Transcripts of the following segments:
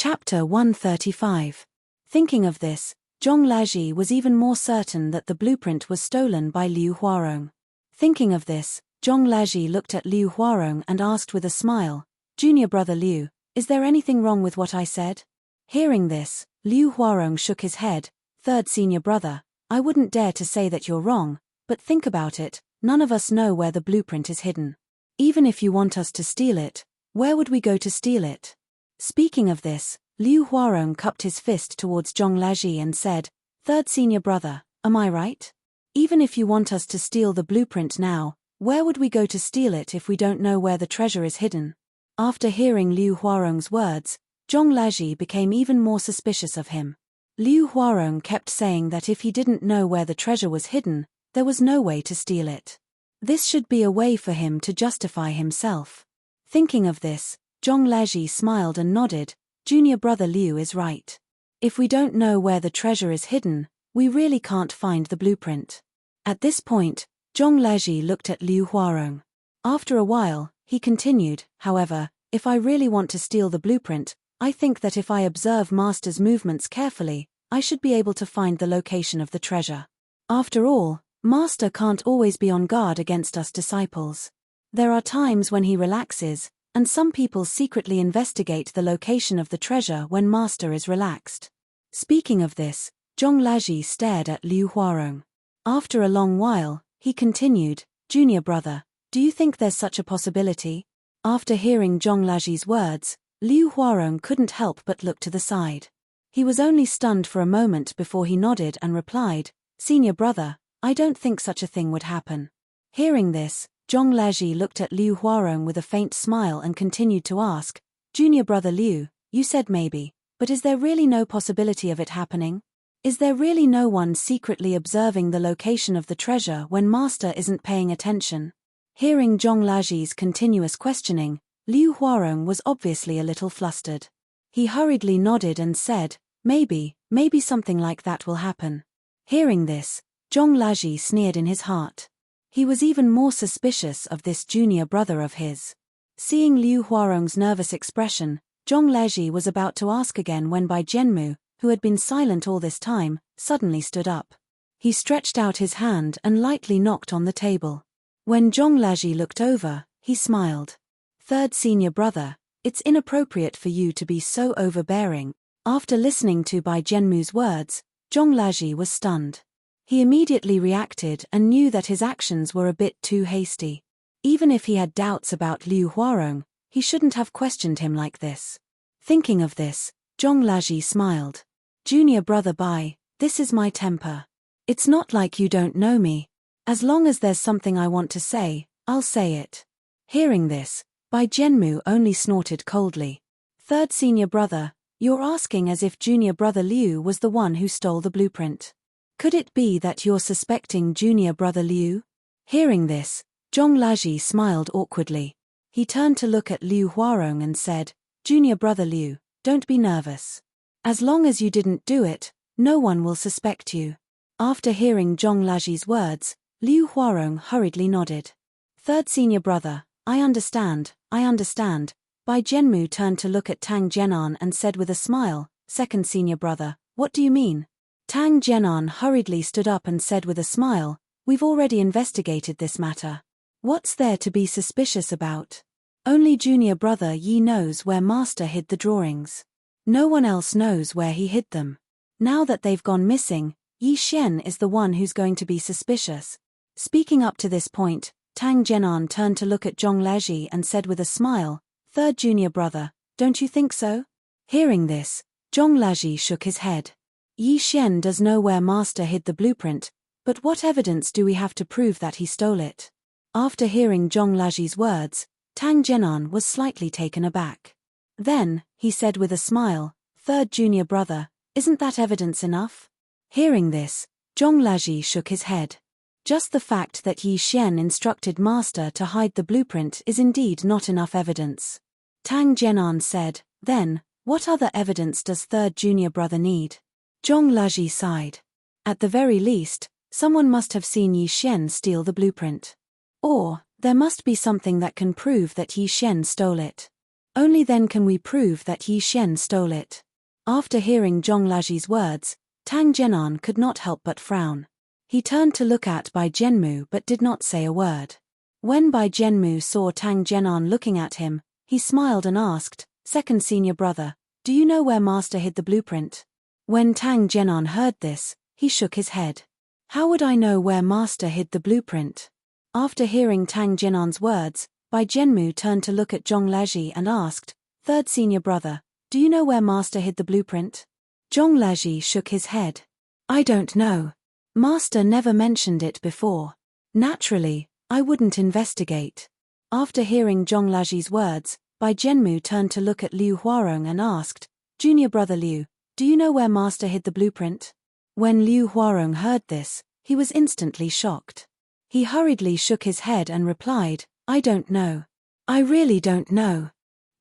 Chapter 135. Thinking of this, Zhong Laji was even more certain that the blueprint was stolen by Liu Huarong. Thinking of this, Zhong Laji looked at Liu Huarong and asked with a smile, "Junior brother Liu, is there anything wrong with what I said?" Hearing this, Liu Huarong shook his head. "Third senior brother, I wouldn't dare to say that you're wrong, but think about it, none of us know where the blueprint is hidden. Even if you want us to steal it, where would we go to steal it?" Speaking of this, Liu Huarong cupped his fist towards Zhong Laji and said, "Third senior brother, am I right? Even if you want us to steal the blueprint now, where would we go to steal it if we don't know where the treasure is hidden?" After hearing Liu Huarong's words, Zhong Laji became even more suspicious of him. Liu Huarong kept saying that if he didn't know where the treasure was hidden, there was no way to steal it. This should be a way for him to justify himself. Thinking of this, Zhong Laji smiled and nodded. "Junior brother Liu is right. If we don't know where the treasure is hidden, we really can't find the blueprint." At this point, Zhong Laji looked at Liu Huarong. After a while, he continued, "However, if I really want to steal the blueprint, I think that if I observe Master's movements carefully, I should be able to find the location of the treasure. After all, Master can't always be on guard against us disciples. There are times when he relaxes, and some people secretly investigate the location of the treasure when Master is relaxed." Speaking of this, Zhong Laji stared at Liu Huarong. After a long while, he continued, "Junior brother, do you think there's such a possibility?" After hearing Zhong Laji's words, Liu Huarong couldn't help but look to the side. He was only stunned for a moment before he nodded and replied, "Senior brother, I don't think such a thing would happen." Hearing this, Zhong Laji looked at Liu Huarong with a faint smile and continued to ask, "Junior brother Liu, you said maybe, but is there really no possibility of it happening? Is there really no one secretly observing the location of the treasure when Master isn't paying attention?" Hearing Zhong Laji's continuous questioning, Liu Huarong was obviously a little flustered. He hurriedly nodded and said, maybe something like that will happen." Hearing this, Zhong Laji sneered in his heart. He was even more suspicious of this junior brother of his. Seeing Liu Huarong's nervous expression, Zhong Laji was about to ask again when Bai Jianmu, who had been silent all this time, suddenly stood up. He stretched out his hand and lightly knocked on the table. When Zhong Laji looked over, he smiled. "Third senior brother, it's inappropriate for you to be so overbearing." After listening to Bai Jianmu's words, Zhong Laji was stunned. He immediately reacted and knew that his actions were a bit too hasty. Even if he had doubts about Liu Huarong, he shouldn't have questioned him like this. Thinking of this, Zhong Laji smiled. "Junior brother Bai, this is my temper. It's not like you don't know me. As long as there's something I want to say, I'll say it." Hearing this, Bai Jianmu only snorted coldly. "Third senior brother, you're asking as if junior brother Liu was the one who stole the blueprint. Could it be that you're suspecting junior brother Liu?" Hearing this, Zhong Laji smiled awkwardly. He turned to look at Liu Huarong and said, "Junior brother Liu, don't be nervous. As long as you didn't do it, no one will suspect you." After hearing Zhong Laji's words, Liu Huarong hurriedly nodded. "Third senior brother, I understand. Bai Jianmu turned to look at Tang Jianan and said with a smile, "Second senior brother, what do you mean?" Tang Jianan hurriedly stood up and said with a smile, "We've already investigated this matter. What's there to be suspicious about? Only junior brother Yi knows where Master hid the drawings. No one else knows where he hid them. Now that they've gone missing, Yi Xian is the one who's going to be suspicious." Speaking up to this point, Tang Jianan turned to look at Zhong Laji and said with a smile, "Third junior brother, don't you think so?" Hearing this, Zhong Laji shook his head. "Yi Xian does know where Master hid the blueprint, but what evidence do we have to prove that he stole it?" After hearing Zhong Laji's words, Tang Jianan was slightly taken aback. Then, he said with a smile, "Third junior brother, isn't that evidence enough?" Hearing this, Zhong Laji shook his head. Just the fact that Yi Xian instructed Master to hide the blueprint is indeed not enough evidence. Tang Jianan said, "Then, what other evidence does third junior brother need?" Zhong Laji sighed. At the very least, someone must have seen Yi Xian steal the blueprint. Or, there must be something that can prove that Yi Xian stole it. Only then can we prove that Yi Xian stole it. After hearing Zhong Laji's words, Tang Zhenan could not help but frown. He turned to look at Bai Zhenmu but did not say a word. When Bai Zhenmu saw Tang Zhenan looking at him, he smiled and asked, "Second senior brother, do you know where master hid the blueprint?" When Tang Zhenan heard this, he shook his head. "How would I know where master hid the blueprint?" After hearing Tang Zhenan's words, Bai Zhenmu turned to look at Zhong Laji and asked, "Third senior brother, do you know where master hid the blueprint?" Zhong Laji shook his head. "I don't know. Master never mentioned it before. Naturally, I wouldn't investigate." After hearing Zhong Laji's words, Bai Zhenmu turned to look at Liu Huarong and asked, "Junior brother Liu, do you know where master hid the blueprint?" When Liu Huarong heard this, he was instantly shocked. He hurriedly shook his head and replied, "I don't know. I really don't know."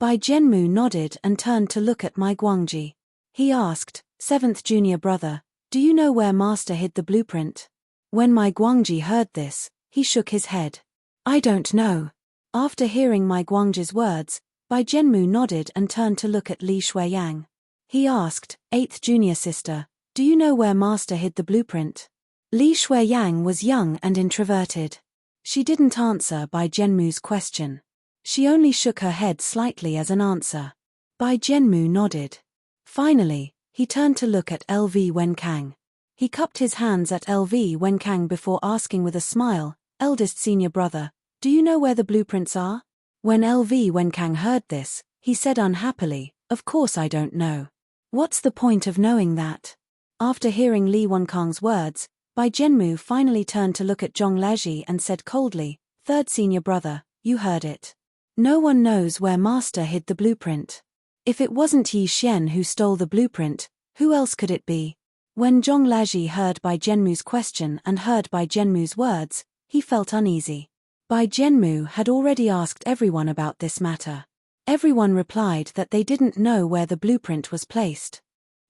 Bai Zhenmu nodded and turned to look at Mai Guangji. He asked, "Seventh junior brother, do you know where master hid the blueprint?" When Mai Guangji heard this, he shook his head. "I don't know." After hearing Mai Guangji's words, Bai Zhenmu nodded and turned to look at Li Shuiyang. He asked, "Eighth junior sister, do you know where master hid the blueprint?" Li Shuiyang was young and introverted. She didn't answer Bai Zhenmu's question. She only shook her head slightly as an answer. Bai Zhenmu nodded. Finally, he turned to look at LV Wenkang. He cupped his hands at LV Wenkang before asking with a smile, "Eldest senior brother, do you know where the blueprints are?" When LV Wenkang heard this, he said unhappily, "Of course I don't know. What's the point of knowing that?" After hearing Li Wenkang's words, Bai Zhenmu finally turned to look at Zhong Laji and said coldly, "Third senior brother, you heard it. No one knows where master hid the blueprint. If it wasn't Yi Xian who stole the blueprint, who else could it be?" When Zhong Laji heard Bai Zhenmu's question and heard Bai Zhenmu's words, he felt uneasy. Bai Zhenmu had already asked everyone about this matter. Everyone replied that they didn't know where the blueprint was placed.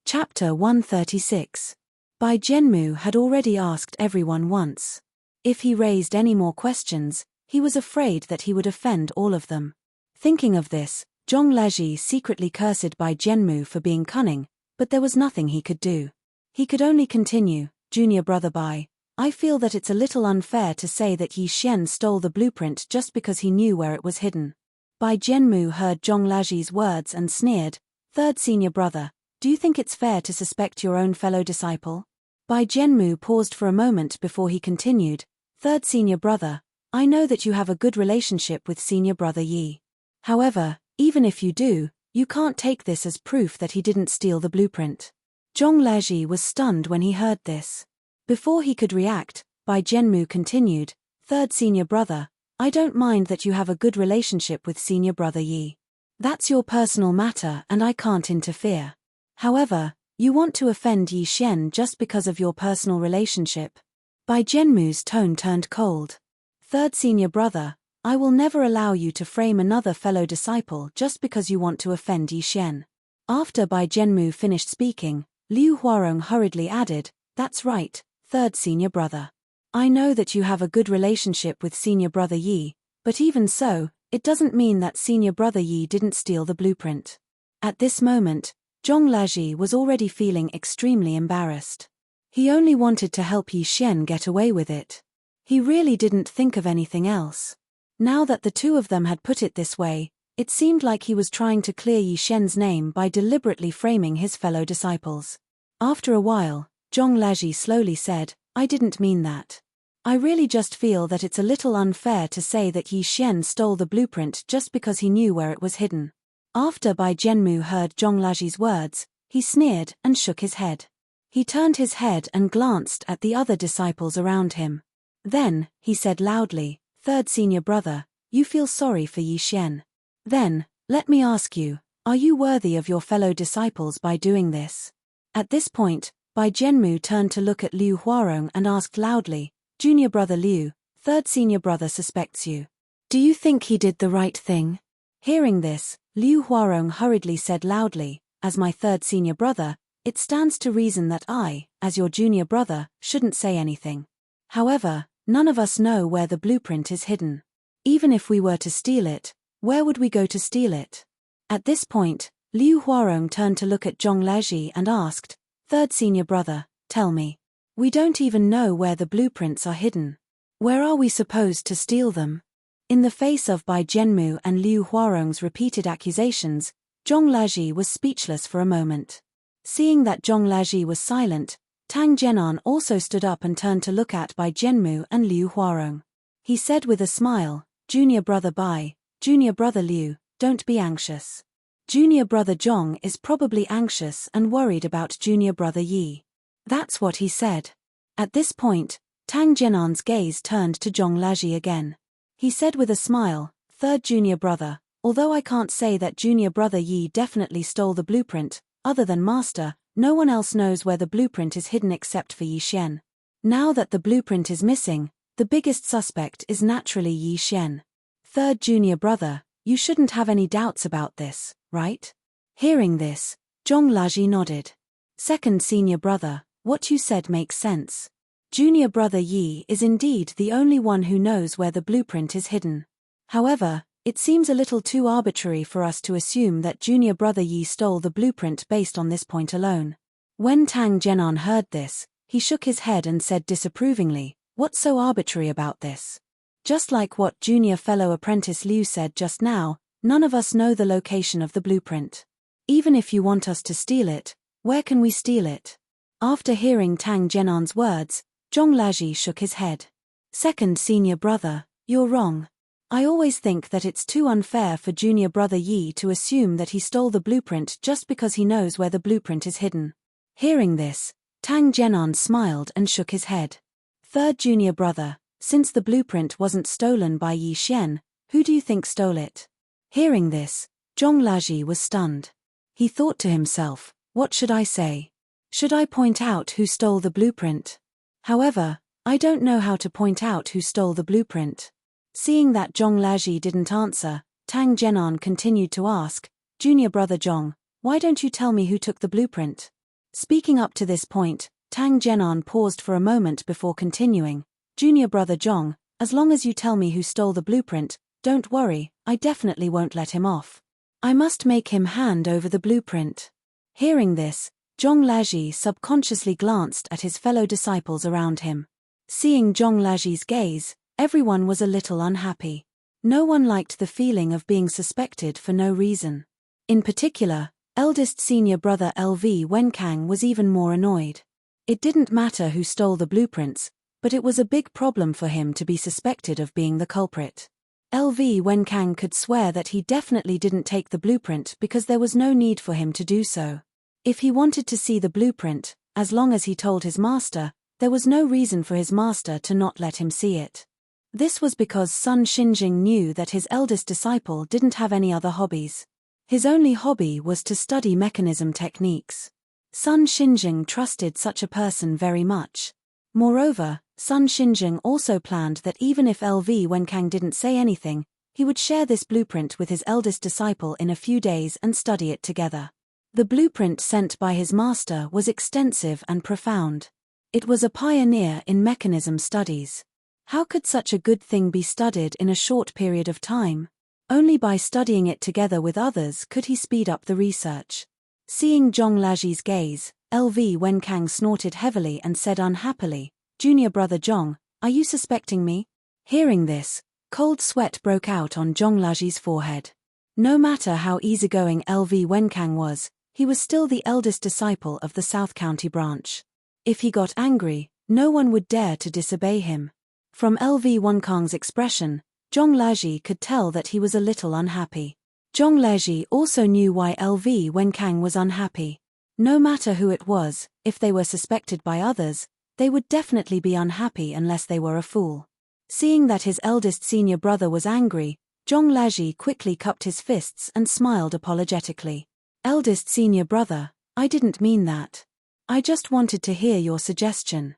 Chapter 136. Bai Zhenmu had already asked everyone once. If he raised any more questions, he was afraid that he would offend all of them. Thinking of this, Zhong Laji secretly cursed Bai Zhenmu for being cunning, but there was nothing he could do. He could only continue, "Junior brother Bai, I feel that it's a little unfair to say that Yi Xian stole the blueprint just because he knew where it was hidden." Bai Zhenmu heard Zhong Laji's words and sneered, "Third senior brother, do you think it's fair to suspect your own fellow disciple?" Bai Zhenmu paused for a moment before he continued, "Third senior brother, I know that you have a good relationship with senior brother Yi. However, even if you do, you can't take this as proof that he didn't steal the blueprint." Zhong Laji was stunned when he heard this. Before he could react, Bai Zhenmu continued, "Third senior brother, I don't mind that you have a good relationship with senior brother Yi. That's your personal matter and I can't interfere. However, you want to offend Yi Xian just because of your personal relationship." Bai Zhenmu's tone turned cold. "Third senior brother, I will never allow you to frame another fellow disciple just because you want to offend Yi Xian." After Bai Zhenmu finished speaking, Liu Huarong hurriedly added, "That's right, third senior brother. I know that you have a good relationship with senior brother Yi, but even so, it doesn't mean that senior brother Yi didn't steal the blueprint." At this moment, Zhong Laji was already feeling extremely embarrassed. He only wanted to help Yi Xian get away with it. He really didn't think of anything else. Now that the two of them had put it this way, it seemed like he was trying to clear Yi Xian's name by deliberately framing his fellow disciples. After a while, Zhong Laji slowly said, "I didn't mean that. I really just feel that it's a little unfair to say that Yi Xian stole the blueprint just because he knew where it was hidden." After Bai Zhenmu heard Zhong Laji's words, he sneered and shook his head. He turned his head and glanced at the other disciples around him. Then, he said loudly, "Third senior brother, you feel sorry for Yi Xian. Then, let me ask you, are you worthy of your fellow disciples by doing this?" At this point, Bai Zhenmu turned to look at Liu Huarong and asked loudly, "Junior brother Liu, third senior brother suspects you. Do you think he did the right thing?" Hearing this, Liu Huarong hurriedly said loudly, "As my third senior brother, it stands to reason that I, as your junior brother, shouldn't say anything. However, none of us know where the blueprint is hidden. Even if we were to steal it, where would we go to steal it? At this point, Liu Huarong turned to look at Zhong Laji and asked, "Third senior brother, tell me. We don't even know where the blueprints are hidden. Where are we supposed to steal them?" In the face of Bai Jianmu and Liu Huarong's repeated accusations, Zhong Laji was speechless for a moment. Seeing that Zhong Laji was silent, Tang Jianan also stood up and turned to look at Bai Jianmu and Liu Huarong. He said with a smile, "Junior brother Bai, junior brother Liu, don't be anxious. Junior brother Zhong is probably anxious and worried about junior brother Yi." That's what he said. At this point, Tang Jianan's gaze turned to Zhong Laji again. He said with a smile, "Third junior brother, although I can't say that junior brother Yi definitely stole the blueprint, other than master, no one else knows where the blueprint is hidden except for Yi Xian. Now that the blueprint is missing, the biggest suspect is naturally Yi Xian. Third junior brother, you shouldn't have any doubts about this, right?" Hearing this, Zhong Laji nodded. "Second senior brother, what you said makes sense. Junior brother Yi is indeed the only one who knows where the blueprint is hidden. However, it seems a little too arbitrary for us to assume that junior brother Yi stole the blueprint based on this point alone." When Tang Jianan heard this, he shook his head and said disapprovingly, "What's so arbitrary about this? Just like what junior fellow apprentice Liu said just now, none of us know the location of the blueprint. Even if you want us to steal it, where can we steal it?" After hearing Tang Jianan's words, Zhong Laji shook his head. "Second senior brother, you're wrong. I always think that it's too unfair for junior brother Yi to assume that he stole the blueprint just because he knows where the blueprint is hidden." Hearing this, Tang Jianan smiled and shook his head. "Third junior brother, since the blueprint wasn't stolen by Yi Xian, who do you think stole it?" Hearing this, Zhong Laji was stunned. He thought to himself, "What should I say? Should I point out who stole the blueprint? However, I don't know how to point out who stole the blueprint." Seeing that Zhong Laji didn't answer, Tang Jianan continued to ask, "Junior brother Zhong, why don't you tell me who took the blueprint?" Speaking up to this point, Tang Jianan paused for a moment before continuing, "Junior brother Zhong, as long as you tell me who stole the blueprint, don't worry, I definitely won't let him off. I must make him hand over the blueprint." Hearing this, Zhong Laji subconsciously glanced at his fellow disciples around him. Seeing Zhong Laji's gaze, everyone was a little unhappy. No one liked the feeling of being suspected for no reason. In particular, eldest senior brother LV Wenkang was even more annoyed. It didn't matter who stole the blueprints, but it was a big problem for him to be suspected of being the culprit. LV Wenkang could swear that he definitely didn't take the blueprint because there was no need for him to do so. If he wanted to see the blueprint, as long as he told his master, there was no reason for his master to not let him see it. This was because Sun Xinjing knew that his eldest disciple didn't have any other hobbies. His only hobby was to study mechanism techniques. Sun Xinjing trusted such a person very much. Moreover, Sun Xinjing also planned that even if LV Wenkang didn't say anything, he would share this blueprint with his eldest disciple in a few days and study it together. The blueprint sent by his master was extensive and profound. It was a pioneer in mechanism studies. How could such a good thing be studied in a short period of time? Only by studying it together with others could he speed up the research. Seeing Zhong Laji's gaze, LV Wenkang snorted heavily and said unhappily, "Junior brother Zhong, are you suspecting me?" Hearing this, cold sweat broke out on Zhong Laji's forehead. No matter how easygoing LV Wenkang was, he was still the eldest disciple of the South County branch. If he got angry, no one would dare to disobey him. From LV Wenkang's expression, Zhong Laji could tell that he was a little unhappy. Zhong Laji also knew why LV Wenkang was unhappy. No matter who it was, if they were suspected by others, they would definitely be unhappy unless they were a fool. Seeing that his eldest senior brother was angry, Zhong Laji quickly cupped his fists and smiled apologetically. "Eldest senior brother, I didn't mean that. I just wanted to hear your suggestion."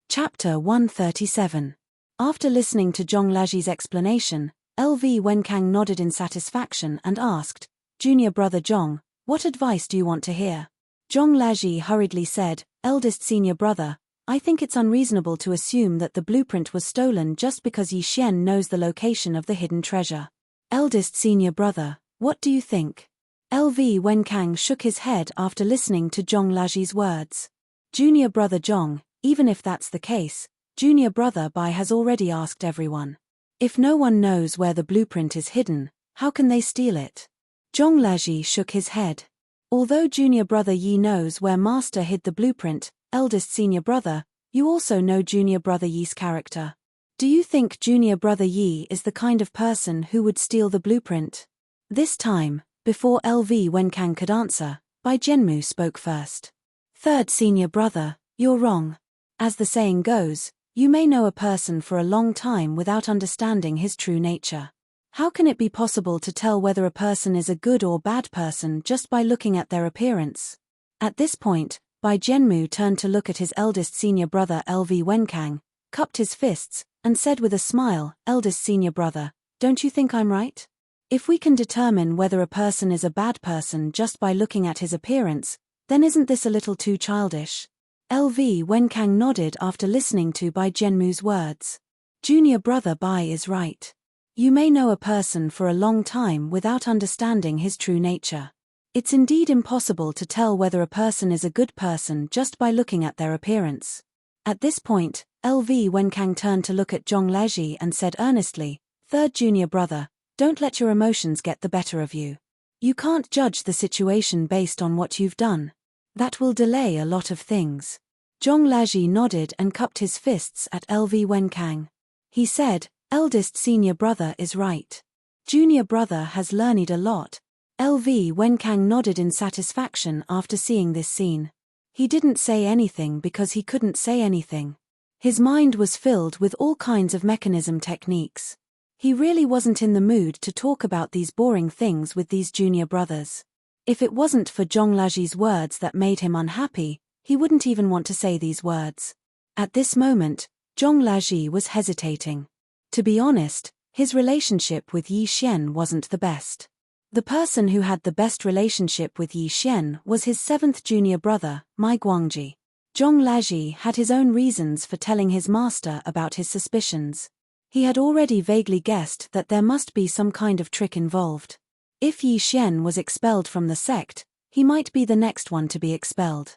Chapter 137. After listening to Zhong Laji's explanation, LV Wenkang nodded in satisfaction and asked, "Junior brother Zhong, what advice do you want to hear?" Zhong Laji hurriedly said, "Eldest senior brother, I think it's unreasonable to assume that the blueprint was stolen just because Yi Xian knows the location of the hidden treasure. Eldest senior brother, what do you think?" LV Wenkang shook his head after listening to Zhong Lajie's words. Junior brother Zhong, even if that's the case, junior brother Bai has already asked everyone. If no one knows where the blueprint is hidden, how can they steal it? Zhong Lajie shook his head. Although junior brother Yi knows where master hid the blueprint, eldest senior brother, you also know junior brother Yi's character. Do you think junior brother Yi is the kind of person who would steal the blueprint? This time, before LV Wenkang could answer, Bai Zhenmu spoke first. Third senior brother, you're wrong. As the saying goes, you may know a person for a long time without understanding his true nature. How can it be possible to tell whether a person is a good or bad person just by looking at their appearance? At this point, Bai Zhenmu turned to look at his eldest senior brother LV Wenkang, cupped his fists, and said with a smile, eldest senior brother, don't you think I'm right? If we can determine whether a person is a bad person just by looking at his appearance, then isn't this a little too childish? LV Wenkang nodded after listening to Bai Zhenmu's words. Junior brother Bai is right. You may know a person for a long time without understanding his true nature. It's indeed impossible to tell whether a person is a good person just by looking at their appearance. At this point, LV Wenkang turned to look at Zhong Lajie and said earnestly, third junior brother, don't let your emotions get the better of you. You can't judge the situation based on what you've done. That will delay a lot of things. Zhong Lajie nodded and cupped his fists at LV Wenkang. He said, eldest senior brother is right. Junior brother has learned a lot. LV Wenkang nodded in satisfaction after seeing this scene. He didn't say anything because he couldn't say anything. His mind was filled with all kinds of mechanism techniques. He really wasn't in the mood to talk about these boring things with these junior brothers. If it wasn't for Zhong Lajie's words that made him unhappy, he wouldn't even want to say these words. At this moment, Zhong Lajie was hesitating. To be honest, his relationship with Yi Xian wasn't the best. The person who had the best relationship with Yi Xian was his seventh junior brother, Mai Guangji. Zhong Lajie had his own reasons for telling his master about his suspicions. He had already vaguely guessed that there must be some kind of trick involved. If Yi Xian was expelled from the sect, he might be the next one to be expelled.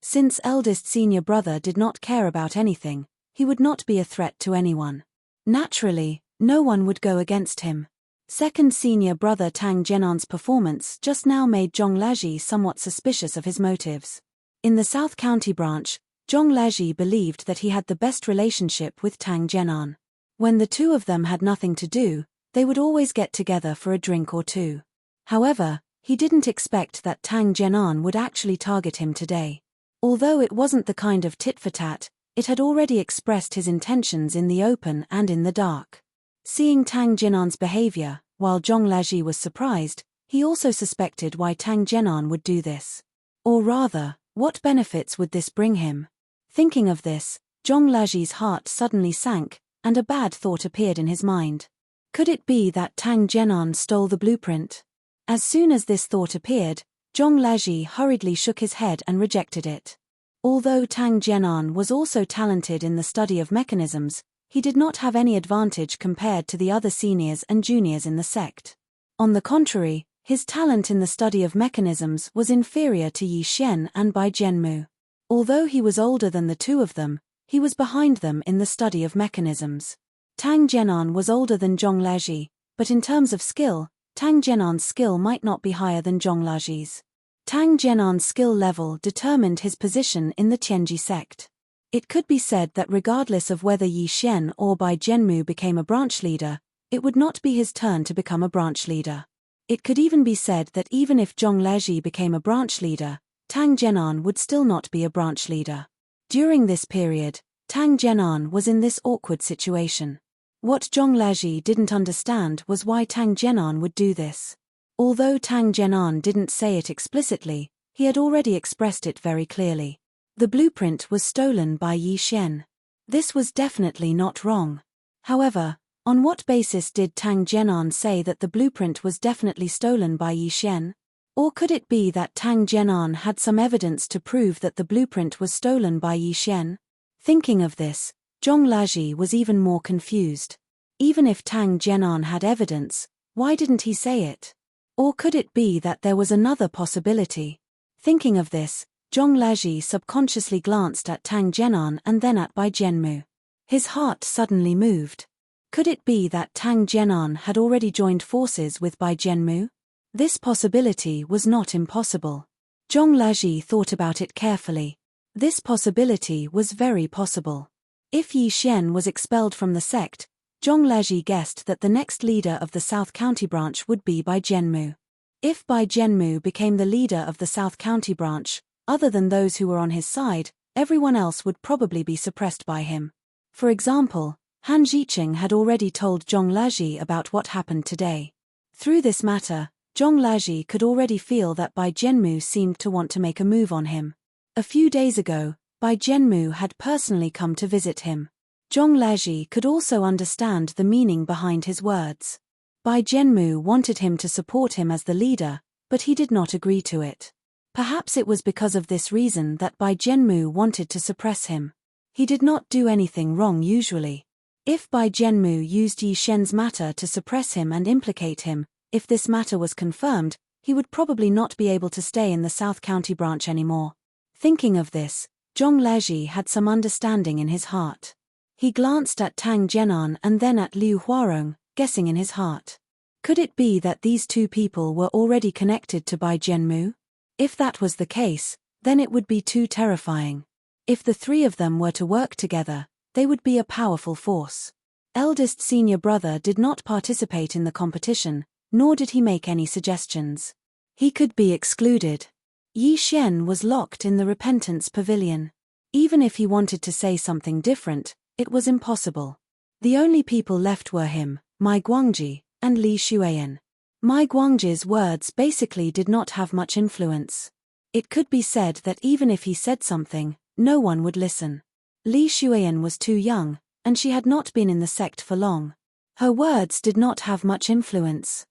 Since eldest senior brother did not care about anything, he would not be a threat to anyone. Naturally, no one would go against him. Second senior brother Tang Jian'an's performance just now made Zhong Lajie somewhat suspicious of his motives. In the South County branch, Zhong Lajie believed that he had the best relationship with Tang Jian'an. When the two of them had nothing to do, they would always get together for a drink or two. However, he didn't expect that Tang Jian'an would actually target him today. Although it wasn't the kind of tit-for-tat, it had already expressed his intentions in the open and in the dark. Seeing Tang Jian'an's behavior, while Zhong Lajie was surprised, he also suspected why Tang Jian'an would do this. Or rather, what benefits would this bring him? Thinking of this, Zhong Lajie's heart suddenly sank, and a bad thought appeared in his mind. Could it be that Tang Jian'an stole the blueprint? As soon as this thought appeared, Zhong Lajie hurriedly shook his head and rejected it. Although Tang Jian'an was also talented in the study of mechanisms, he did not have any advantage compared to the other seniors and juniors in the sect. On the contrary, his talent in the study of mechanisms was inferior to Yi Xian and Bai Zhenmu. Although he was older than the two of them, he was behind them in the study of mechanisms. Tang Jian'an was older than Zhong Lajie, but in terms of skill, Tang Jian'an's skill might not be higher than Zhong Lajie's. Tang Jian'an's skill level determined his position in the Tianji sect. It could be said that regardless of whether Yi Xian or Bai Zhenmu became a branch leader, it would not be his turn to become a branch leader. It could even be said that even if Zhong Lajie became a branch leader, Tang Jian'an would still not be a branch leader. During this period, Tang Jian'an was in this awkward situation. What Zhong Lajie didn't understand was why Tang Jian'an would do this. Although Tang Jian'an didn't say it explicitly, he had already expressed it very clearly. The blueprint was stolen by Yi Xian. This was definitely not wrong. However, on what basis did Tang Jian'an say that the blueprint was definitely stolen by Yi Xian? Or could it be that Tang Jian'an had some evidence to prove that the blueprint was stolen by Yi Xian? Thinking of this, Zhong Lajie was even more confused. Even if Tang Jian'an had evidence, why didn't he say it? Or could it be that there was another possibility? Thinking of this, Zhong Laji subconsciously glanced at Tang Jianan and then at Bai Jianmu. His heart suddenly moved. Could it be that Tang Jianan had already joined forces with Bai Jianmu? This possibility was not impossible. Zhong Laji thought about it carefully. This possibility was very possible. If Yi Xian was expelled from the sect, Zhong Laji guessed that the next leader of the South County branch would be Bai Jianmu. If Bai Jianmu became the leader of the South County branch, other than those who were on his side, everyone else would probably be suppressed by him. For example, Han Jiqing had already told Zhong Laji about what happened today. Through this matter, Zhong Laji could already feel that Bai Jianmu seemed to want to make a move on him. A few days ago, Bai Jianmu had personally come to visit him. Zhong Laji could also understand the meaning behind his words. Bai Jianmu wanted him to support him as the leader, but he did not agree to it. Perhaps it was because of this reason that Bai Jianmu wanted to suppress him. He did not do anything wrong usually. If Bai Jianmu used Yi Xian's matter to suppress him and implicate him, if this matter was confirmed, he would probably not be able to stay in the South County branch anymore. Thinking of this, Zhong Laji had some understanding in his heart. He glanced at Tang Jianan and then at Liu Huarong, guessing in his heart. Could it be that these two people were already connected to Bai Jianmu? If that was the case, then it would be too terrifying. If the three of them were to work together, they would be a powerful force. Eldest senior brother did not participate in the competition, nor did he make any suggestions. He could be excluded. Yi Xian was locked in the Repentance Pavilion. Even if he wanted to say something different, it was impossible. The only people left were him, Mai Guangji, and Li Xuan. Mai Guangji's words basically did not have much influence. It could be said that even if he said something, no one would listen. Li Xuan was too young, and she had not been in the sect for long. Her words did not have much influence.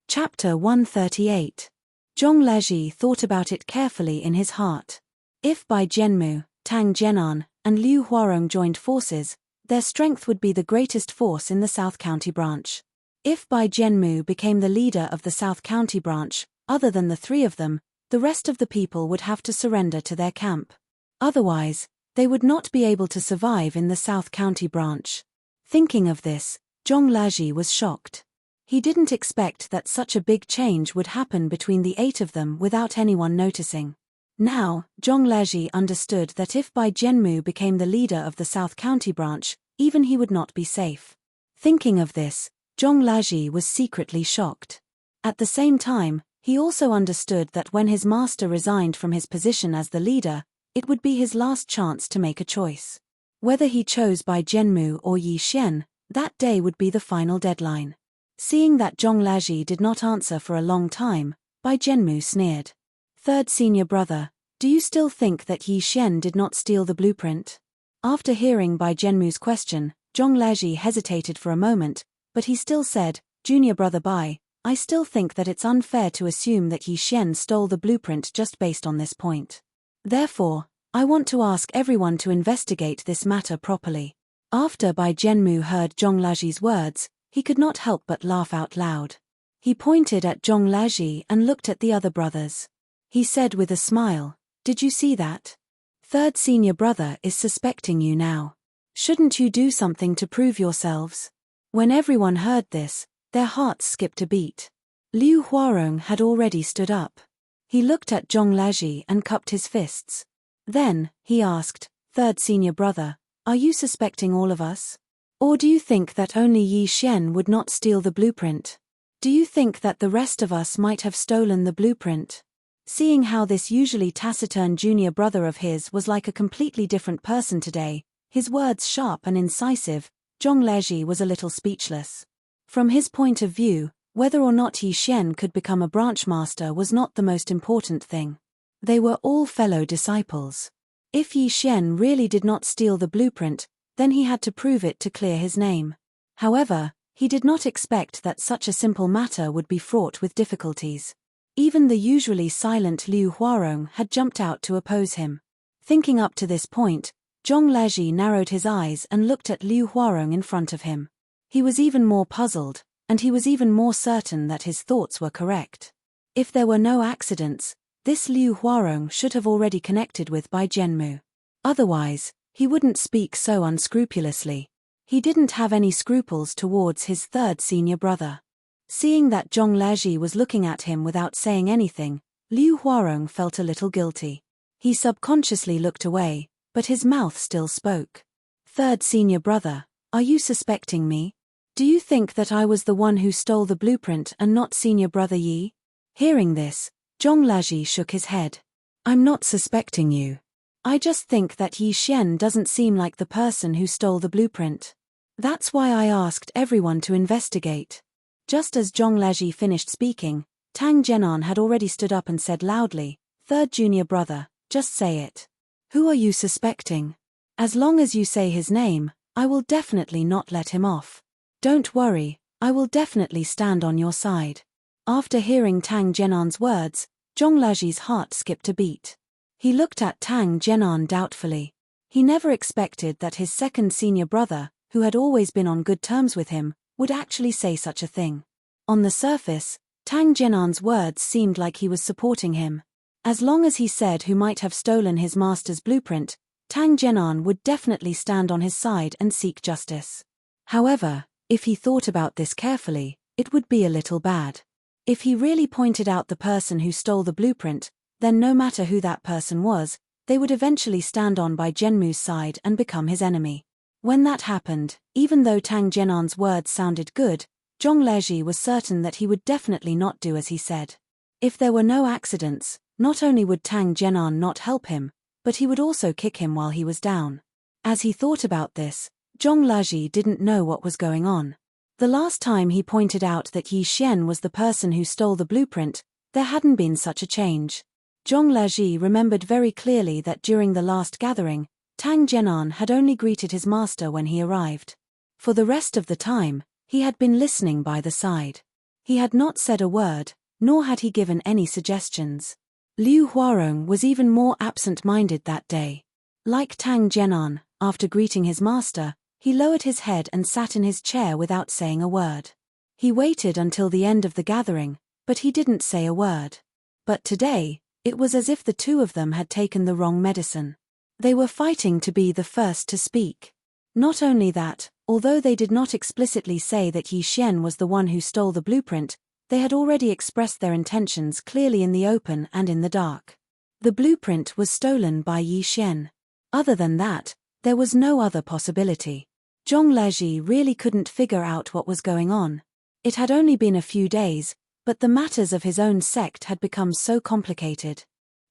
Chapter 138. Zhong Laji thought about it carefully in his heart. If Bai Jianmu, Tang Jianan, and Liu Huarong joined forces, their strength would be the greatest force in the South County branch. If Bai Jianmu became the leader of the South County branch, other than the three of them, the rest of the people would have to surrender to their camp. Otherwise, they would not be able to survive in the South County branch. Thinking of this, Zhong Laji was shocked. He didn't expect that such a big change would happen between the 8 of them without anyone noticing. Now, Zhong Laji understood that if Bai Jianmu became the leader of the South County branch, even he would not be safe. Thinking of this, Zhong Laji was secretly shocked. At the same time, he also understood that when his master resigned from his position as the leader, it would be his last chance to make a choice. Whether he chose Bai Jianmu or Yi Xian, that day would be the final deadline. Seeing that Zhong Laji did not answer for a long time, Bai Jianmu sneered. Third senior brother, do you still think that Yi Xian did not steal the blueprint? After hearing Bai Jianmu's question, Zhong Laji hesitated for a moment, but he still said, Junior brother Bai, I still think that it's unfair to assume that Yi Xian stole the blueprint just based on this point. Therefore, I want to ask everyone to investigate this matter properly. After Bai Jianmu heard Zhong Laji's words, he could not help but laugh out loud. He pointed at Zhong Laji and looked at the other brothers. He said with a smile, did you see that? Third senior brother is suspecting you now. Shouldn't you do something to prove yourselves? When everyone heard this, their hearts skipped a beat. Liu Huarong had already stood up. He looked at Zhong Laji and cupped his fists. Then, he asked, Third senior brother, are you suspecting all of us? Or do you think that only Yi Xian would not steal the blueprint? Do you think that the rest of us might have stolen the blueprint? Seeing how this usually taciturn junior brother of his was like a completely different person today, his words sharp and incisive, Zhong Laji was a little speechless. From his point of view, whether or not Yi Xian could become a branch master was not the most important thing. They were all fellow disciples. If Yi Xian really did not steal the blueprint, then he had to prove it to clear his name. However, he did not expect that such a simple matter would be fraught with difficulties. Even the usually silent Liu Huarong had jumped out to oppose him. Thinking up to this point, Zhong Laji narrowed his eyes and looked at Liu Huarong in front of him. He was even more puzzled, and he was even more certain that his thoughts were correct. If there were no accidents, this Liu Huarong should have already connected with Bai Jianmu. Otherwise, he wouldn't speak so unscrupulously. He didn't have any scruples towards his third senior brother. Seeing that Zhong Laji was looking at him without saying anything, Liu Huarong felt a little guilty. He subconsciously looked away, but his mouth still spoke. Third senior brother, are you suspecting me? Do you think that I was the one who stole the blueprint and not senior brother Yi? Hearing this, Zhong Laji shook his head. I'm not suspecting you. I just think that Yi Xian doesn't seem like the person who stole the blueprint. That's why I asked everyone to investigate. Just as Zhong Laji finished speaking, Tang Jianan had already stood up and said loudly, Third junior brother, just say it. Who are you suspecting? As long as you say his name, I will definitely not let him off. Don't worry, I will definitely stand on your side. After hearing Tang Jianan's words, Zhong Laji's heart skipped a beat. He looked at Tang Jianan doubtfully. He never expected that his second senior brother, who had always been on good terms with him, would actually say such a thing. On the surface, Tang Jianan's words seemed like he was supporting him. As long as he said who might have stolen his master's blueprint, Tang Jianan would definitely stand on his side and seek justice. However, if he thought about this carefully, it would be a little bad. If he really pointed out the person who stole the blueprint, then no matter who that person was, they would eventually stand on Bai Jianmu's side and become his enemy. When that happened, even though Tang Jianan's words sounded good, Zhong Laji was certain that he would definitely not do as he said. If there were no accidents, not only would Tang Jianan not help him, but he would also kick him while he was down. As he thought about this, Zhong Laji didn't know what was going on. The last time he pointed out that Yi Xian was the person who stole the blueprint, there hadn't been such a change. Zhong Laji remembered very clearly that during the last gathering, Tang Jianan had only greeted his master when he arrived. For the rest of the time, he had been listening by the side. He had not said a word, nor had he given any suggestions. Liu Huarong was even more absent-minded that day. Like Tang Jianan, after greeting his master, he lowered his head and sat in his chair without saying a word. He waited until the end of the gathering, but he didn't say a word. But today, it was as if the two of them had taken the wrong medicine. They were fighting to be the first to speak. Not only that, although they did not explicitly say that Yi Xian was the one who stole the blueprint, they had already expressed their intentions clearly in the open and in the dark. The blueprint was stolen by Yi Xian. Other than that, there was no other possibility. Zhong Laji really couldn't figure out what was going on. It had only been a few days, but the matters of his own sect had become so complicated.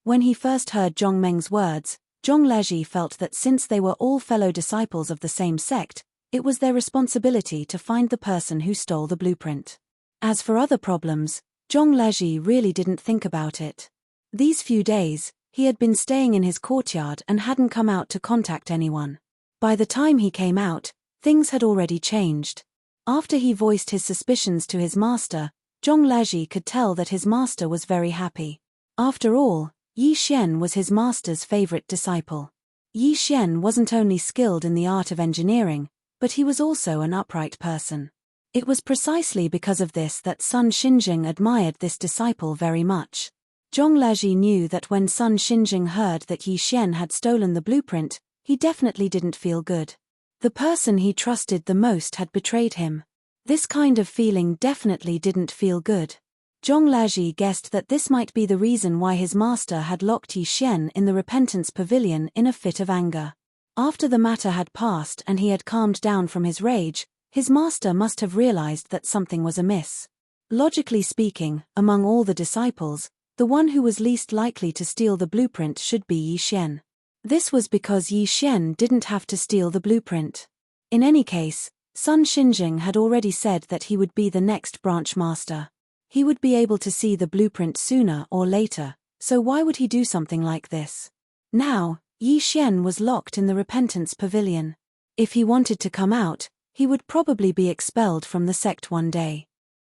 When he first heard Zhong Meng's words, Zhong Laji felt that since they were all fellow disciples of the same sect, it was their responsibility to find the person who stole the blueprint. As for other problems, Zhong Laji really didn't think about it. These few days, he had been staying in his courtyard and hadn't come out to contact anyone. By the time he came out, things had already changed. After he voiced his suspicions to his master, Zhong Laji could tell that his master was very happy. After all, Yi Xian was his master's favorite disciple. Yi Xian wasn't only skilled in the art of engineering, but he was also an upright person. It was precisely because of this that Sun Xinjing admired this disciple very much. Zhong Laji knew that when Sun Xinjing heard that Yi Xian had stolen the blueprint, he definitely didn't feel good. The person he trusted the most had betrayed him. This kind of feeling definitely didn't feel good. Zhong Laji guessed that this might be the reason why his master had locked Yi Xian in the Repentance Pavilion in a fit of anger. After the matter had passed and he had calmed down from his rage, his master must have realized that something was amiss. Logically speaking, among all the disciples, the one who was least likely to steal the blueprint should be Yi Xian. This was because Yi Xian didn't have to steal the blueprint. In any case, Sun Xinjing had already said that he would be the next branch master. He would be able to see the blueprint sooner or later, so why would he do something like this? Now, Yi Xian was locked in the Repentance Pavilion. If he wanted to come out, he would probably be expelled from the sect one day.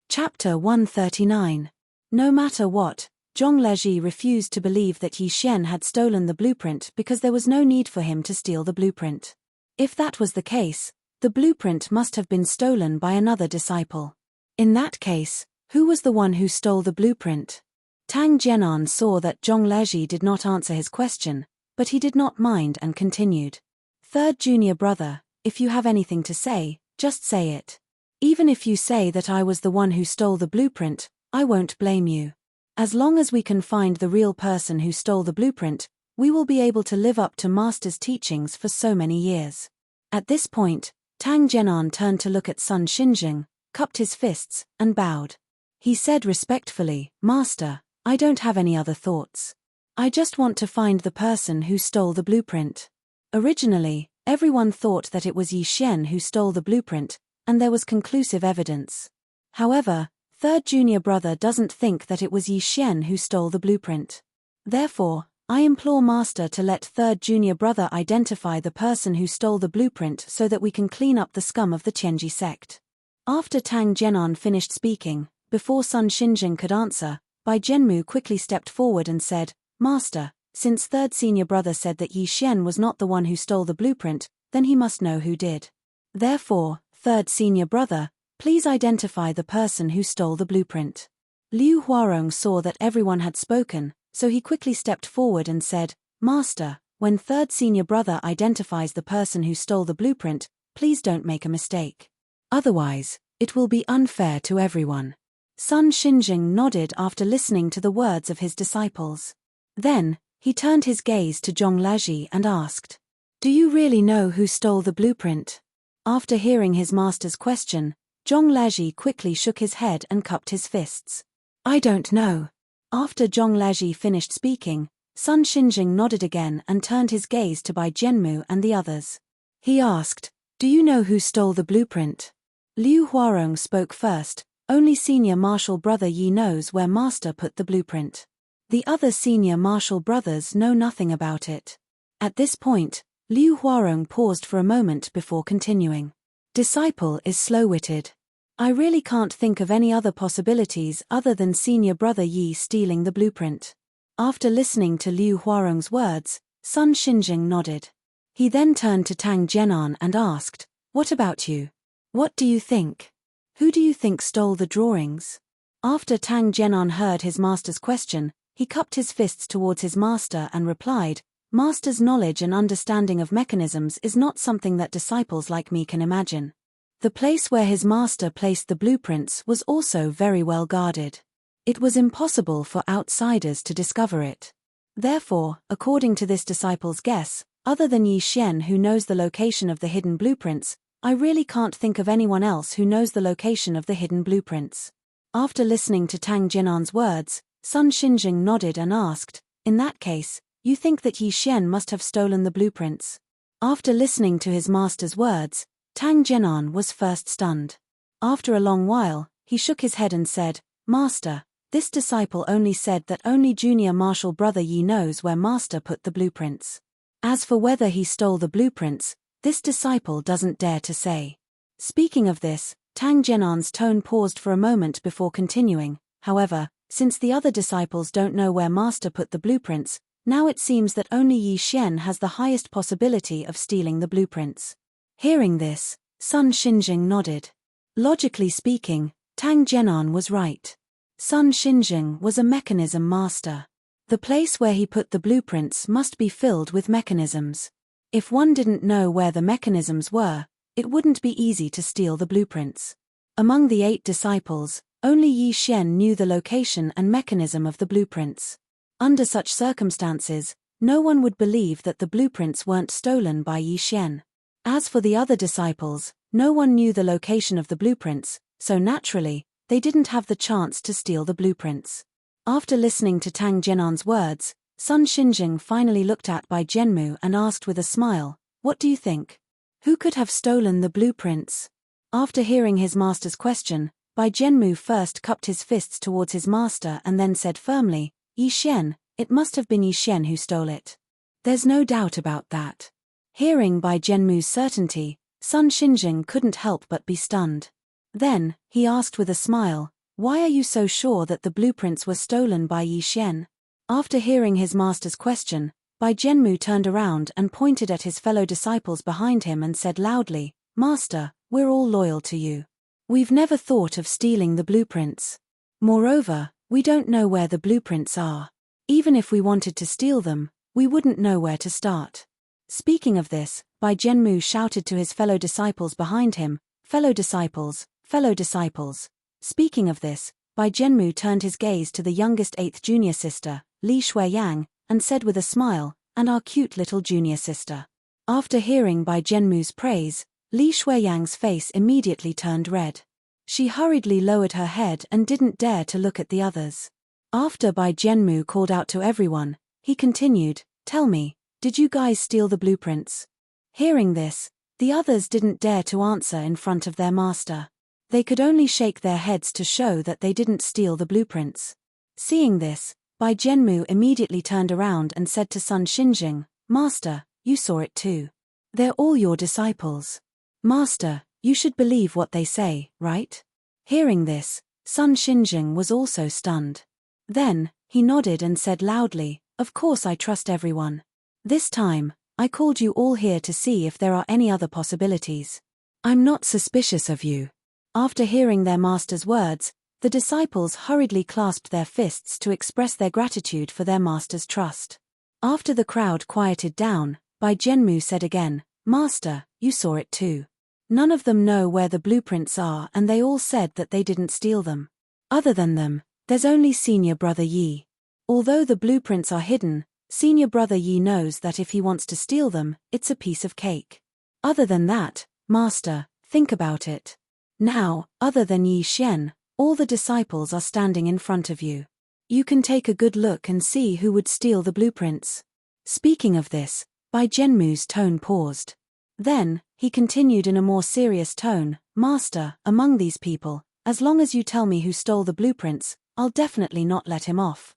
Chapter 139. No matter what, Zhong Laji refused to believe that Yi Xian had stolen the blueprint because there was no need for him to steal the blueprint. If that was the case, the blueprint must have been stolen by another disciple. In that case, who was the one who stole the blueprint? Tang Jianan saw that Zhong Leji did not answer his question, but he did not mind and continued. Third junior brother, if you have anything to say, just say it. Even if you say that I was the one who stole the blueprint, I won't blame you. As long as we can find the real person who stole the blueprint, we will be able to live up to Master's teachings for so many years. At this point, Tang Jianan turned to look at Sun Xinjing, cupped his fists, and bowed. He said respectfully, Master, I don't have any other thoughts. I just want to find the person who stole the blueprint. Originally, everyone thought that it was Yi Xian who stole the blueprint, and there was conclusive evidence. However, third junior brother doesn't think that it was Yi Xian who stole the blueprint. Therefore, I implore Master to let third junior brother identify the person who stole the blueprint so that we can clean up the scum of the Qianji sect. After Tang Jianan finished speaking, before Sun Xinjing could answer, Bai Zhenmu quickly stepped forward and said, Master, since third senior brother said that Yi Xian was not the one who stole the blueprint, then he must know who did. Therefore, third senior brother, please identify the person who stole the blueprint. Liu Huarong saw that everyone had spoken, so he quickly stepped forward and said, Master, when third senior brother identifies the person who stole the blueprint, please don't make a mistake. Otherwise, it will be unfair to everyone. Sun Xinjing nodded after listening to the words of his disciples. Then, he turned his gaze to Zhong Leji and asked, Do you really know who stole the blueprint? After hearing his master's question, Zhong Leji quickly shook his head and cupped his fists. I don't know. After Zhong Leji finished speaking, Sun Xinjing nodded again and turned his gaze to Bai Zhenmu and the others. He asked, Do you know who stole the blueprint? Liu Huarong spoke first. Only senior martial brother Yi knows where Master put the blueprint. The other senior martial brothers know nothing about it. At this point, Liu Huarong paused for a moment before continuing. Disciple is slow-witted. I really can't think of any other possibilities other than senior brother Yi stealing the blueprint. After listening to Liu Huarong's words, Sun Xinjing nodded. He then turned to Tang Jianan and asked, What about you? What do you think? Who do you think stole the drawings? After Tang Jianan heard his master's question, he cupped his fists towards his master and replied, Master's knowledge and understanding of mechanisms is not something that disciples like me can imagine. The place where his master placed the blueprints was also very well guarded. It was impossible for outsiders to discover it. Therefore, according to this disciple's guess, other than Yi Xian who knows the location of the hidden blueprints, I really can't think of anyone else who knows the location of the hidden blueprints. After listening to Tang Jianan's words, Sun Xinjing nodded and asked, In that case, you think that Yi Xian must have stolen the blueprints? After listening to his master's words, Tang Jianan was first stunned. After a long while, he shook his head and said, Master, this disciple only said that only junior martial brother Yi knows where Master put the blueprints. As for whether he stole the blueprints, this disciple doesn't dare to say. Speaking of this, Tang Jianan's tone paused for a moment before continuing. However, since the other disciples don't know where Master put the blueprints, now it seems that only Yi Xian has the highest possibility of stealing the blueprints. Hearing this, Sun Xinjing nodded. Logically speaking, Tang Jianan was right. Sun Xinjing was a mechanism master. The place where he put the blueprints must be filled with mechanisms. If one didn't know where the mechanisms were, it wouldn't be easy to steal the blueprints. Among the 8 disciples, only Yi Xian knew the location and mechanism of the blueprints. Under such circumstances, no one would believe that the blueprints weren't stolen by Yi Xian. As for the other disciples, no one knew the location of the blueprints, so naturally, they didn't have the chance to steal the blueprints. After listening to Tang Jianan's words, Sun Xinjing finally looked at Bai Zhenmu and asked with a smile, What do you think? Who could have stolen the blueprints? After hearing his master's question, Bai Zhenmu first cupped his fists towards his master and then said firmly, Yi Xian, it must have been Yi Xian who stole it. There's no doubt about that. Hearing Bai Zhenmu's certainty, Sun Xinjing couldn't help but be stunned. Then, he asked with a smile, Why are you so sure that the blueprints were stolen by Yi Xian? After hearing his master's question, Bai Zhenmu turned around and pointed at his fellow disciples behind him and said loudly, Master, we're all loyal to you. We've never thought of stealing the blueprints. Moreover, We don't know where the blueprints are. Even if we wanted to steal them, we wouldn't know where to start. Speaking of this, Bai Jianmu shouted to his fellow disciples behind him, fellow disciples, fellow disciples. Speaking of this, Bai Jianmu turned his gaze to the youngest 8th junior sister, Li Shuiyang, and said with a smile, and our cute little junior sister. After hearing Bai Jianmu's praise, Li Shuiyang's face immediately turned red. She hurriedly lowered her head and didn't dare to look at the others. After Bai Jianmu called out to everyone, he continued, "Tell me, did you guys steal the blueprints?" Hearing this, the others didn't dare to answer in front of their master. They could only shake their heads to show that they didn't steal the blueprints. Seeing this, Bai Jianmu immediately turned around and said to Sun Xinjing, "Master, you saw it too. They're all your disciples. Master, you should believe what they say, right?" Hearing this, Sun Xinjing was also stunned. Then, he nodded and said loudly, "Of course I trust everyone. This time, I called you all here to see if there are any other possibilities. I'm not suspicious of you." After hearing their master's words, the disciples hurriedly clasped their fists to express their gratitude for their master's trust. After the crowd quieted down, Bai Jianmu said again, "Master, you saw it too. None of them know where the blueprints are and they all said that they didn't steal them. Other than them, there's only senior brother Yi. Although the blueprints are hidden, senior brother Yi knows that if he wants to steal them, it's a piece of cake. Other than that, Master, think about it. Now, other than Yi Xian, all the disciples are standing in front of you. You can take a good look and see who would steal the blueprints." Speaking of this, Bai Jianmu's tone paused. Then, he continued in a more serious tone, "Master, among these people, as long as you tell me who stole the blueprints, I'll definitely not let him off."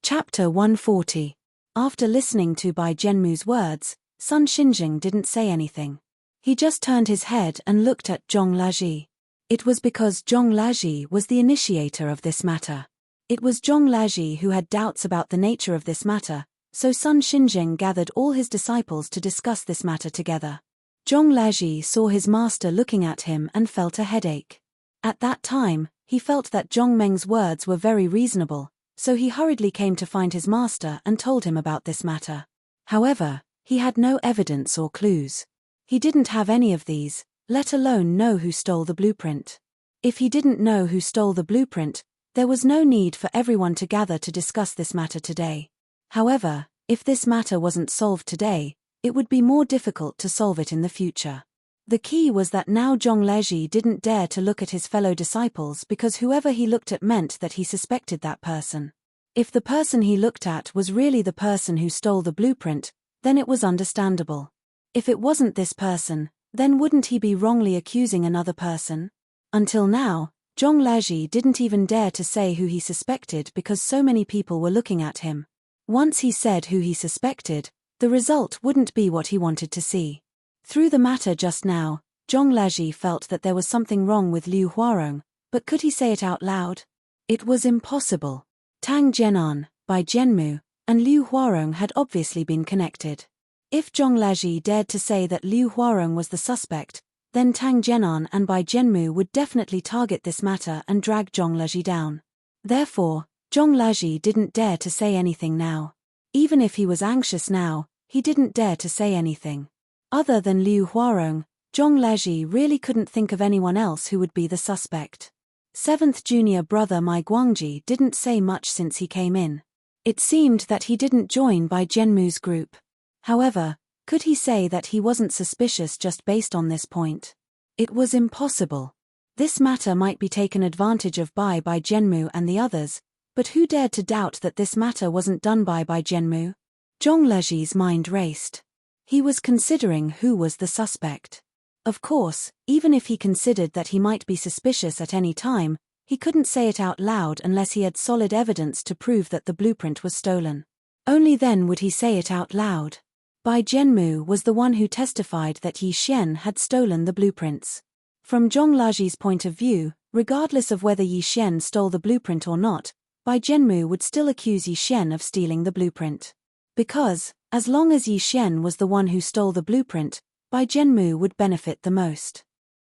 Chapter 140. After listening to Bai Jianmu's words, Sun Xinjing didn't say anything. He just turned his head and looked at Zhong Laji. It was because Zhong Laji was the initiator of this matter. It was Zhong Laji who had doubts about the nature of this matter, so Sun Xinjing gathered all his disciples to discuss this matter together. Zhong Laji saw his master looking at him and felt a headache. At that time, he felt that Zhong Meng's words were very reasonable, so he hurriedly came to find his master and told him about this matter. However, he had no evidence or clues. He didn't have any of these, let alone know who stole the blueprint. If he didn't know who stole the blueprint, there was no need for everyone to gather to discuss this matter today. However, if this matter wasn't solved today, it would be more difficult to solve it in the future. The key was that now Zhong Laji didn't dare to look at his fellow disciples because whoever he looked at meant that he suspected that person. If the person he looked at was really the person who stole the blueprint, then it was understandable. If it wasn't this person, then wouldn't he be wrongly accusing another person? Until now, Zhong Laji didn't even dare to say who he suspected because so many people were looking at him. Once he said who he suspected, the result wouldn't be what he wanted to see. Through the matter just now, Zhong Laji felt that there was something wrong with Liu Huarong, but could he say it out loud? It was impossible. Tang Jianan, Bai Jianmu, and Liu Huarong had obviously been connected. If Zhong Laji dared to say that Liu Huarong was the suspect, then Tang Jianan and Bai Jianmu would definitely target this matter and drag Zhong Laji down. Therefore, Zhong Laji didn't dare to say anything now. Even if he was anxious now, he didn't dare to say anything. Other than Liu Huarong, Zhong Laji really couldn't think of anyone else who would be the suspect. 7th junior brother Mai Guangji didn't say much since he came in. It seemed that he didn't join Bai Jianmu's group. However, could he say that he wasn't suspicious just based on this point? It was impossible. This matter might be taken advantage of by Bai Jianmu and the others, but who dared to doubt that this matter wasn't done by Bai Jianmu? Zhong Laji's mind raced. He was considering who was the suspect. Of course, even if he considered that he might be suspicious at any time, he couldn't say it out loud unless he had solid evidence to prove that the blueprint was stolen. Only then would he say it out loud. Bai Jianmu was the one who testified that Yi Xian had stolen the blueprints. From Zhong Laji's point of view, regardless of whether Yi Xian stole the blueprint or not, Bai Jianmu would still accuse Yi Xian of stealing the blueprint. Because, as long as Yi Xian was the one who stole the blueprint, Bai Jianmu would benefit the most.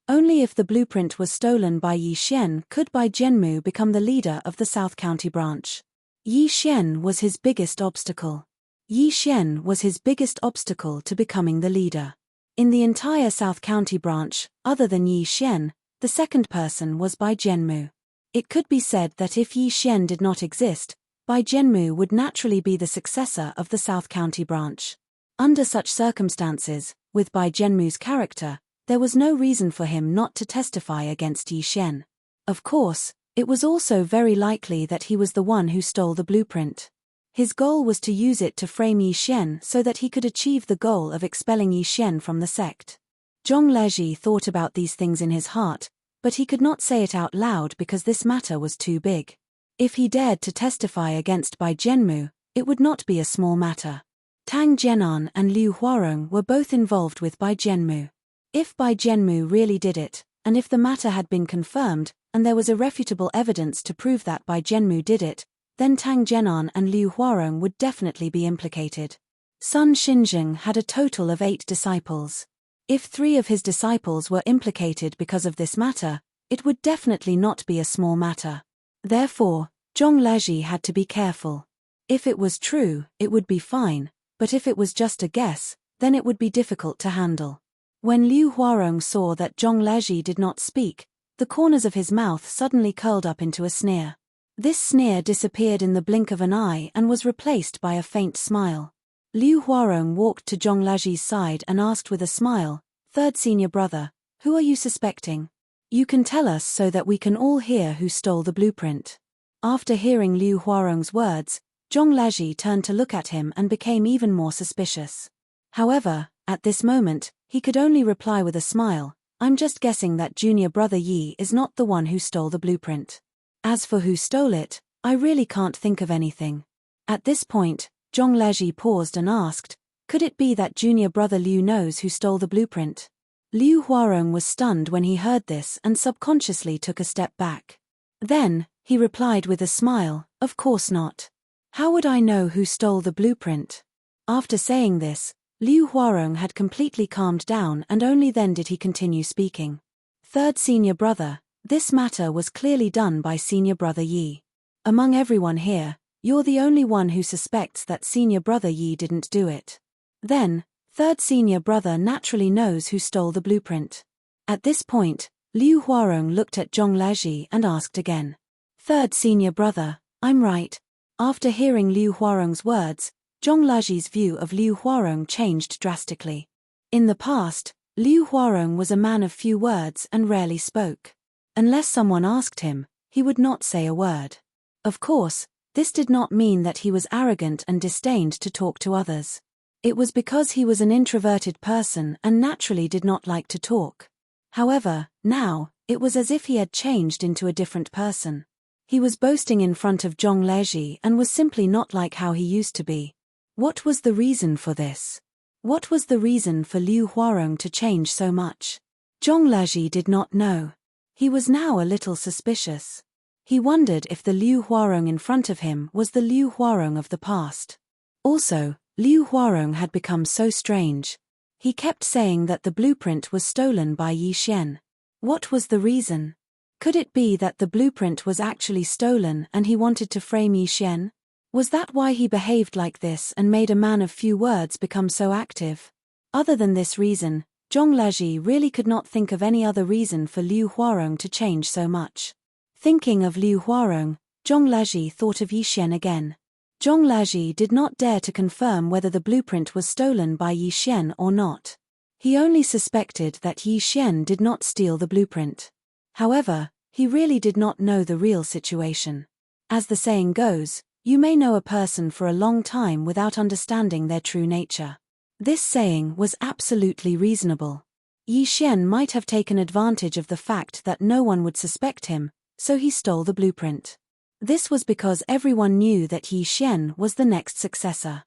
Only if the blueprint was stolen by Yi Xian could Bai Jianmu become the leader of the South County branch. Yi Xian was his biggest obstacle. Yi Xian was his biggest obstacle to becoming the leader. In the entire South County branch, other than Yi Xian, the second person was Bai Jianmu. It could be said that if Yi Xian did not exist, Bai Jianmu would naturally be the successor of the South County branch. Under such circumstances, with Bai Jianmu's character, there was no reason for him not to testify against Yi Xian. Of course, it was also very likely that he was the one who stole the blueprint. His goal was to use it to frame Yi Xian so that he could achieve the goal of expelling Yi Xian from the sect. Zhong Lezhi thought about these things in his heart, but he could not say it out loud because this matter was too big. If he dared to testify against Bai Jianmu, it would not be a small matter. Tang Jianan and Liu Huarong were both involved with Bai Jianmu. If Bai Jianmu really did it, and if the matter had been confirmed, and there was irrefutable evidence to prove that Bai Jianmu did it, then Tang Jianan and Liu Huarong would definitely be implicated. Sun Xinzheng had a total of 8 disciples. If 3 of his disciples were implicated because of this matter, it would definitely not be a small matter. Therefore, Zhong Lezhi had to be careful. If it was true, it would be fine, but if it was just a guess, then it would be difficult to handle. When Liu Huarong saw that Zhong Lezhi did not speak, the corners of his mouth suddenly curled up into a sneer. This sneer disappeared in the blink of an eye and was replaced by a faint smile. Liu Huarong walked to Zhong Lezhi's side and asked with a smile, "Third senior brother, who are you suspecting? You can tell us so that we can all hear who stole the blueprint." After hearing Liu Huarong's words, Zhong Lezhi turned to look at him and became even more suspicious. However, at this moment, he could only reply with a smile, "I'm just guessing that junior brother Yi is not the one who stole the blueprint. As for who stole it, I really can't think of anything." At this point, Zhong Lezhi paused and asked, "Could it be that junior brother Liu knows who stole the blueprint?" Liu Huarong was stunned when he heard this and subconsciously took a step back. Then, he replied with a smile, "Of course not. How would I know who stole the blueprint?" After saying this, Liu Huarong had completely calmed down and only then did he continue speaking. "Third senior brother, this matter was clearly done by senior brother Yi. Among everyone here, you're the only one who suspects that senior brother Yi didn't do it. Then, third senior brother naturally knows who stole the blueprint." At this point, Liu Huarong looked at Zhong Lezhi and asked again, "Third senior brother, I'm right." After hearing Liu Huarong's words, Zhong Lezhi's view of Liu Huarong changed drastically. In the past, Liu Huarong was a man of few words and rarely spoke. Unless someone asked him, he would not say a word. Of course, this did not mean that he was arrogant and disdained to talk to others. It was because he was an introverted person and naturally did not like to talk. However, now, it was as if he had changed into a different person. He was boasting in front of Zhong Lezhi and was simply not like how he used to be. What was the reason for this? What was the reason for Liu Huarong to change so much? Zhong Lezhi did not know. He was now a little suspicious. He wondered if the Liu Huarong in front of him was the Liu Huarong of the past. Also, Liu Huarong had become so strange. He kept saying that the blueprint was stolen by Yi Xian. What was the reason? Could it be that the blueprint was actually stolen and he wanted to frame Yi Xian? Was that why he behaved like this and made a man of few words become so active? Other than this reason, Zhong Lezhi really could not think of any other reason for Liu Huarong to change so much. Thinking of Liu Huarong, Zhong Lezhi thought of Yi Xian again. Zhong Lezhi did not dare to confirm whether the blueprint was stolen by Yi Xian or not. He only suspected that Yi Xian did not steal the blueprint. However, he really did not know the real situation. As the saying goes, you may know a person for a long time without understanding their true nature. This saying was absolutely reasonable. Yi Xian might have taken advantage of the fact that no one would suspect him, so he stole the blueprint. This was because everyone knew that Yi Xian was the next successor.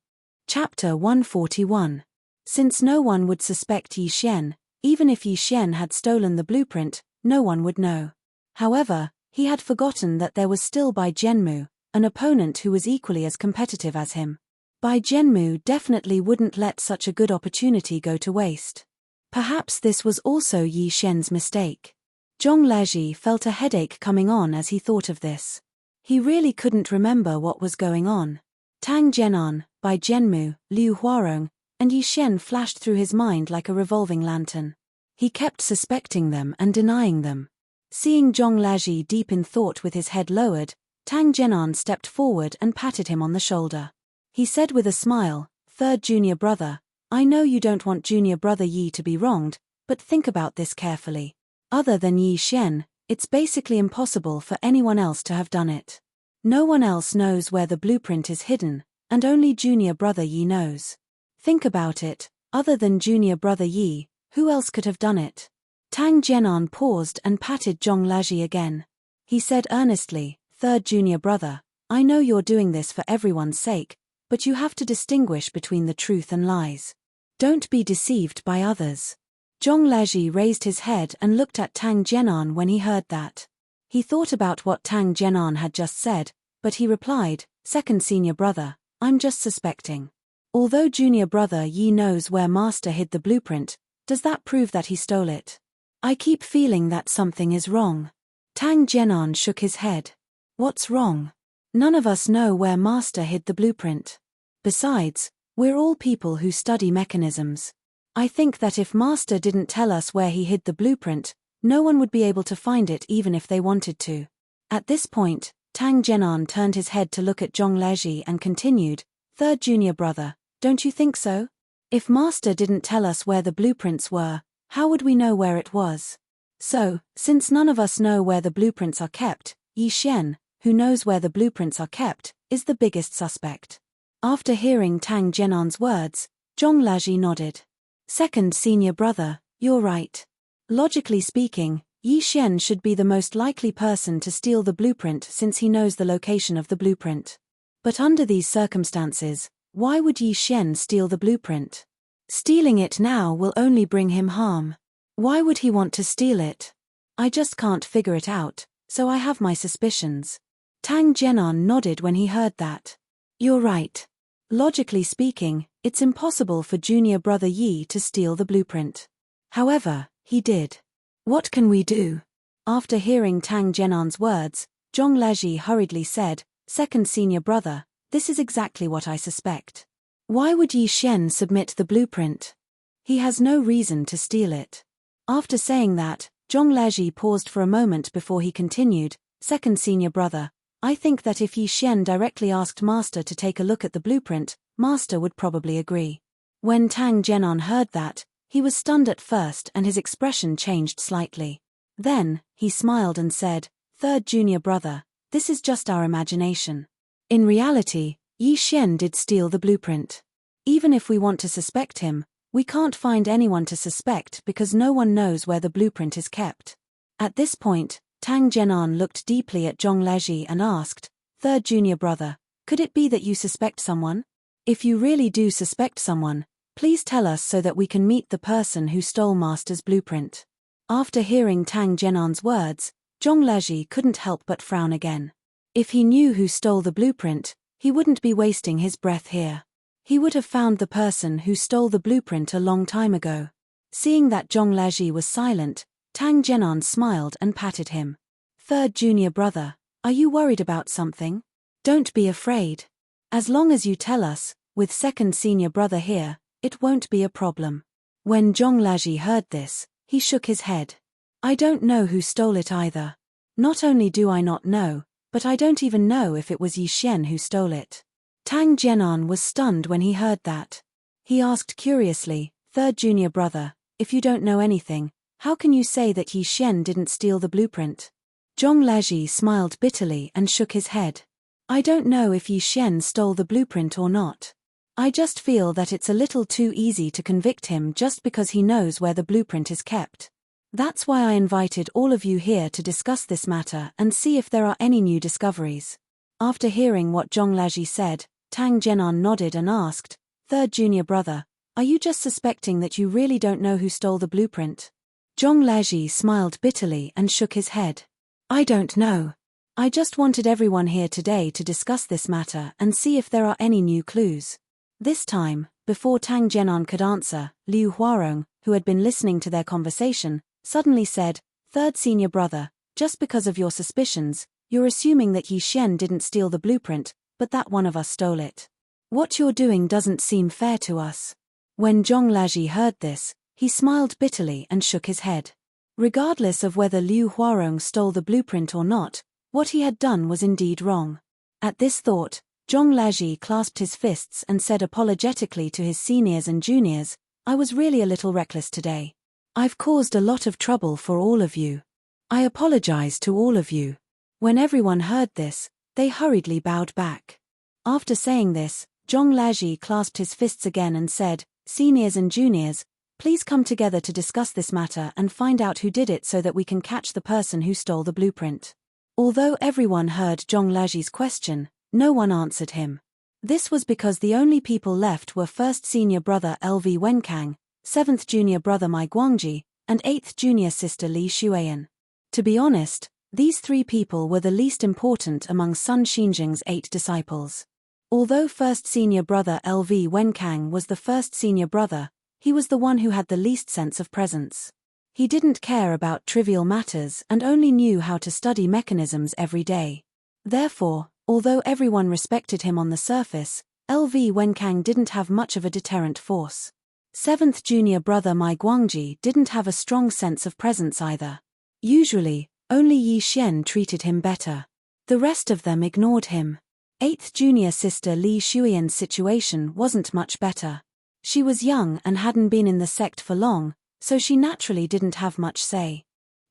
Chapter 141. Since no one would suspect Yi Xian, even if Yi Xian had stolen the blueprint, no one would know. However, he had forgotten that there was still Bai Jianmu, an opponent who was equally as competitive as him. Bai Jianmu definitely wouldn't let such a good opportunity go to waste. Perhaps this was also Yi Shen's mistake. Zhong Laji felt a headache coming on as he thought of this. He really couldn't remember what was going on. Tang Zhenan, Bai Zhenmu, Liu Huarong, and Yi Shen flashed through his mind like a revolving lantern. He kept suspecting them and denying them. Seeing Zhong Laji deep in thought with his head lowered, Tang Zhenan stepped forward and patted him on the shoulder. He said with a smile, "Third junior brother, I know you don't want junior brother Yi to be wronged, but think about this carefully. Other than Yi Shen, it's basically impossible for anyone else to have done it. No one else knows where the blueprint is hidden, and only junior brother Yi knows. Think about it, other than junior brother Yi, who else could have done it?" Tang Zhenan paused and patted Zhong Laji again. He said earnestly, "Third junior brother, I know you're doing this for everyone's sake, but you have to distinguish between the truth and lies. Don't be deceived by others." Zhong Laji raised his head and looked at Tang Zhenan when he heard that. He thought about what Tang Zhenan had just said, but he replied, "Second senior brother, I'm just suspecting. Although junior brother Yi knows where master hid the blueprint, does that prove that he stole it? I keep feeling that something is wrong." Tang Zhenan shook his head. "What's wrong? None of us know where master hid the blueprint. Besides, we're all people who study mechanisms. I think that if master didn't tell us where he hid the blueprint, no one would be able to find it even if they wanted to." At this point, Tang Zhenan turned his head to look at Zhong Laji and continued, "Third junior brother, don't you think so? If master didn't tell us where the blueprints were, how would we know where it was? So, since none of us know where the blueprints are kept, Yi Shen, who knows where the blueprints are kept, is the biggest suspect." After hearing Tang Zhenan's words, Zhong Laji nodded. "Second senior brother, you're right. Logically speaking, Yi Shen should be the most likely person to steal the blueprint since he knows the location of the blueprint. But under these circumstances, why would Yi Shen steal the blueprint? Stealing it now will only bring him harm. Why would he want to steal it? I just can't figure it out, so I have my suspicions." Tang Zhenan nodded when he heard that. "You're right. Logically speaking, it's impossible for junior brother Yi to steal the blueprint. However, he did. What can we do?" After hearing Tang Zhenan's words, Zhong Laji hurriedly said, "Second senior brother, this is exactly what I suspect. Why would Yi Shen submit the blueprint? He has no reason to steal it." After saying that, Zhong Laji paused for a moment before he continued, "Second senior brother, I think that if Yi Shen directly asked master to take a look at the blueprint, master would probably agree." When Tang Zhenan heard that, he was stunned at first and his expression changed slightly. Then, he smiled and said, "Third junior brother, this is just our imagination. In reality, Yi Shen did steal the blueprint. Even if we want to suspect him, we can't find anyone to suspect because no one knows where the blueprint is kept." At this point, Tang Zhenan looked deeply at Zhong Laji and asked, "Third junior brother, could it be that you suspect someone? If you really do suspect someone, please tell us so that we can meet the person who stole master's blueprint." After hearing Tang Zhenan's words, Zhong Laji couldn't help but frown again. If he knew who stole the blueprint, he wouldn't be wasting his breath here. He would have found the person who stole the blueprint a long time ago. Seeing that Zhong Laji was silent, Tang Zhenan smiled and patted him. "Third junior brother, are you worried about something? Don't be afraid. As long as you tell us, with second senior brother here, it won't be a problem." When Zhong Laji heard this, he shook his head. "I don't know who stole it either. Not only do I not know, but I don't even know if it was Yi Shen who stole it." Tang Zhenan was stunned when he heard that. He asked curiously, "Third junior brother, if you don't know anything, how can you say that Yi Shen didn't steal the blueprint?" Zhong Laji smiled bitterly and shook his head. "I don't know if Yi Shen stole the blueprint or not. I just feel that it's a little too easy to convict him just because he knows where the blueprint is kept. That's why I invited all of you here to discuss this matter and see if there are any new discoveries." After hearing what Zhong Laji said, Tang Zhenan nodded and asked, "Third junior brother, are you just suspecting that you really don't know who stole the blueprint?" Zhong Laji smiled bitterly and shook his head. "I don't know. I just wanted everyone here today to discuss this matter and see if there are any new clues. This time, before Tang Jianan could answer, Liu Huarong, who had been listening to their conversation, suddenly said, "Third senior brother, just because of your suspicions, you're assuming that Yi Xian didn't steal the blueprint, but that one of us stole it. What you're doing doesn't seem fair to us." When Zhong Laji heard this, he smiled bitterly and shook his head. Regardless of whether Liu Huarong stole the blueprint or not, what he had done was indeed wrong. At this thought, Zhong Laji clasped his fists and said apologetically to his seniors and juniors, "I was really a little reckless today. I've caused a lot of trouble for all of you. I apologize to all of you." When everyone heard this, they hurriedly bowed back. After saying this, Zhong Laji clasped his fists again and said, "Seniors and juniors, please come together to discuss this matter and find out who did it so that we can catch the person who stole the blueprint." Although everyone heard Zhong Laji's question, no one answered him. This was because the only people left were 1st senior brother LV Wenkang, 7th junior brother Mai Guangji, and 8th junior sister Li Xueyan. To be honest, these 3 people were the least important among Sun Xinjing's 8 disciples. Although 1st senior brother LV Wenkang was the 1st senior brother, he was the one who had the least sense of presence. He didn't care about trivial matters and only knew how to study mechanisms every day. Therefore, although everyone respected him on the surface, LV Wenkang didn't have much of a deterrent force. 7th junior brother Mai Guangji didn't have a strong sense of presence either. Usually, only Yi Xian treated him better. The rest of them ignored him. 8th junior sister Li Xueyan's situation wasn't much better. She was young and hadn't been in the sect for long, so she naturally didn't have much say.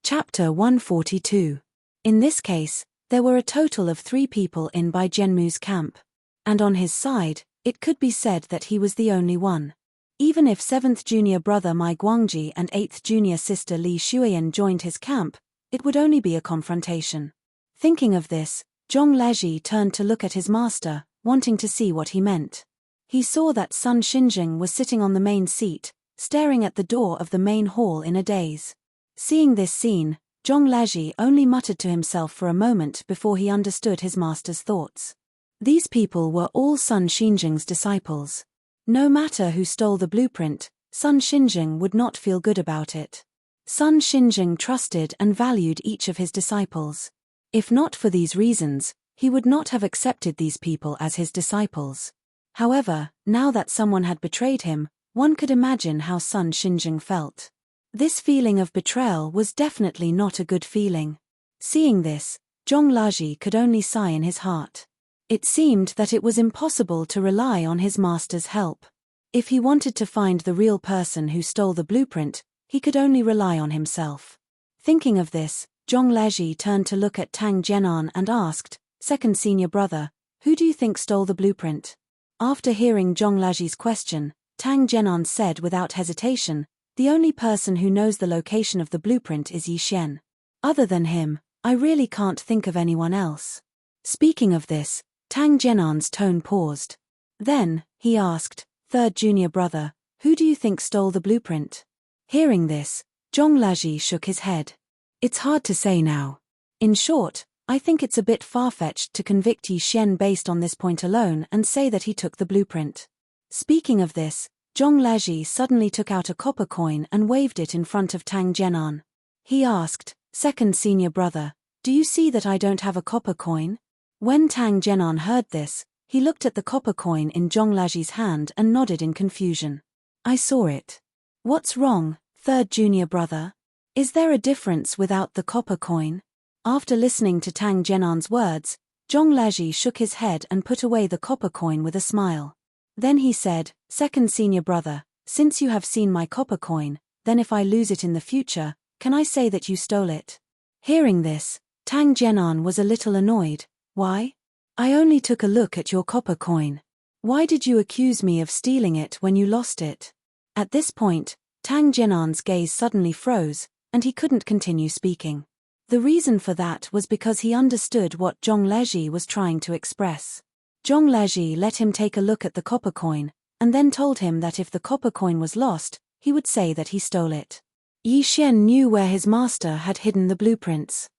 Chapter 142. In this case, there were a total of 3 people in Bai Zhenmu's camp. And on his side, it could be said that he was the only one. Even if 7th junior brother Mai Guangji and 8th junior sister Li Xueyan joined his camp, it would only be a confrontation. Thinking of this, Zhong Laji turned to look at his master, wanting to see what he meant. He saw that Sun Xinjing was sitting on the main seat, staring at the door of the main hall in a daze. Seeing this scene, Zhong Laji only muttered to himself for a moment before he understood his master's thoughts. These people were all Sun Xinjing's disciples. No matter who stole the blueprint, Sun Xinjing would not feel good about it. Sun Xinjing trusted and valued each of his disciples. If not for these reasons, he would not have accepted these people as his disciples. However, now that someone had betrayed him, one could imagine how Sun Xinjing felt. This feeling of betrayal was definitely not a good feeling. Seeing this, Zhong Laji could only sigh in his heart. It seemed that it was impossible to rely on his master's help. If he wanted to find the real person who stole the blueprint, he could only rely on himself. Thinking of this, Zhong Laji turned to look at Tang Jianan and asked, "Second senior brother, who do you think stole the blueprint?" After hearing Zhong Laji's question, Tang Jianan said without hesitation, "The only person who knows the location of the blueprint is Yi Xian. Other than him, I really can't think of anyone else." Speaking of this, Tang Jianan's tone paused. Then, he asked, "Third junior brother, who do you think stole the blueprint?" Hearing this, Zhong Laji shook his head. "It's hard to say now. In short, I think it's a bit far-fetched to convict Yi Xian based on this point alone and say that he took the blueprint." Speaking of this, Zhong Laji suddenly took out a copper coin and waved it in front of Tang Jianan. He asked, "Second senior brother, do you see that I don't have a copper coin?" When Tang Jianan heard this, he looked at the copper coin in Zhong Laji's hand and nodded in confusion. "I saw it. What's wrong, third junior brother? Is there a difference without the copper coin?" After listening to Tang Jianan's words, Zhong Laji shook his head and put away the copper coin with a smile. Then he said, "Second senior brother, since you have seen my copper coin, then if I lose it in the future, can I say that you stole it?" Hearing this, Tang Jianan was a little annoyed. "Why? I only took a look at your copper coin. Why did you accuse me of stealing it when you lost it?" At this point, Tang Jianan's gaze suddenly froze, and he couldn't continue speaking. The reason for that was because he understood what Zhong Laji was trying to express. Zhong Laji let him take a look at the copper coin, and then told him that if the copper coin was lost, he would say that he stole it. Yi Xian knew where his master had hidden the blueprints.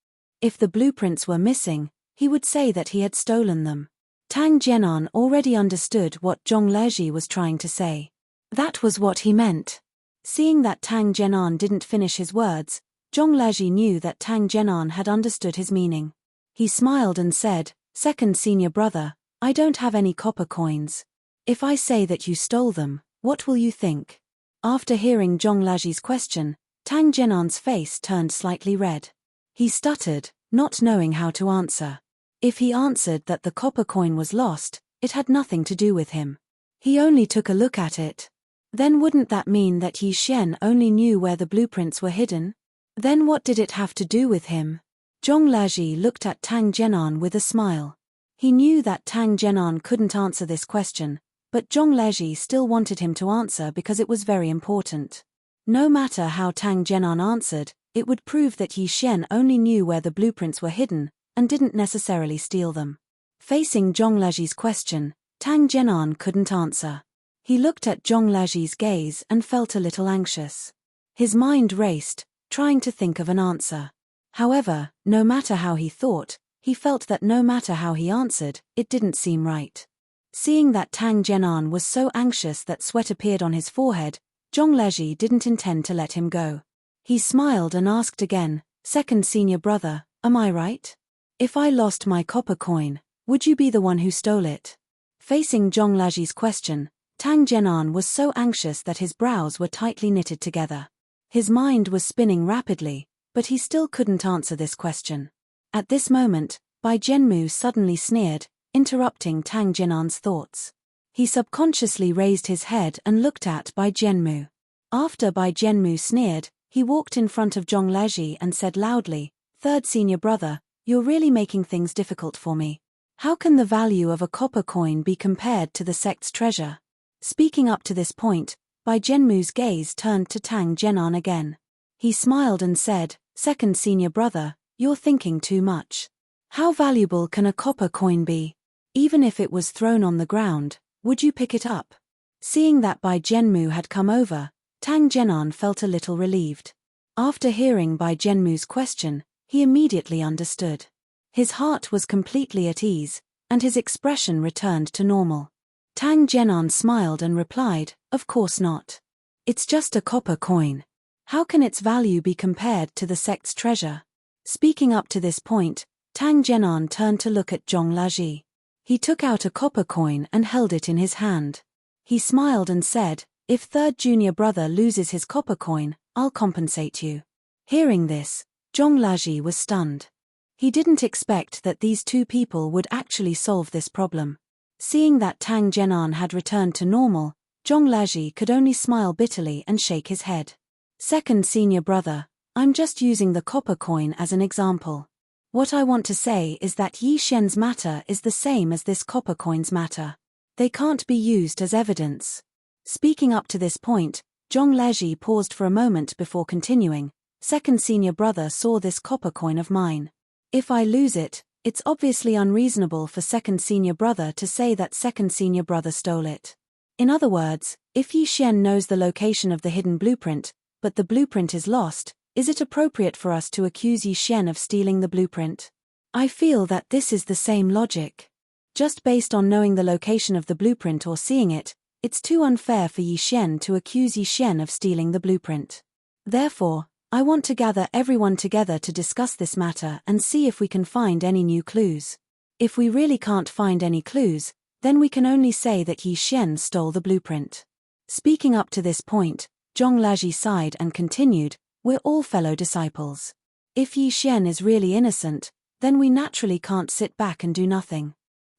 If the blueprints were missing, he would say that he had stolen them. Tang Jianan already understood what Zhong Laji was trying to say. That was what he meant. Seeing that Tang Jianan didn't finish his words, Zhong Laji knew that Tang Jianan had understood his meaning. He smiled and said, "Second senior brother, I don't have any copper coins. If I say that you stole them, what will you think?" After hearing Zhong Laji's question, Tang Jianan's face turned slightly red. He stuttered, not knowing how to answer. If he answered that the copper coin was lost, it had nothing to do with him. He only took a look at it. Then wouldn't that mean that Yi Xian only knew where the blueprints were hidden? Then what did it have to do with him? Zhong Laji looked at Tang Jianan with a smile. He knew that Tang Jianan couldn't answer this question, but Zhong Laji still wanted him to answer because it was very important. No matter how Tang Jianan answered, it would prove that Yi Xian only knew where the blueprints were hidden, and didn't necessarily steal them. Facing Zhong Laji's question, Tang Jianan couldn't answer. He looked at Zhong Laji's gaze and felt a little anxious. His mind raced, trying to think of an answer. However, no matter how he thought, he felt that no matter how he answered, it didn't seem right. Seeing that Tang Jianan was so anxious that sweat appeared on his forehead, Zhong Laji didn't intend to let him go. He smiled and asked again, "Second senior brother, am I right? If I lost my copper coin, would you be the one who stole it?" Facing Zhong Laji's question, Tang Jianan was so anxious that his brows were tightly knitted together. His mind was spinning rapidly, but he still couldn't answer this question. At this moment, Bai Jianmu suddenly sneered, interrupting Tang Jianan's thoughts. He subconsciously raised his head and looked at Bai Jianmu. After Bai Jianmu sneered, he walked in front of Zhong Laji and said loudly, "Third senior brother, you're really making things difficult for me. How can the value of a copper coin be compared to the sect's treasure?" Speaking up to this point, Bai Jianmu's gaze turned to Tang Jianan again. He smiled and said, "Second senior brother, you're thinking too much. How valuable can a copper coin be? Even if it was thrown on the ground, would you pick it up?" Seeing that Bai Jianmu had come over, Tang Jianan felt a little relieved. After hearing Bai Jianmu's question, he immediately understood. His heart was completely at ease, and his expression returned to normal. Tang Jianan smiled and replied, "Of course not. It's just a copper coin. How can its value be compared to the sect's treasure?" Speaking up to this point, Tang Jianan turned to look at Zhong Laji. He took out a copper coin and held it in his hand. He smiled and said, "If third junior brother loses his copper coin, I'll compensate you." Hearing this, Zhong Laji was stunned. He didn't expect that these two people would actually solve this problem. Seeing that Tang Jianan had returned to normal, Zhong Laji could only smile bitterly and shake his head. "Second senior brother, I'm just using the copper coin as an example. What I want to say is that Yi Xian's matter is the same as this copper coin's matter. They can't be used as evidence." Speaking up to this point, Zhong Laji paused for a moment before continuing, "Second senior brother saw this copper coin of mine. If I lose it, it's obviously unreasonable for second senior brother to say that second senior brother stole it. In other words, if Yi Xian knows the location of the hidden blueprint, but the blueprint is lost, is it appropriate for us to accuse Yi Xian of stealing the blueprint? I feel that this is the same logic. Just based on knowing the location of the blueprint or seeing it, it's too unfair for Yi Xian to accuse Yi Xian of stealing the blueprint. Therefore, I want to gather everyone together to discuss this matter and see if we can find any new clues. If we really can't find any clues, then we can only say that Yi Xian stole the blueprint." Speaking up to this point, Zhong Laji sighed and continued, "We're all fellow disciples. If Yi Xian is really innocent, then we naturally can't sit back and do nothing."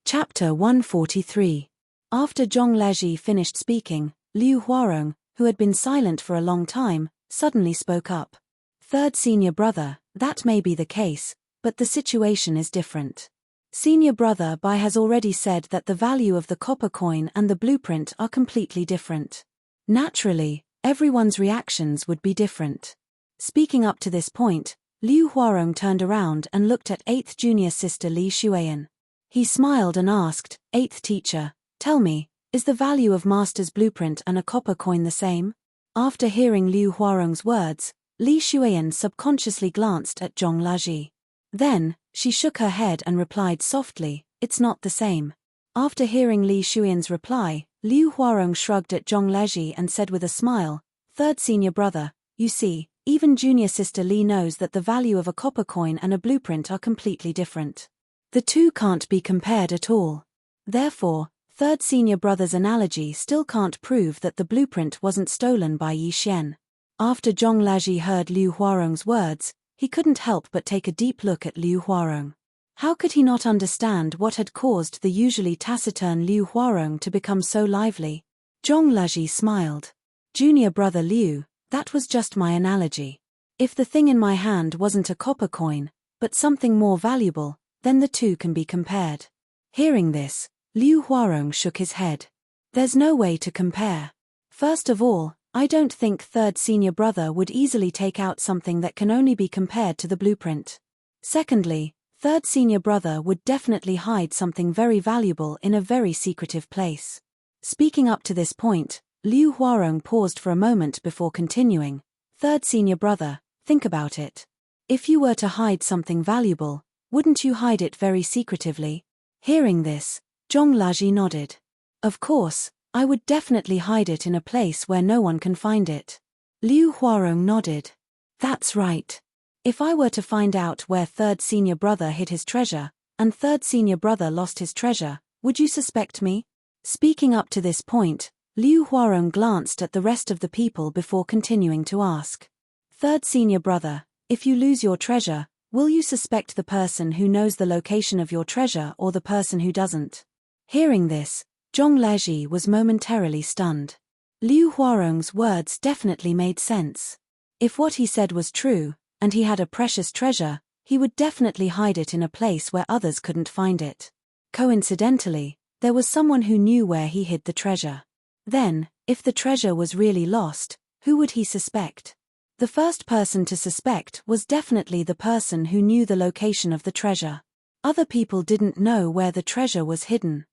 Chapter 143. After Zhong Laji finished speaking, Liu Huarong, who had been silent for a long time, suddenly spoke up. "Third senior brother, that may be the case, but the situation is different. Senior brother Bai has already said that the value of the copper coin and the blueprint are completely different. Naturally, everyone's reactions would be different." Speaking up to this point, Liu Huarong turned around and looked at 8th junior sister Li Xueyan. He smiled and asked, "8th teacher, tell me, is the value of master's blueprint and a copper coin the same?" After hearing Liu Huarong's words, Li Xueyan subconsciously glanced at Zhong Laji. Then, she shook her head and replied softly, "It's not the same." After hearing Li Xueyan's reply, Liu Huarong shrugged at Zhong Lezhi and said with a smile, "Third senior brother, you see, even junior sister Li knows that the value of a copper coin and a blueprint are completely different. The two can't be compared at all. Therefore, third senior brother's analogy still can't prove that the blueprint wasn't stolen by Yi Xian." After Zhong Lezhi heard Liu Huarong's words, he couldn't help but take a deep look at Liu Huarong. How could he not understand what had caused the usually taciturn Liu Huarong to become so lively? Zhong Lezhi smiled. "Junior brother Liu, that was just my analogy. If the thing in my hand wasn't a copper coin, but something more valuable, then the two can be compared." Hearing this, Liu Huarong shook his head. "There's no way to compare. First of all, I don't think third senior brother would easily take out something that can only be compared to the blueprint. Secondly, third senior brother would definitely hide something very valuable in a very secretive place." Speaking up to this point, Liu Huarong paused for a moment before continuing. "Third senior brother, think about it. If you were to hide something valuable, wouldn't you hide it very secretively?" Hearing this, Zhong Lezhi nodded. "Of course, I would definitely hide it in a place where no one can find it." Liu Huarong nodded. "That's right. If I were to find out where third senior brother hid his treasure, and third senior brother lost his treasure, would you suspect me?" Speaking up to this point, Liu Huarong glanced at the rest of the people before continuing to ask. "Third senior brother, if you lose your treasure, will you suspect the person who knows the location of your treasure or the person who doesn't?" Hearing this, Zhong Lezhi was momentarily stunned. Liu Huarong's words definitely made sense. If what he said was true, and he had a precious treasure, he would definitely hide it in a place where others couldn't find it. Coincidentally, there was someone who knew where he hid the treasure. Then, if the treasure was really lost, who would he suspect? The first person to suspect was definitely the person who knew the location of the treasure. Other people didn't know where the treasure was hidden.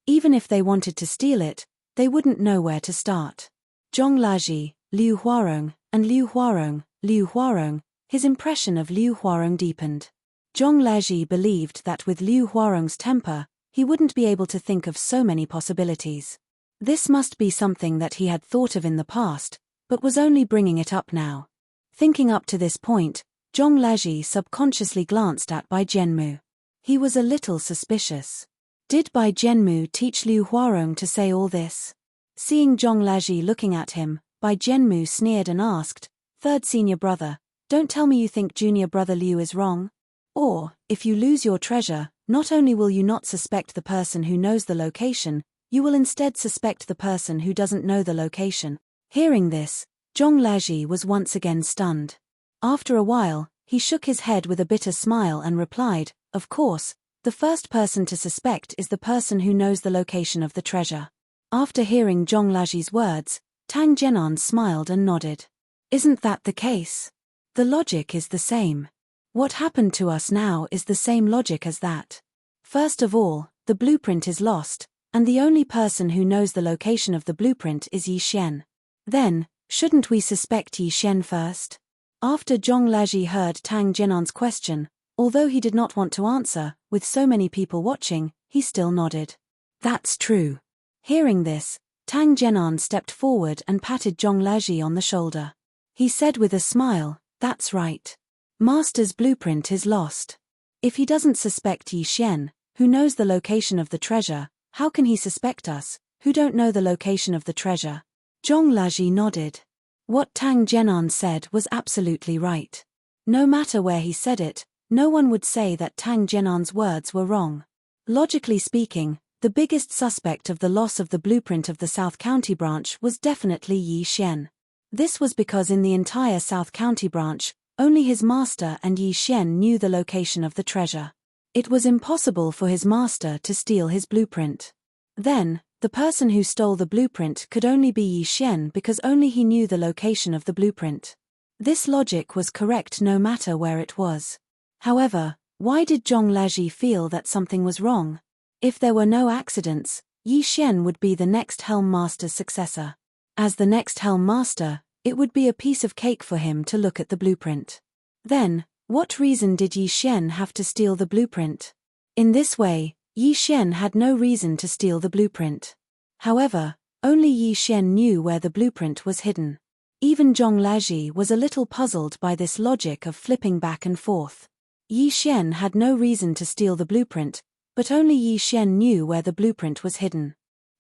Even if they wanted to steal it, they wouldn't know where to start. Zhong Lezhi, Liu Huarong, and Liu Huarong, his impression of Liu Huarong deepened. Zhong Lezhi believed that with Liu Huarong's temper, he wouldn't be able to think of so many possibilities. This must be something that he had thought of in the past, but was only bringing it up now. Thinking up to this point, Zhong Lezhi subconsciously glanced at Bai Jianmu. He was a little suspicious. Did Bai Jianmu teach Liu Huarong to say all this? Seeing Zhong Lezhi looking at him, Bai Jianmu sneered and asked, "Third senior brother, don't tell me you think junior brother Liu is wrong? Or, if you lose your treasure, not only will you not suspect the person who knows the location, you will instead suspect the person who doesn't know the location." Hearing this, Zhong Lezhi was once again stunned. After a while, he shook his head with a bitter smile and replied, "Of course, the first person to suspect is the person who knows the location of the treasure." After hearing Zhong Lezhi's words, Tang Zhenan smiled and nodded. "Isn't that the case? The logic is the same. What happened to us now is the same logic as that. First of all, the blueprint is lost, and the only person who knows the location of the blueprint is Yi Xian. Then, shouldn't we suspect Yi Xian first?" After Zhong Lezhi heard Tang Zhenan's question, although he did not want to answer, with so many people watching, he still nodded. "That's true." Hearing this, Tang Zhenan stepped forward and patted Zhong Lezhi on the shoulder. He said with a smile, "That's right. Master's blueprint is lost. If he doesn't suspect Yi Xian, who knows the location of the treasure, how can he suspect us, who don't know the location of the treasure?" Zhong Lezhi nodded. What Tang Zhenan said was absolutely right. No matter where he said it, no one would say that Tang Zhenan's words were wrong. Logically speaking, the biggest suspect of the loss of the blueprint of the South County branch was definitely Yi Xian. This was because in the entire South County branch, only his master and Yi Xian knew the location of the treasure. It was impossible for his master to steal his blueprint. Then, the person who stole the blueprint could only be Yi Xian because only he knew the location of the blueprint. This logic was correct no matter where it was. However, why did Zhong Lezhi feel that something was wrong? If there were no accidents, Yi Xian would be the next Helm Master's successor. As the next Helm Master, it would be a piece of cake for him to look at the blueprint. Then, what reason did Yi Xian have to steal the blueprint? In this way, Yi Xian had no reason to steal the blueprint. However, Only Yi Xian knew where the blueprint was hidden. Even Zhong Laji was a little puzzled by this logic of flipping back and forth. Yi Xian had no reason to steal the blueprint, but only Yi Xian knew where the blueprint was hidden.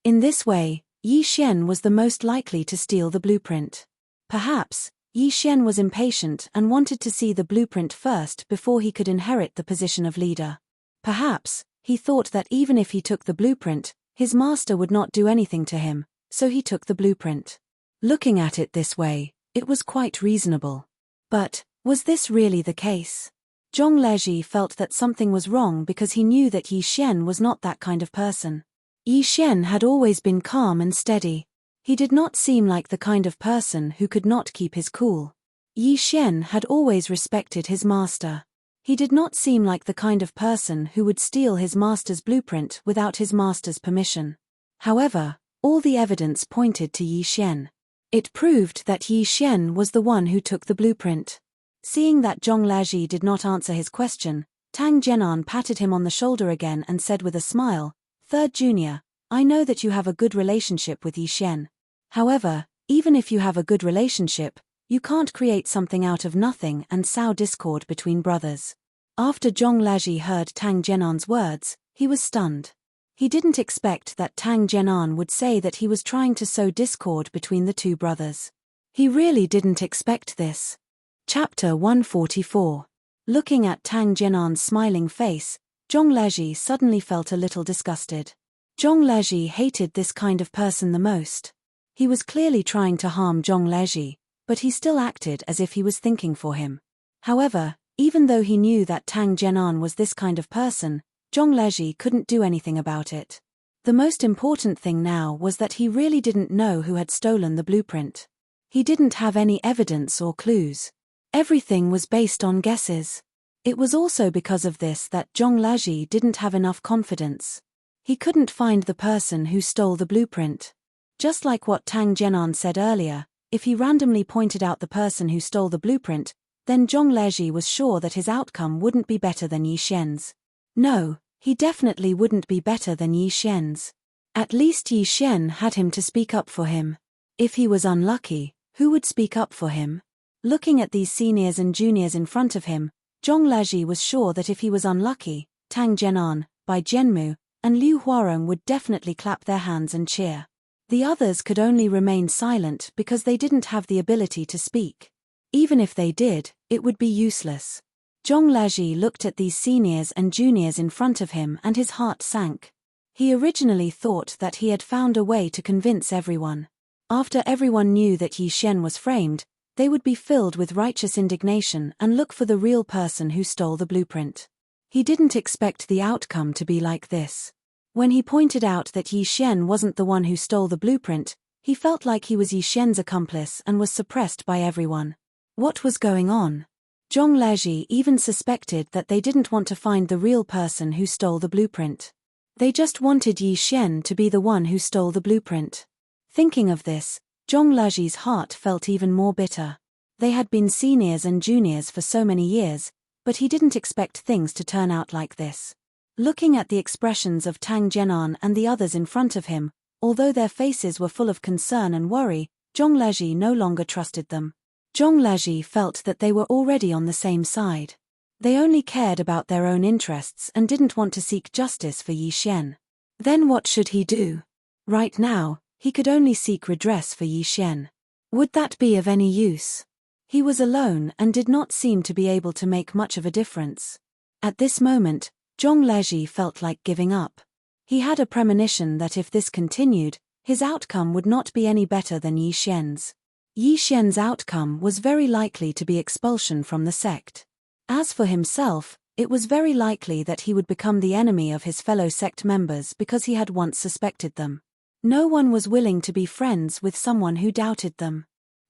In this way, Yi Xian was the most likely to steal the blueprint. Perhaps, Yi Xian was impatient and wanted to see the blueprint first before he could inherit the position of leader. Perhaps, he thought that even if he took the blueprint, his master would not do anything to him, so he took the blueprint. Looking at it this way, it was quite reasonable. But, was this really the case? Zhong Laji felt that something was wrong because he knew that Yi Xian was not that kind of person. Yi Xian had always been calm and steady. He did not seem like the kind of person who could not keep his cool. Yi Xian had always respected his master. He did not seem like the kind of person who would steal his master's blueprint without his master's permission. However, all the evidence pointed to Yi Xian. It proved that Yi Xian was the one who took the blueprint. Seeing that Zhong Laji did not answer his question, Tang Jianan patted him on the shoulder again and said with a smile, "Third junior, I know that you have a good relationship with Yi Xian. However, even if you have a good relationship, you can't create something out of nothing and sow discord between brothers." After Zhong Laji heard Tang Jianan's words, he was stunned. He didn't expect that Tang Jianan would say that he was trying to sow discord between the two brothers. He really didn't expect this. Chapter 144. Looking at Tang Jianan's smiling face, Zhong Laji suddenly felt a little disgusted. Zhong Laji hated this kind of person the most. He was clearly trying to harm Zhong Laji, but he still acted as if he was thinking for him. However, even though he knew that Tang Jianan was this kind of person, Zhong Laji couldn't do anything about it. The most important thing now was that he really didn't know who had stolen the blueprint. He didn't have any evidence or clues. Everything was based on guesses. It was also because of this that Zhong Laji didn't have enough confidence. He couldn't find the person who stole the blueprint. Just like what Tang Jianan said earlier, if he randomly pointed out the person who stole the blueprint, then Zhong Laji was sure that his outcome wouldn't be better than Yi Xian's. No, he definitely wouldn't be better than Yi Xian's. At least Yi Xian had him to speak up for him. If he was unlucky, who would speak up for him? Looking at these seniors and juniors in front of him, Zhong Laji was sure that if he was unlucky, Tang Jianan, Bai Jianmu, and Liu Huarong would definitely clap their hands and cheer. The others could only remain silent because they didn't have the ability to speak. Even if they did, it would be useless. Zhong Laji looked at these seniors and juniors in front of him and his heart sank. He originally thought that he had found a way to convince everyone. After everyone knew that Yi Xian was framed, they would be filled with righteous indignation and look for the real person who stole the blueprint. He didn't expect the outcome to be like this. When he pointed out that Yi Xian wasn't the one who stole the blueprint, he felt like he was Yi Xian's accomplice and was suppressed by everyone. What was going on? Zhong Laji even suspected that they didn't want to find the real person who stole the blueprint. They just wanted Yi Xian to be the one who stole the blueprint. Thinking of this, Zhong Laji's heart felt even more bitter. They had been seniors and juniors for so many years, but he didn't expect things to turn out like this. Looking at the expressions of Tang Jianan and the others in front of him, although their faces were full of concern and worry, Zhong Laji no longer trusted them. Zhong Laji felt that they were already on the same side. They only cared about their own interests and didn't want to seek justice for Yi Xian. Then what should he do? Right now, he could only seek redress for Yi Xian. Would that be of any use? He was alone and did not seem to be able to make much of a difference. At this moment, Zhong Laji felt like giving up. He had a premonition that if this continued, his outcome would not be any better than Yi Xian's. Yi Xian's outcome was very likely to be expulsion from the sect. As for himself, it was very likely that he would become the enemy of his fellow sect members because he had once suspected them. No one was willing to be friends with someone who doubted them.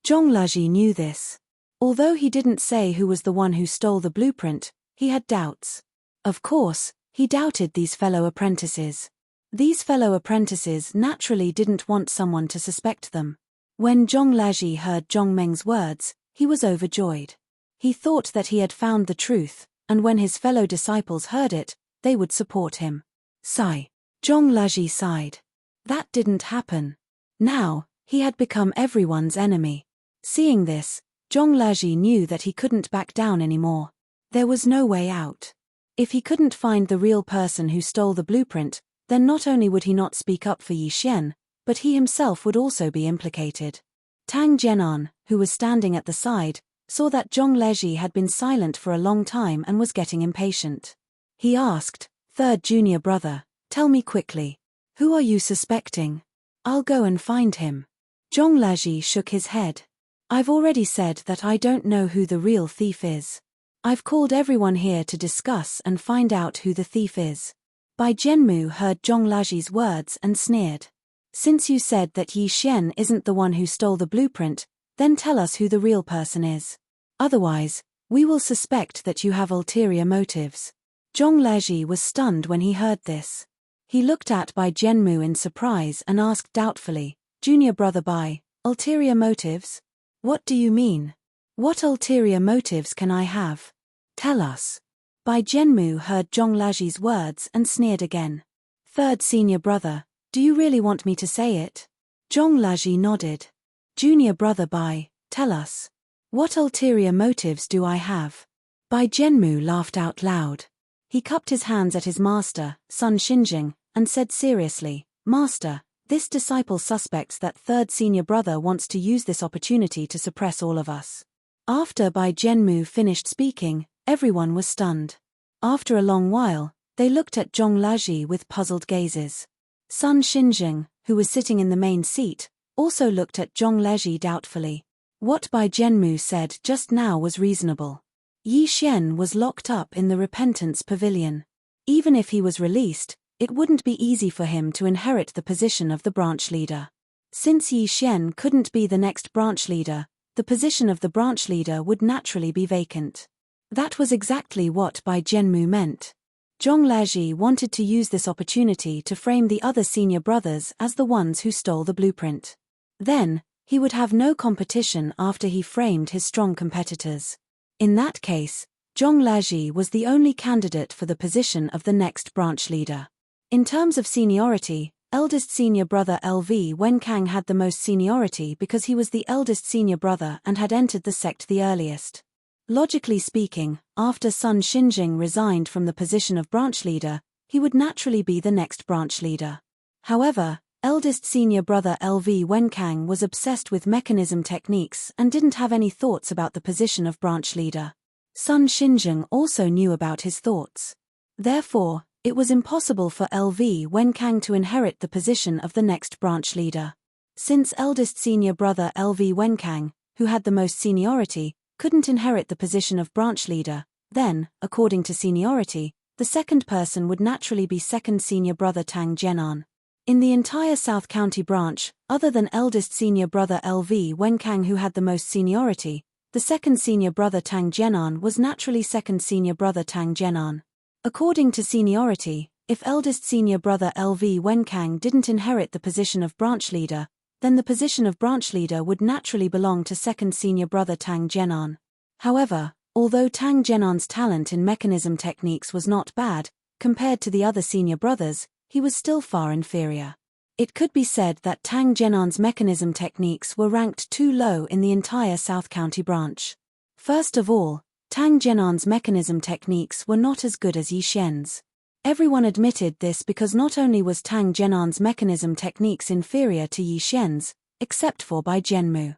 Zhong Laji knew this. Although he didn't say who was the one who stole the blueprint, he had doubts. Of course, he doubted these fellow apprentices. These fellow apprentices naturally didn't want someone to suspect them. When Zhong Laji heard Zhong Meng's words, he was overjoyed. He thought that he had found the truth, and when his fellow disciples heard it, they would support him. Sigh. Zhong Laji sighed. That didn't happen. Now, he had become everyone's enemy. Seeing this, Zhong Laji knew that he couldn't back down anymore. There was no way out. If he couldn't find the real person who stole the blueprint, then not only would he not speak up for Yi Xian, but he himself would also be implicated. Tang Jianan, who was standing at the side, saw that Zhong Laji had been silent for a long time and was getting impatient. He asked, "Third junior brother, tell me quickly. Who are you suspecting? I'll go and find him." Zhong Laji shook his head. "I've already said that I don't know who the real thief is. I've called everyone here to discuss and find out who the thief is." Bai Jianmu heard Zhong Laji's words and sneered. "Since you said that Yi Xian isn't the one who stole the blueprint, then tell us who the real person is. Otherwise, we will suspect that you have ulterior motives." Zhong Laji was stunned when he heard this. He looked at Bai Jianmu in surprise and asked doubtfully, "Junior brother Bai, ulterior motives? What do you mean? What ulterior motives can I have? Tell us." Bai Jianmu heard Zhong Laji's words and sneered again. "Third senior brother, do you really want me to say it?" Zhong Laji nodded. "Junior brother Bai, tell us. What ulterior motives do I have?" Bai Jianmu laughed out loud. He cupped his hands at his master, Sun Xinjing, and said seriously, "Master, this disciple suspects that third senior brother wants to use this opportunity to suppress all of us." After Bai Jianmu finished speaking, everyone was stunned. After a long while, they looked at Zhong Laji with puzzled gazes. Sun Xinjing, who was sitting in the main seat, also looked at Zhong Laji doubtfully. What Bai Jianmu said just now was reasonable. Yi Xian was locked up in the Repentance Pavilion. Even if he was released, it wouldn't be easy for him to inherit the position of the branch leader. Since Yi Xian couldn't be the next branch leader, the position of the branch leader would naturally be vacant. That was exactly what Bai Jianmu meant. Zhong Laji wanted to use this opportunity to frame the other senior brothers as the ones who stole the blueprint. Then, he would have no competition after he framed his strong competitors. In that case, Zhong Laji was the only candidate for the position of the next branch leader. In terms of seniority, eldest senior brother LV Wenkang had the most seniority because he was the eldest senior brother and had entered the sect the earliest. Logically speaking, after Sun Xinjing resigned from the position of branch leader, he would naturally be the next branch leader. However, eldest senior brother LV Wenkang was obsessed with mechanism techniques and didn't have any thoughts about the position of branch leader. Sun Xinjing also knew about his thoughts. Therefore, it was impossible for LV Wenkang to inherit the position of the next branch leader. Since eldest senior brother LV Wenkang, who had the most seniority, couldn't inherit the position of branch leader, then, according to seniority, the second person would naturally be second senior brother Tang Jianan. In the entire South County branch, other than eldest senior brother LV Wenkang who had the most seniority, the second senior brother Tang Jianan was naturally second senior brother Tang Jianan. According to seniority, if eldest senior brother LV Wenkang didn't inherit the position of branch leader, then the position of branch leader would naturally belong to second senior brother Tang Jianan. However, although Tang Jianan's talent in mechanism techniques was not bad, compared to the other senior brothers, he was still far inferior. It could be said that Tang Jianan's mechanism techniques were ranked too low in the entire South County branch. First of all, Tang Jianan's mechanism techniques were not as good as Yi Xian's. Everyone admitted this because not only was Tang Jianan's mechanism techniques inferior to Yi Xian's, except for Bai Jianmu.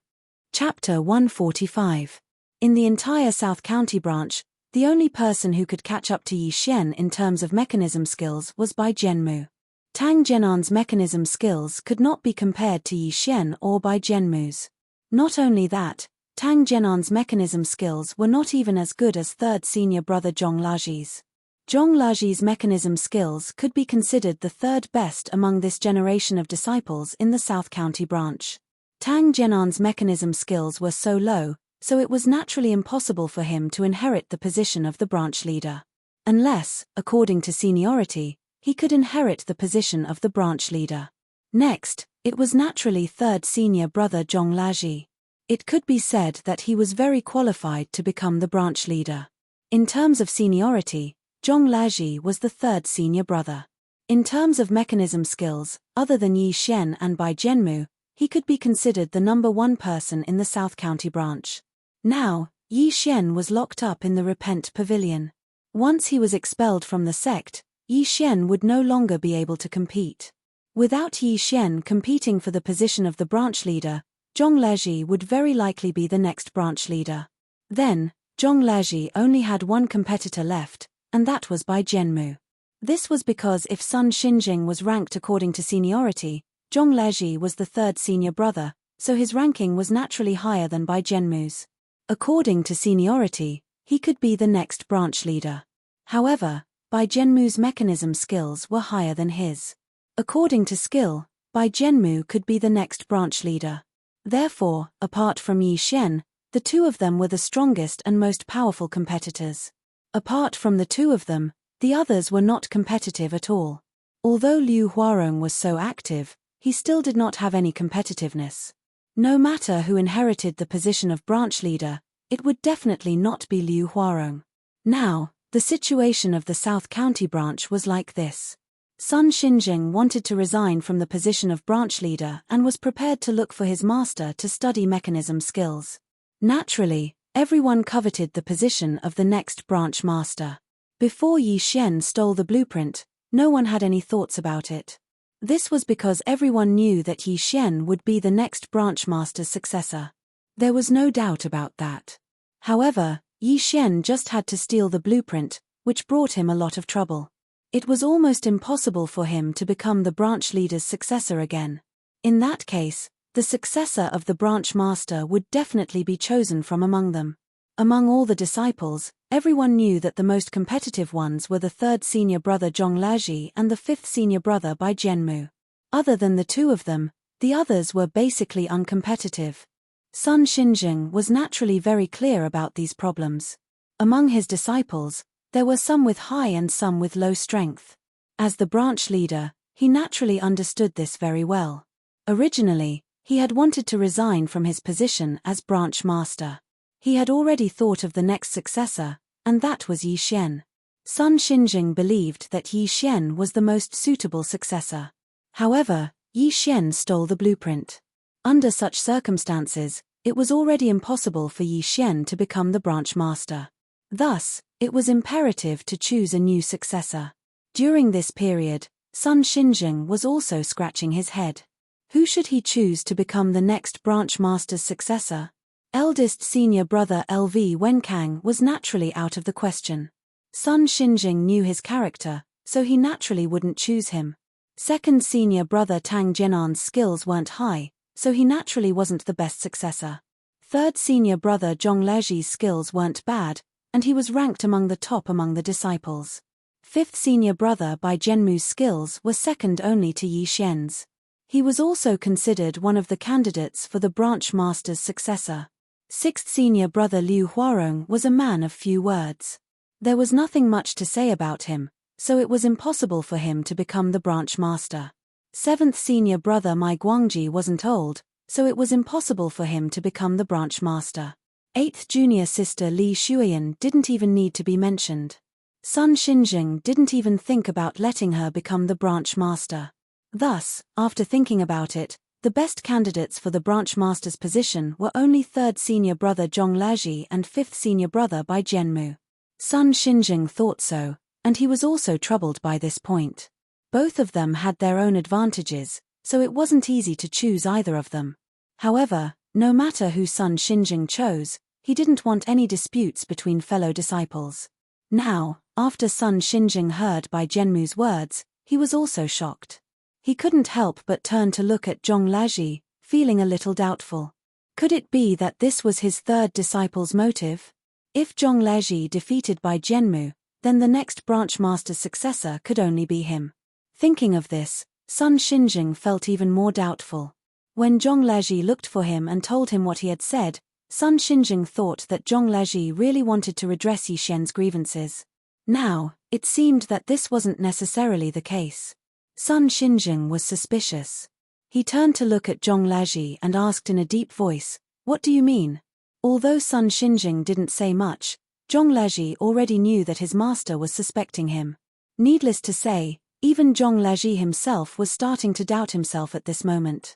Chapter 145. In the entire South County branch, the only person who could catch up to Yi Xian in terms of mechanism skills was Bai Jianmu. Tang Jianan's mechanism skills could not be compared to Yi Xian or Bai Jianmu's. Not only that, Tang Jianan's mechanism skills were not even as good as third senior brother Zhong Laji's. Zhong Laji's mechanism skills could be considered the third best among this generation of disciples in the South County branch. Tang Jianan's mechanism skills were so low, so it was naturally impossible for him to inherit the position of the branch leader. Unless, according to seniority, he could inherit the position of the branch leader. Next, it was naturally third senior brother Zhong Laji. It could be said that he was very qualified to become the branch leader. In terms of seniority, Zhong Laji was the third senior brother. In terms of mechanism skills, other than Yi Xian and Bai Jianmu, he could be considered the number one person in the South County branch. Now, Yi Xian was locked up in the Repent Pavilion. Once he was expelled from the sect, Yi Xian would no longer be able to compete. Without Yi Xian competing for the position of the branch leader, Zhong Lezhi would very likely be the next branch leader. Then, Zhong Lezhi only had one competitor left, and that was Bai Zhenmu. This was because if Sun Xinjing was ranked according to seniority, Zhong Lezhi was the third senior brother, so his ranking was naturally higher than Bai Zhenmu's. According to seniority, he could be the next branch leader. However, Bai Zhenmu's mechanism skills were higher than his. According to skill, Bai Zhenmu could be the next branch leader. Therefore, apart from Yi Xian, the two of them were the strongest and most powerful competitors. Apart from the two of them, the others were not competitive at all. Although Liu Huarong was so active, he still did not have any competitiveness. No matter who inherited the position of branch leader, it would definitely not be Liu Huarong. Now, the situation of the South County branch was like this. Sun Xinjing wanted to resign from the position of branch leader and was prepared to look for his master to study mechanism skills. Naturally, everyone coveted the position of the next branch master. Before Yi Xian stole the blueprint, no one had any thoughts about it. This was because everyone knew that Yi Xian would be the next branch master's successor. There was no doubt about that. However, Yi Xian just had to steal the blueprint, which brought him a lot of trouble. It was almost impossible for him to become the branch leader's successor again. In that case, the successor of the branch master would definitely be chosen from among them. Among all the disciples, everyone knew that the most competitive ones were the third senior brother Zhong Lezhi and the fifth senior brother Bai Zhenmu. Other than the two of them, the others were basically uncompetitive. Sun Xinjing was naturally very clear about these problems. Among his disciples, there were some with high and some with low strength. As the branch leader, he naturally understood this very well. Originally, he had wanted to resign from his position as branch master. He had already thought of the next successor, and that was Yi Xian. Sun Xinjing believed that Yi Xian was the most suitable successor. However, Yi Xian stole the blueprint. Under such circumstances, it was already impossible for Yi Xian to become the branch master. Thus, it was imperative to choose a new successor. During this period, Sun Xinjing was also scratching his head. Who should he choose to become the next branch master's successor? Eldest senior brother LV Wenkang was naturally out of the question. Sun Xinjing knew his character, so he naturally wouldn't choose him. Second senior brother Tang Jianan's skills weren't high, so he naturally wasn't the best successor. Third senior brother Zhong Lezhi's skills weren't bad, and he was ranked among the top among the disciples. Fifth senior brother Bai Zhenmu's skills were second only to Yi Xian's. He was also considered one of the candidates for the branch master's successor. Sixth senior brother Liu Huarong was a man of few words. There was nothing much to say about him, so it was impossible for him to become the branch master. Seventh senior brother Mai Guangji wasn't old, so it was impossible for him to become the branch master. Eighth junior sister Li Shuiyan didn't even need to be mentioned. Sun Xinjing didn't even think about letting her become the branch master. Thus, after thinking about it, the best candidates for the branch master's position were only third senior brother Zhong Lezhi and fifth senior brother Bai Zhenmu. Sun Xinjing thought so, and he was also troubled by this point. Both of them had their own advantages, so it wasn't easy to choose either of them. However, no matter who Sun Xinjing chose, he didn't want any disputes between fellow disciples. Now, after Sun Xinjing heard Bai Zhenmu's words, he was also shocked. He couldn't help but turn to look at Zhong Lezhi, feeling a little doubtful. Could it be that this was his third disciple's motive? If Zhong Lezhi defeated Bai Zhenmu, then the next branch master's successor could only be him. Thinking of this, Sun Xinjing felt even more doubtful. When Zhong Lezhi looked for him and told him what he had said, Sun Xinjing thought that Zhong Lezhi really wanted to redress Yi Xian's grievances. Now, it seemed that this wasn't necessarily the case. Sun Xinjing was suspicious. He turned to look at Zhong Lezhi and asked in a deep voice, "What do you mean?" Although Sun Xinjing didn't say much, Zhong Lezhi already knew that his master was suspecting him. Needless to say, even Zhong Lezhi himself was starting to doubt himself at this moment.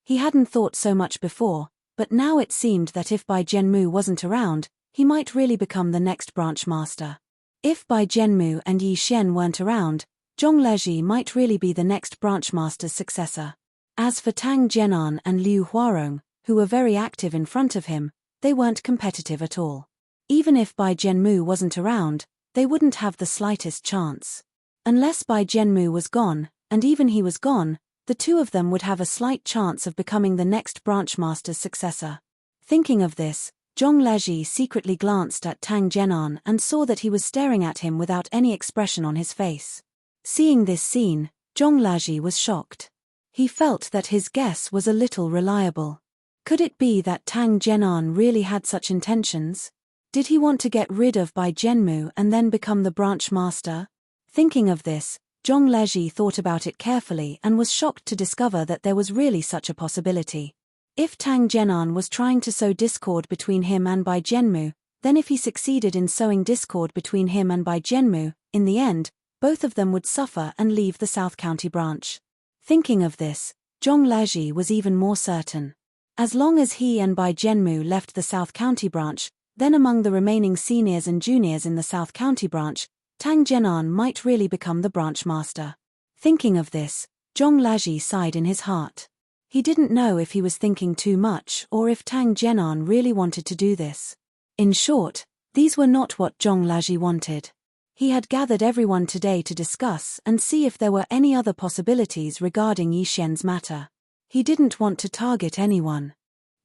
He hadn't thought so much before, but now it seemed that if Bai Zhenmu wasn't around, he might really become the next branch master. If Bai Zhenmu and Yi Xian weren't around, Zhong Lezhi might really be the next branch master's successor. As for Tang Zhenan and Liu Huarong, who were very active in front of him, they weren't competitive at all. Even if Bai Zhenmu wasn't around, they wouldn't have the slightest chance. Unless Bai Zhenmu was gone, and even he was gone, the two of them would have a slight chance of becoming the next branch master's successor. Thinking of this, Zhong Lezhi secretly glanced at Tang Zhenan and saw that he was staring at him without any expression on his face. Seeing this scene, Zhong Lezhi was shocked. He felt that his guess was a little reliable. Could it be that Tang Zhenan really had such intentions? Did he want to get rid of Bai Zhenmu and then become the branch master? Thinking of this, Zhong Lezhi thought about it carefully and was shocked to discover that there was really such a possibility. If Tang Zhenan was trying to sow discord between him and Bai Zhenmu, then if he succeeded in sowing discord between him and Bai Zhenmu, in the end, both of them would suffer and leave the South County branch. Thinking of this, Zhong Lezhi was even more certain. As long as he and Bai Zhenmu left the South County branch, then among the remaining seniors and juniors in the South County branch, Tang Zhenan might really become the branch master. Thinking of this, Zhong Lezhi sighed in his heart. He didn't know if he was thinking too much or if Tang Zhenan really wanted to do this. In short, these were not what Zhong Lezhi wanted. He had gathered everyone today to discuss and see if there were any other possibilities regarding Yi Xian's matter. He didn't want to target anyone.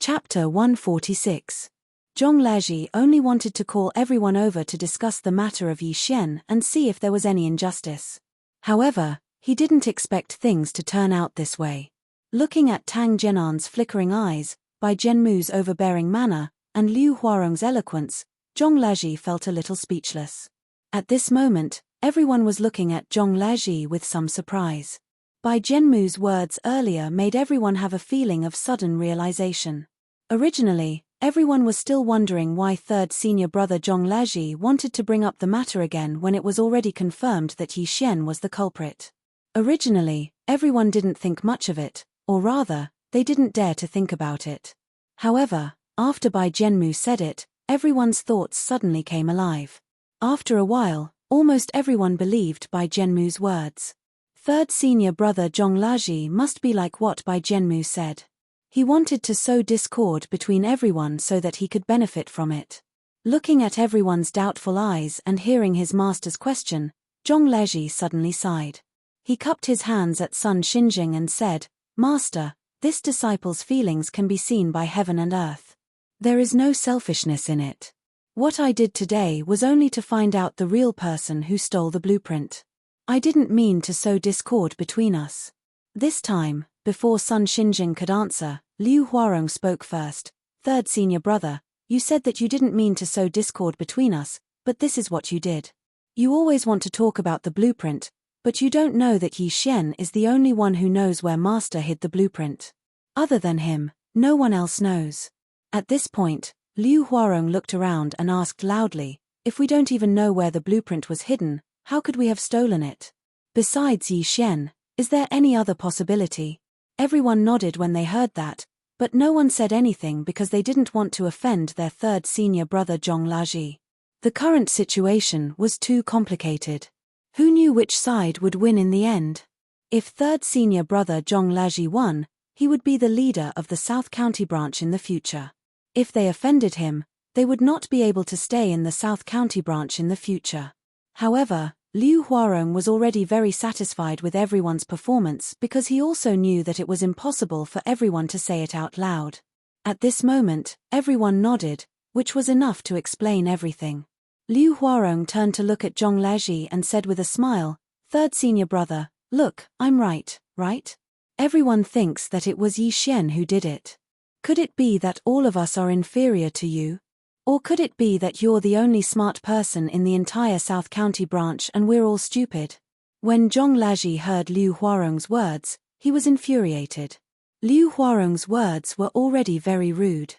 Chapter 146. Zhong Lezhi only wanted to call everyone over to discuss the matter of Yi Xian and see if there was any injustice. However, he didn't expect things to turn out this way. Looking at Tang Zhenan's flickering eyes, Bai Zhenmu's overbearing manner, and Liu Huarong's eloquence, Zhong Lezhi felt a little speechless. At this moment, everyone was looking at Zhong Lezhi with some surprise. Bai Zhenmu's words earlier made everyone have a feeling of sudden realization. Originally, everyone was still wondering why third senior brother Zhong Lezhi wanted to bring up the matter again when it was already confirmed that Yi Xian was the culprit. Originally, everyone didn't think much of it, or rather, they didn't dare to think about it. However, after Bai Zhenmu said it, everyone's thoughts suddenly came alive. After a while, almost everyone believed Bai Zhenmu's words. Third senior brother Zhong Lezhi must be like what Bai Zhenmu said. He wanted to sow discord between everyone so that he could benefit from it. Looking at everyone's doubtful eyes and hearing his master's question, Zhong Lezhi suddenly sighed. He cupped his hands at Sun Xinjing and said, "Master, this disciple's feelings can be seen by heaven and earth. There is no selfishness in it. What I did today was only to find out the real person who stole the blueprint. I didn't mean to sow discord between us." This time, before Sun Xinjing could answer, Liu Huarong spoke first. "Third senior brother, you said that you didn't mean to sow discord between us, but this is what you did. You always want to talk about the blueprint, but you don't know that Yi Xian is the only one who knows where Master hid the blueprint. Other than him, no one else knows." At this point, Liu Huarong looked around and asked loudly, "If we don't even know where the blueprint was hidden, how could we have stolen it? Besides Yi Xian, is there any other possibility?" Everyone nodded when they heard that, but no one said anything because they didn't want to offend their third senior brother Zhong Lezhi. The current situation was too complicated. Who knew which side would win in the end? If third senior brother Zhong Lezhi won, he would be the leader of the South County branch in the future. If they offended him, they would not be able to stay in the South County branch in the future. However, Liu Huarong was already very satisfied with everyone's performance because he also knew that it was impossible for everyone to say it out loud. At this moment, everyone nodded, which was enough to explain everything. Liu Huarong turned to look at Zhong Lezhi and said with a smile, "Third senior brother, look, I'm right, right? Everyone thinks that it was Yi Xian who did it. Could it be that all of us are inferior to you? Or could it be that you're the only smart person in the entire South County branch and we're all stupid?" When Zhong Lezhi heard Liu Huarong's words, he was infuriated. Liu Huarong's words were already very rude.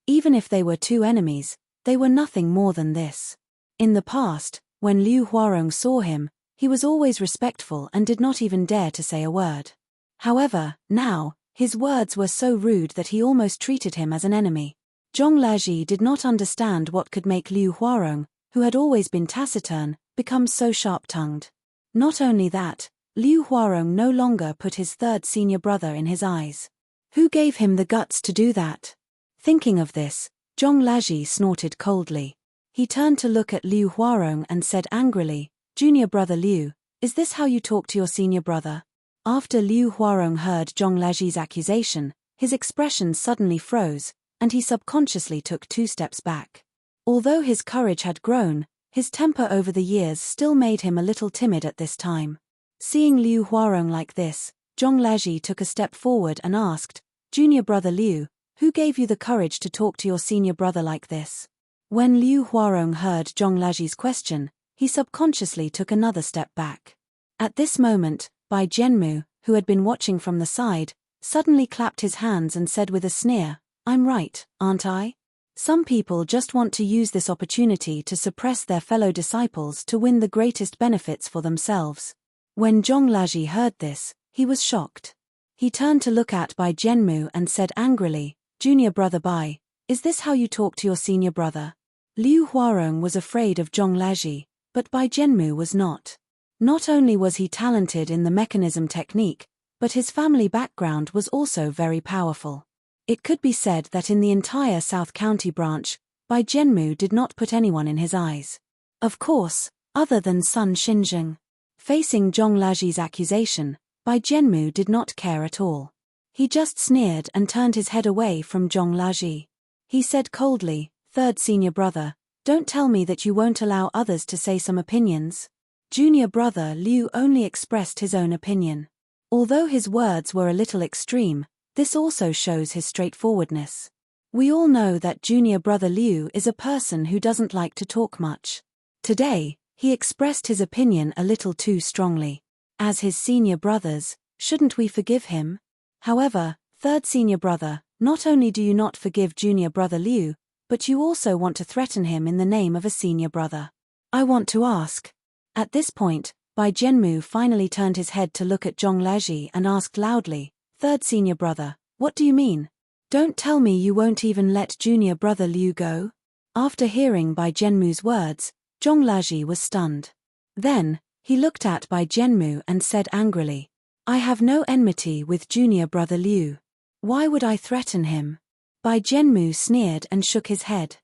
Even if they were two enemies, they were nothing more than this. In the past, when Liu Huarong saw him, he was always respectful and did not even dare to say a word. However, now, His words were so rude that he almost treated him as an enemy. Zhong Laji did not understand what could make Liu Huarong, who had always been taciturn, become so sharp-tongued. Not only that, Liu Huarong no longer put his third senior brother in his eyes. Who gave him the guts to do that? Thinking of this, Zhong Laji snorted coldly. He turned to look at Liu Huarong and said angrily, "Junior brother Liu, is this how you talk to your senior brother?" After Liu Huarong heard Zhong Laji's accusation, his expression suddenly froze, and he subconsciously took 2 steps back. Although his courage had grown, his temper over the years still made him a little timid at this time. Seeing Liu Huarong like this, Zhong Laji took a step forward and asked, "Junior brother Liu, who gave you the courage to talk to your senior brother like this?" When Liu Huarong heard Zhong Laji's question, he subconsciously took another step back. At this moment, Bai Jianmu, who had been watching from the side, suddenly clapped his hands and said with a sneer, "I'm right, aren't I? Some people just want to use this opportunity to suppress their fellow disciples to win the greatest benefits for themselves." When Zhong Laji heard this, he was shocked. He turned to look at Bai Jianmu and said angrily, "Junior brother Bai, is this how you talk to your senior brother?" Liu Huarong was afraid of Zhong Laji, but Bai Jianmu was not. Not only was he talented in the mechanism technique, but his family background was also very powerful. It could be said that in the entire South County branch, Bai Jianmu did not put anyone in his eyes. Of course, other than Sun Xinzheng. Facing Zhong Laji's accusation, Bai Jianmu did not care at all. He just sneered and turned his head away from Zhong Laji. He said coldly, "Third senior brother, don't tell me that you won't allow others to say some opinions." Junior brother Liu only expressed his own opinion. Although his words were a little extreme, this also shows his straightforwardness. We all know that junior brother Liu is a person who doesn't like to talk much. Today, he expressed his opinion a little too strongly. As his senior brothers, shouldn't we forgive him? However, third senior brother, not only do you not forgive junior brother Liu, but you also want to threaten him in the name of a senior brother. I want to ask. At this point, Bai Jianmu finally turned his head to look at Zhong Laji and asked loudly, "Third senior brother, what do you mean? Don't tell me you won't even let junior brother Liu go?" After hearing Bai Jianmu's words, Zhong Laji was stunned. Then, he looked at Bai Jianmu and said angrily, "I have no enmity with junior brother Liu. Why would I threaten him?" Bai Jianmu sneered and shook his head.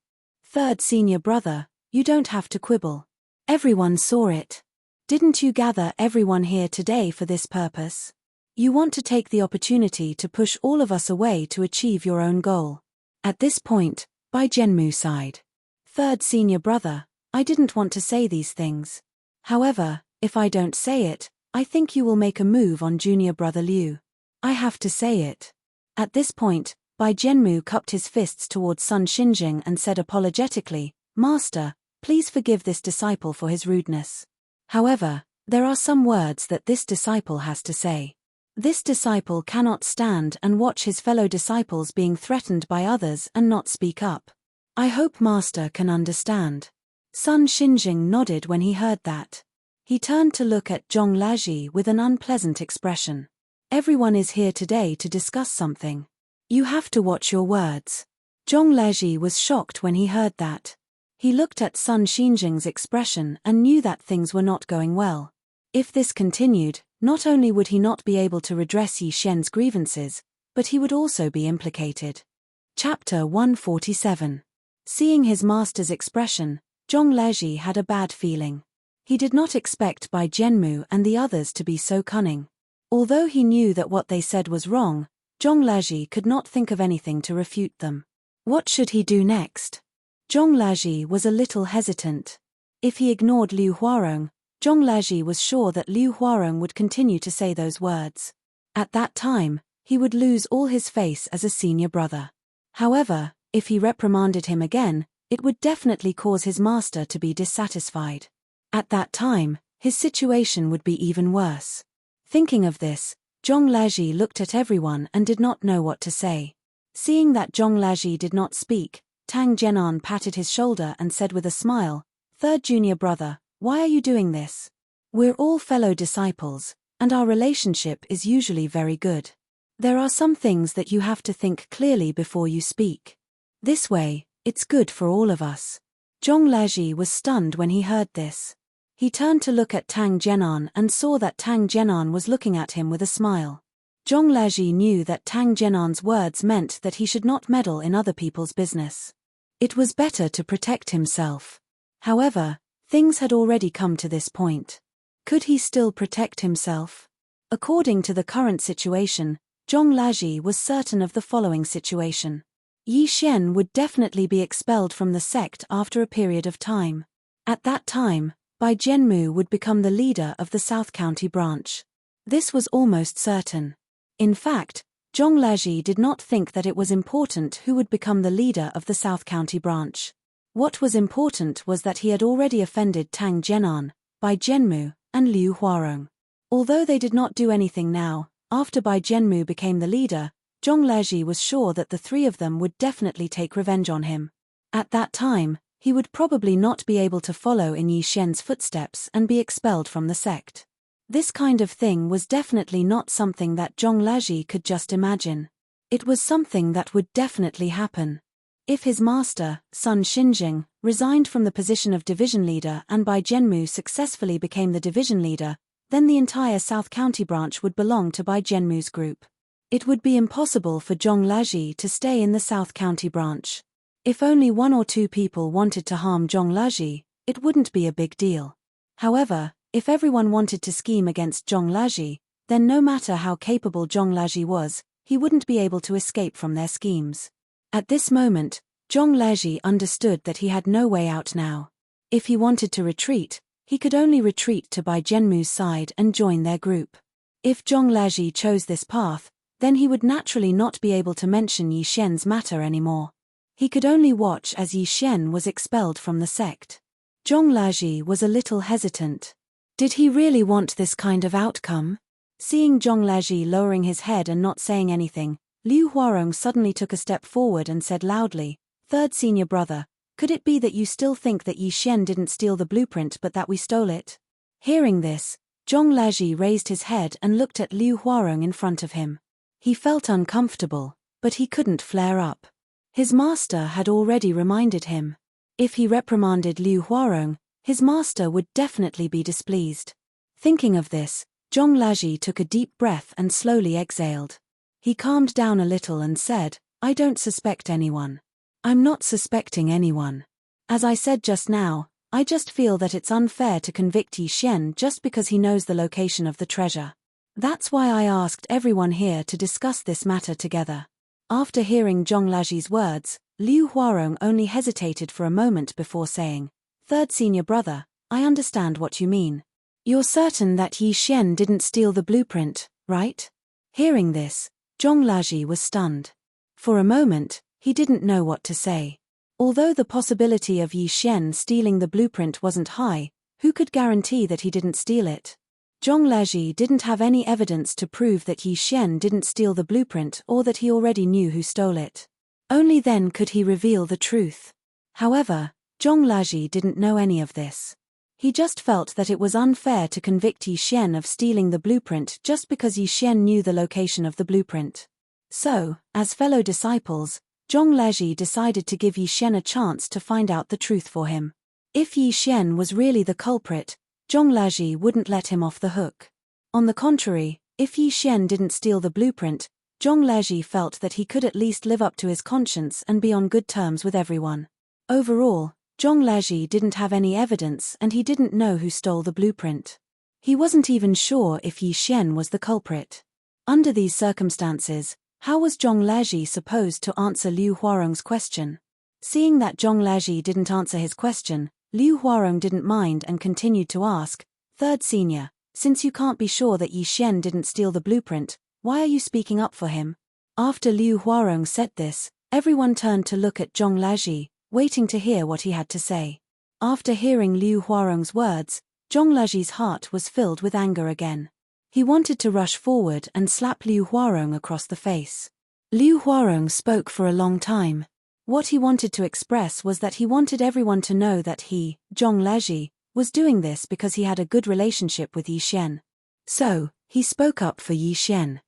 "Third senior brother, you don't have to quibble. Everyone saw it. Didn't you gather everyone here today for this purpose? You want to take the opportunity to push all of us away to achieve your own goal." At this point, Bai Jianmu sighed. "Third senior brother, I didn't want to say these things. However, if I don't say it, I think you will make a move on junior brother Liu. I have to say it." At this point, Bai Jianmu cupped his fists towards Sun Xinjing and said apologetically, "Master, please forgive this disciple for his rudeness. However, there are some words that this disciple has to say. This disciple cannot stand and watch his fellow disciples being threatened by others and not speak up. I hope Master can understand." Sun Xinjing nodded when he heard that. He turned to look at Zhong Laji with an unpleasant expression. "Everyone is here today to discuss something. You have to watch your words." Zhong Laji was shocked when he heard that. He looked at Sun Xinjing's expression and knew that things were not going well. If this continued, not only would he not be able to redress Yi Shen's grievances, but he would also be implicated. Chapter 147. Seeing his master's expression, Zhong Laji had a bad feeling. He did not expect Bai Jianmu and the others to be so cunning. Although he knew that what they said was wrong, Zhong Laji could not think of anything to refute them. What should he do next? Zhong Laji was a little hesitant. If he ignored Liu Huarong, Zhong Laji was sure that Liu Huarong would continue to say those words. At that time, he would lose all his face as a senior brother. However, if he reprimanded him again, it would definitely cause his master to be dissatisfied. At that time, his situation would be even worse. Thinking of this, Zhong Laji looked at everyone and did not know what to say. Seeing that Zhong Laji did not speak, Tang Jianan patted his shoulder and said with a smile, "Third junior brother, why are you doing this? We're all fellow disciples, and our relationship is usually very good. There are some things that you have to think clearly before you speak. This way, it's good for all of us. Zhong Laji was stunned when he heard this. He turned to look at Tang Jianan and saw that Tang Jianan was looking at him with a smile. Zhong Laji knew that Tang Jianan's words meant that he should not meddle in other people's business. It was better to protect himself. However, things had already come to this point. Could he still protect himself? According to the current situation, Zhong Laji was certain of the following situation. Yi Xian would definitely be expelled from the sect after a period of time. At that time, Bai Jianmu would become the leader of the South County branch. This was almost certain. In fact, Zhong Laji did not think that it was important who would become the leader of the South County branch. What was important was that he had already offended Tang Jianan, Bai Jianmu, and Liu Huarong. Although they did not do anything now, after Bai Jianmu became the leader, Zhong Laji was sure that the three of them would definitely take revenge on him. At that time, he would probably not be able to follow in Yi Xian's footsteps and be expelled from the sect. This kind of thing was definitely not something that Zhong Laji could just imagine. It was something that would definitely happen. If his master, Sun Xinjing, resigned from the position of division leader and Bai Jianmu successfully became the division leader, then the entire South County branch would belong to Bai Jianmu's group. It would be impossible for Zhong Laji to stay in the South County branch. If only one or two people wanted to harm Zhong Laji, it wouldn't be a big deal. However, if everyone wanted to scheme against Zhong Laji, then no matter how capable Zhong Laji was, he wouldn't be able to escape from their schemes. At this moment, Zhong Laji understood that he had no way out now. If he wanted to retreat, he could only retreat to Bai Jianmu's side and join their group. If Zhong Laji chose this path, then he would naturally not be able to mention Yi Xian's matter anymore. He could only watch as Yi Xian was expelled from the sect. Zhong Laji was a little hesitant. Did he really want this kind of outcome? Seeing Zhong Laji lowering his head and not saying anything, Liu Huarong suddenly took a step forward and said loudly, "Third senior brother, could it be that you still think that Yi Xian didn't steal the blueprint but that we stole it?" Hearing this, Zhong Laji raised his head and looked at Liu Huarong in front of him. He felt uncomfortable, but he couldn't flare up. His master had already reminded him. If he reprimanded Liu Huarong, his master would definitely be displeased. Thinking of this, Zhong Laji took a deep breath and slowly exhaled. He calmed down a little and said, "I don't suspect anyone. I'm not suspecting anyone. As I said just now, I just feel that it's unfair to convict Yi Xian just because he knows the location of the treasure. That's why I asked everyone here to discuss this matter together." After hearing Zhong Laji's words, Liu Huarong only hesitated for a moment before saying, "Third senior brother, I understand what you mean. You're certain that Yi Xian didn't steal the blueprint, right?" Hearing this, Zhong Laji was stunned. For a moment, he didn't know what to say. Although the possibility of Yi Xian stealing the blueprint wasn't high, who could guarantee that he didn't steal it? Zhong Laji didn't have any evidence to prove that Yi Xian didn't steal the blueprint or that he already knew who stole it. Only then could he reveal the truth. However, Zhong Laji didn't know any of this. He just felt that it was unfair to convict Yi Xian of stealing the blueprint just because Yi Xian knew the location of the blueprint. So, as fellow disciples, Zhong Laji decided to give Yi Xian a chance to find out the truth for him. If Yi Xian was really the culprit, Zhong Laji wouldn't let him off the hook. On the contrary, if Yi Xian didn't steal the blueprint, Zhong Laji felt that he could at least live up to his conscience and be on good terms with everyone. Overall, Zhong Laji didn't have any evidence and he didn't know who stole the blueprint. He wasn't even sure if Yi Xian was the culprit. Under these circumstances, how was Zhong Laji supposed to answer Liu Huarong's question? Seeing that Zhong Laji didn't answer his question, Liu Huarong didn't mind and continued to ask, "Third senior, since you can't be sure that Yi Xian didn't steal the blueprint, why are you speaking up for him?" After Liu Huarong said this, everyone turned to look at Zhong Laji, waiting to hear what he had to say. After hearing Liu Huarong's words, Zhong Laji's heart was filled with anger again. He wanted to rush forward and slap Liu Huarong across the face. Liu Huarong spoke for a long time. What he wanted to express was that he wanted everyone to know that he, Zhong Laji, was doing this because he had a good relationship with Yi Xian. So, he spoke up for Yi Xian.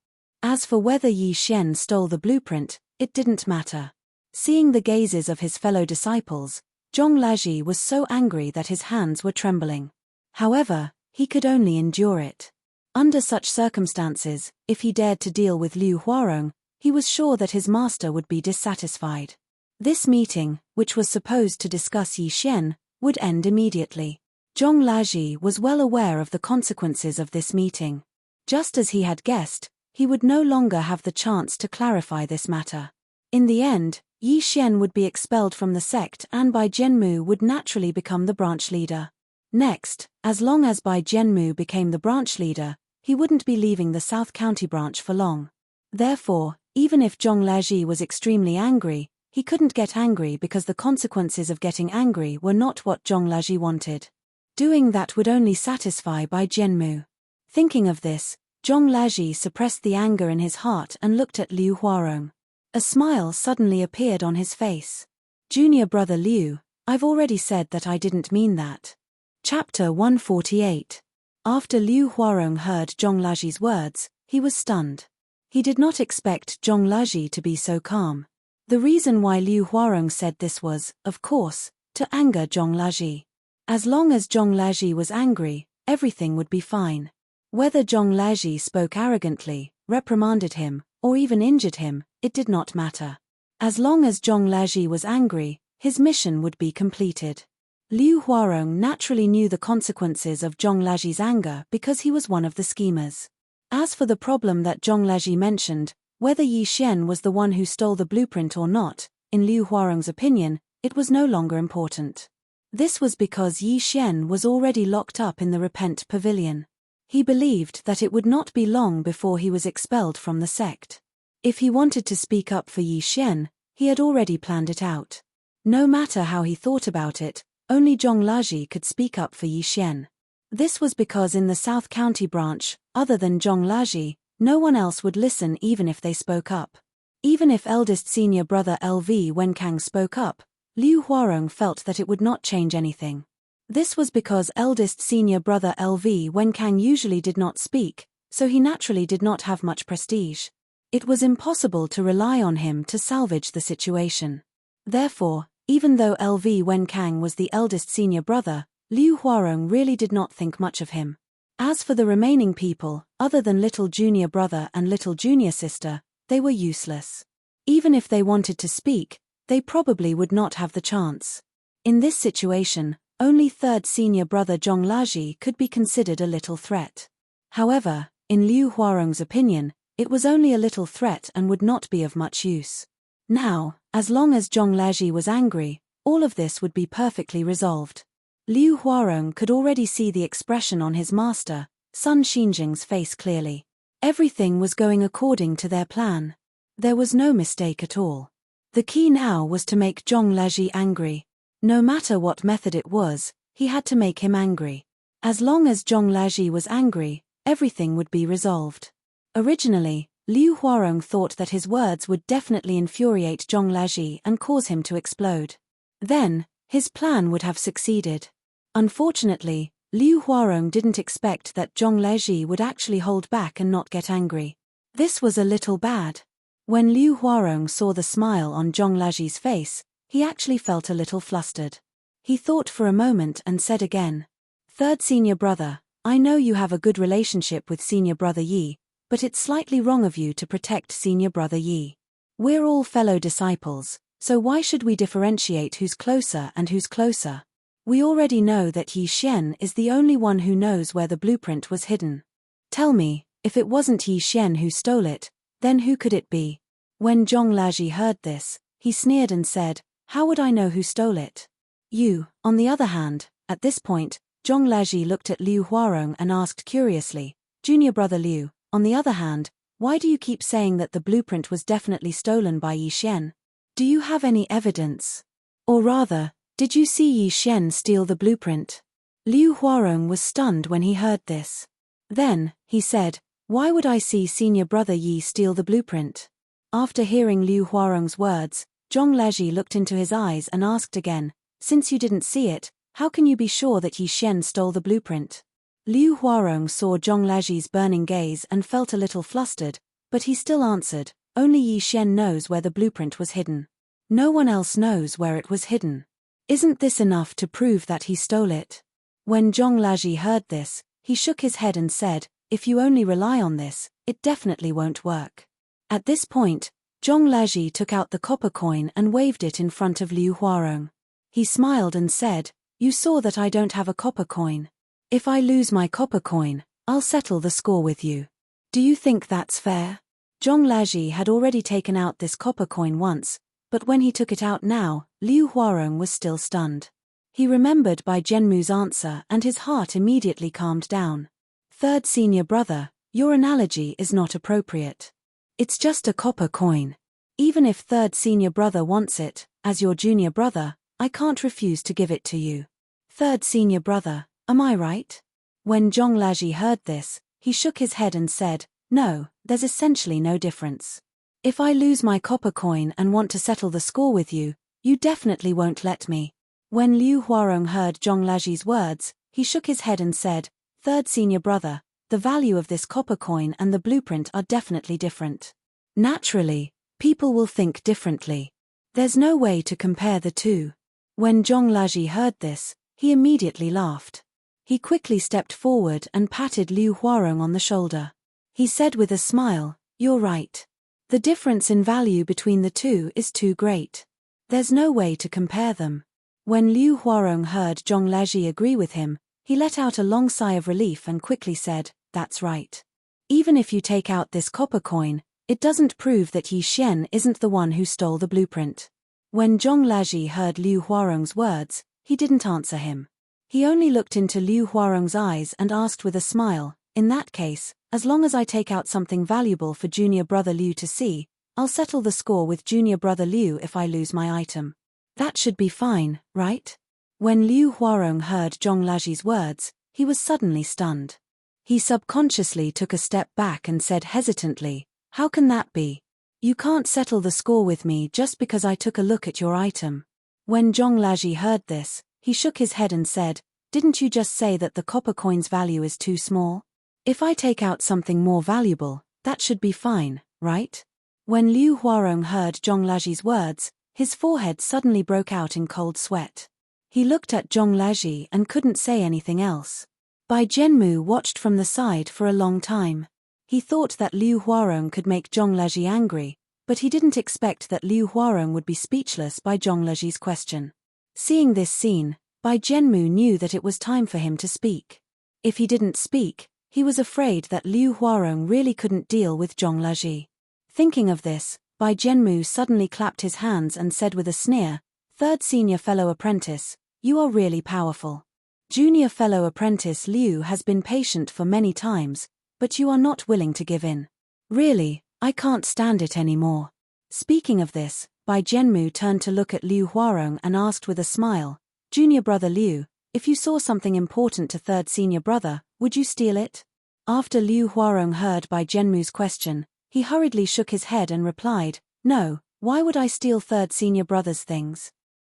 As for whether Yi Xian stole the blueprint, it didn't matter. Seeing the gazes of his fellow disciples, Zhong Laji was so angry that his hands were trembling. However, he could only endure it. Under such circumstances, if he dared to deal with Liu Huarong, he was sure that his master would be dissatisfied. This meeting, which was supposed to discuss Yi Xian, would end immediately. Zhong Laji was well aware of the consequences of this meeting. Just as he had guessed, he would no longer have the chance to clarify this matter. In the end, Yi Xian would be expelled from the sect and Bai Jianmu would naturally become the branch leader. Next, as long as Bai Jianmu became the branch leader, he wouldn't be leaving the South County branch for long. Therefore, even if Zhong Laji was extremely angry, he couldn't get angry because the consequences of getting angry were not what Zhong Laji wanted. Doing that would only satisfy Bai Jianmu. Thinking of this, Zhong Laji suppressed the anger in his heart and looked at Liu Huarong. A smile suddenly appeared on his face. Junior brother Liu, I've already said that I didn't mean that. Chapter 148. After Liu Huarong heard Zhong Laji's words, he was stunned. He did not expect Zhong Laji to be so calm. The reason why Liu Huarong said this was, of course, to anger Zhong Laji. As long as Zhong Laji was angry, everything would be fine. Whether Zhong Laji spoke arrogantly, reprimanded him, or even injured him, it did not matter. As long as Zhong Laji was angry, his mission would be completed. Liu Huarong naturally knew the consequences of Zhong Laji's anger because he was one of the schemers. As for the problem that Zhong Laji mentioned, whether Yi Xian was the one who stole the blueprint or not, in Liu Huarong's opinion, it was no longer important. This was because Yi Xian was already locked up in the Repent Pavilion. He believed that it would not be long before he was expelled from the sect. If he wanted to speak up for Yi Xian, he had already planned it out. No matter how he thought about it, only Zhong Laji could speak up for Yi Xian. This was because in the South County branch, other than Zhong Laji, no one else would listen even if they spoke up. Even if eldest senior brother LV Wenkang spoke up, Liu Huarong felt that it would not change anything. This was because eldest senior brother LV Wenkang usually did not speak, so he naturally did not have much prestige. It was impossible to rely on him to salvage the situation. Therefore, even though LV Wenkang was the eldest senior brother, Liu Huarong really did not think much of him. As for the remaining people, other than little junior brother and little junior sister, they were useless. Even if they wanted to speak, they probably would not have the chance. In this situation, only third senior brother Zhong Laji could be considered a little threat. However, in Liu Huarong's opinion, it was only a little threat and would not be of much use. Now, as long as Zhong Laji was angry, all of this would be perfectly resolved. Liu Huarong could already see the expression on his master, Sun Xinjing's face clearly. Everything was going according to their plan. There was no mistake at all. The key now was to make Zhong Laji angry. No matter what method it was, he had to make him angry. As long as Zhong Laji was angry, everything would be resolved. Originally, Liu Huarong thought that his words would definitely infuriate Zhong Laji and cause him to explode. Then, his plan would have succeeded. Unfortunately, Liu Huarong didn't expect that Zhong Laji would actually hold back and not get angry. This was a little bad. When Liu Huarong saw the smile on Zhong Laji's face, he actually felt a little flustered. He thought for a moment and said again, "Third senior brother, I know you have a good relationship with senior brother Yi, but it's slightly wrong of you to protect senior brother Yi. We're all fellow disciples, so why should we differentiate who's closer and who's closer? We already know that Yi Xian is the only one who knows where the blueprint was hidden. Tell me, if it wasn't Yi Xian who stole it, then who could it be?" When Zhong Laji heard this, he sneered and said, "How would I know who stole it?" You, on the other hand, at this point, Zhong Laji looked at Liu Huarong and asked curiously, "Junior brother Liu, on the other hand, why do you keep saying that the blueprint was definitely stolen by Yi Xian? Do you have any evidence? Or rather, did you see Yi Xian steal the blueprint?" Liu Huarong was stunned when he heard this. Then, he said, "Why would I see senior brother Yi steal the blueprint?" After hearing Liu Huarong's words, Zhong Laji looked into his eyes and asked again, "Since you didn't see it, how can you be sure that Yi Xian stole the blueprint?" Liu Huarong saw Zhong Laji's burning gaze and felt a little flustered, But he still answered, only Yi Xian knows where the blueprint was hidden. No one else knows where it was hidden. Isn't this enough to prove that he stole it? When Zhong Laji heard this, he shook his head and said, if you only rely on this, it definitely won't work. At this point, Zhong Laji took out the copper coin and waved it in front of Liu Huarong. He smiled and said, you saw that I don't have a copper coin. If I lose my copper coin, I'll settle the score with you. Do you think that's fair? Zhong Laji had already taken out this copper coin once, but when he took it out now, Liu Huarong was still stunned. He remembered Bai Zhenmu's answer and his heart immediately calmed down. Third senior brother, your analogy is not appropriate. It's just a copper coin. Even if third senior brother wants it, as your junior brother, I can't refuse to give it to you. Third senior brother, am I right? When Zhong Laji heard this, he shook his head and said, no, there's essentially no difference. If I lose my copper coin and want to settle the score with you, you definitely won't let me. When Liu Huarong heard Zhong Laji's words, he shook his head and said, third senior brother, the value of this copper coin and the blueprint are definitely different. Naturally, people will think differently. There's no way to compare the two. When Zhong Laji heard this, he immediately laughed. He quickly stepped forward and patted Liu Huarong on the shoulder. He said with a smile, you're right. The difference in value between the two is too great. There's no way to compare them. When Liu Huarong heard Zhong Laji agree with him, he let out a long sigh of relief and quickly said, that's right. Even if you take out this copper coin, it doesn't prove that Yi Xian isn't the one who stole the blueprint. When Zhong Laji heard Liu Huarong's words, he didn't answer him. He only looked into Liu Huarong's eyes and asked with a smile, in that case, as long as I take out something valuable for junior brother Liu to see, I'll settle the score with junior brother Liu if I lose my item. That should be fine, right? When Liu Huarong heard Zhong Laji's words, he was suddenly stunned. He subconsciously took a step back and said hesitantly, how can that be? You can't settle the score with me just because I took a look at your item. When Zhong Laji heard this, he shook his head and said, didn't you just say that the copper coin's value is too small? If I take out something more valuable, that should be fine, right? When Liu Huarong heard Zhong Laji's words, his forehead suddenly broke out in cold sweat. He looked at Zhong Laji and couldn't say anything else. Bai Zhenmu watched from the side for a long time. He thought that Liu Huarong could make Zhong Laji angry, but he didn't expect that Liu Huarong would be speechless by Zhong Laji's question. Seeing this scene, Bai Zhenmu knew that it was time for him to speak. If he didn't speak, he was afraid that Liu Huarong really couldn't deal with Zhong Laji. Thinking of this, Bai Zhenmu suddenly clapped his hands and said with a sneer, third senior fellow apprentice, you are really powerful. Junior fellow apprentice Liu has been patient for many times, but you are not willing to give in. Really, I can't stand it anymore. Speaking of this, Bai Zhenmu turned to look at Liu Huarong and asked with a smile, junior brother Liu, if you saw something important to third senior brother, would you steal it? After Liu Huarong heard Bai Zhenmu's question, he hurriedly shook his head and replied, no, why would I steal third senior brother's things?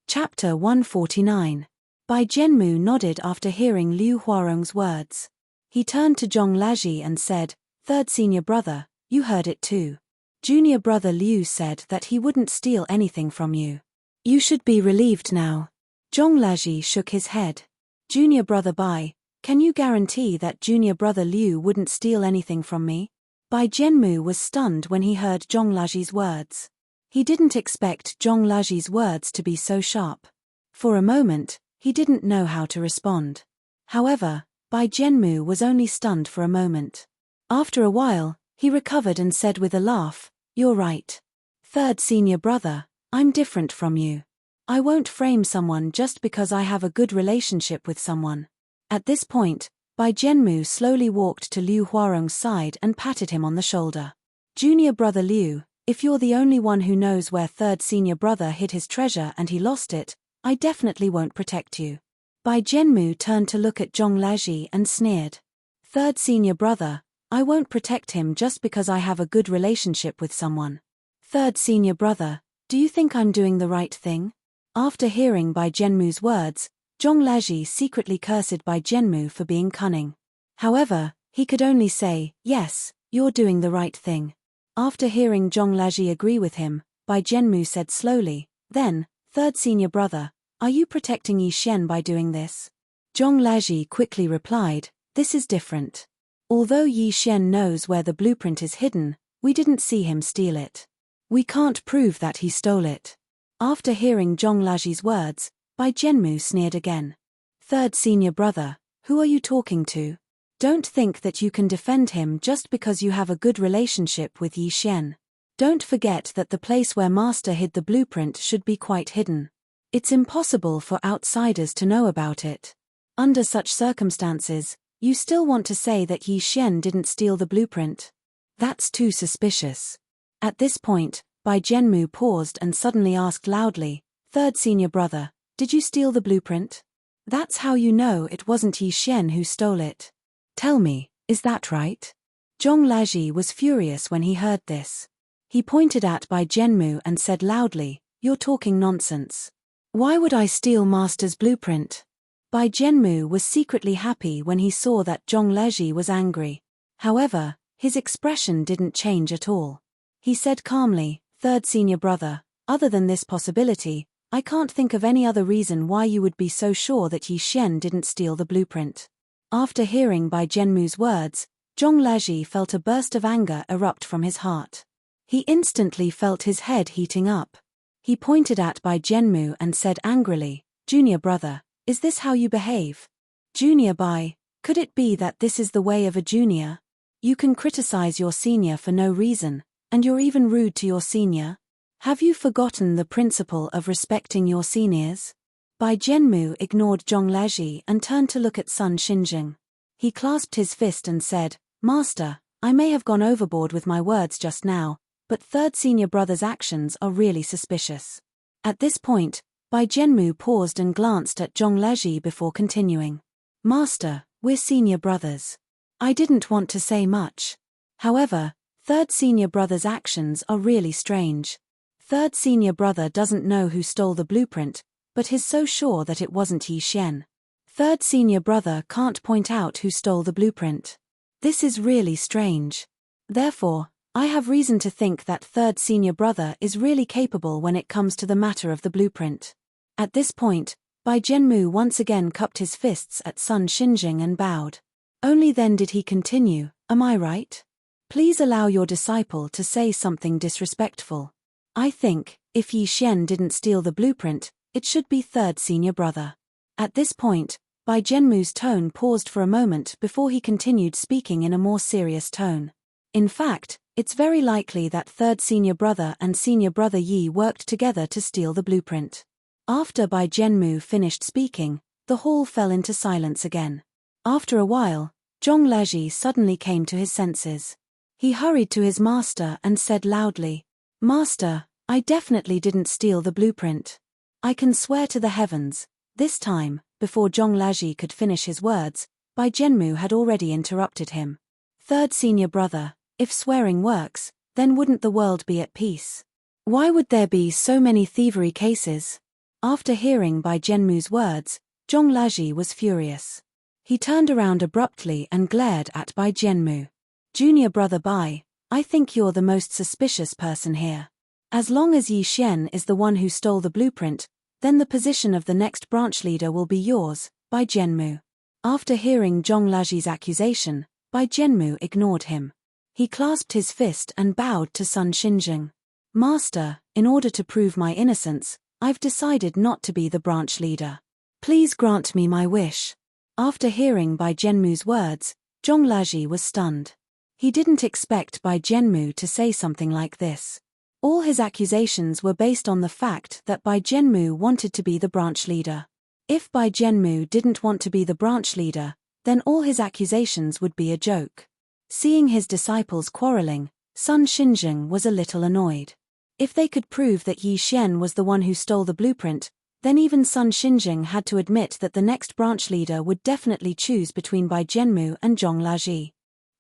Chapter 149. Bai Zhenmu nodded after hearing Liu Huarong's words. He turned to Zhong Laji and said, third senior brother, you heard it too. Junior brother Liu said that he wouldn't steal anything from you. You should be relieved now. Zhong Laji shook his head. Junior brother Bai, can you guarantee that junior brother Liu wouldn't steal anything from me? Bai Zhenmu was stunned when he heard Zhong Laji's words. He didn't expect Zhong Laji's words to be so sharp. For a moment, he didn't know how to respond. However, Bai Zhenmu was only stunned for a moment. After a while, he recovered and said with a laugh, you're right. Third senior brother, I'm different from you. I won't frame someone just because I have a good relationship with someone. At this point, Bai Zhenmu slowly walked to Liu Huarong's side and patted him on the shoulder. Junior brother Liu, if you're the only one who knows where third senior brother hid his treasure and he lost it, I definitely won't protect you. Bai Zhenmu turned to look at Zhong Laji and sneered. Third senior brother, I won't protect him just because I have a good relationship with someone. Third senior brother, do you think I'm doing the right thing? After hearing Bai Zhenmu's words, Zhong Laji secretly cursed Bai Zhenmu for being cunning. However, he could only say, yes, you're doing the right thing. After hearing Zhong Laji agree with him, Bai Jianmu said slowly, "Then, third senior brother, are you protecting Yi Xian by doing this?" Zhong Laji quickly replied, "This is different. Although Yi Xian knows where the blueprint is hidden, we didn't see him steal it. We can't prove that he stole it." After hearing Zhong Laji's words, Bai Jianmu sneered again. "Third senior brother, who are you talking to? Don't think that you can defend him just because you have a good relationship with Yi Xian. Don't forget that the place where Master hid the blueprint should be quite hidden. It's impossible for outsiders to know about it. Under such circumstances, you still want to say that Yi Xian didn't steal the blueprint? That's too suspicious." At this point, Bai Jianmu paused and suddenly asked loudly, "Third senior brother, did you steal the blueprint? That's how you know it wasn't Yi Xian who stole it. Tell me, is that right?" Zhong Laji was furious when he heard this. He pointed at Bai Jianmu and said loudly, "You're talking nonsense. Why would I steal Master's blueprint?" Bai Jianmu was secretly happy when he saw that Zhong Laji was angry. However, his expression didn't change at all. He said calmly, "Third senior brother, other than this possibility, I can't think of any other reason why you would be so sure that Yi Xian didn't steal the blueprint." After hearing Bai Jianmu's words, Zhong Laji felt a burst of anger erupt from his heart. He instantly felt his head heating up. He pointed at Bai Jianmu and said angrily, "Junior brother, is this how you behave? Junior Bai, could it be that this is the way of a junior? You can criticize your senior for no reason, and you're even rude to your senior? Have you forgotten the principle of respecting your seniors?" Bai Jianmu ignored Zhong Laji and turned to look at Sun Xinjing. He clasped his fist and said, "Master, I may have gone overboard with my words just now, but third senior brother's actions are really suspicious." At this point, Bai Jianmu paused and glanced at Zhong Laji before continuing. "Master, we're senior brothers. I didn't want to say much. However, third senior brother's actions are really strange. Third senior brother doesn't know who stole the blueprint, but is so sure that it wasn't Yi Xian. Third senior brother can't point out who stole the blueprint. This is really strange. Therefore, I have reason to think that third senior brother is really capable when it comes to the matter of the blueprint." At this point, Bai Jianmu once again cupped his fists at Sun Xinjing and bowed. Only then did he continue, "Am I right? Please allow your disciple to say something disrespectful. I think, if Yi Xian didn't steal the blueprint, it should be third senior brother." At this point, Bai Jianmu's tone paused for a moment before he continued speaking in a more serious tone. "In fact, it's very likely that third senior brother and senior brother Yi worked together to steal the blueprint." After Bai Jianmu finished speaking, the hall fell into silence again. After a while, Zhong Laji suddenly came to his senses. He hurried to his master and said loudly, "Master, I definitely didn't steal the blueprint. I can swear to the heavens." This time, before Zhong Laji could finish his words, Bai Jianmu had already interrupted him. "Third senior brother, if swearing works, then wouldn't the world be at peace? Why would there be so many thievery cases?" After hearing Bai Jianmu's words, Zhong Laji was furious. He turned around abruptly and glared at Bai Jianmu. "Junior brother Bai, I think you're the most suspicious person here. As long as Yi Xian is the one who stole the blueprint, then the position of the next branch leader will be yours, Bai Jianmu." After hearing Zhong Laji's accusation, Bai Jianmu ignored him. He clasped his fist and bowed to Sun Xinjing. "Master, in order to prove my innocence, I've decided not to be the branch leader. Please grant me my wish." After hearing Bai Jianmu's words, Zhong Laji was stunned. He didn't expect Bai Jianmu to say something like this. All his accusations were based on the fact that Bai Jianmu wanted to be the branch leader. If Bai Jianmu didn't want to be the branch leader, then all his accusations would be a joke. Seeing his disciples quarreling, Sun Xinjing was a little annoyed. If they could prove that Yi Xian was the one who stole the blueprint, then even Sun Xinjing had to admit that the next branch leader would definitely choose between Bai Jianmu and Zhong Laji.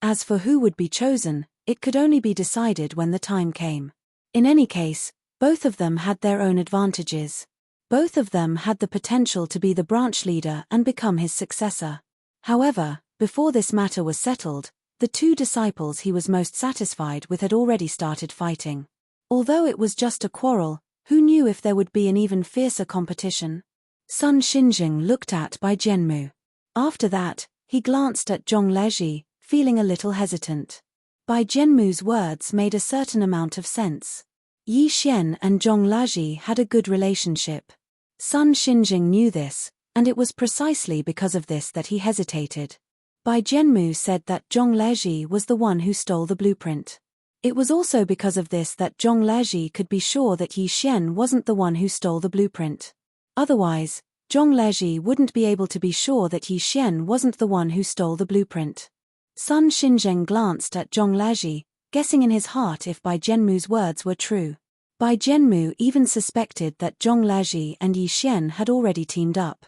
As for who would be chosen, it could only be decided when the time came. In any case, both of them had their own advantages. Both of them had the potential to be the branch leader and become his successor. However, before this matter was settled, The two disciples he was most satisfied with had already started fighting. Although it was just a quarrel, who knew if there would be an even fiercer competition? Sun Xinjing looked at Bai Jianmu. After that, he glanced at Zhong Leji, feeling a little hesitant. Bai Jianmu's words made a certain amount of sense. Yi Xian and Zhong Leji had a good relationship. Sun Xinjing knew this, and it was precisely because of this that he hesitated. Bai Jianmu said that Zhong Leji was the one who stole the blueprint. It was also because of this that Zhong Leji could be sure that Yi Xian wasn't the one who stole the blueprint. Otherwise, Zhong Leji wouldn't be able to be sure that Yi Xian wasn't the one who stole the blueprint. Sun Xinjing glanced at Zhong Leji, guessing in his heart if Bai Jianmu's words were true. Bai Jianmu even suspected that Zhong Leji and Yi Xian had already teamed up.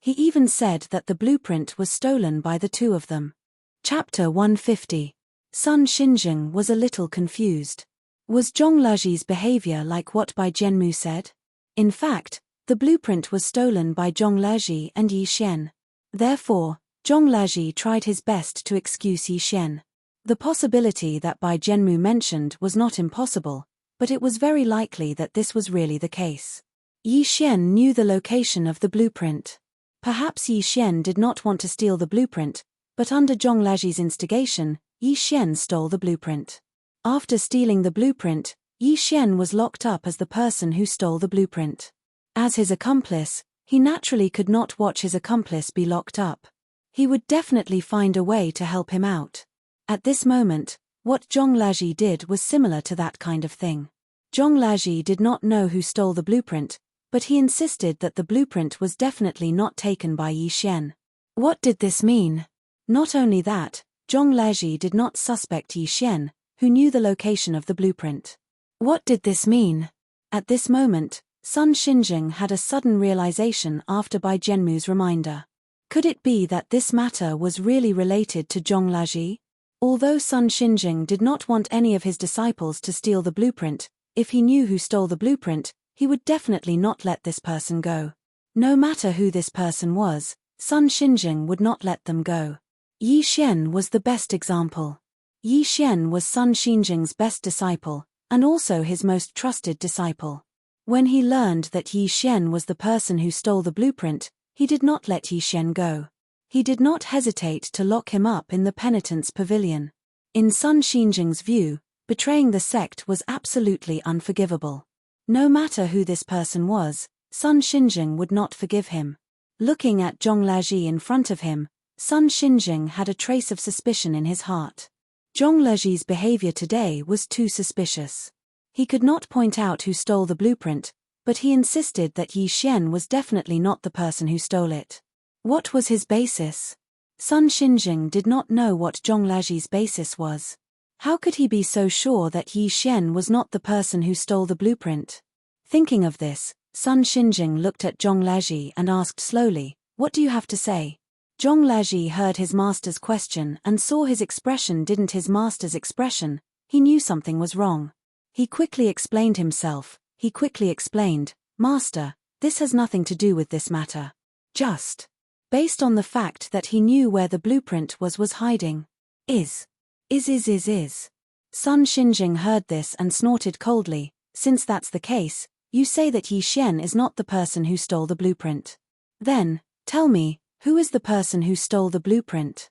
He even said that the blueprint was stolen by the two of them. Chapter 150. Sun Xinjing was a little confused. Was Zhong Leji's behavior like what Bai Jianmu said? In fact, the blueprint was stolen by Zhong Leji and Yi Xian. Therefore, Zhong Leji tried his best to excuse Yi Xian. The possibility that Bai Jianmu mentioned was not impossible, but it was very likely that this was really the case. Yi Xian knew the location of the blueprint. Perhaps Yi Xian did not want to steal the blueprint, but under Zhong Leji's instigation, Yi Xian stole the blueprint. After stealing the blueprint, Yi Xian was locked up as the person who stole the blueprint. As his accomplice, he naturally could not watch his accomplice be locked up. He would definitely find a way to help him out. At this moment, what Zhong Leji did was similar to that kind of thing. Zhong Leji did not know who stole the blueprint, but he insisted that the blueprint was definitely not taken by Yi Xian. What did this mean? Not only that, Zhong Leji did not suspect Yi Xian, who knew the location of the blueprint. What did this mean? At this moment, Sun Xinjing had a sudden realization after Bai Jianmu's reminder. Could it be that this matter was really related to Zhong Leji? Although Sun Xinjing did not want any of his disciples to steal the blueprint, if he knew who stole the blueprint, he would definitely not let this person go. No matter who this person was, Sun Xinjing would not let them go. Yi Xian was the best example. Yi Xian was Sun Xinjing's best disciple, and also his most trusted disciple. When he learned that Yi Xian was the person who stole the blueprint, he did not let Yi Xian go. He did not hesitate to lock him up in the penitent's pavilion. In Sun Xinjing's view, betraying the sect was absolutely unforgivable. No matter who this person was, Sun Xinjing would not forgive him. Looking at Zhong Leji in front of him, Sun Xinjing had a trace of suspicion in his heart. Zhong Leji's behavior today was too suspicious. He could not point out who stole the blueprint, but he insisted that Yi Xian was definitely not the person who stole it. What was his basis? Sun Xinjing did not know what Zhong Leji's basis was. How could he be so sure that Yi Xian was not the person who stole the blueprint? Thinking of this, Sun Xinjing looked at Zhong Leji and asked slowly, "What do you have to say?" Zhong Leji heard his master's question and saw his expression didn't his master's expression. He knew something was wrong. He quickly explained himself. He quickly explained, "Master, this has nothing to do with this matter. Just based on the fact that he knew where the blueprint was hiding. Is. Sun Xinjing heard this and snorted coldly. Since that's the case, you say that Yi Xian is not the person who stole the blueprint. Then, tell me, who is the person who stole the blueprint?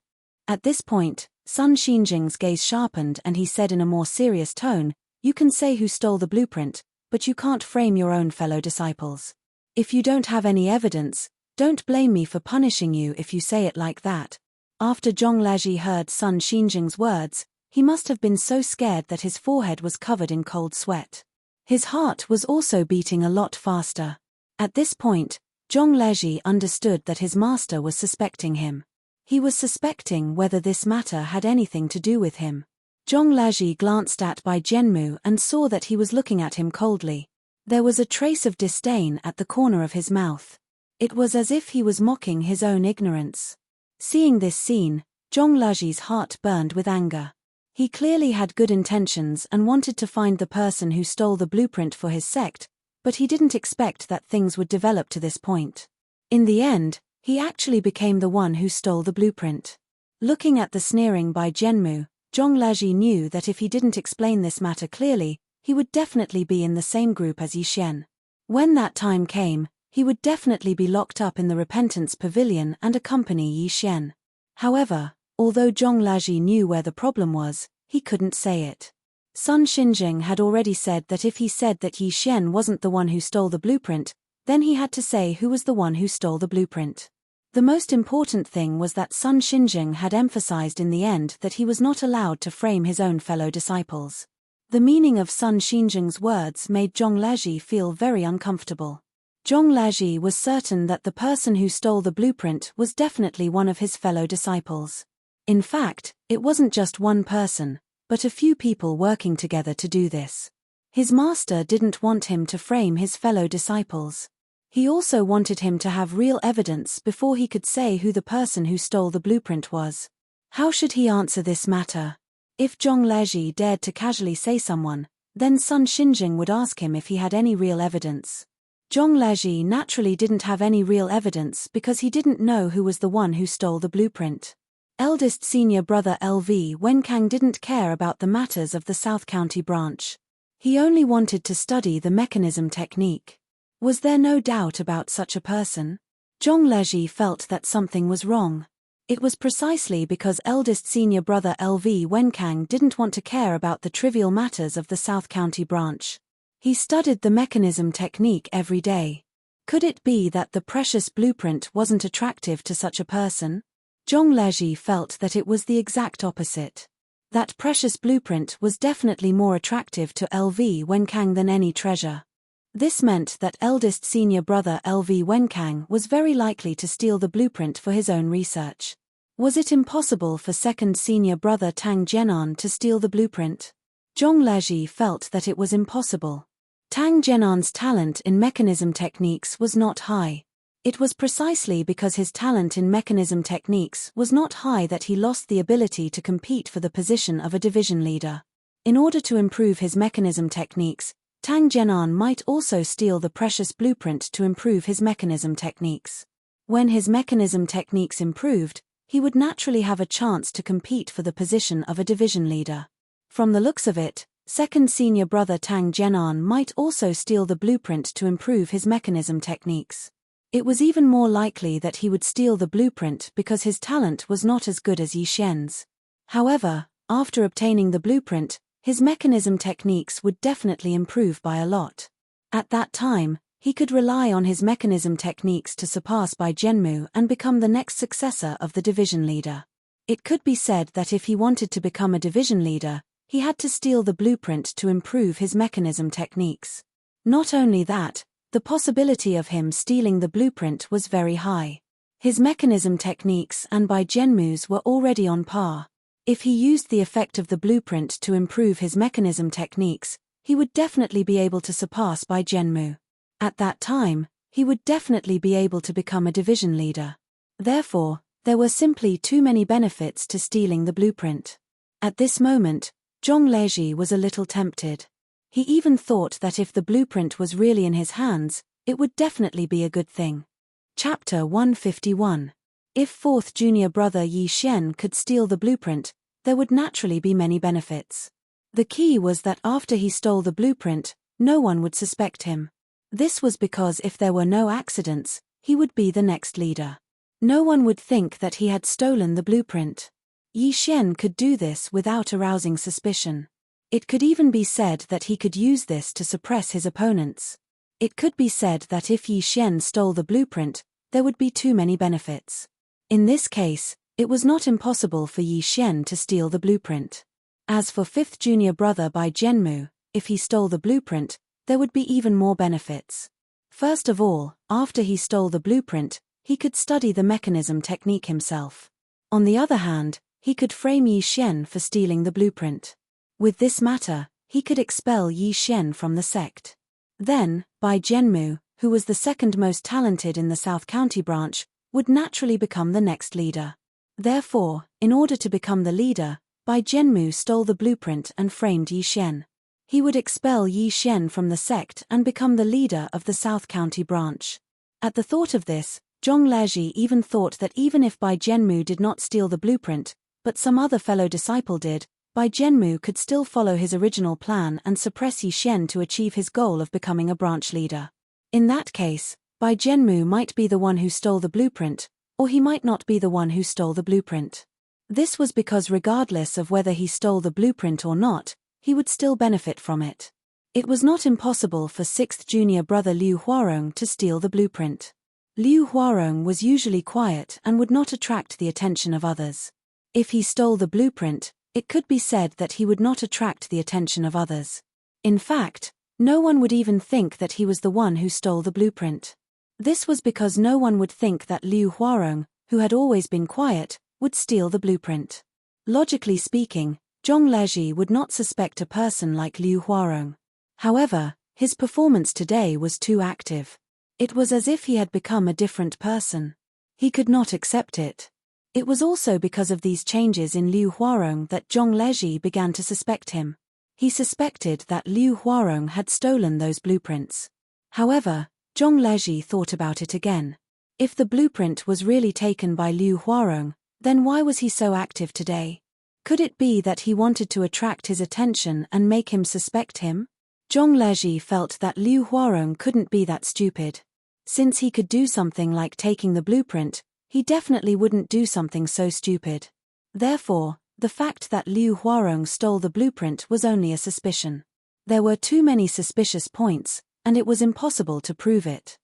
At this point, Sun Xinjing's gaze sharpened and he said in a more serious tone, "You can say who stole the blueprint, but you can't frame your own fellow disciples. If you don't have any evidence, don't blame me for punishing you if you say it like that." After Zhong Leji heard Sun Xinjing's words, he must have been so scared that his forehead was covered in cold sweat. His heart was also beating a lot faster. At this point, Zhong Leji understood that his master was suspecting him. He was suspecting whether this matter had anything to do with him. Zhong Leji glanced at Bai Jianmu and saw that he was looking at him coldly. There was a trace of disdain at the corner of his mouth. It was as if he was mocking his own ignorance. Seeing this scene, Zhong Leji's heart burned with anger. He clearly had good intentions and wanted to find the person who stole the blueprint for his sect, but he didn't expect that things would develop to this point. In the end, he actually became the one who stole the blueprint. Looking at the sneering Bai Jianmu, Zhong Laji knew that if he didn't explain this matter clearly, he would definitely be in the same group as Yi Xian. When that time came, he would definitely be locked up in the Repentance Pavilion and accompany Yi Xian. However, although Zhong Laji knew where the problem was, he couldn't say it. Sun Xinjing had already said that if he said that Yi Xian wasn't the one who stole the blueprint, then he had to say who was the one who stole the blueprint. The most important thing was that Sun Xinjing had emphasized in the end that he was not allowed to frame his own fellow disciples. The meaning of Sun Xinjing's words made Zhong Laji feel very uncomfortable. Zhong Laji was certain that the person who stole the blueprint was definitely one of his fellow disciples. In fact, it wasn't just one person, but a few people working together to do this. His master didn't want him to frame his fellow disciples. He also wanted him to have real evidence before he could say who the person who stole the blueprint was. How should he answer this matter? If Zhong Laji dared to casually say someone, then Sun Xinjing would ask him if he had any real evidence. Zhong Laji naturally didn't have any real evidence because he didn't know who was the one who stole the blueprint. Eldest senior brother LV Wenkang didn't care about the matters of the South County branch. He only wanted to study the mechanism technique. Was there no doubt about such a person? Zhong Laji felt that something was wrong. It was precisely because eldest senior brother LV Wenkang didn't want to care about the trivial matters of the South County branch. He studied the mechanism technique every day. Could it be that the precious blueprint wasn't attractive to such a person? Zhong Laji felt that it was the exact opposite. That precious blueprint was definitely more attractive to LV Wenkang than any treasure. This meant that eldest senior brother LV Wenkang was very likely to steal the blueprint for his own research. Was it impossible for second senior brother Tang Jianan to steal the blueprint? Zhong Laji felt that it was impossible. Tang Jianan's talent in mechanism techniques was not high. It was precisely because his talent in mechanism techniques was not high that he lost the ability to compete for the position of a division leader. In order to improve his mechanism techniques, Tang Jianan might also steal the precious blueprint to improve his mechanism techniques. When his mechanism techniques improved, he would naturally have a chance to compete for the position of a division leader. From the looks of it, second senior brother Tang Jianan might also steal the blueprint to improve his mechanism techniques. It was even more likely that he would steal the blueprint because his talent was not as good as Yi Xian's. However, after obtaining the blueprint, his mechanism techniques would definitely improve by a lot. At that time, he could rely on his mechanism techniques to surpass Bai Zhenmu and become the next successor of the division leader. It could be said that if he wanted to become a division leader, he had to steal the blueprint to improve his mechanism techniques. Not only that, the possibility of him stealing the blueprint was very high. His mechanism techniques and Bai Zhenmu's were already on par. If he used the effect of the blueprint to improve his mechanism techniques, he would definitely be able to surpass Bai Zhenmu. At that time, he would definitely be able to become a division leader. Therefore, there were simply too many benefits to stealing the blueprint. At this moment, Zhong Laji was a little tempted. He even thought that if the blueprint was really in his hands, it would definitely be a good thing. Chapter 151. If fourth junior brother Yi Xian could steal the blueprint, there would naturally be many benefits. The key was that after he stole the blueprint, no one would suspect him. This was because if there were no accidents, he would be the next leader. No one would think that he had stolen the blueprint. Yi Xian could do this without arousing suspicion. It could even be said that he could use this to suppress his opponents. It could be said that if Yi Xian stole the blueprint, there would be too many benefits. In this case, it was not impossible for Yi Xian to steal the blueprint. As for fifth junior brother Bai Zhenmu, if he stole the blueprint, there would be even more benefits. First of all, after he stole the blueprint, he could study the mechanism technique himself. On the other hand, he could frame Yi Xian for stealing the blueprint. With this matter, he could expel Yi Xian from the sect. Then, Bai Zhenmu, who was the second most talented in the South County branch, would naturally become the next leader. Therefore, in order to become the leader, Bai Zhenmu stole the blueprint and framed Yi Xian. He would expel Yi Xian from the sect and become the leader of the South County branch. At the thought of this, Zhong Laji even thought that even if Bai Zhenmu did not steal the blueprint, but some other fellow disciple did, Bai Jianmu could still follow his original plan and suppress Yi Xian to achieve his goal of becoming a branch leader. In that case, Bai Jianmu might be the one who stole the blueprint, or he might not be the one who stole the blueprint. This was because regardless of whether he stole the blueprint or not, he would still benefit from it. It was not impossible for 6th junior brother Liu Huarong to steal the blueprint. Liu Huarong was usually quiet and would not attract the attention of others. If he stole the blueprint, it could be said that he would not attract the attention of others. In fact, no one would even think that he was the one who stole the blueprint. This was because no one would think that Liu Huarong, who had always been quiet, would steal the blueprint. Logically speaking, Zhong Lezhi would not suspect a person like Liu Huarong. However, his performance today was too active. It was as if he had become a different person. He could not accept it. It was also because of these changes in Liu Huarong that Zhong Lezhi began to suspect him. He suspected that Liu Huarong had stolen those blueprints. However, Zhong Lezhi thought about it again. If the blueprint was really taken by Liu Huarong, then why was he so active today? Could it be that he wanted to attract his attention and make him suspect him? Zhong Lezhi felt that Liu Huarong couldn't be that stupid. Since he could do something like taking the blueprint, he definitely wouldn't do something so stupid. Therefore, the fact that Liu Huarong stole the blueprint was only a suspicion. There were too many suspicious points, and it was impossible to prove it.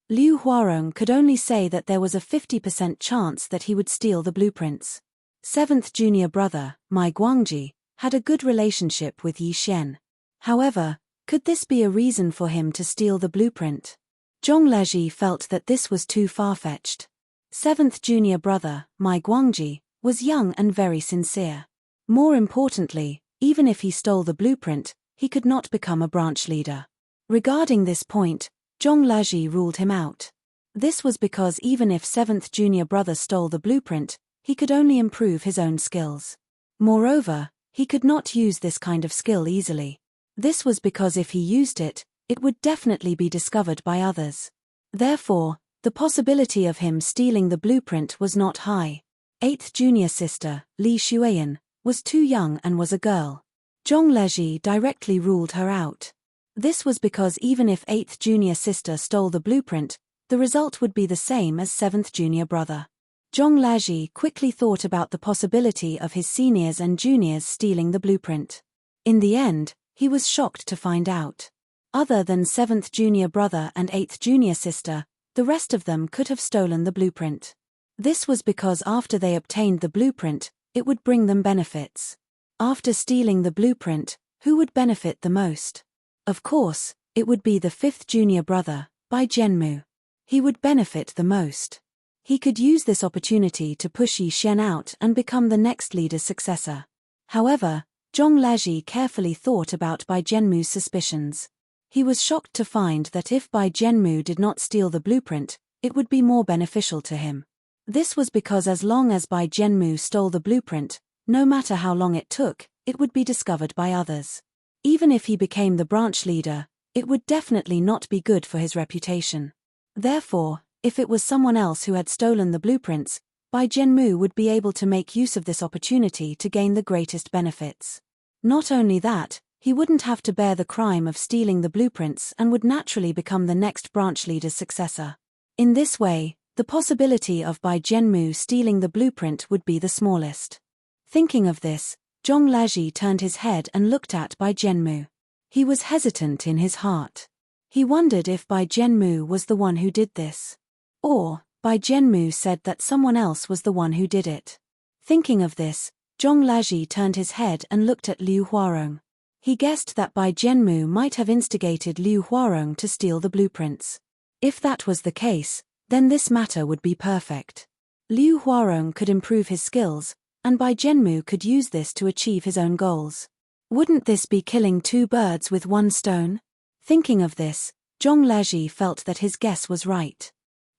Liu Huarong could only say that there was a 50% chance that he would steal the blueprints. 7th junior brother, Mai Guangji, had a good relationship with Yi Xian. However, could this be a reason for him to steal the blueprint? Zhong Lezhi felt that this was too far-fetched. 7th junior brother, Mai Guangji, was young and very sincere. More importantly, even if he stole the blueprint, he could not become a branch leader. Regarding this point, Zhong Lezhi ruled him out. This was because even if 7th junior brother stole the blueprint, he could only improve his own skills. Moreover, he could not use this kind of skill easily. This was because if he used it, it would definitely be discovered by others. Therefore, the possibility of him stealing the blueprint was not high. 8th junior sister, Li Xueyan, was too young and was a girl. Zhong Lezhi directly ruled her out. This was because even if 8th junior sister stole the blueprint, the result would be the same as 7th junior brother. Zhong Lezhi quickly thought about the possibility of his seniors and juniors stealing the blueprint. In the end, he was shocked to find out. Other than 7th junior brother and 8th junior sister, the rest of them could have stolen the blueprint. This was because after they obtained the blueprint, it would bring them benefits. After stealing the blueprint, who would benefit the most? Of course, it would be the 5th junior brother, Bai Jianmu. He would benefit the most. He could use this opportunity to push Yi Xian out and become the next leader's successor. However, Zhong Lezhi carefully thought about Bai Jianmu's suspicions. He was shocked to find that if Bai Jianmu did not steal the blueprint, it would be more beneficial to him. This was because as long as Bai Jianmu stole the blueprint, no matter how long it took, it would be discovered by others. Even if he became the branch leader, it would definitely not be good for his reputation. Therefore, if it was someone else who had stolen the blueprints, Bai Jianmu would be able to make use of this opportunity to gain the greatest benefits. Not only that, he wouldn't have to bear the crime of stealing the blueprints and would naturally become the next branch leader's successor. In this way, the possibility of Bai Jianmu stealing the blueprint would be the smallest. Thinking of this, Zhong Lezhi turned his head and looked at Bai Jianmu. He was hesitant in his heart. He wondered if Bai Jianmu was the one who did this. Or, Bai Jianmu said that someone else was the one who did it. Thinking of this, Zhong Lezhi turned his head and looked at Liu Huarong. He guessed that Bai Jianmu might have instigated Liu Huarong to steal the blueprints. If that was the case, then this matter would be perfect. Liu Huarong could improve his skills, and Bai Jianmu could use this to achieve his own goals. Wouldn't this be killing two birds with one stone? Thinking of this, Zhong Lezhi felt that his guess was right.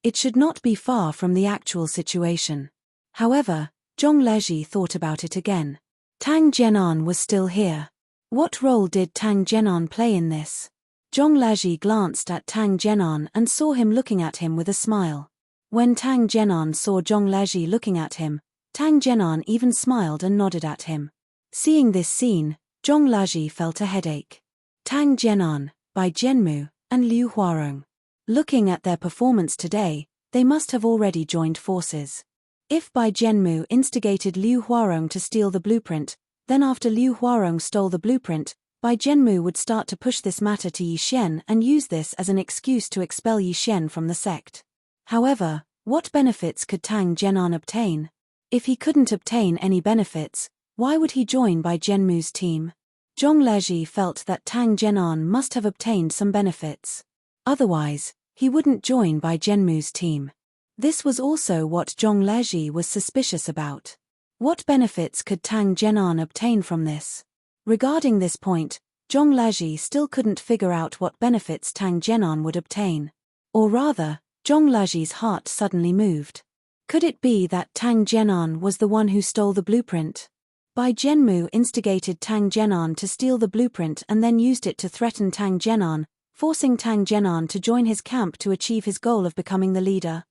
It should not be far from the actual situation. However, Zhong Lezhi thought about it again. Tang Jianan was still here. What role did Tang Jianan play in this? Zhong Lezhi glanced at Tang Jianan and saw him looking at him with a smile. When Tang Jianan saw Zhong Lezhi looking at him, Tang Jianan even smiled and nodded at him. Seeing this scene, Zhong Laji felt a headache. Tang Jianan, Bai Jianmu, and Liu Huarong. Looking at their performance today, they must have already joined forces. If Bai Jianmu instigated Liu Huarong to steal the blueprint, then after Liu Huarong stole the blueprint, Bai Jianmu would start to push this matter to Yi Xian and use this as an excuse to expel Yi Xian from the sect. However, what benefits could Tang Jianan obtain? If he couldn't obtain any benefits, why would he join Bai Jianmu's team? Zhong Laji felt that Tang Jianan must have obtained some benefits. Otherwise, he wouldn't join Bai Jianmu's team. This was also what Zhong Laji was suspicious about. What benefits could Tang Jianan obtain from this? Regarding this point, Zhong Laji still couldn't figure out what benefits Tang Jianan would obtain. Or rather, Zhong Laji's heart suddenly moved. Could it be that Tang Jianan was the one who stole the blueprint? Bai Jianmu instigated Tang Jianan to steal the blueprint and then used it to threaten Tang Jianan, forcing Tang Jianan to join his camp to achieve his goal of becoming the leader.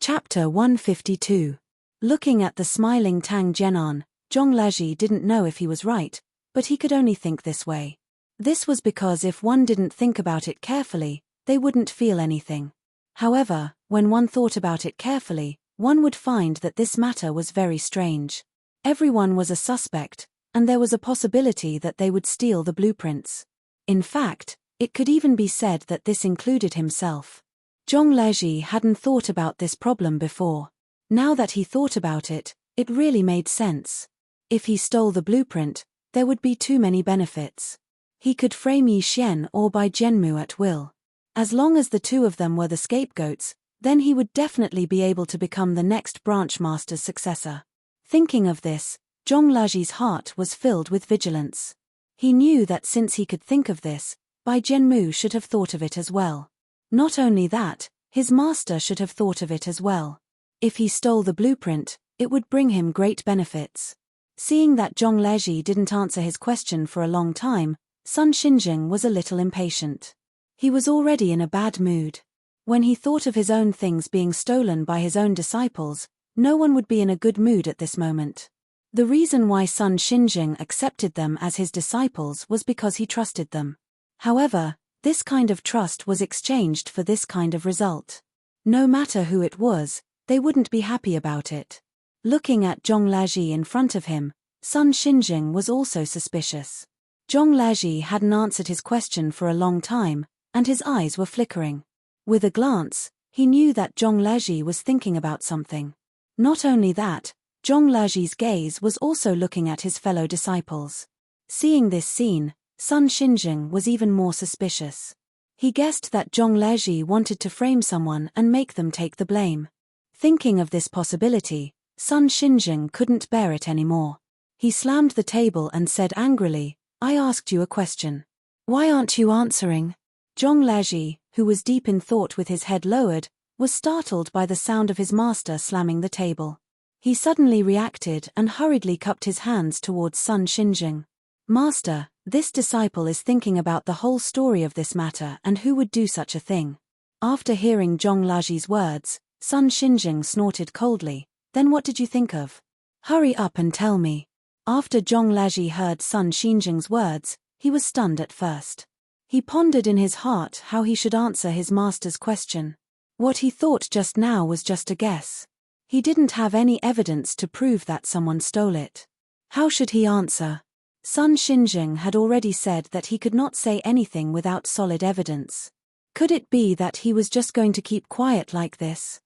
Chapter 152. Looking at the smiling Tang Jianan, Zhong Laji didn't know if he was right, but he could only think this way. This was because if one didn't think about it carefully, they wouldn't feel anything. However, when one thought about it carefully, one would find that this matter was very strange. Everyone was a suspect, and there was a possibility that they would steal the blueprints. In fact, it could even be said that this included himself. Zhong Laji hadn't thought about this problem before. Now that he thought about it, it really made sense. If he stole the blueprint, there would be too many benefits. He could frame Yi Xian or Bai Jianmu at will. As long as the two of them were the scapegoats, then he would definitely be able to become the next branch master's successor. Thinking of this, Zhong Laji's heart was filled with vigilance. He knew that since he could think of this, Bai Jianmu should have thought of it as well. Not only that, his master should have thought of it as well. If he stole the blueprint, it would bring him great benefits. Seeing that Zhong Laji didn't answer his question for a long time, Sun Xinjing was a little impatient. He was already in a bad mood. When he thought of his own things being stolen by his own disciples, no one would be in a good mood at this moment. The reason why Sun Xinjing accepted them as his disciples was because he trusted them. However, this kind of trust was exchanged for this kind of result. No matter who it was, they wouldn't be happy about it. Looking at Zhong Laji in front of him, Sun Xinjing was also suspicious. Zhong Laji hadn't answered his question for a long time, and his eyes were flickering. With a glance, he knew that Zhong Laji was thinking about something. Not only that, Zhong Laji's gaze was also looking at his fellow disciples. Seeing this scene, Sun Xinjing was even more suspicious. He guessed that Zhong Laji wanted to frame someone and make them take the blame. Thinking of this possibility, Sun Xinjing couldn't bear it anymore. He slammed the table and said angrily, "I asked you a question. Why aren't you answering?" Zhong Laji, who was deep in thought with his head lowered, was startled by the sound of his master slamming the table. He suddenly reacted and hurriedly cupped his hands towards Sun Xinjing. "Master, this disciple is thinking about the whole story of this matter and who would do such a thing." After hearing Zhong Laji's words, Sun Xinjing snorted coldly. "Then what did you think of? Hurry up and tell me." After Zhong Laji heard Sun Xinjing's words, he was stunned at first. He pondered in his heart how he should answer his master's question. What he thought just now was just a guess. He didn't have any evidence to prove that someone stole it. How should he answer? Sun Xinjing had already said that he could not say anything without solid evidence. Could it be that he was just going to keep quiet like this?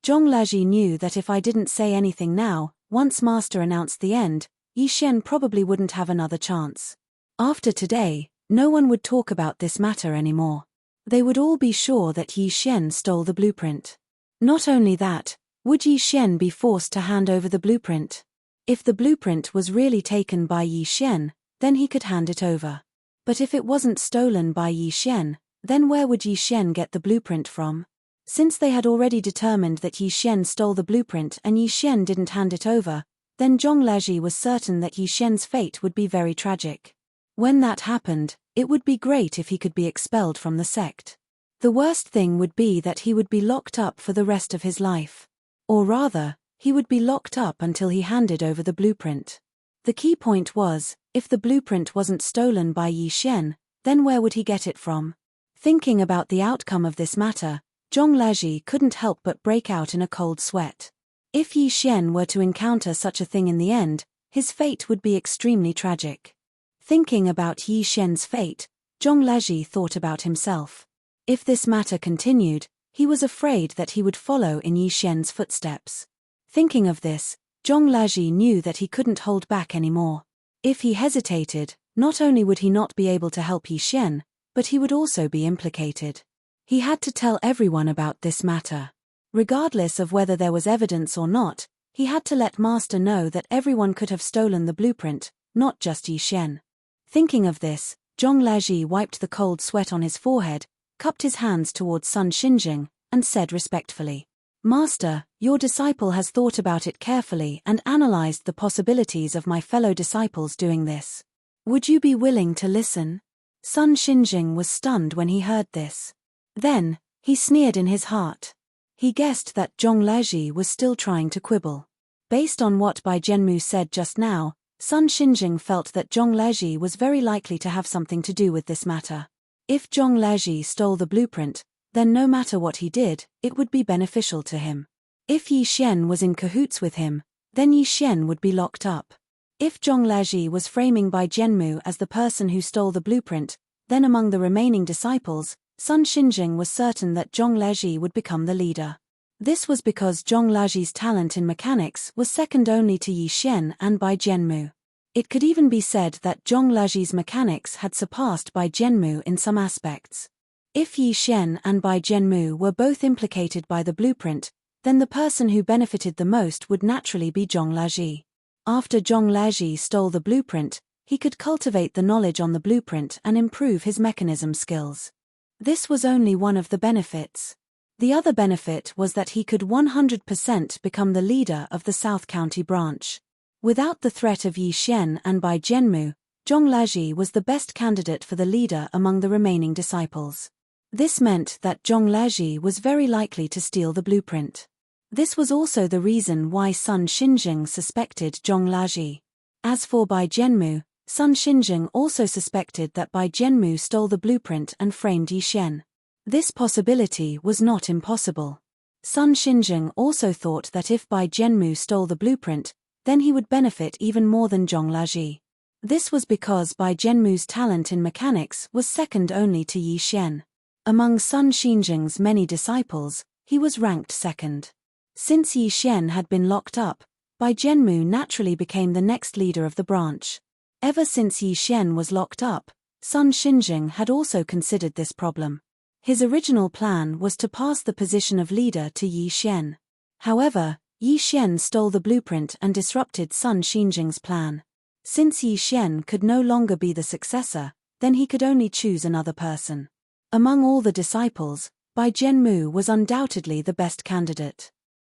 Zhong Laji knew that if I didn't say anything now, once master announced the end, Yi Xian probably wouldn't have another chance. After today, no one would talk about this matter anymore. They would all be sure that Yi Xian stole the blueprint. Not only that, would Yi Xian be forced to hand over the blueprint? If the blueprint was really taken by Yi Xian, then he could hand it over. But if it wasn't stolen by Yi Xian, then where would Yi Xian get the blueprint from? Since they had already determined that Yi Xian stole the blueprint and Yi Xian didn't hand it over, then Zhong Laji was certain that Yi Xian's fate would be very tragic. When that happened, it would be great if he could be expelled from the sect. The worst thing would be that he would be locked up for the rest of his life. Or rather, he would be locked up until he handed over the blueprint. The key point was, if the blueprint wasn't stolen by Yi Xian, then where would he get it from? Thinking about the outcome of this matter, Zhong Laji couldn't help but break out in a cold sweat. If Yi Xian were to encounter such a thing in the end, his fate would be extremely tragic. Thinking about Yi Xian's fate, Zhong Laji thought about himself. If this matter continued, he was afraid that he would follow in Yi Xian's footsteps. Thinking of this, Zhong Laji knew that he couldn't hold back anymore. If he hesitated, not only would he not be able to help Yi Xian, but he would also be implicated. He had to tell everyone about this matter. Regardless of whether there was evidence or not, he had to let Master know that everyone could have stolen the blueprint, not just Yi Xian. Thinking of this, Zhong Laji wiped the cold sweat on his forehead, cupped his hands towards Sun Xinjing, and said respectfully, "Master, your disciple has thought about it carefully and analyzed the possibilities of my fellow disciples doing this. Would you be willing to listen?" Sun Xinjing was stunned when he heard this. Then, he sneered in his heart. He guessed that Zhong Laji was still trying to quibble. Based on what Bai Zhenmu said just now, Sun Xinjing felt that Zhong Laji was very likely to have something to do with this matter. If Zhong Laji stole the blueprint, then no matter what he did, it would be beneficial to him. If Yi Xian was in cahoots with him, then Yi Xian would be locked up. If Zhong Laji was framing Bai Zhenmu as the person who stole the blueprint, then among the remaining disciples, Sun Xinjing was certain that Zhong Laji would become the leader. This was because Zhong Laji's talent in mechanics was second only to Yi Xian and Bai Zhenmu. It could even be said that Zhong Laji's mechanics had surpassed Bai Zhenmu in some aspects. If Yi Xian and Bai Zhenmu were both implicated by the blueprint, then the person who benefited the most would naturally be Zhong Laji. After Zhong Laji stole the blueprint, he could cultivate the knowledge on the blueprint and improve his mechanism skills. This was only one of the benefits. The other benefit was that he could 100% become the leader of the South County branch. Without the threat of Yi Xian and Bai Zhenmu, Zhong Laji was the best candidate for the leader among the remaining disciples. This meant that Zhong Laji was very likely to steal the blueprint. This was also the reason why Sun Xinjing suspected Zhong Laji. As for Bai Zhenmu, Sun Xinjing also suspected that Bai Zhenmu stole the blueprint and framed Yi Xian. This possibility was not impossible. Sun Xinjing also thought that if Bai Zhenmu stole the blueprint, then he would benefit even more than Zhong Laji. This was because Bai Zhenmu's talent in mechanics was second only to Yi Xian. Among Sun Xinjing's many disciples, he was ranked second. Since Yi Xian had been locked up, Bai Zhenmu naturally became the next leader of the branch. Ever since Yi Xian was locked up, Sun Xinjing had also considered this problem. His original plan was to pass the position of leader to Yi Xian. However, Yi Xian stole the blueprint and disrupted Sun Xinjing's plan. Since Yi Xian could no longer be the successor, then he could only choose another person. Among all the disciples, Bai Zhenmu was undoubtedly the best candidate.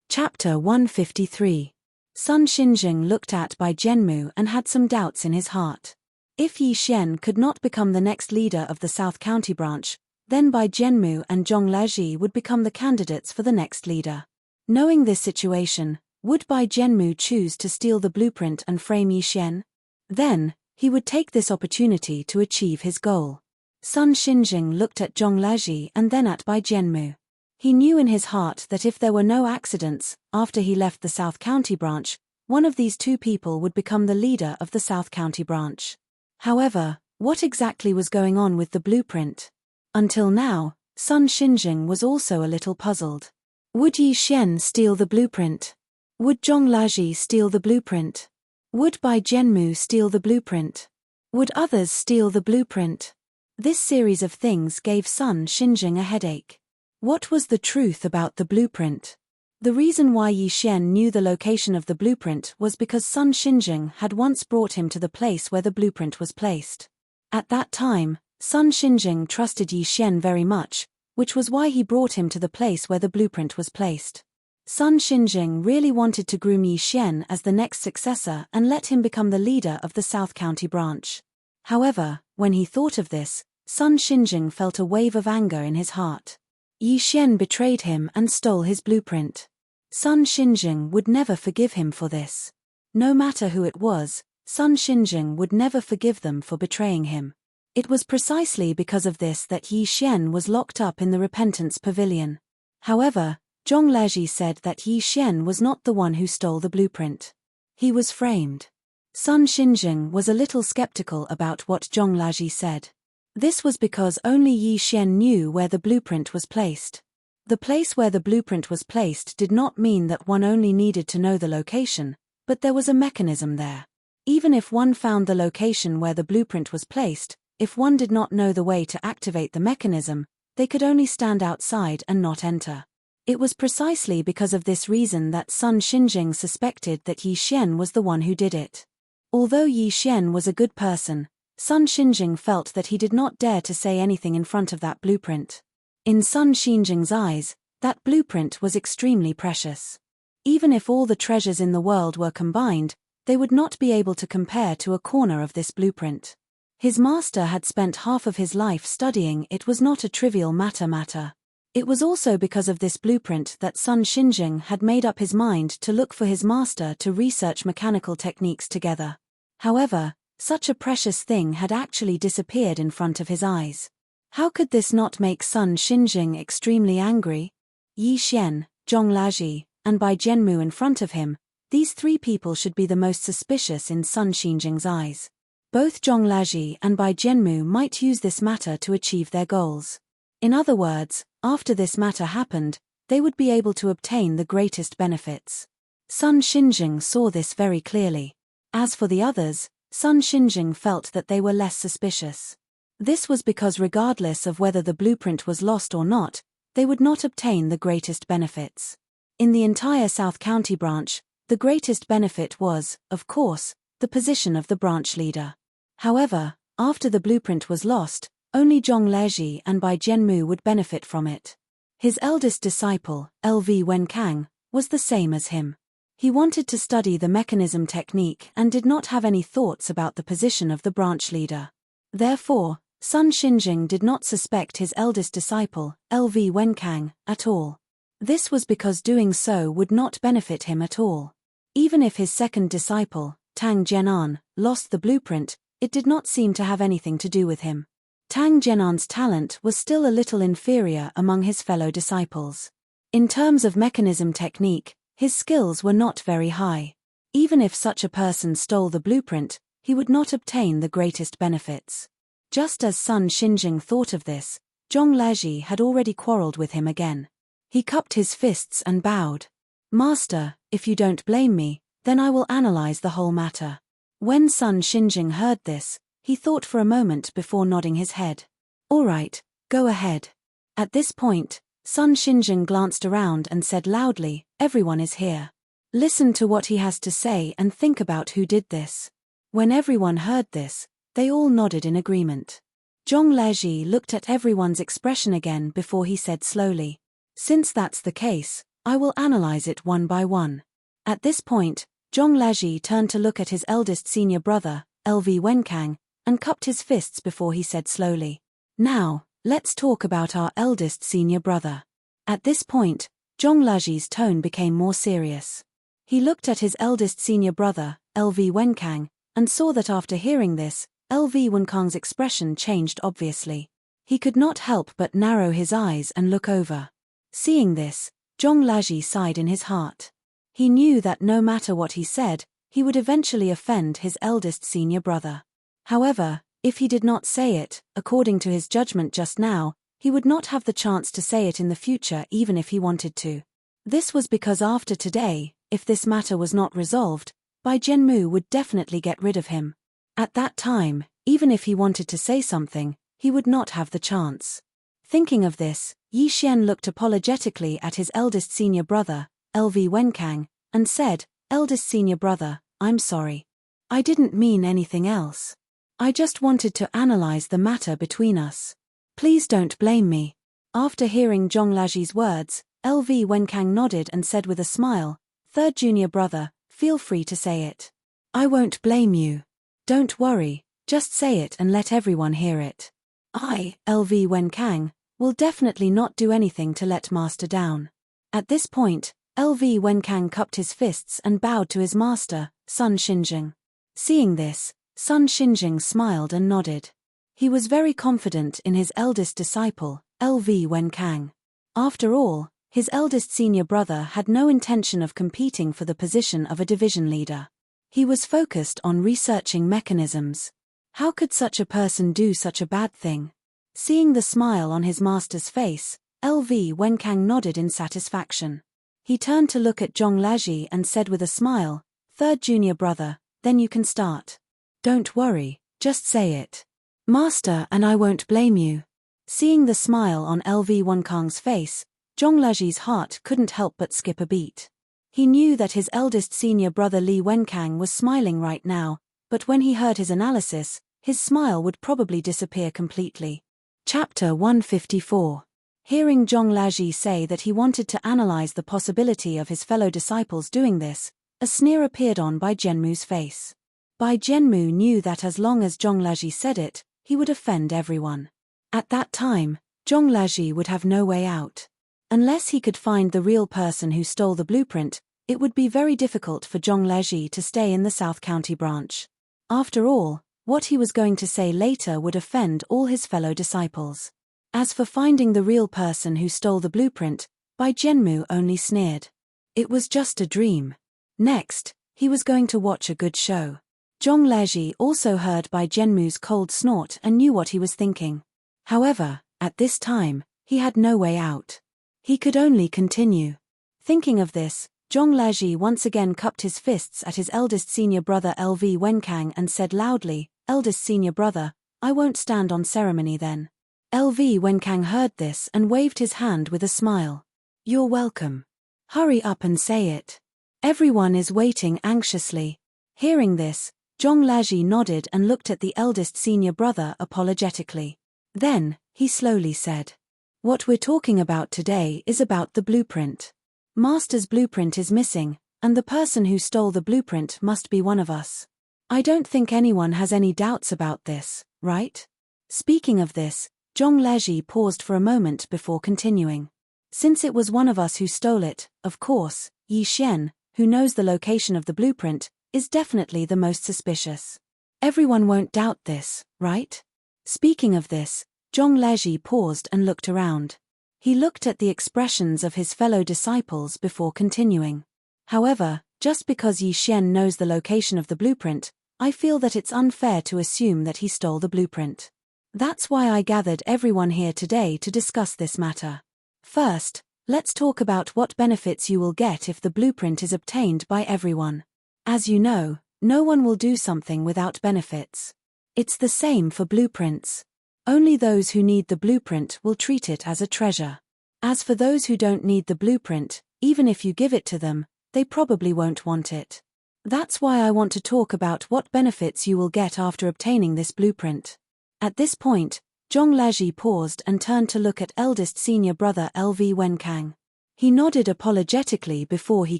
Chapter 153. Sun Xinjing looked at Bai Zhenmu and had some doubts in his heart. If Yi Xian could not become the next leader of the South County branch, then Bai Zhenmu and Zhong Laji would become the candidates for the next leader. Knowing this situation, would Bai Zhenmu choose to steal the blueprint and frame Yi Xian? Then, he would take this opportunity to achieve his goal. Sun Xinjing looked at Zhong Laji and then at Bai Zhenmu. He knew in his heart that if there were no accidents, after he left the South County branch, one of these two people would become the leader of the South County branch. However, what exactly was going on with the blueprint? Until now, Sun Xinjing was also a little puzzled. Would Yi Xian steal the blueprint? Would Zhong Laji steal the blueprint? Would Bai Zhenmu steal the blueprint? Would others steal the blueprint? This series of things gave Sun Xinjing a headache. What was the truth about the blueprint? The reason why Yi Xian knew the location of the blueprint was because Sun Xinjing had once brought him to the place where the blueprint was placed. At that time, Sun Xinjing trusted Yi Xian very much, which was why he brought him to the place where the blueprint was placed. Sun Xinjing really wanted to groom Yi Xian as the next successor and let him become the leader of the South County branch. However, when he thought of this, Sun Xinjing felt a wave of anger in his heart. Yi Xian betrayed him and stole his blueprint. Sun Xinjing would never forgive him for this. No matter who it was, Sun Xinjing would never forgive them for betraying him. It was precisely because of this that Yi Xian was locked up in the Repentance Pavilion. However, Zhong Laji said that Yi Xian was not the one who stole the blueprint. He was framed. Sun Xinjing was a little skeptical about what Zhong Laji said. This was because only Yi Xian knew where the blueprint was placed. The place where the blueprint was placed did not mean that one only needed to know the location, but there was a mechanism there. Even if one found the location where the blueprint was placed, if one did not know the way to activate the mechanism, they could only stand outside and not enter. It was precisely because of this reason that Sun Xinjing suspected that Yi Xian was the one who did it. Although Yi Xian was a good person, Sun Xinjing felt that he did not dare to say anything in front of that blueprint. In Sun Xinjing's eyes, that blueprint was extremely precious. Even if all the treasures in the world were combined, they would not be able to compare to a corner of this blueprint. His master had spent half of his life studying. It was not a trivial matter. It was also because of this blueprint that Sun Xinjing had made up his mind to look for his master to research mechanical techniques together. However, such a precious thing had actually disappeared in front of his eyes. How could this not make Sun Xinjing extremely angry? Yi Xian, Zhong Laji, and Bai Jianmu in front of him, these three people should be the most suspicious in Sun Xinjing's eyes. Both Zhong Laji and Bai Jianmu might use this matter to achieve their goals. In other words, after this matter happened, they would be able to obtain the greatest benefits. Sun Xinjing saw this very clearly. As for the others, Sun Xinjing felt that they were less suspicious. This was because regardless of whether the blueprint was lost or not, they would not obtain the greatest benefits. In the entire South County branch, the greatest benefit was, of course, the position of the branch leader. However, after the blueprint was lost, only Zhong Laji and Bai Jianmu would benefit from it. His eldest disciple, LV Wenkang, was the same as him. He wanted to study the mechanism technique and did not have any thoughts about the position of the branch leader. Therefore, Sun Xinjing did not suspect his eldest disciple, LV Wenkang, at all. This was because doing so would not benefit him at all. Even if his second disciple, Tang Jianan, lost the blueprint, it did not seem to have anything to do with him. Tang Jianan's talent was still a little inferior among his fellow disciples. In terms of mechanism technique, his skills were not very high. Even if such a person stole the blueprint, he would not obtain the greatest benefits. Just as Sun Xinjing thought of this, Zhong Laji had already quarreled with him again. He cupped his fists and bowed. "Master, if you don't blame me, then I will analyze the whole matter." When Sun Xinjing heard this, he thought for a moment before nodding his head. "All right, go ahead." At this point, Sun Xinjing glanced around and said loudly, "Everyone is here. Listen to what he has to say and think about who did this." When everyone heard this, they all nodded in agreement. Zhong Laji looked at everyone's expression again before he said slowly, "Since that's the case, I will analyze it one by one." At this point, Zhong Laji turned to look at his eldest senior brother, LV Wenkang, and cupped his fists before he said slowly, "Now, let's talk about our eldest senior brother." At this point, Zhong Laji's tone became more serious. He looked at his eldest senior brother, LV Wenkang, and saw that after hearing this, LV Wenkang's expression changed obviously. He could not help but narrow his eyes and look over. Seeing this, Zhong Laji sighed in his heart. He knew that no matter what he said, he would eventually offend his eldest senior brother. However, if he did not say it, according to his judgment just now, he would not have the chance to say it in the future even if he wanted to. This was because after today, if this matter was not resolved, Bai Jianmu would definitely get rid of him. At that time, even if he wanted to say something, he would not have the chance. Thinking of this, Yi Xian looked apologetically at his eldest senior brother, LV Wenkang, and said, "Eldest senior brother, I'm sorry. I didn't mean anything else. I just wanted to analyze the matter between us. Please don't blame me." After hearing Zhong Laji's words, LV Wenkang nodded and said with a smile, "Third junior brother, feel free to say it. I won't blame you. Don't worry, just say it and let everyone hear it. I, LV Wenkang, will definitely not do anything to let master down." At this point, LV Wenkang cupped his fists and bowed to his master, Sun Xinjing. Seeing this, Sun Xinjing smiled and nodded. He was very confident in his eldest disciple, LV Wenkang. After all, his eldest senior brother had no intention of competing for the position of a division leader. He was focused on researching mechanisms. How could such a person do such a bad thing? Seeing the smile on his master's face, LV Wenkang nodded in satisfaction. He turned to look at Zhong Laji and said with a smile, "Third junior brother, then you can start. Don't worry, just say it. Master, and I won't blame you." Seeing the smile on LV Wenkang's face, Zhong Laji's heart couldn't help but skip a beat. He knew that his eldest senior brother Li Wenkang was smiling right now, but when he heard his analysis, his smile would probably disappear completely. Chapter 154. Hearing Zhong Laji say that he wanted to analyze the possibility of his fellow disciples doing this, a sneer appeared on Bai Zhenmu's face. Bai Zhenmu knew that as long as Zhong Laji said it, he would offend everyone. At that time, Zhong Laji would have no way out. Unless he could find the real person who stole the blueprint, it would be very difficult for Zhong Laji to stay in the South County branch. After all, what he was going to say later would offend all his fellow disciples. As for finding the real person who stole the blueprint, Bai Zhenmu only sneered. It was just a dream. Next, he was going to watch a good show. Zhong Laji also heard Bai Zhenmu's cold snort and knew what he was thinking. However, at this time, he had no way out. He could only continue. Thinking of this, Zhong Laji once again cupped his fists at his eldest senior brother LV Wenkang and said loudly, "Eldest senior brother, I won't stand on ceremony then." LV Wenkang heard this and waved his hand with a smile. "You're welcome. Hurry up and say it. Everyone is waiting anxiously." Hearing this, Zhong Laji nodded and looked at the eldest senior brother apologetically. Then, he slowly said, "What we're talking about today is about the blueprint. Master's blueprint is missing, and the person who stole the blueprint must be one of us. I don't think anyone has any doubts about this, right?" Speaking of this, Zhong Laji paused for a moment before continuing. "Since it was one of us who stole it, of course, Yi Xian, who knows the location of the blueprint, is definitely the most suspicious. Everyone won't doubt this, right?" Speaking of this, Zhong Laji paused and looked around. He looked at the expressions of his fellow disciples before continuing. "However, just because Yi Xian knows the location of the blueprint, I feel that it's unfair to assume that he stole the blueprint. That's why I gathered everyone here today to discuss this matter. First, let's talk about what benefits you will get if the blueprint is obtained by everyone. As you know, no one will do something without benefits. It's the same for blueprints. Only those who need the blueprint will treat it as a treasure. As for those who don't need the blueprint, even if you give it to them, they probably won't want it. That's why I want to talk about what benefits you will get after obtaining this blueprint." At this point, Zhong Laji paused and turned to look at eldest senior brother LV Wenkang. He nodded apologetically before he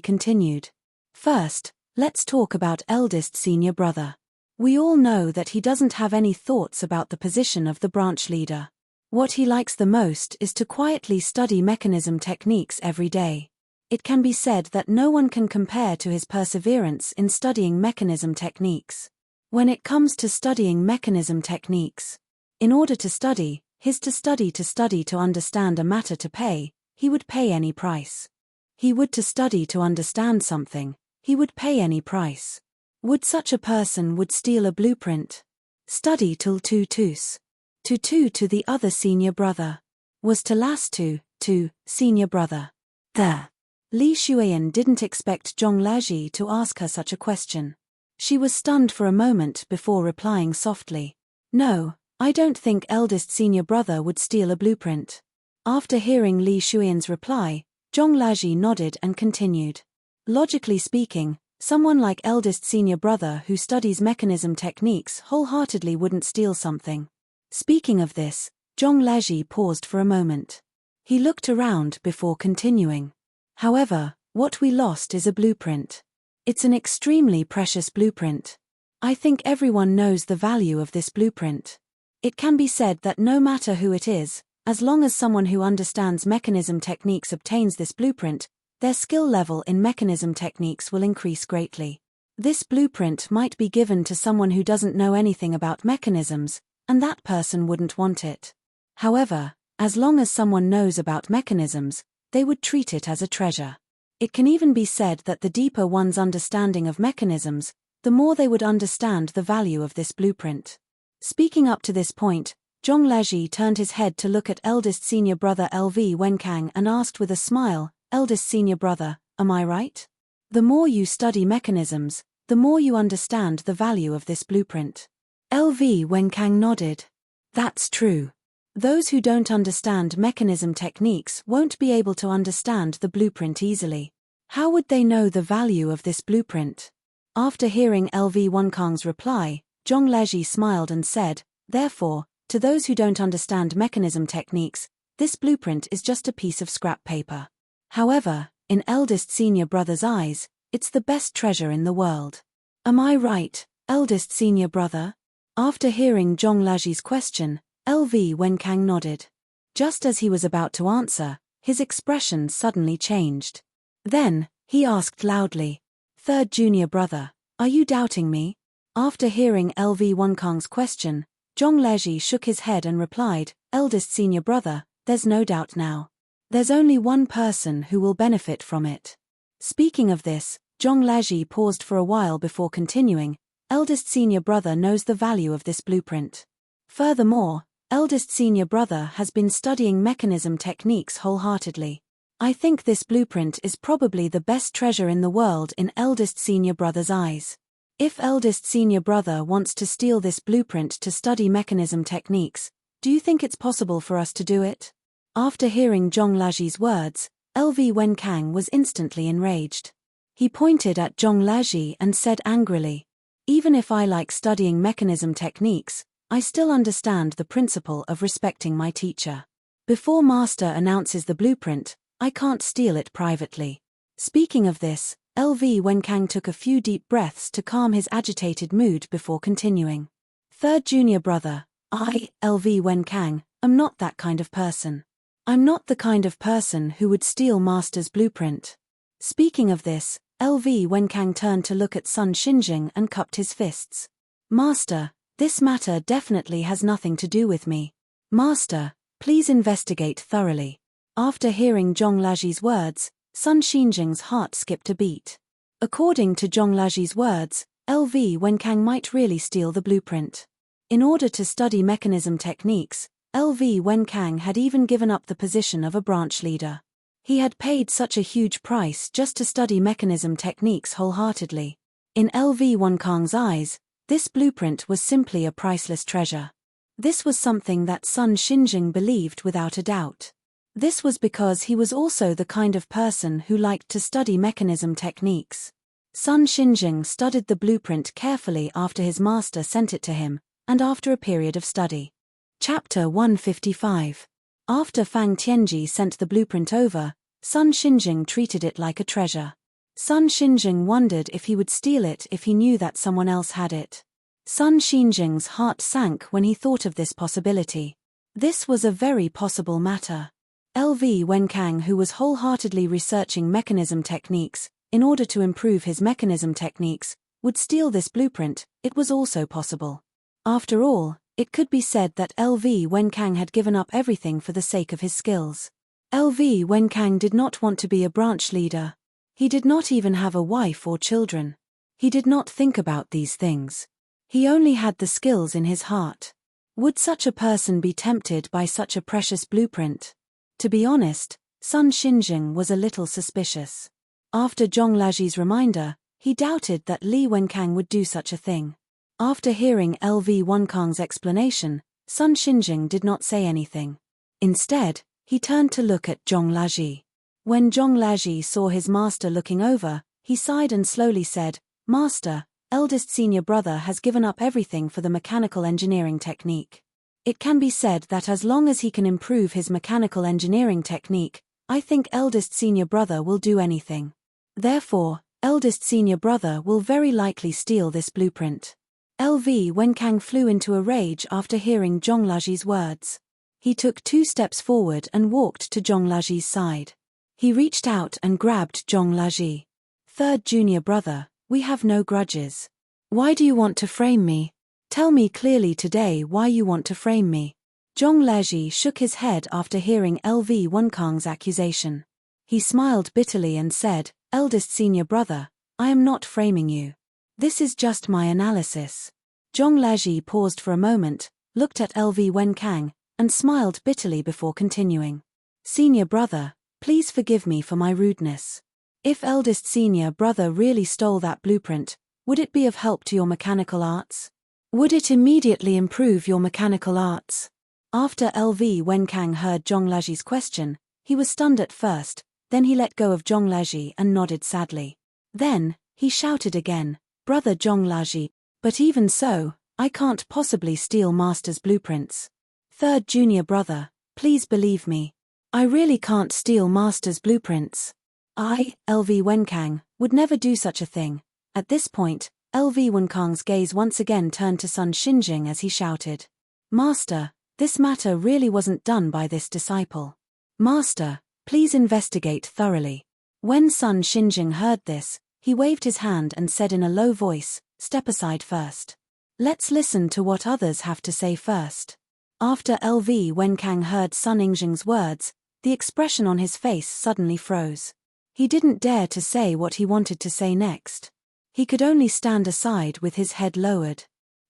continued. "First, let's talk about eldest senior brother. We all know that he doesn't have any thoughts about the position of the branch leader. What he likes the most is to quietly study mechanism techniques every day. It can be said that no one can compare to his perseverance in studying mechanism techniques. When it comes to studying mechanism techniques, in order to study to understand a matter to pay, he would pay any price. He would to study to understand something, he would pay any price. Would such a person would steal a blueprint? Study till tus. To the other senior brother. Was to last to senior brother. There. Li Shuiyan didn't expect Zhong Laji to ask her such a question. She was stunned for a moment before replying softly. "No, I don't think eldest senior brother would steal a blueprint." After hearing Li Shuiyan's reply, Zhong Laji nodded and continued. "Logically speaking, someone like eldest senior brother who studies mechanism techniques wholeheartedly wouldn't steal something." Speaking of this, Zhong Laji paused for a moment. He looked around before continuing. "However, what we lost is a blueprint. It's an extremely precious blueprint. I think everyone knows the value of this blueprint. It can be said that no matter who it is, as long as someone who understands mechanism techniques obtains this blueprint, their skill level in mechanism techniques will increase greatly. This blueprint might be given to someone who doesn't know anything about mechanisms, and that person wouldn't want it. However, as long as someone knows about mechanisms, they would treat it as a treasure. It can even be said that the deeper one's understanding of mechanisms, the more they would understand the value of this blueprint. Speaking up to this point, Zhong Laji turned his head to look at eldest senior brother LV Wenkang and asked with a smile, "Eldest senior brother, am I right? The more you study mechanisms, the more you understand the value of this blueprint." LV Wenkang nodded. "That's true. Those who don't understand mechanism techniques won't be able to understand the blueprint easily. How would they know the value of this blueprint?" After hearing LV Wenkang's reply, Zhong Laji smiled and said, "Therefore, to those who don't understand mechanism techniques, this blueprint is just a piece of scrap paper. However, in eldest senior brother's eyes, it's the best treasure in the world. Am I right, eldest senior brother?" After hearing Zhong Laji's question, LV Wenkang nodded. Just as he was about to answer, his expression suddenly changed. Then, he asked loudly, "Third junior brother, are you doubting me?" After hearing LV Wenkang's question, Zhong Laji shook his head and replied, "Eldest senior brother, there's no doubt now. There's only one person who will benefit from it." Speaking of this, Zhong Laji paused for a while before continuing, "Eldest senior brother knows the value of this blueprint. Furthermore, eldest senior brother has been studying mechanism techniques wholeheartedly. I think this blueprint is probably the best treasure in the world in eldest senior brother's eyes. If eldest senior brother wants to steal this blueprint to study mechanism techniques, do you think it's possible for us to do it?" After hearing Zhong Laji's words, LV Wenkang was instantly enraged. He pointed at Zhong Laji and said angrily, "Even if I like studying mechanism techniques, I still understand the principle of respecting my teacher. Before master announces the blueprint, I can't steal it privately." Speaking of this, LV Wenkang took a few deep breaths to calm his agitated mood before continuing. "Third junior brother, I, LV Wenkang, am not that kind of person. I'm not the kind of person who would steal master's blueprint." Speaking of this, LV Wenkang turned to look at Sun Xinjing and cupped his fists. "Master, this matter definitely has nothing to do with me. Master, please investigate thoroughly." After hearing Zhong Laji's words, Sun Xinjing's heart skipped a beat. According to Zhong Laji's words, LV Wenkang might really steal the blueprint. In order to study mechanism techniques, LV Wenkang had even given up the position of a branch leader. He had paid such a huge price just to study mechanism techniques wholeheartedly. In LV Wenkang's eyes, this blueprint was simply a priceless treasure. This was something that Sun Xinjing believed without a doubt. This was because he was also the kind of person who liked to study mechanism techniques. Sun Xinjing studied the blueprint carefully after his master sent it to him, and after a period of study. Chapter 155. After Fang Tianji sent the blueprint over, Sun Xinjing treated it like a treasure. Sun Xinjing wondered if he would steal it if he knew that someone else had it. Sun Xinjing's heart sank when he thought of this possibility. This was a very possible matter. LV Wenkang, who was wholeheartedly researching mechanism techniques, in order to improve his mechanism techniques, would steal this blueprint. It was also possible. After all, it could be said that LV Wenkang had given up everything for the sake of his skills. LV Wenkang did not want to be a branch leader. He did not even have a wife or children. He did not think about these things. He only had the skills in his heart. Would such a person be tempted by such a precious blueprint? To be honest, Sun Xinjing was a little suspicious. After Zhong Laji's reminder, he doubted that Li Wenkang would do such a thing. After hearing LV Wenkang's explanation, Sun Xinjing did not say anything. Instead, he turned to look at Zhong Laji. When Zhong Laji saw his master looking over, he sighed and slowly said, "Master, eldest senior brother has given up everything for the mechanical engineering technique. It can be said that as long as he can improve his mechanical engineering technique, I think eldest senior brother will do anything. Therefore, eldest senior brother will very likely steal this blueprint." LV Wenkang flew into a rage after hearing Zhong Laji's words. He took 2 steps forward and walked to Zhong Laji's side. He reached out and grabbed Zhong Laji. "Third junior brother, We have no grudges. Why do you want to frame me? Tell me clearly today why you want to frame me. Zhong Lezhi shook his head after hearing LV Wenkang's accusation. He smiled bitterly and said, "Eldest senior brother, I am not framing you. This is just my analysis." Zhong Lezhi paused for a moment, looked at LV Wenkang, and smiled bitterly before continuing. "Senior brother, please forgive me for my rudeness. If eldest senior brother really stole that blueprint, would it be of help to your mechanical arts? Would it immediately improve your mechanical arts?" After LV Wenkang heard Zhong Lezhi's question, he was stunned at first, then he let go of Zhong Lezhi and nodded sadly. Then, he shouted again, "Brother Zhong Lezhi, but even so, I can't possibly steal Master's blueprints. Third junior brother, please believe me. I really can't steal Master's blueprints. I, LV Wenkang, would never do such a thing." At this point, LV Wenkang's gaze once again turned to Sun Xinjing as he shouted, "Master, this matter really wasn't done by this disciple. Master, please investigate thoroughly." When Sun Xinjing heard this, he waved his hand and said in a low voice, "Step aside first. Let's listen to what others have to say first." After LV Wenkang heard Sun Xinjing's words, the expression on his face suddenly froze. He didn't dare to say what he wanted to say next. He could only stand aside with his head lowered.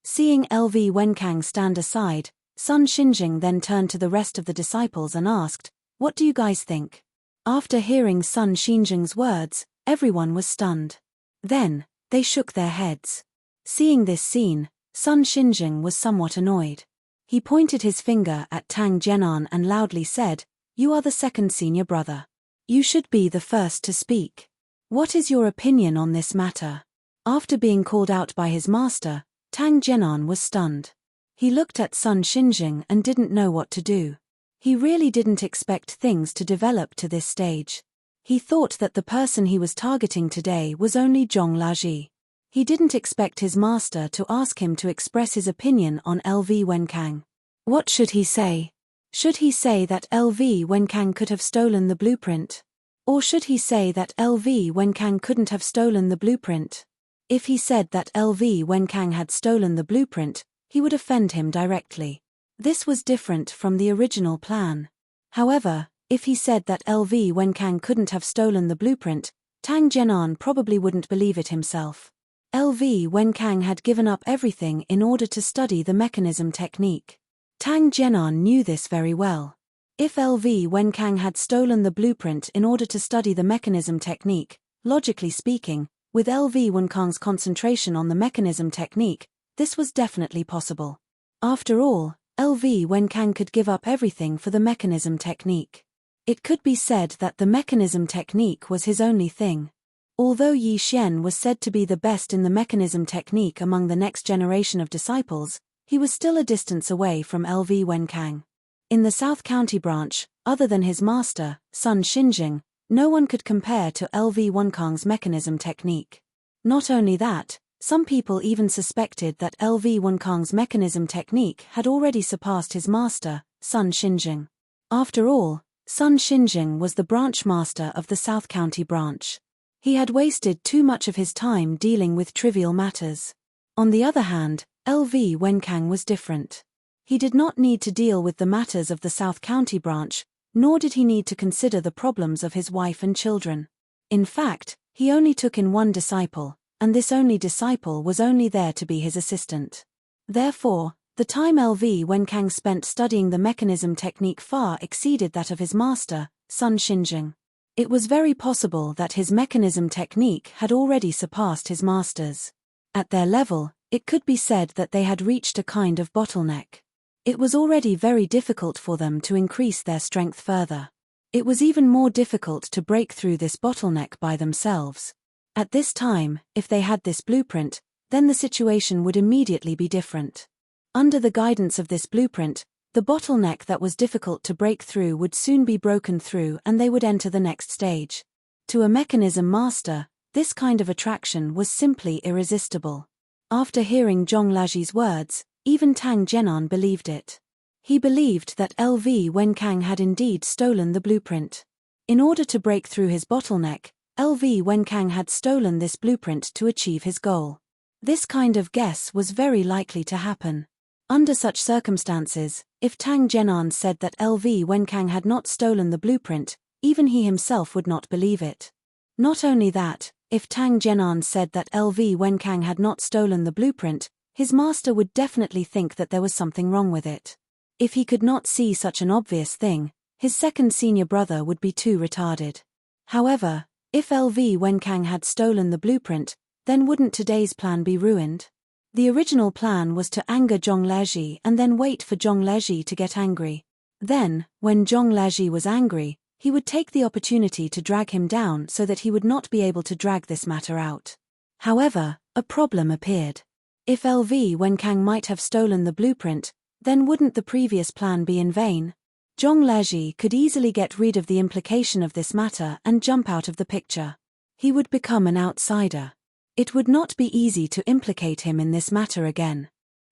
Seeing LV Wenkang stand aside, Sun Xinjing then turned to the rest of the disciples and asked, "What do you guys think?" After hearing Sun Xinjing's words, everyone was stunned. Then, they shook their heads. Seeing this scene, Sun Xinjing was somewhat annoyed. He pointed his finger at Tang Jianan and loudly said, "You are the second senior brother. You should be the first to speak. What is your opinion on this matter?" After being called out by his master, Tang Jianan was stunned. He looked at Sun Xinjing and didn't know what to do. He really didn't expect things to develop to this stage. He thought that the person he was targeting today was only Zhong Lezhi. He didn't expect his master to ask him to express his opinion on LV Wenkang. What should he say? Should he say that LV Wenkang could have stolen the blueprint? Or should he say that LV Wenkang couldn't have stolen the blueprint? If he said that LV Wenkang had stolen the blueprint, he would offend him directly. This was different from the original plan. However, if he said that LV Wenkang couldn't have stolen the blueprint, Tang Jianan probably wouldn't believe it himself. LV Wenkang had given up everything in order to study the mechanism technique. Tang Jianan knew this very well. If LV Wenkang had stolen the blueprint in order to study the mechanism technique, logically speaking, with LV Wenkang's concentration on the mechanism technique, this was definitely possible. After all, LV Wenkang could give up everything for the mechanism technique. It could be said that the mechanism technique was his only thing. Although Yi Xian was said to be the best in the mechanism technique among the next generation of disciples, he was still a distance away from LV Wenkang. In the South County branch, other than his master, Sun Xinjing, no one could compare to LV Wenkang's mechanism technique. Not only that, some people even suspected that LV Wenkang's mechanism technique had already surpassed his master, Sun Xinjing. After all, Sun Xinjing was the branch master of the South County branch. He had wasted too much of his time dealing with trivial matters. On the other hand, LV Wenkang was different. He did not need to deal with the matters of the South County branch, nor did he need to consider the problems of his wife and children. In fact, he only took in one disciple, and this only disciple was only there to be his assistant. Therefore, the time LV Wenkang spent studying the mechanism technique far exceeded that of his master, Sun Xinjing. It was very possible that his mechanism technique had already surpassed his master's. At their level, it could be said that they had reached a kind of bottleneck. It was already very difficult for them to increase their strength further. It was even more difficult to break through this bottleneck by themselves. At this time, if they had this blueprint, then the situation would immediately be different. Under the guidance of this blueprint, the bottleneck that was difficult to break through would soon be broken through and they would enter the next stage. To a mechanism master, this kind of attraction was simply irresistible. After hearing Zhong Lezhi's words, even Tang Jianan believed it. He believed that LV Wenkang had indeed stolen the blueprint. In order to break through his bottleneck, LV Wenkang had stolen this blueprint to achieve his goal. This kind of guess was very likely to happen. Under such circumstances, if Tang Zhenan said that LV Wenkang had not stolen the blueprint, even he himself would not believe it. Not only that, if Tang Zhenan said that LV Wenkang had not stolen the blueprint, his master would definitely think that there was something wrong with it. If he could not see such an obvious thing, his second senior brother would be too retarded. However, if LV Wenkang had stolen the blueprint, then wouldn't today's plan be ruined? The original plan was to anger Zhong Leji and then wait for Zhong Leji to get angry. Then, when Zhong Leji was angry, he would take the opportunity to drag him down so that he would not be able to drag this matter out. However, a problem appeared. If LV Wenkang might have stolen the blueprint, then wouldn't the previous plan be in vain? Zhong Leji could easily get rid of the implication of this matter and jump out of the picture. He would become an outsider. It would not be easy to implicate him in this matter again.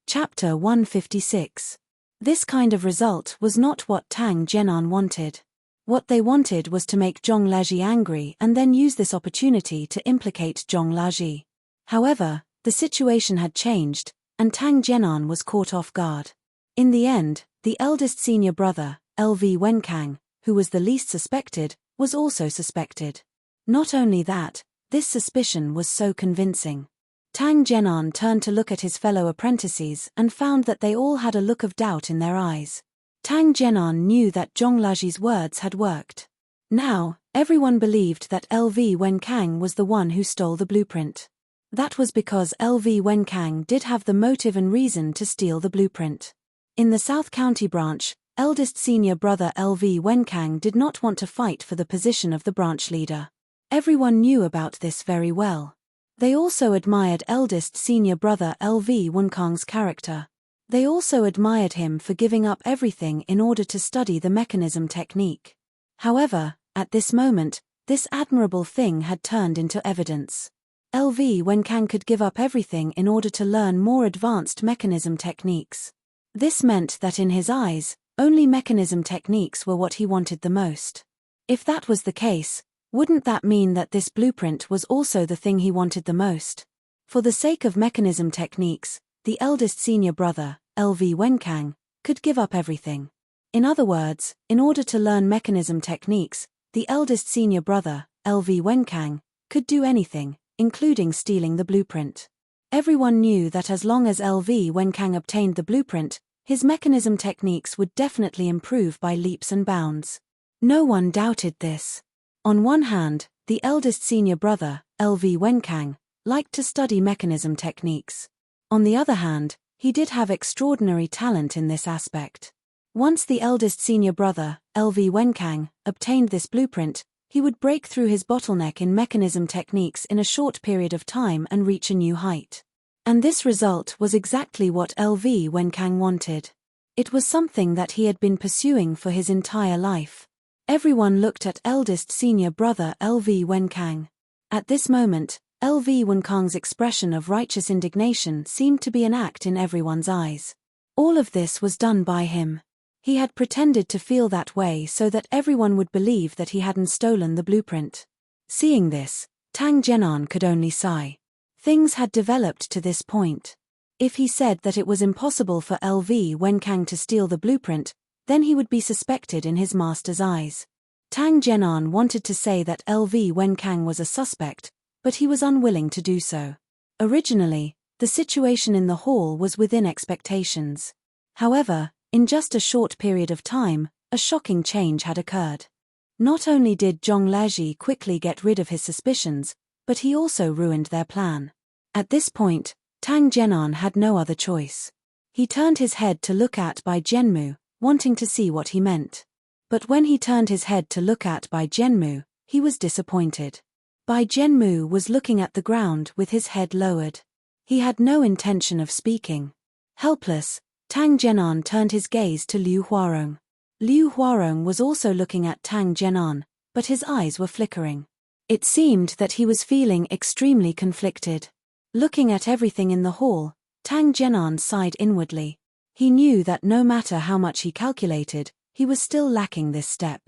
Chapter 156. This kind of result was not what Tang Zhenan wanted. What they wanted was to make Zhong Leji angry and then use this opportunity to implicate Zhong Leji. However, the situation had changed, and Tang Zhenan was caught off guard. In the end, the eldest senior brother, LV Wenkang, who was the least suspected, was also suspected. Not only that, this suspicion was so convincing. Tang Zhenan turned to look at his fellow apprentices and found that they all had a look of doubt in their eyes. Tang Zhenan knew that Zhong Leji's words had worked. Now, everyone believed that LV Wenkang was the one who stole the blueprint. That was because LV Wenkang did have the motive and reason to steal the blueprint. In the South County branch, eldest senior brother LV Wenkang did not want to fight for the position of the branch leader. Everyone knew about this very well. They also admired eldest senior brother LV Wenkang's character. They also admired him for giving up everything in order to study the mechanism technique. However, at this moment, this admirable thing had turned into evidence. LV Wenkang could give up everything in order to learn more advanced mechanism techniques. This meant that in his eyes, only mechanism techniques were what he wanted the most. If that was the case, wouldn't that mean that this blueprint was also the thing he wanted the most? For the sake of mechanism techniques, the eldest senior brother, LV Wenkang, could give up everything. In other words, in order to learn mechanism techniques, the eldest senior brother, LV Wenkang, could do anything, including stealing the blueprint. Everyone knew that as long as LV Wenkang obtained the blueprint, his mechanism techniques would definitely improve by leaps and bounds. No one doubted this. On one hand, the eldest senior brother, LV Wenkang, liked to study mechanism techniques. On the other hand, he did have extraordinary talent in this aspect. Once the eldest senior brother, LV Wenkang, obtained this blueprint, he would break through his bottleneck in mechanism techniques in a short period of time and reach a new height. And this result was exactly what LV Wenkang wanted. It was something that he had been pursuing for his entire life. Everyone looked at eldest senior brother LV Wenkang. At this moment, LV Wenkang's expression of righteous indignation seemed to be an act in everyone's eyes. All of this was done by him. He had pretended to feel that way so that everyone would believe that he hadn't stolen the blueprint. Seeing this, Tang Zhenan could only sigh. Things had developed to this point. If he said that it was impossible for LV Wenkang to steal the blueprint, then he would be suspected in his master's eyes. Tang Zhenan wanted to say that LV Wenkang was a suspect, but he was unwilling to do so. Originally, the situation in the hall was within expectations. However, in just a short period of time, a shocking change had occurred. Not only did Zhong Leji quickly get rid of his suspicions, but he also ruined their plan. At this point, Tang Zhenan had no other choice. He turned his head to look at Bai Zhenmu, wanting to see what he meant. But when he turned his head to look at Bai Zhenmu, he was disappointed. Bai Zhenmu was looking at the ground with his head lowered. He had no intention of speaking. Helpless, Tang Zhenan turned his gaze to Liu Huarong. Liu Huarong was also looking at Tang Zhenan, but his eyes were flickering. It seemed that he was feeling extremely conflicted. Looking at everything in the hall, Tang Zhenan sighed inwardly. He knew that no matter how much he calculated, he was still lacking this step.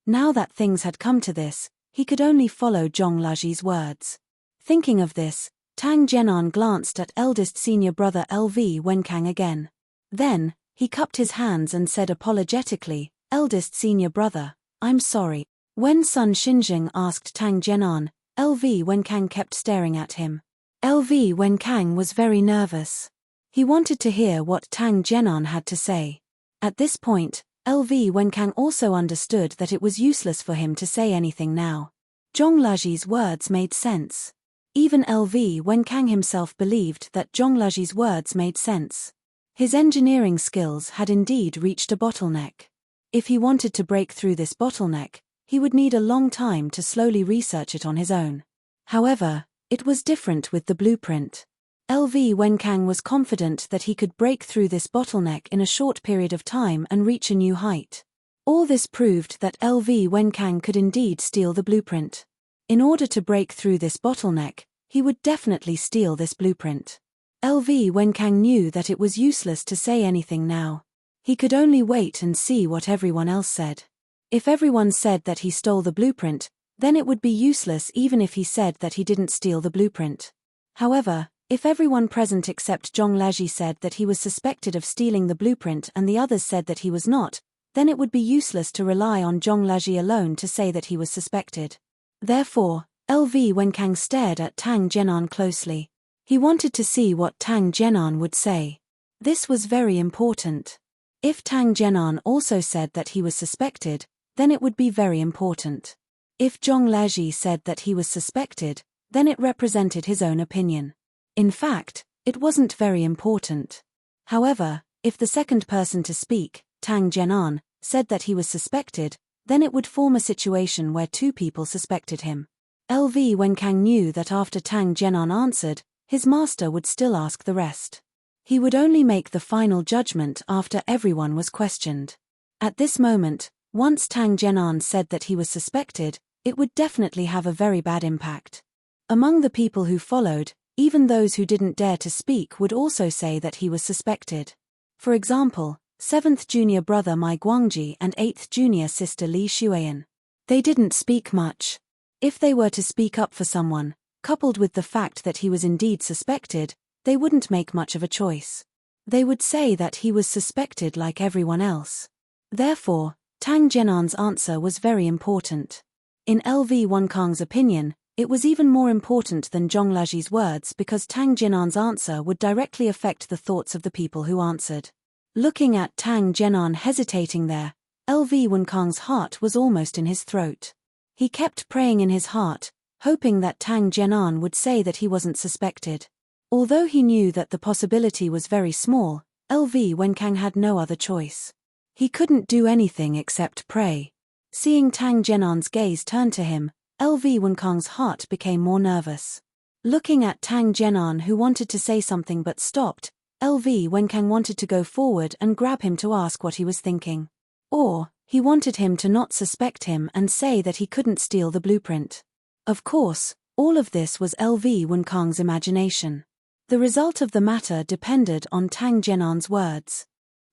Now that things had come to this, he could only follow Zhong Laji's words. Thinking of this, Tang Zhenan glanced at eldest senior brother LV Wenkang again. Then, he cupped his hands and said apologetically, "Eldest senior brother, I'm sorry." When Sun Xinjing asked Tang Zhenan, LV Wenkang kept staring at him. LV Wenkang was very nervous. He wanted to hear what Tang Zhenan had to say. At this point, LV Wenkang also understood that it was useless for him to say anything now. Zhong Laji's words made sense. Even LV Wenkang himself believed that Zhong Laji's words made sense. His engineering skills had indeed reached a bottleneck. If he wanted to break through this bottleneck, he would need a long time to slowly research it on his own. However, it was different with the blueprint. LV Wenkang was confident that he could break through this bottleneck in a short period of time and reach a new height. All this proved that LV Wenkang could indeed steal the blueprint. In order to break through this bottleneck, he would definitely steal this blueprint. LV Wenkang knew that it was useless to say anything now. He could only wait and see what everyone else said. If everyone said that he stole the blueprint, then it would be useless even if he said that he didn't steal the blueprint. However, if everyone present except Zhong Laji said that he was suspected of stealing the blueprint and the others said that he was not, then it would be useless to rely on Zhong Laji alone to say that he was suspected. Therefore, LV Wenkang stared at Tang Zhenan closely. He wanted to see what Tang Zhenan would say. This was very important. If Tang Zhenan also said that he was suspected, then it would be very important. If Zhong Laji said that he was suspected, then it represented his own opinion. In fact, it wasn't very important. However, if the second person to speak, Tang Zhenan, said that he was suspected, then it would form a situation where two people suspected him. LV Wenkang knew that after Tang Zhenan answered, his master would still ask the rest. He would only make the final judgment after everyone was questioned. At this moment, once Tang Zhenan said that he was suspected, it would definitely have a very bad impact. Among the people who followed, even those who didn't dare to speak would also say that he was suspected. For example, 7th junior brother Mai Guangji and 8th junior sister Li Xueyan. They didn't speak much. If they were to speak up for someone, coupled with the fact that he was indeed suspected, they wouldn't make much of a choice. They would say that he was suspected like everyone else. Therefore, Tang Zhenan's answer was very important. In LV Wenkang's opinion, it was even more important than Zhong Laji's words because Tang Zhenan's answer would directly affect the thoughts of the people who answered. Looking at Tang Zhenan hesitating there, LV Wenkang's heart was almost in his throat. He kept praying in his heart, hoping that Tang Zhenan would say that he wasn't suspected. Although he knew that the possibility was very small, LV Wenkang had no other choice. He couldn't do anything except pray. Seeing Tang Zhenan's gaze turn to him, LV Wenkang's heart became more nervous. Looking at Tang Zhenan who wanted to say something but stopped, LV Wenkang wanted to go forward and grab him to ask what he was thinking. Or, he wanted him to not suspect him and say that he couldn't steal the blueprint. Of course, all of this was LV Wenkang's imagination. The result of the matter depended on Tang Zhenan's words.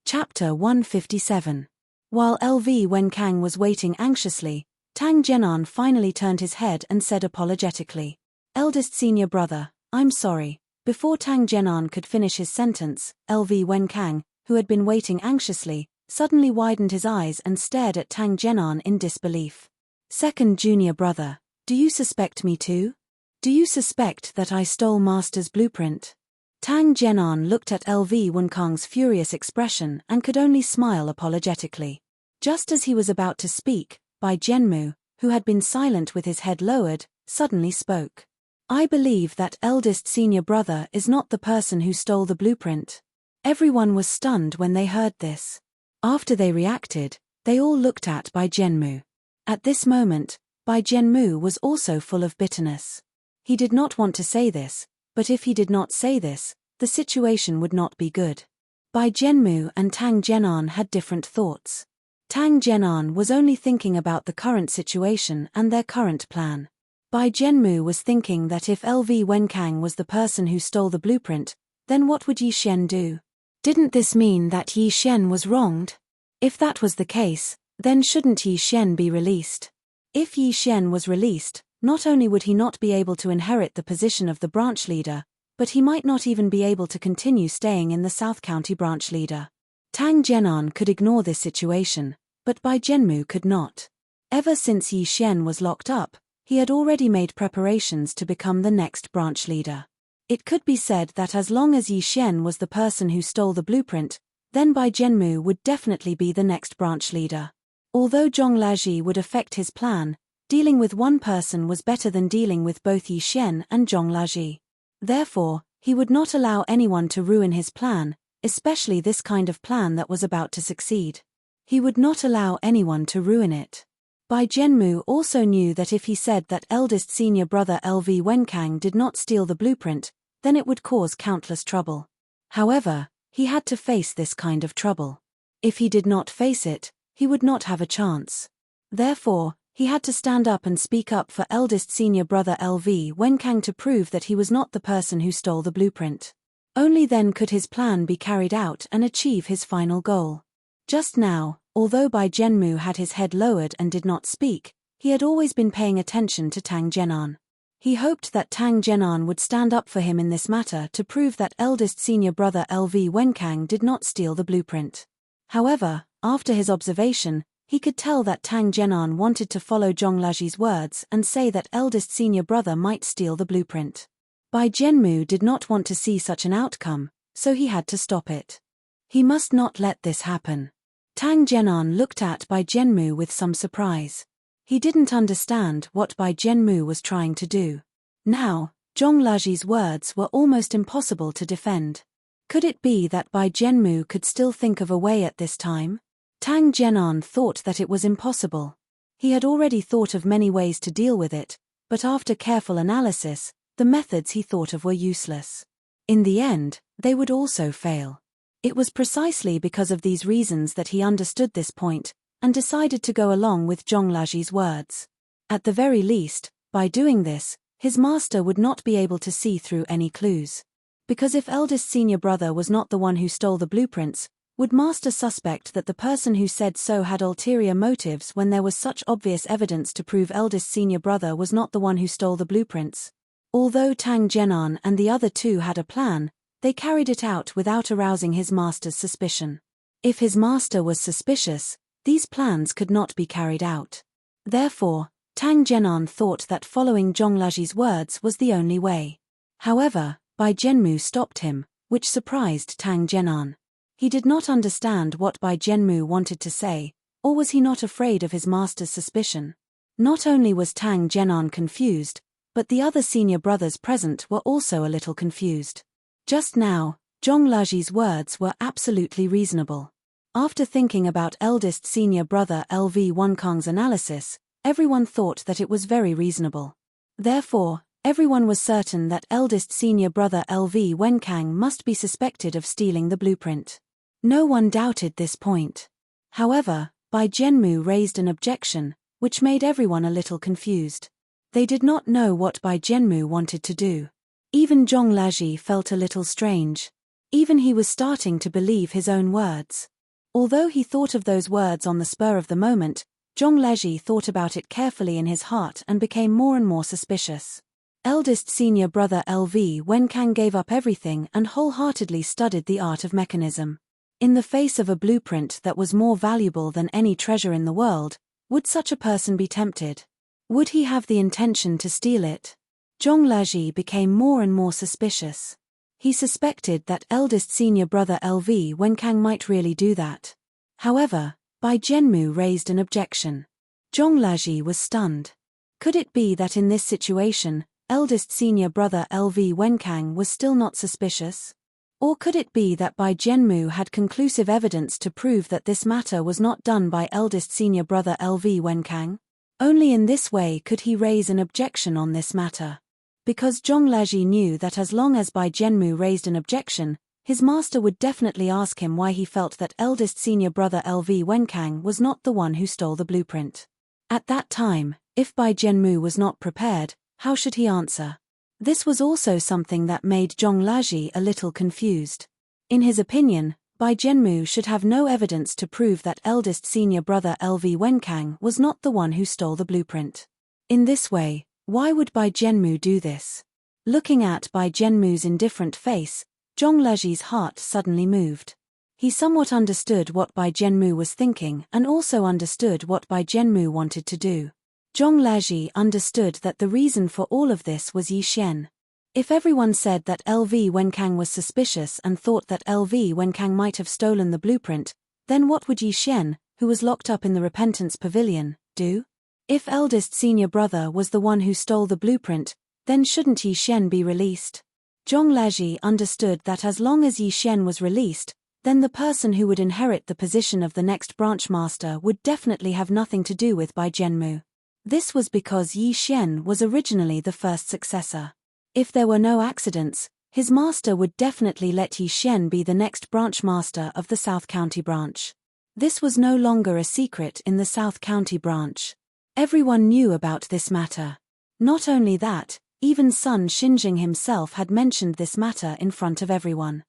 Chapter 157. While LV Wenkang was waiting anxiously, Tang Zhenan finally turned his head and said apologetically, "Eldest senior brother, I'm sorry." Before Tang Zhenan could finish his sentence, LV Wenkang, who had been waiting anxiously, suddenly widened his eyes and stared at Tang Zhenan in disbelief. "Second junior brother, do you suspect me too? Do you suspect that I stole Master's blueprint?" Tang Zhenan looked at LV Wenkang's furious expression and could only smile apologetically. Just as he was about to speak, Bai Zhenmu, who had been silent with his head lowered, suddenly spoke. "I believe that eldest senior brother is not the person who stole the blueprint." Everyone was stunned when they heard this. After they reacted, they all looked at Bai Zhenmu. At this moment, Bai Zhenmu was also full of bitterness. He did not want to say this, but if he did not say this, the situation would not be good. Bai Zhenmu and Tang Zhenan had different thoughts. Tang Zhenan was only thinking about the current situation and their current plan. Bai Zhenmu was thinking that if LV Wenkang was the person who stole the blueprint, then what would Yi Xian do? Didn't this mean that Yi Xian was wronged? If that was the case, then shouldn't Yi Xian be released? If Yi Xian was released, not only would he not be able to inherit the position of the branch leader, but he might not even be able to continue staying in the South County branch leader. Tang Zhenan could ignore this situation, but Bai Zhenmu could not. Ever since Yi Xian was locked up, he had already made preparations to become the next branch leader. It could be said that as long as Yi Xian was the person who stole the blueprint, then Bai Zhenmu would definitely be the next branch leader. Although Zhong Laji would affect his plan, dealing with one person was better than dealing with both Yi Xian and Zhong Laji. Therefore, he would not allow anyone to ruin his plan, especially this kind of plan that was about to succeed. He would not allow anyone to ruin it. Bai Zhenmu also knew that if he said that eldest senior brother LV Wenkang did not steal the blueprint, then it would cause countless trouble. However, he had to face this kind of trouble. If he did not face it, he would not have a chance. Therefore, he had to stand up and speak up for eldest senior brother LV Wenkang to prove that he was not the person who stole the blueprint. Only then could his plan be carried out and achieve his final goal. Just now, although Bai Zhenmu had his head lowered and did not speak, he had always been paying attention to Tang Zhenan. He hoped that Tang Zhenan would stand up for him in this matter to prove that eldest senior brother LV Wenkang did not steal the blueprint. However, after his observation, he could tell that Tang Zhenan wanted to follow Zhong Laji's words and say that eldest senior brother might steal the blueprint. Bai Zhenmu did not want to see such an outcome, so he had to stop it. He must not let this happen. Tang Zhenan looked at Bai Zhenmu with some surprise. He didn't understand what Bai Zhenmu was trying to do. Now, Zhong Laji's words were almost impossible to defend. Could it be that Bai Zhenmu could still think of a way at this time? Tang Zhenan thought that it was impossible. He had already thought of many ways to deal with it, but after careful analysis, the methods he thought of were useless. In the end, they would also fail. It was precisely because of these reasons that he understood this point, and decided to go along with Zhong Laji's words. At the very least, by doing this, his master would not be able to see through any clues. Because if eldest senior brother was not the one who stole the blueprints, would master suspect that the person who said so had ulterior motives when there was such obvious evidence to prove eldest senior brother was not the one who stole the blueprints? Although Tang Zhenan and the other two had a plan, they carried it out without arousing his master's suspicion. If his master was suspicious, these plans could not be carried out. Therefore, Tang Zhenan thought that following Zhong Laji's words was the only way. However, Bai Zhenmu stopped him, which surprised Tang Zhenan. He did not understand what Bai Zhenmu wanted to say, or was he not afraid of his master's suspicion? Not only was Tang Zhenan confused, but the other senior brothers present were also a little confused. Just now, Zhong Laji's words were absolutely reasonable. After thinking about eldest senior brother LV Wenkang's analysis, everyone thought that it was very reasonable. Therefore, everyone was certain that eldest senior brother LV Wenkang must be suspected of stealing the blueprint. No one doubted this point. However, Bai Zhenmu raised an objection, which made everyone a little confused. They did not know what Bai Zhenmu wanted to do. Even Zhong Laji felt a little strange. Even he was starting to believe his own words. Although he thought of those words on the spur of the moment, Zhong Laji thought about it carefully in his heart and became more and more suspicious. Eldest senior brother LV Wenkang gave up everything and wholeheartedly studied the art of mechanism. In the face of a blueprint that was more valuable than any treasure in the world, would such a person be tempted? Would he have the intention to steal it? Zhong Laji became more and more suspicious. He suspected that eldest senior brother LV Wenkang might really do that. However, Bai Zhenmu raised an objection. Zhong Laji was stunned. Could it be that in this situation, eldest senior brother LV Wenkang was still not suspicious? Or could it be that Bai Zhenmu had conclusive evidence to prove that this matter was not done by eldest senior brother LV Wenkang? Only in this way could he raise an objection on this matter. Because Zhong Laji knew that as long as Bai Zhenmu raised an objection, his master would definitely ask him why he felt that eldest senior brother LV Wenkang was not the one who stole the blueprint. At that time, if Bai Zhenmu was not prepared, how should he answer? This was also something that made Zhong Laji a little confused. In his opinion, Bai Jianmu should have no evidence to prove that eldest senior brother LV Wenkang was not the one who stole the blueprint. In this way, why would Bai Jianmu do this? Looking at Bai Jianmu's indifferent face, Zhong Lezhi's heart suddenly moved. He somewhat understood what Bai Jianmu was thinking and also understood what Bai Jianmu wanted to do. Zhong Lezhi understood that the reason for all of this was Yi Xian. If everyone said that LV Wenkang was suspicious and thought that LV Wenkang might have stolen the blueprint, then what would Yi Xian, who was locked up in the Repentance Pavilion, do? If eldest senior brother was the one who stole the blueprint, then shouldn't Yi Xian be released? Zhong Lezhi understood that as long as Yi Xian was released, then the person who would inherit the position of the next branch master would definitely have nothing to do with Bai Jianmu. This was because Yi Xian was originally the first successor. If there were no accidents, his master would definitely let Yi Xian be the next branch master of the South County branch. This was no longer a secret in the South County branch. Everyone knew about this matter. Not only that, even Sun Xinjing himself had mentioned this matter in front of everyone.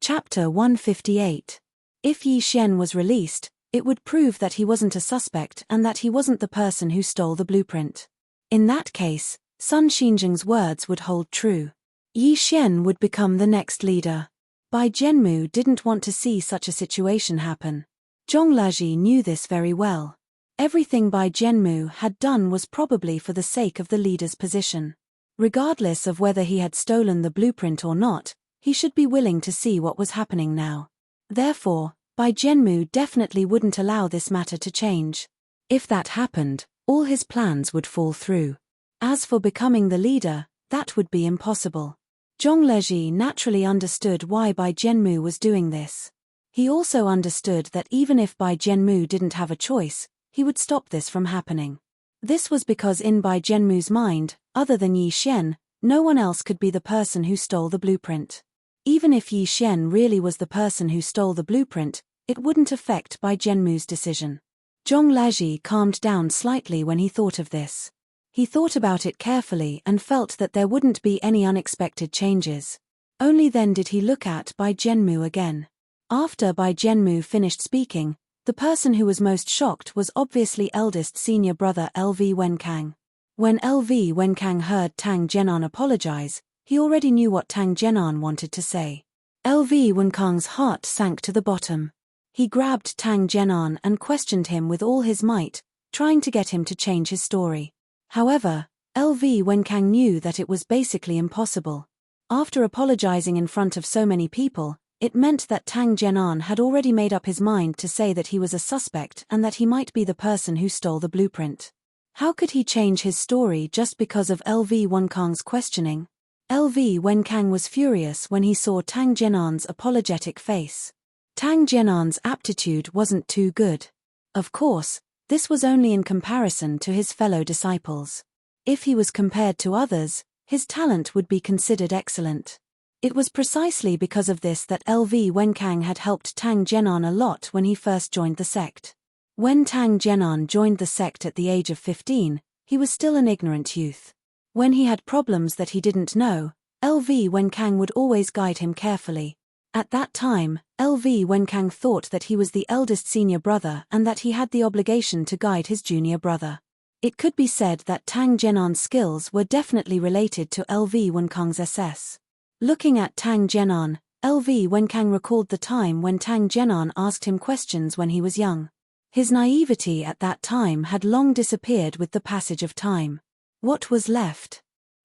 Chapter 158. If Yi Xian was released, it would prove that he wasn't a suspect and that he wasn't the person who stole the blueprint. In that case, Sun Xinjing's words would hold true. Yi Xian would become the next leader. Bai Jianmu didn't want to see such a situation happen. Zhong Lezhi knew this very well. Everything Bai Jianmu had done was probably for the sake of the leader's position. Regardless of whether he had stolen the blueprint or not, he should be willing to see what was happening now. Therefore, Bai Jianmu definitely wouldn't allow this matter to change. If that happened, all his plans would fall through. As for becoming the leader, that would be impossible. Zhong Lezhi naturally understood why Bai Jianmu was doing this. He also understood that even if Bai Jianmu didn't have a choice, he would stop this from happening. This was because in Bai Jianmu's mind, other than Yi Xian, no one else could be the person who stole the blueprint. Even if Yi Xian really was the person who stole the blueprint, it wouldn't affect Bai Jianmu's decision. Zhong Lezhi calmed down slightly when he thought of this. He thought about it carefully and felt that there wouldn't be any unexpected changes. Only then did he look at Bai Jianmu again. After Bai Jianmu finished speaking, the person who was most shocked was obviously eldest senior brother LV Wenkang. When LV Wenkang heard Tang Zhenan apologize, he already knew what Tang Zhenan wanted to say. LV Wenkang's heart sank to the bottom. He grabbed Tang Zhenan and questioned him with all his might, trying to get him to change his story. However, LV Wenkang knew that it was basically impossible. After apologizing in front of so many people, it meant that Tang Zhenan had already made up his mind to say that he was a suspect and that he might be the person who stole the blueprint. How could he change his story just because of LV Wenkang's questioning? LV Wenkang was furious when he saw Tang Zhenan's apologetic face. Tang Zhenan's aptitude wasn't too good. Of course, this was only in comparison to his fellow disciples. If he was compared to others, his talent would be considered excellent. It was precisely because of this that LV Wenkang had helped Tang Zhenan a lot when he first joined the sect. When Tang Zhenan joined the sect at the age of 15, he was still an ignorant youth. When he had problems that he didn't know, LV Wenkang would always guide him carefully. At that time, LV Wenkang thought that he was the eldest senior brother and that he had the obligation to guide his junior brother. It could be said that Tang Zhenan's skills were definitely related to LV Wenkang's SS. Looking at Tang Zhenan, LV Wenkang recalled the time when Tang Zhenan asked him questions when he was young. His naivety at that time had long disappeared with the passage of time. What was left?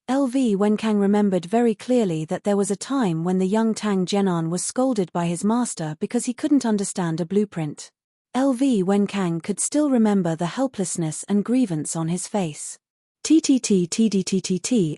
LV Wenkang remembered very clearly that there was a time when the young Tang Zhenan was scolded by his master because he couldn't understand a blueprint. LV Wenkang could still remember the helplessness and grievance on his face. TTT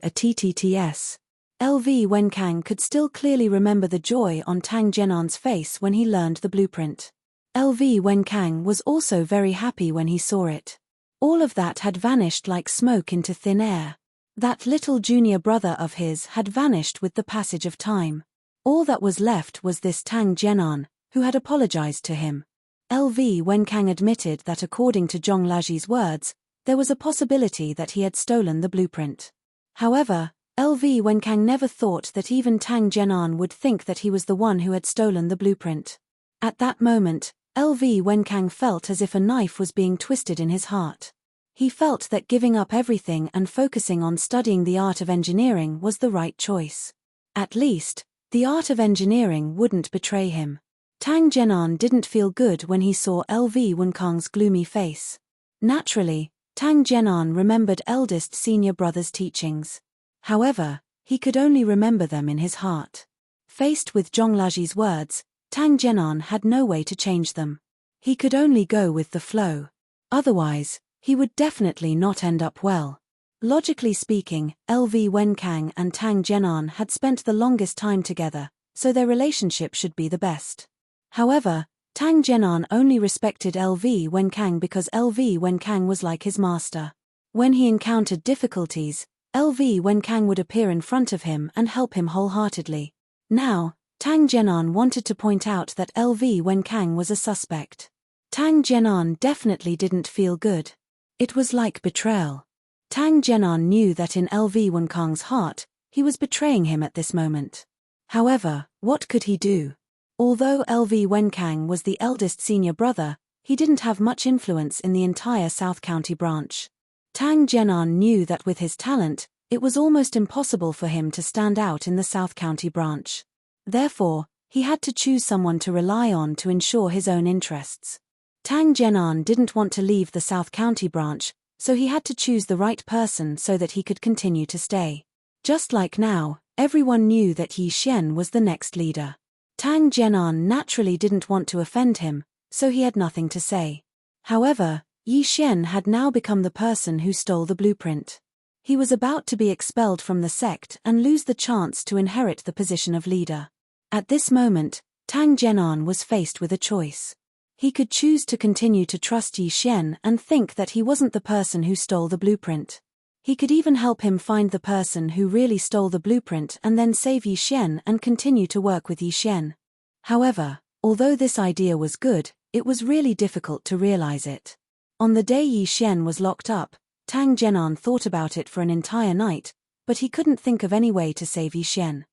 a TTTS. LV Wenkang could still clearly remember the joy on Tang Zhenan's face when he learned the blueprint. LV Wenkang was also very happy when he saw it. All of that had vanished like smoke into thin air. That little junior brother of his had vanished with the passage of time. All that was left was this Tang Zhenan, who had apologized to him. LV Wenkang admitted that according to Zhong Lezhi's words, there was a possibility that he had stolen the blueprint. However, LV Wenkang never thought that even Tang Zhenan would think that he was the one who had stolen the blueprint. At that moment, LV Wenkang felt as if a knife was being twisted in his heart. He felt that giving up everything and focusing on studying the art of engineering was the right choice. At least, the art of engineering wouldn't betray him. Tang Zhenan didn't feel good when he saw LV Wenkang's gloomy face. Naturally, Tang Zhenan remembered eldest senior brother's teachings. However, he could only remember them in his heart. Faced with Zhong Laji's words, Tang Zhenan had no way to change them. He could only go with the flow. Otherwise, he would definitely not end up well. Logically speaking, LV Wenkang and Tang Zhenan had spent the longest time together, so their relationship should be the best. However, Tang Zhenan only respected LV Wenkang because LV Wenkang was like his master. When he encountered difficulties, LV Wenkang would appear in front of him and help him wholeheartedly. Now, Tang Zhenan wanted to point out that LV Wenkang was a suspect. Tang Zhenan definitely didn't feel good. It was like betrayal. Tang Zhenan knew that in LV Wenkang's heart, he was betraying him at this moment. However, what could he do? Although LV Wenkang was the eldest senior brother, he didn't have much influence in the entire South County branch. Tang Zhenan knew that with his talent, it was almost impossible for him to stand out in the South County branch. Therefore, he had to choose someone to rely on to ensure his own interests. Tang Zhenan didn't want to leave the South County branch, so he had to choose the right person so that he could continue to stay. Just like now, everyone knew that Yi Xian was the next leader. Tang Zhenan naturally didn't want to offend him, so he had nothing to say. However, Yi Xian had now become the person who stole the blueprint. He was about to be expelled from the sect and lose the chance to inherit the position of leader. At this moment, Tang Zhenan was faced with a choice. He could choose to continue to trust Yi Xian and think that he wasn't the person who stole the blueprint. He could even help him find the person who really stole the blueprint and then save Yi Xian and continue to work with Yi Xian. However, although this idea was good, it was really difficult to realize it. On the day Yi Xian was locked up, Tang Zhenan thought about it for an entire night, but he couldn't think of any way to save Yi Xian.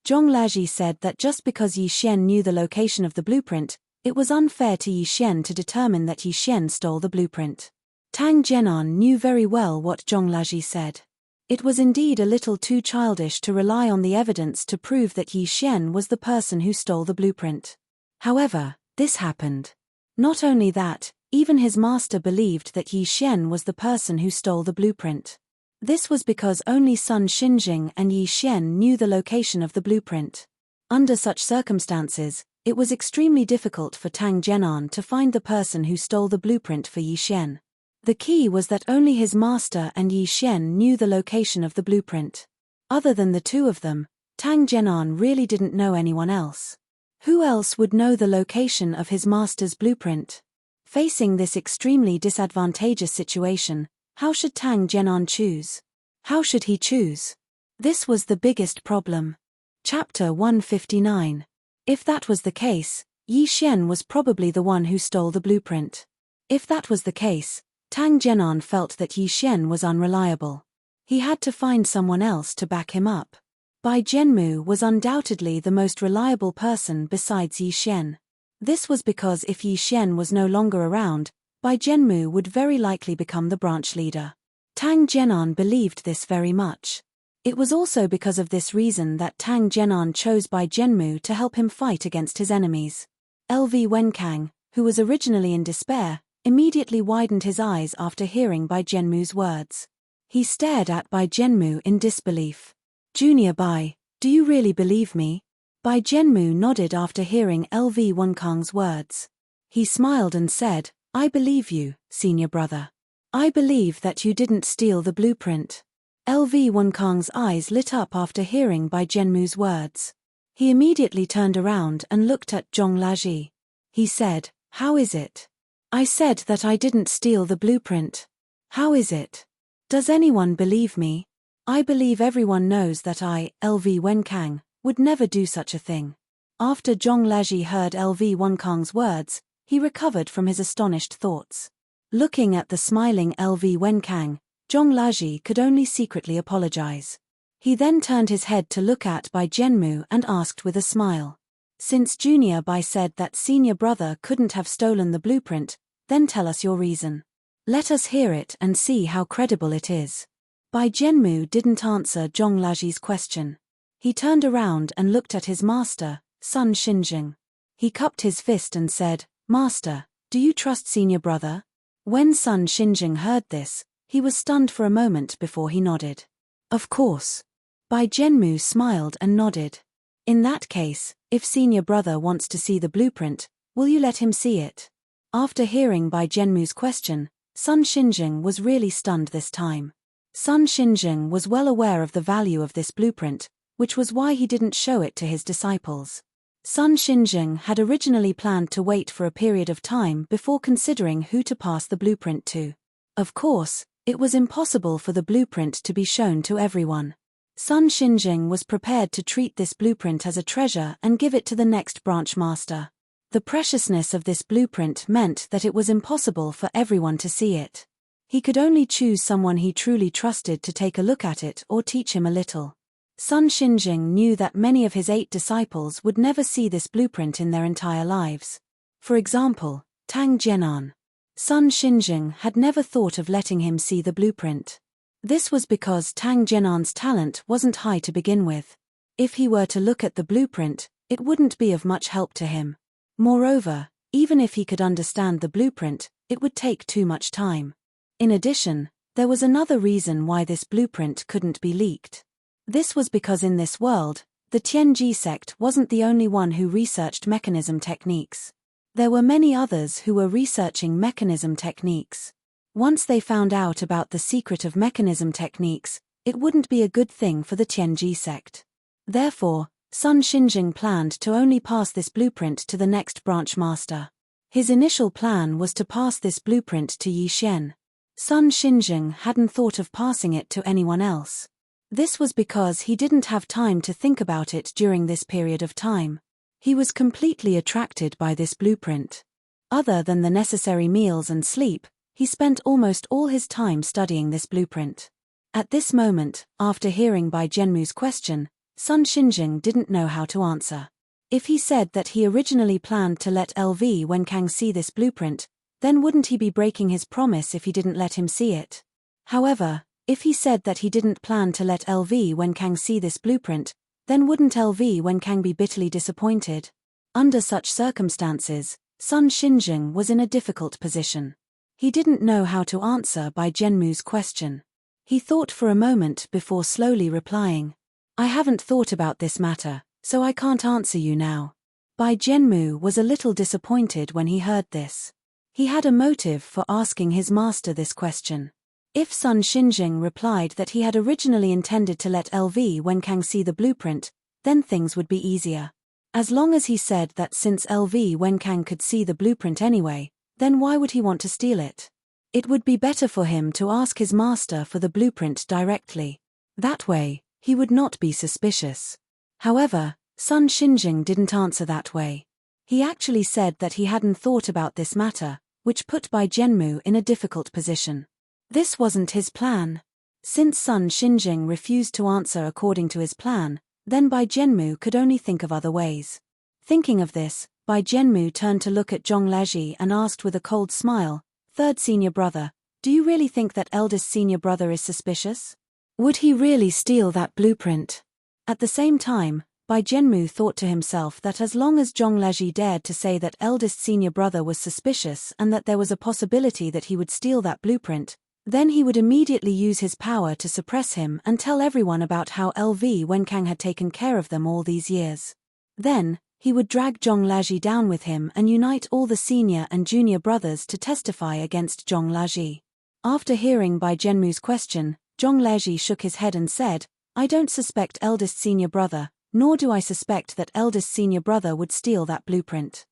Zhong Laji said that just because Yi Xian knew the location of the blueprint, it was unfair to Yi Xian to determine that Yi Xian stole the blueprint. Tang Zhenan knew very well what Zhong Laji said. It was indeed a little too childish to rely on the evidence to prove that Yi Xian was the person who stole the blueprint. However, this happened. Not only that, even his master believed that Yi Xian was the person who stole the blueprint. This was because only Sun Xinjing and Yi Xian knew the location of the blueprint. Under such circumstances, it was extremely difficult for Tang Zhenan to find the person who stole the blueprint for Yi Xian. The key was that only his master and Yi Xian knew the location of the blueprint. Other than the two of them, Tang Zhenan really didn't know anyone else. Who else would know the location of his master's blueprint? Facing this extremely disadvantageous situation, how should Tang Zhenan choose? How should he choose? This was the biggest problem. Chapter 159. If that was the case, Yi Xian was probably the one who stole the blueprint. If that was the case, Tang Zhenan felt that Yi Xian was unreliable. He had to find someone else to back him up. Bai Zhenmu was undoubtedly the most reliable person besides Yi Xian. This was because if Yi Xian was no longer around, Bai Zhenmu would very likely become the branch leader. Tang Zhenan believed this very much. It was also because of this reason that Tang Zhenan chose Bai Zhenmu to help him fight against his enemies. LV Wenkang, who was originally in despair, immediately widened his eyes after hearing Bai Zhenmu's words. He stared at Bai Zhenmu in disbelief. "Junior Bai, do you really believe me?" Bai Zhenmu nodded after hearing LV Wenkang's words. He smiled and said, "I believe you, senior brother. I believe that you didn't steal the blueprint." LV Wenkang's eyes lit up after hearing Bai Zhenmu's words. He immediately turned around and looked at Zhong Laji. He said, "How is it? I said that I didn't steal the blueprint. How is it? Does anyone believe me? I believe everyone knows that I, LV Wenkang, would never do such a thing." After Zhong Laji heard LV Wenkang's words, he recovered from his astonished thoughts. Looking at the smiling LV Wenkang, Zhong Laji could only secretly apologize. He then turned his head to look at Bai Zhenmu and asked with a smile, Since Junior Bai said that senior brother couldn't have stolen the blueprint, then tell us your reason. Let us hear it and see how credible it is. Bai Jianmu didn't answer Zhong Laji's question. He turned around and looked at his master, Sun Xinjing. He cupped his fist and said, "Master, do you trust senior brother?" When Sun Xinjing heard this, he was stunned for a moment before he nodded. "Of course." Bai Jianmu smiled and nodded. "In that case, if senior brother wants to see the blueprint, will you let him see it?" After hearing Bai Jianmu's question, Sun Xinjing was really stunned this time. Sun Xinjing was well aware of the value of this blueprint, which was why he didn't show it to his disciples. Sun Xinjing had originally planned to wait for a period of time before considering who to pass the blueprint to. Of course, it was impossible for the blueprint to be shown to everyone. Sun Xinjing was prepared to treat this blueprint as a treasure and give it to the next branch master. The preciousness of this blueprint meant that it was impossible for everyone to see it. He could only choose someone he truly trusted to take a look at it or teach him a little. Sun Xinjing knew that many of his 8 disciples would never see this blueprint in their entire lives. For example, Tang Jianan. Sun Xinjing had never thought of letting him see the blueprint. This was because Tang Jianan's talent wasn't high to begin with. If he were to look at the blueprint, it wouldn't be of much help to him. Moreover, even if he could understand the blueprint, it would take too much time. In addition, there was another reason why this blueprint couldn't be leaked. This was because in this world, the Tianji sect wasn't the only one who researched mechanism techniques. There were many others who were researching mechanism techniques. Once they found out about the secret of mechanism techniques, it wouldn't be a good thing for the Tianji sect. Therefore, Sun Xinjing planned to only pass this blueprint to the next branch master. His initial plan was to pass this blueprint to Yi Xian. Sun Xinjing hadn't thought of passing it to anyone else. This was because he didn't have time to think about it during this period of time. He was completely attracted by this blueprint. Other than the necessary meals and sleep, he spent almost all his time studying this blueprint. At this moment, after hearing Bai Jianmu's question, Sun Xinjing didn't know how to answer. If he said that he originally planned to let LV Wenkang see this blueprint, then wouldn't he be breaking his promise if he didn't let him see it? However, if he said that he didn't plan to let LV Wenkang see this blueprint, then wouldn't LV Wenkang be bitterly disappointed? Under such circumstances, Sun Xinjing was in a difficult position. He didn't know how to answer Bai Jianmu's question. He thought for a moment before slowly replying, "I haven't thought about this matter, so I can't answer you now." Bai Jianmu was a little disappointed when he heard this. He had a motive for asking his master this question. If Sun Xinjing replied that he had originally intended to let LV Wenkang see the blueprint, then things would be easier. As long as he said that since LV Wenkang could see the blueprint anyway, then why would he want to steal it? It would be better for him to ask his master for the blueprint directly. That way, he would not be suspicious. However, Sun Xinjing didn't answer that way. He actually said that he hadn't thought about this matter, which put Bai Jianmu in a difficult position. This wasn't his plan. Since Sun Xinjing refused to answer according to his plan, then Bai Jianmu could only think of other ways. Thinking of this, Bai Jianmu turned to look at Zhong Laji and asked with a cold smile, "Third senior brother, do you really think that eldest senior brother is suspicious? Would he really steal that blueprint?" At the same time, Bai Jianmu thought to himself that as long as Zhong Laji dared to say that eldest senior brother was suspicious and that there was a possibility that he would steal that blueprint, then he would immediately use his power to suppress him and tell everyone about how LV Wenkang had taken care of them all these years. Then, he would drag Zhong Laji down with him and unite all the senior and junior brothers to testify against Zhong Laji. After hearing Bai Jianmu's question, Zhong Laji shook his head and said, "I don't suspect eldest senior brother, nor do I suspect that eldest senior brother would steal that blueprint.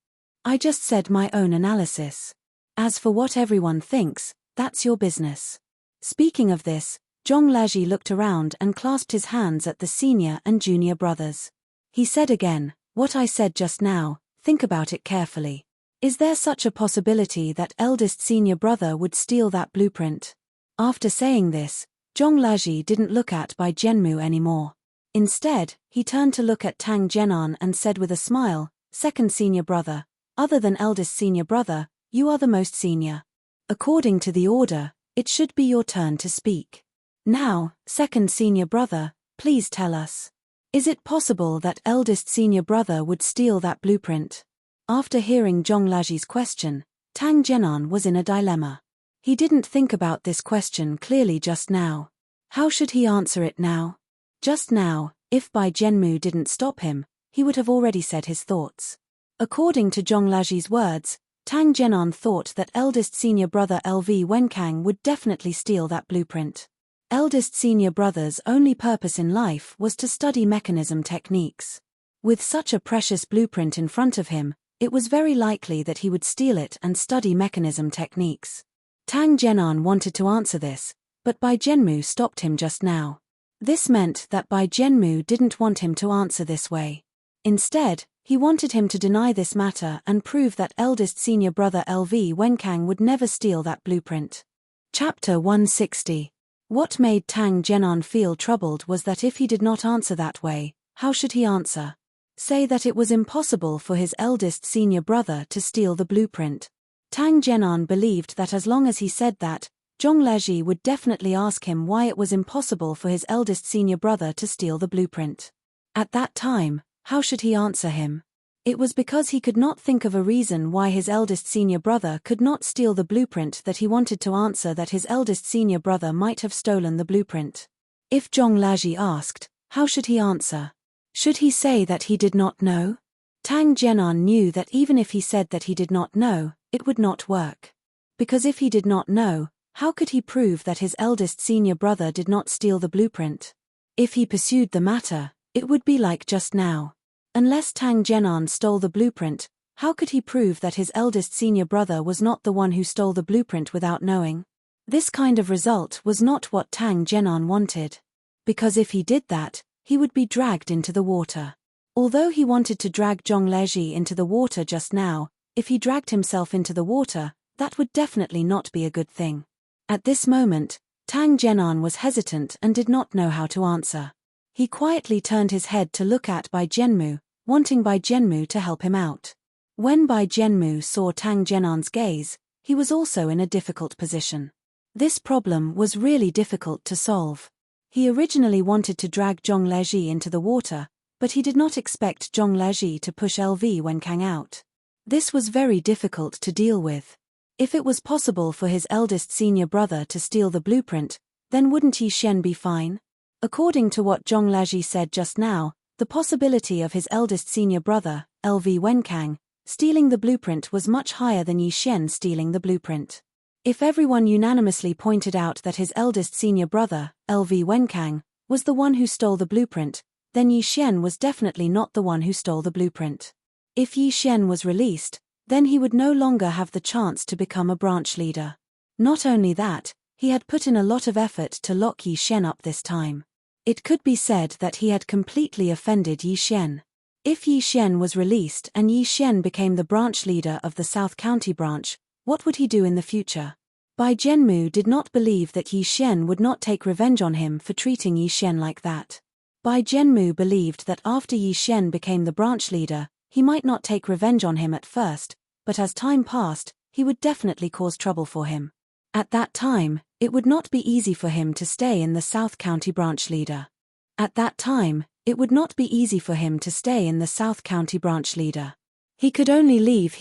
I just said my own analysis. As for what everyone thinks, that's your business." Speaking of this, Zhong Laji looked around and clasped his hands at the senior and junior brothers. He said again, "What I said just now, think about it carefully. Is there such a possibility that eldest senior brother would steal that blueprint?" After saying this, Zhong Laji didn't look at Bai Jianmu anymore. Instead, he turned to look at Tang Jianan and said with a smile, second senior brother. Other than eldest senior brother, you are the most senior. According to the order, it should be your turn to speak. Now, second senior brother, please tell us. Is it possible that eldest senior brother would steal that blueprint? After hearing Zhonglajie's question, Tang Zhenan was in a dilemma. He didn't think about this question clearly just now. How should he answer it now? Just now, if Bai Zhenmu didn't stop him, he would have already said his thoughts. According to Zhonglajie's words, Tang Zhenan thought that eldest senior brother LV Wenkang would definitely steal that blueprint. Eldest senior brother's only purpose in life was to study mechanism techniques. With such a precious blueprint in front of him, it was very likely that he would steal it and study mechanism techniques. Tang Zhenan wanted to answer this, but Bai Zhenmu stopped him just now. This meant that Bai Zhenmu didn't want him to answer this way. Instead, he wanted him to deny this matter and prove that eldest senior brother LV Wenkang would never steal that blueprint. Chapter 160. What made Tang Zhenan feel troubled was that if he did not answer that way, how should he answer? Say that it was impossible for his eldest senior brother to steal the blueprint. Tang Zhenan believed that as long as he said that, Zhonglajie would definitely ask him why it was impossible for his eldest senior brother to steal the blueprint. At that time, how should he answer him? It was because he could not think of a reason why his eldest senior brother could not steal the blueprint that he wanted to answer that his eldest senior brother might have stolen the blueprint. If Zhonglajie asked, how should he answer? Should he say that he did not know? Tang Zhenan knew that even if he said that he did not know, it would not work. Because if he did not know, how could he prove that his eldest senior brother did not steal the blueprint? If he pursued the matter, it would be like just now. Unless Tang Zhenan stole the blueprint, how could he prove that his eldest senior brother was not the one who stole the blueprint without knowing? This kind of result was not what Tang Zhenan wanted. Because if he did that, he would be dragged into the water. Although he wanted to drag Zhonglajie into the water just now, if he dragged himself into the water, that would definitely not be a good thing. At this moment, Tang Zhenan was hesitant and did not know how to answer. He quietly turned his head to look at Bai Zhenmu, wanting Bai Zhenmu to help him out. When Bai Zhenmu saw Tang Zhenan's gaze, he was also in a difficult position. This problem was really difficult to solve. He originally wanted to drag Zhonglajie into the water, but he did not expect Zhonglajie to push LV Wenkang out. This was very difficult to deal with. If it was possible for his eldest senior brother to steal the blueprint, then wouldn't Yi Shen be fine? According to what Zhonglajie said just now, the possibility of his eldest senior brother, LV Wenkang, stealing the blueprint was much higher than Yi Shen stealing the blueprint. If everyone unanimously pointed out that his eldest senior brother, LV Wenkang, was the one who stole the blueprint, then Yi Shen was definitely not the one who stole the blueprint. If Yi Shen was released, then he would no longer have the chance to become a branch leader. Not only that, he had put in a lot of effort to lock Yi Shen up this time. It could be said that he had completely offended Yi Shen. If Yi Shen was released and Yi Shen became the branch leader of the South County branch, what would he do in the future? Bai Zhenmu did not believe that Yi Shen would not take revenge on him for treating Yi Shen like that. Bai Zhenmu believed that after Yi Shen became the branch leader, he might not take revenge on him at first, but as time passed, he would definitely cause trouble for him. At that time, it would not be easy for him to stay in the South County branch leader. At that time, it would not be easy for him to stay in the South County branch leader. He could only leave.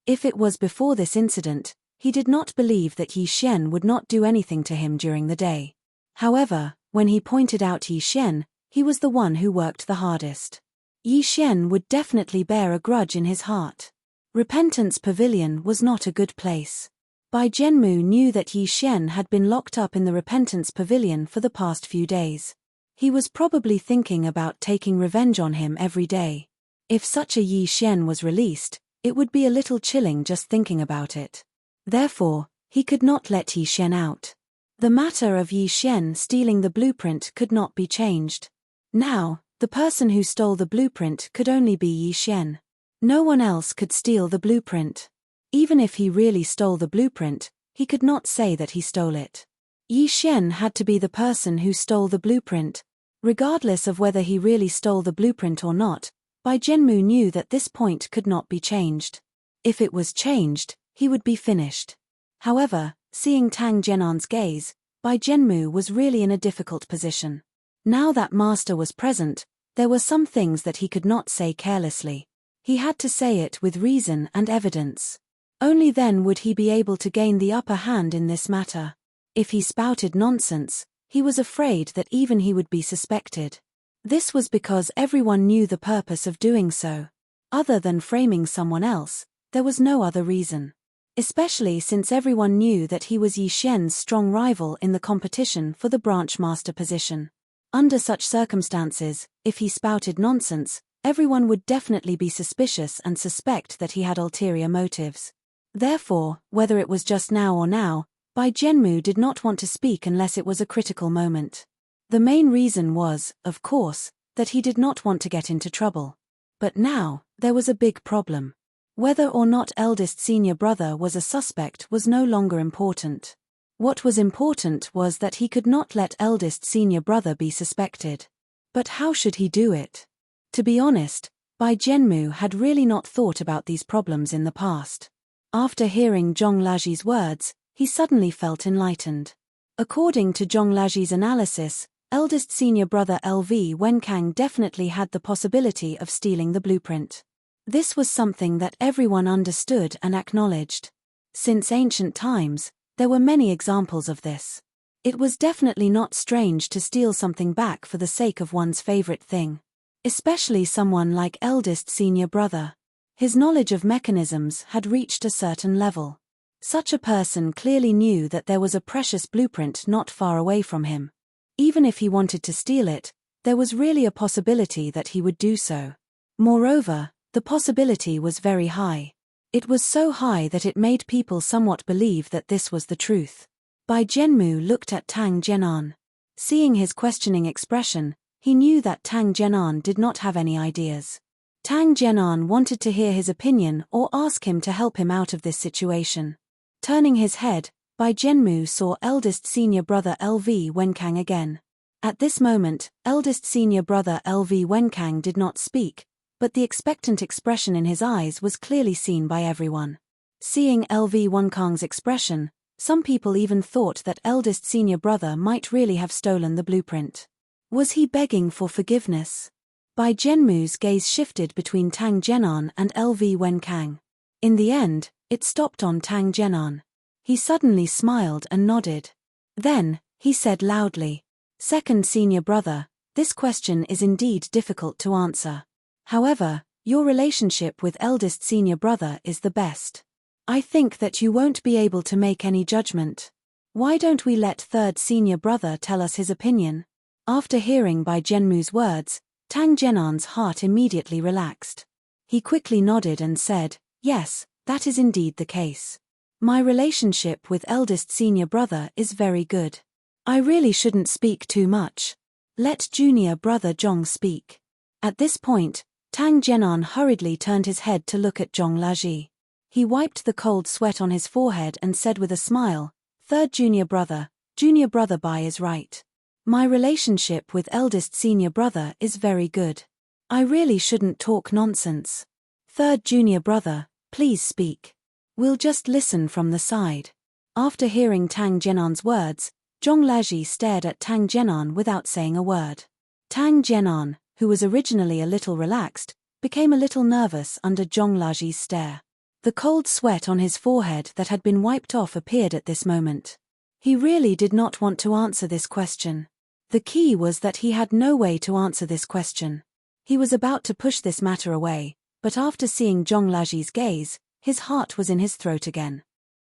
If it was before this incident, he did not believe that Yi Shen would not do anything to him during the day. However, when he pointed out Yi Shen, he was the one who worked the hardest. Yi Shen would definitely bear a grudge in his heart. Repentance Pavilion was not a good place. Bai Zhenmu knew that Yi Shen had been locked up in the Repentance Pavilion for the past few days. He was probably thinking about taking revenge on him every day. If such a Yi Shen was released, it would be a little chilling just thinking about it. Therefore, he could not let Yi Shen out. The matter of Yi Shen stealing the blueprint could not be changed. Now, the person who stole the blueprint could only be Yi Shen. No one else could steal the blueprint. Even if he really stole the blueprint, he could not say that he stole it. Yi Shen had to be the person who stole the blueprint. Regardless of whether he really stole the blueprint or not, Bai Zhenmu knew that this point could not be changed. If it was changed, he would be finished. However, seeing Tang Jian'an's gaze, Bai Zhenmu was really in a difficult position. Now that master was present, there were some things that he could not say carelessly. He had to say it with reason and evidence. Only then would he be able to gain the upper hand in this matter. If he spouted nonsense, he was afraid that even he would be suspected. This was because everyone knew the purpose of doing so. Other than framing someone else, there was no other reason. Especially since everyone knew that he was Yi Xian's strong rival in the competition for the branch master position. Under such circumstances, if he spouted nonsense, everyone would definitely be suspicious and suspect that he had ulterior motives. Therefore, whether it was just now or now, Bai Zhenmu did not want to speak unless it was a critical moment. The main reason was, of course, that he did not want to get into trouble. But now, there was a big problem. Whether or not eldest senior brother was a suspect was no longer important. What was important was that he could not let eldest senior brother be suspected. But how should he do it? To be honest, Bai Zhenmu had really not thought about these problems in the past. After hearing Zhong Laji's words, he suddenly felt enlightened. According to Zhong Laji's analysis, eldest senior brother LV Wenkang definitely had the possibility of stealing the blueprint. This was something that everyone understood and acknowledged. Since ancient times, there were many examples of this. It was definitely not strange to steal something back for the sake of one's favorite thing. Especially someone like eldest senior brother. His knowledge of mechanisms had reached a certain level. Such a person clearly knew that there was a precious blueprint not far away from him. Even if he wanted to steal it, there was really a possibility that he would do so. Moreover, the possibility was very high. It was so high that it made people somewhat believe that this was the truth. Bai Zhenmu looked at Tang Jian'an. Seeing his questioning expression, he knew that Tang Jian'an did not have any ideas. Tang Jian'an wanted to hear his opinion or ask him to help him out of this situation. Turning his head, Bai Zhenmu saw eldest senior brother LV Wenkang again. At this moment, eldest senior brother LV Wenkang did not speak, but the expectant expression in his eyes was clearly seen by everyone. Seeing LV Wenkang's expression, some people even thought that eldest senior brother might really have stolen the blueprint. Was he begging for forgiveness? Bai Zhenmu's gaze shifted between Tang Jian'an and LV Wenkang. In the end, it stopped on Tang Jian'an. He suddenly smiled and nodded. Then, he said loudly, "Second senior brother, this question is indeed difficult to answer. However, your relationship with eldest senior brother is the best. I think that you won't be able to make any judgment. Why don't we let third senior brother tell us his opinion?" After hearing Bai Zhenmu's words, Tang Jian'an's heart immediately relaxed. He quickly nodded and said, "Yes, that is indeed the case. My relationship with eldest senior brother is very good. I really shouldn't speak too much. Let junior brother Zhong speak." At this point, Tang Jian'an hurriedly turned his head to look at Zhong Laji. He wiped the cold sweat on his forehead and said with a smile, "Third junior brother Bai is right. My relationship with eldest senior brother is very good. I really shouldn't talk nonsense. Third junior brother, please speak. We'll just listen from the side." After hearing Tang Jian'an's words, Zhong Laji stared at Tang Jian'an without saying a word. Tang Jian'an, who was originally a little relaxed, became a little nervous under Zhong Laji's stare. The cold sweat on his forehead that had been wiped off appeared at this moment. He really did not want to answer this question. The key was that he had no way to answer this question. He was about to push this matter away, but after seeing Zhong Laji's gaze, his heart was in his throat again.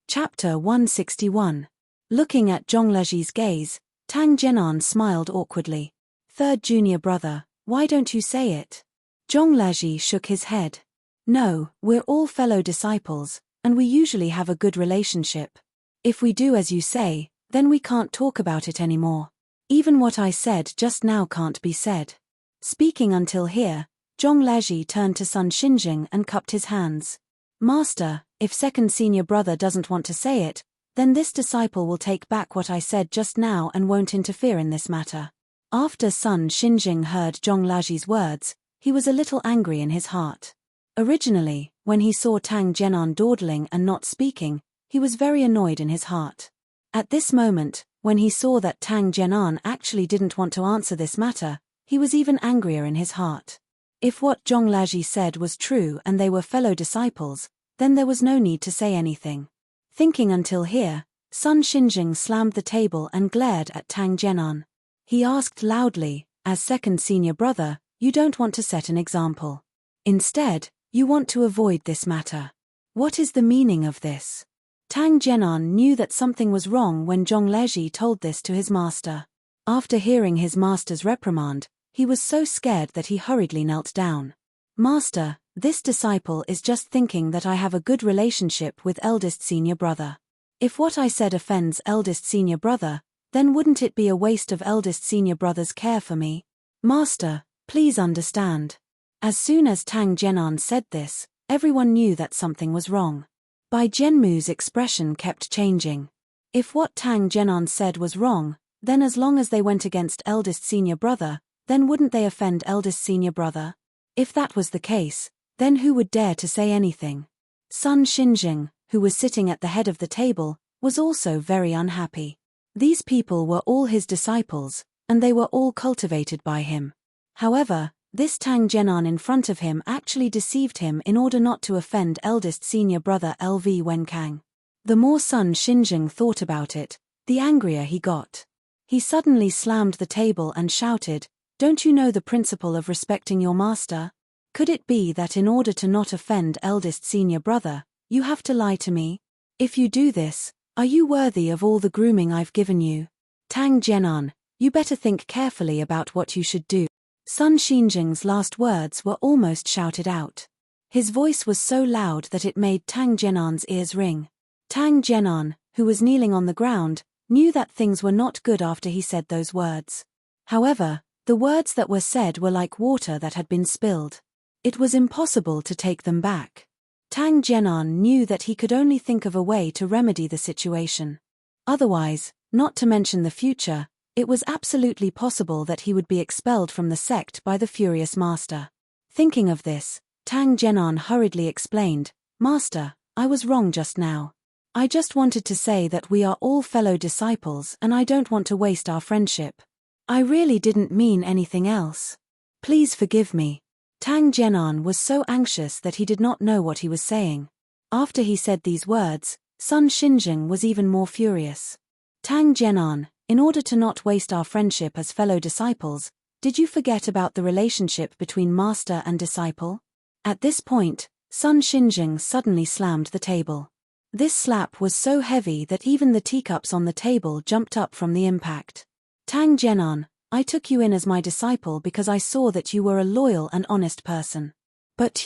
Chapter 161. Looking at Zhong Laji's gaze, Tang Jian'an smiled awkwardly. "Third junior brother, why don't you say it?" Zhong Laji shook his head. "No, we're all fellow disciples, and we usually have a good relationship. If we do as you say, then we can't talk about it anymore. Even what I said just now can't be said." Speaking until here, Zhong Laji turned to Sun Xinjing and cupped his hands. "Master, if second senior brother doesn't want to say it, then this disciple will take back what I said just now and won't interfere in this matter." After Sun Xinjing heard Zhong Laji's words, he was a little angry in his heart. Originally, when he saw Tang Genan dawdling and not speaking, he was very annoyed in his heart. At this moment, when he saw that Tang Genan actually didn't want to answer this matter, he was even angrier in his heart. If what Zhong Laji said was true and they were fellow disciples, then there was no need to say anything. Thinking until here, Sun Xinjing slammed the table and glared at Tang Genan. He asked loudly, as second senior brother, "You don't want to set an example. Instead, you want to avoid this matter. What is the meaning of this?" Tang Genan knew that something was wrong when Zhong Laji told this to his master. After hearing his master's reprimand, he was so scared that he hurriedly knelt down. "Master, this disciple is just thinking that I have a good relationship with eldest senior brother. If what I said offends eldest senior brother, then wouldn't it be a waste of eldest senior brother's care for me? Master, please understand." As soon as Tang Genan said this, everyone knew that something was wrong. Bai Jianmu's expression kept changing. If what Tang Genan said was wrong, then as long as they went against eldest senior brother, then wouldn't they offend eldest senior brother? If that was the case, then who would dare to say anything? Sun Xinjing, who was sitting at the head of the table, was also very unhappy. These people were all his disciples, and they were all cultivated by him. However, this Tang Genan in front of him actually deceived him in order not to offend eldest senior brother LV Wenkang. The more Sun Xinjing thought about it, the angrier he got. He suddenly slammed the table and shouted, "Don't you know the principle of respecting your master? Could it be that in order to not offend eldest senior brother, you have to lie to me? If you do this, are you worthy of all the grooming I've given you? Tang Genan, you better think carefully about what you should do." Sun Xinjing's last words were almost shouted out. His voice was so loud that it made Tang Genan's ears ring. Tang Genan, who was kneeling on the ground, knew that things were not good after he said those words. However, the words that were said were like water that had been spilled. It was impossible to take them back. Tang Genan knew that he could only think of a way to remedy the situation. Otherwise, not to mention the future, it was absolutely possible that he would be expelled from the sect by the furious master. Thinking of this, Tang Genan hurriedly explained, "Master, I was wrong just now. I just wanted to say that we are all fellow disciples and I don't want to waste our friendship. I really didn't mean anything else. Please forgive me." Tang Genan was so anxious that he did not know what he was saying. After he said these words, Sun Xinjing was even more furious. "Tang Genan, in order to not waste our friendship as fellow disciples, did you forget about the relationship between master and disciple?" At this point, Sun Xinjing suddenly slammed the table. This slap was so heavy that even the teacups on the table jumped up from the impact. "Tang Genan, I took you in as my disciple because I saw that you were a loyal and honest person. But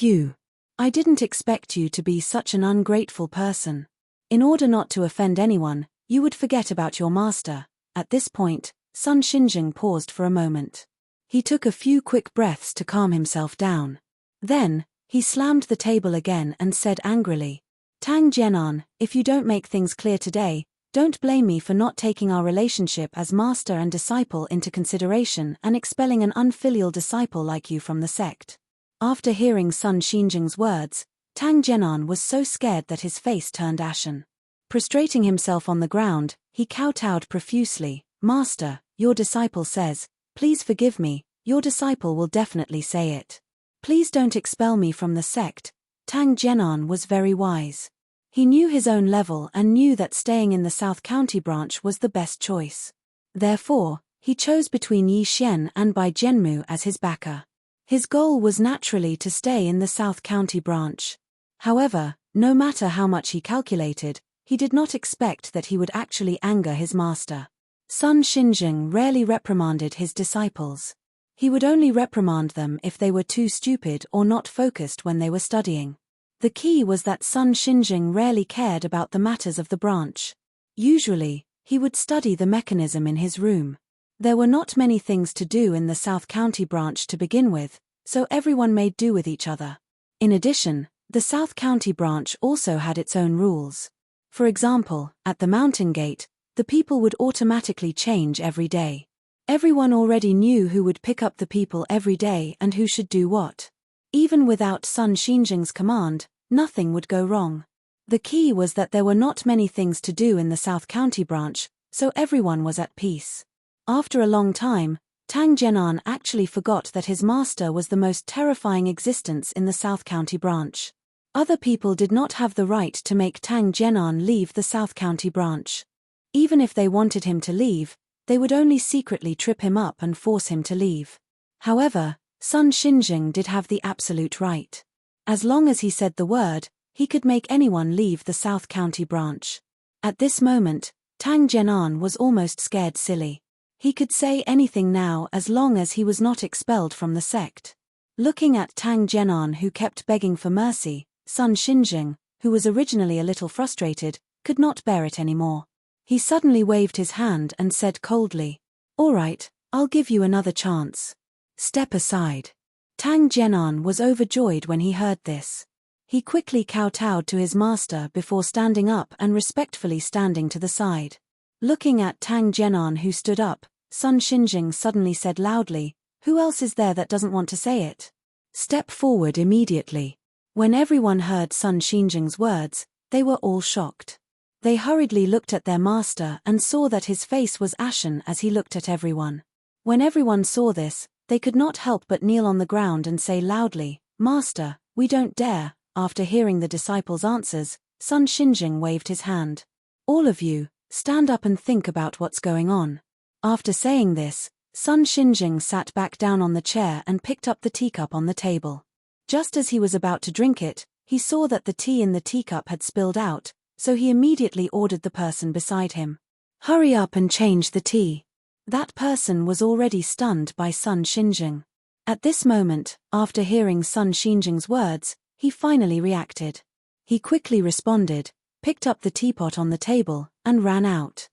I didn't expect you to be such an ungrateful person. In order not to offend anyone, you would forget about your master." At this point, Sun Xinjing paused for a moment. He took a few quick breaths to calm himself down. Then, he slammed the table again and said angrily, "Tang Genan, if you don't make things clear today, don't blame me for not taking our relationship as master and disciple into consideration and expelling an unfilial disciple like you from the sect." After hearing Sun Xinjing's words, Tang Genan was so scared that his face turned ashen. Prostrating himself on the ground, he kowtowed profusely, "Master, your disciple says, please forgive me, your disciple will definitely say it. Please don't expel me from the sect." Tang Genan was very wise. He knew his own level and knew that staying in the South County branch was the best choice. Therefore, he chose between Yi Xian and Bai Jianmu as his backer. His goal was naturally to stay in the South County branch. However, no matter how much he calculated, he did not expect that he would actually anger his master. Sun Xinjing rarely reprimanded his disciples. He would only reprimand them if they were too stupid or not focused when they were studying. The key was that Sun Xinjing rarely cared about the matters of the branch. Usually, he would study the mechanism in his room. There were not many things to do in the South County branch to begin with, so everyone made do with each other. In addition, the South County branch also had its own rules. For example, at the Mountain Gate, the people would automatically change every day. Everyone already knew who would pick up the people every day and who should do what. Even without Sun Xinjing's command, nothing would go wrong. The key was that there were not many things to do in the South County branch, so everyone was at peace. After a long time, Tang Jianan actually forgot that his master was the most terrifying existence in the South County branch. Other people did not have the right to make Tang Jianan leave the South County branch. Even if they wanted him to leave, they would only secretly trip him up and force him to leave. However, Sun Xinjing did have the absolute right. As long as he said the word, he could make anyone leave the South County branch. At this moment, Tang Jianan was almost scared silly. He could say anything now as long as he was not expelled from the sect. Looking at Tang Jianan, who kept begging for mercy, Sun Xinjing, who was originally a little frustrated, could not bear it anymore. He suddenly waved his hand and said coldly, "All right, I'll give you another chance. Step aside." Tang Jianan was overjoyed when he heard this. He quickly kowtowed to his master before standing up and respectfully standing to the side. Looking at Tang Jianan, who stood up, Sun Xinjing suddenly said loudly, "Who else is there that doesn't want to say it? Step forward immediately." When everyone heard Sun Xinjing's words, they were all shocked. They hurriedly looked at their master and saw that his face was ashen as he looked at everyone. When everyone saw this, they could not help but kneel on the ground and say loudly, "Master, we don't dare." After hearing the disciples' answers, Sun Xinjing waved his hand. "All of you, stand up and think about what's going on." After saying this, Sun Xinjing sat back down on the chair and picked up the teacup on the table. Just as he was about to drink it, he saw that the tea in the teacup had spilled out, so he immediately ordered the person beside him, "Hurry up and change the tea." That person was already stunned by Sun Xinjing. At this moment, after hearing Sun Xinjing's words, he finally reacted. He quickly responded, picked up the teapot on the table, and ran out.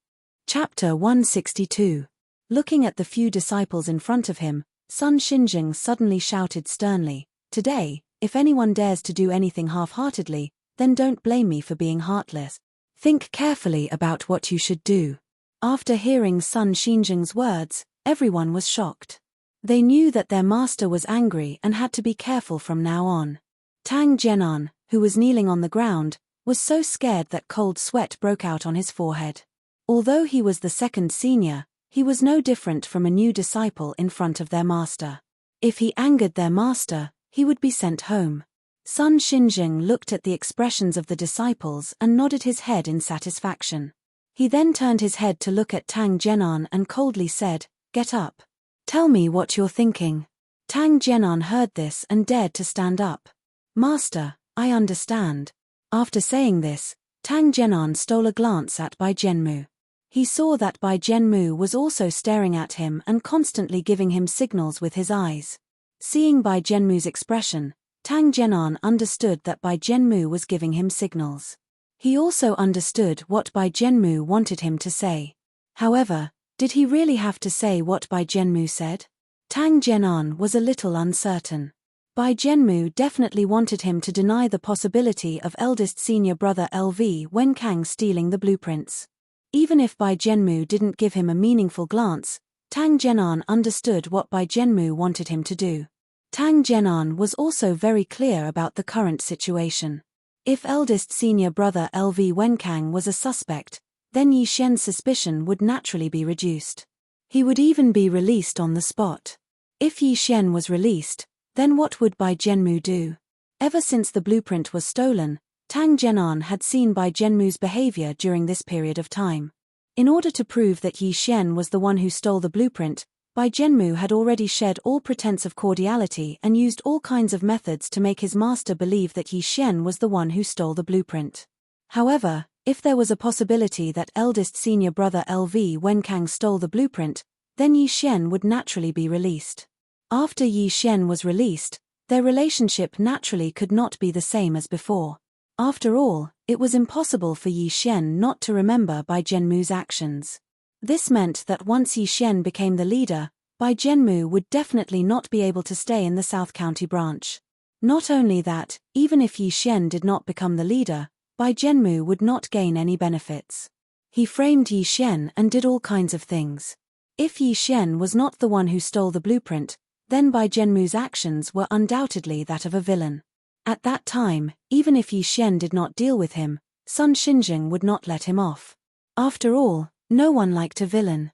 Chapter 162. Looking at the few disciples in front of him, Sun Xinjing suddenly shouted sternly, "Today, if anyone dares to do anything half-heartedly, then don't blame me for being heartless. Think carefully about what you should do." After hearing Sun Xinjing's words, everyone was shocked. They knew that their master was angry and had to be careful from now on. Tang Jianan, who was kneeling on the ground, was so scared that cold sweat broke out on his forehead. Although he was the second senior, he was no different from a new disciple in front of their master. If he angered their master, he would be sent home. Sun Xinjing looked at the expressions of the disciples and nodded his head in satisfaction. He then turned his head to look at Tang Jianan and coldly said, "Get up. Tell me what you're thinking." Tang Jianan heard this and dared to stand up. "Master, I understand." After saying this, Tang Jianan stole a glance at Bai Jianmu. He saw that Bai Jianmu was also staring at him and constantly giving him signals with his eyes. Seeing Bai Jianmu's expression, Tang Jianan understood that Bai Jianmu was giving him signals. He also understood what Bai Jianmu wanted him to say. However, did he really have to say what Bai Jianmu said? Tang Jianan was a little uncertain. Bai Jianmu definitely wanted him to deny the possibility of eldest senior brother LV Wenkang stealing the blueprints. Even if Bai Jianmu didn't give him a meaningful glance, Tang Jianan understood what Bai Jianmu wanted him to do. Tang Jianan was also very clear about the current situation. If eldest senior brother LV Wenkang was a suspect, then Yi Xian's suspicion would naturally be reduced. He would even be released on the spot. If Yi Xian was released, then what would Bai Jianmu do? Ever since the blueprint was stolen, Tang Jianan had seen Bai Jianmu's behavior during this period of time. In order to prove that Yi Xian was the one who stole the blueprint, Bai Jianmu had already shed all pretense of cordiality and used all kinds of methods to make his master believe that Yi Xian was the one who stole the blueprint. However, if there was a possibility that eldest senior brother LV Wenkang stole the blueprint, then Yi Xian would naturally be released. After Yi Xian was released, their relationship naturally could not be the same as before. After all, it was impossible for Yi Xian not to remember Bai Jianmu's actions. This meant that once Yi Xian became the leader, Bai Jianmu would definitely not be able to stay in the South County branch. Not only that, even if Yi Xian did not become the leader, Bai Jianmu would not gain any benefits. He framed Yi Xian and did all kinds of things. If Yi Xian was not the one who stole the blueprint, then Bai Jianmu's actions were undoubtedly that of a villain. At that time, even if Yi Xian did not deal with him, Sun Xinjing would not let him off. After all, no one liked a villain.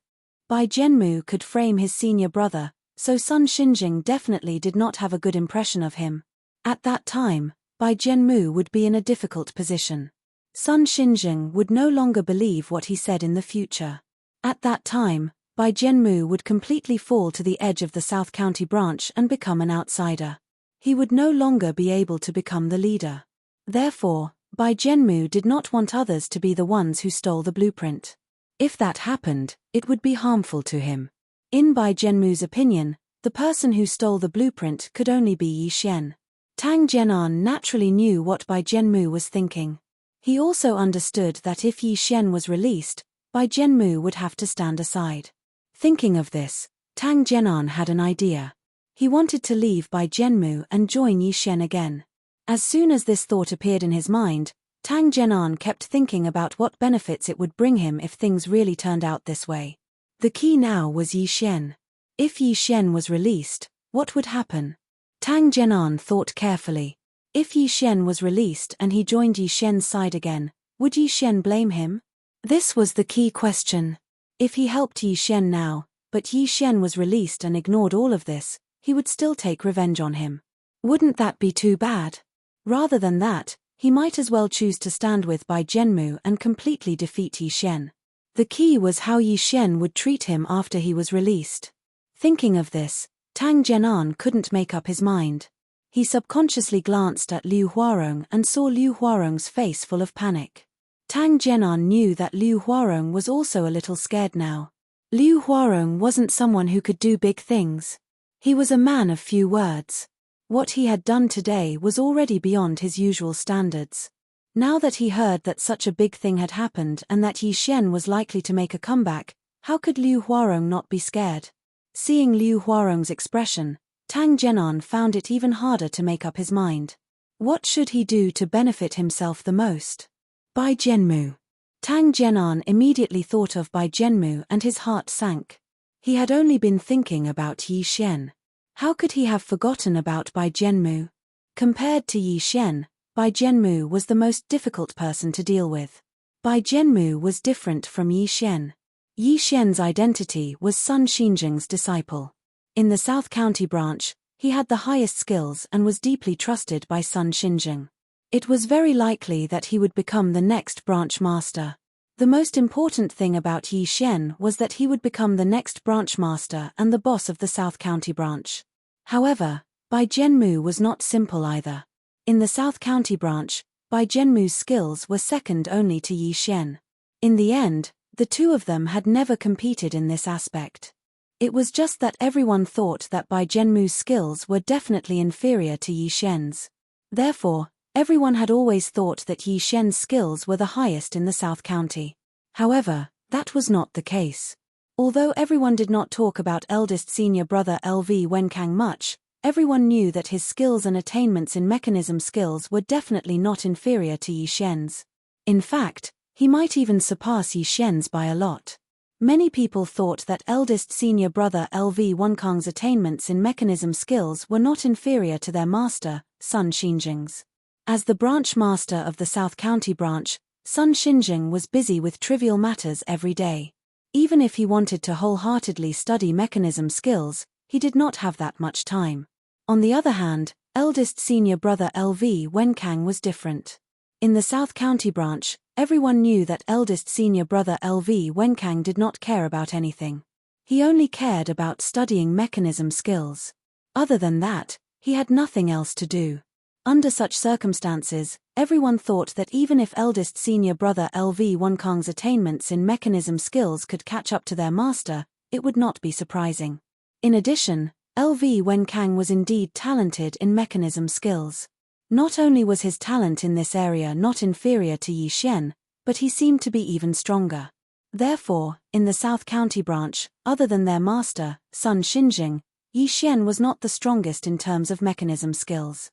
Bai Jianmu could frame his senior brother, so Sun Xinjing definitely did not have a good impression of him. At that time, Bai Jianmu would be in a difficult position. Sun Xinjing would no longer believe what he said in the future. At that time, Bai Jianmu would completely fall to the edge of the South County branch and become an outsider. He would no longer be able to become the leader. Therefore, Bai Jianmu did not want others to be the ones who stole the blueprint. If that happened, it would be harmful to him. In Bai Jianmu's opinion, the person who stole the blueprint could only be Yi Xian. Tang Jianan naturally knew what Bai Jianmu was thinking. He also understood that if Yi Xian was released, Bai Jianmu would have to stand aside. Thinking of this, Tang Jianan had an idea. He wanted to leave Bai Jianmu and join Yi Xian again. As soon as this thought appeared in his mind, Tang Jianan kept thinking about what benefits it would bring him if things really turned out this way. The key now was Yi Xian. If Yi Xian was released, what would happen? Tang Jianan thought carefully. If Yi Xian was released and he joined Yi Xian's side again, would Yi Xian blame him? This was the key question. If he helped Yi Xian now, but Yi Xian was released and ignored all of this, he would still take revenge on him. Wouldn't that be too bad? Rather than that, he might as well choose to stand with Bai Jianmu and completely defeat Yi Xian. The key was how Yi Xian would treat him after he was released. Thinking of this, Tang Jianan couldn't make up his mind. He subconsciously glanced at Liu Huarong and saw Liu Huarong's face full of panic. Tang Jianan knew that Liu Huarong was also a little scared now. Liu Huarong wasn't someone who could do big things. He was a man of few words. What he had done today was already beyond his usual standards. Now that he heard that such a big thing had happened and that Yi Xian was likely to make a comeback, how could Liu Huarong not be scared? Seeing Liu Huarong's expression, Tang Jianan found it even harder to make up his mind. What should he do to benefit himself the most? Bai Jianmu. Tang Jianan immediately thought of Bai Jianmu and his heart sank. He had only been thinking about Yi Xian. How could he have forgotten about Bai Jianmu? Compared to Yi Xian, Bai Jianmu was the most difficult person to deal with. Bai Jianmu was different from Yi Xian. Yi Xian's identity was Sun Xinjing's disciple. In the South County branch, he had the highest skills and was deeply trusted by Sun Xinjing. It was very likely that he would become the next branch master. The most important thing about Yi Xian was that he would become the next branch master and the boss of the South County branch. However, Bai Jianmu was not simple either. In the South County branch, Bai Jianmu's skills were second only to Yi Xian. In the end, the two of them had never competed in this aspect. It was just that everyone thought that Bai Jianmu's skills were definitely inferior to Yi Xian's. Therefore, everyone had always thought that Yi Xian's skills were the highest in the South County. However, that was not the case. Although everyone did not talk about eldest senior brother LV Wenkang much, everyone knew that his skills and attainments in mechanism skills were definitely not inferior to Yi Xian's. In fact, he might even surpass Yi Xian's by a lot. Many people thought that eldest senior brother LV Wenkang's attainments in mechanism skills were not inferior to their master, Sun Xinjing's. As the branch master of the South County branch, Sun Xinjing was busy with trivial matters every day. Even if he wanted to wholeheartedly study mechanism skills, he did not have that much time. On the other hand, eldest senior brother LV Wenkang was different. In the South County branch, everyone knew that eldest senior brother LV Wenkang did not care about anything. He only cared about studying mechanism skills. Other than that, he had nothing else to do. Under such circumstances, everyone thought that even if eldest senior brother LV Wenkang's attainments in mechanism skills could catch up to their master, it would not be surprising. In addition, LV Wenkang was indeed talented in mechanism skills. Not only was his talent in this area not inferior to Yi Xian, but he seemed to be even stronger. Therefore, in the South County branch, other than their master, Sun Xinjing, Yi Xian was not the strongest in terms of mechanism skills.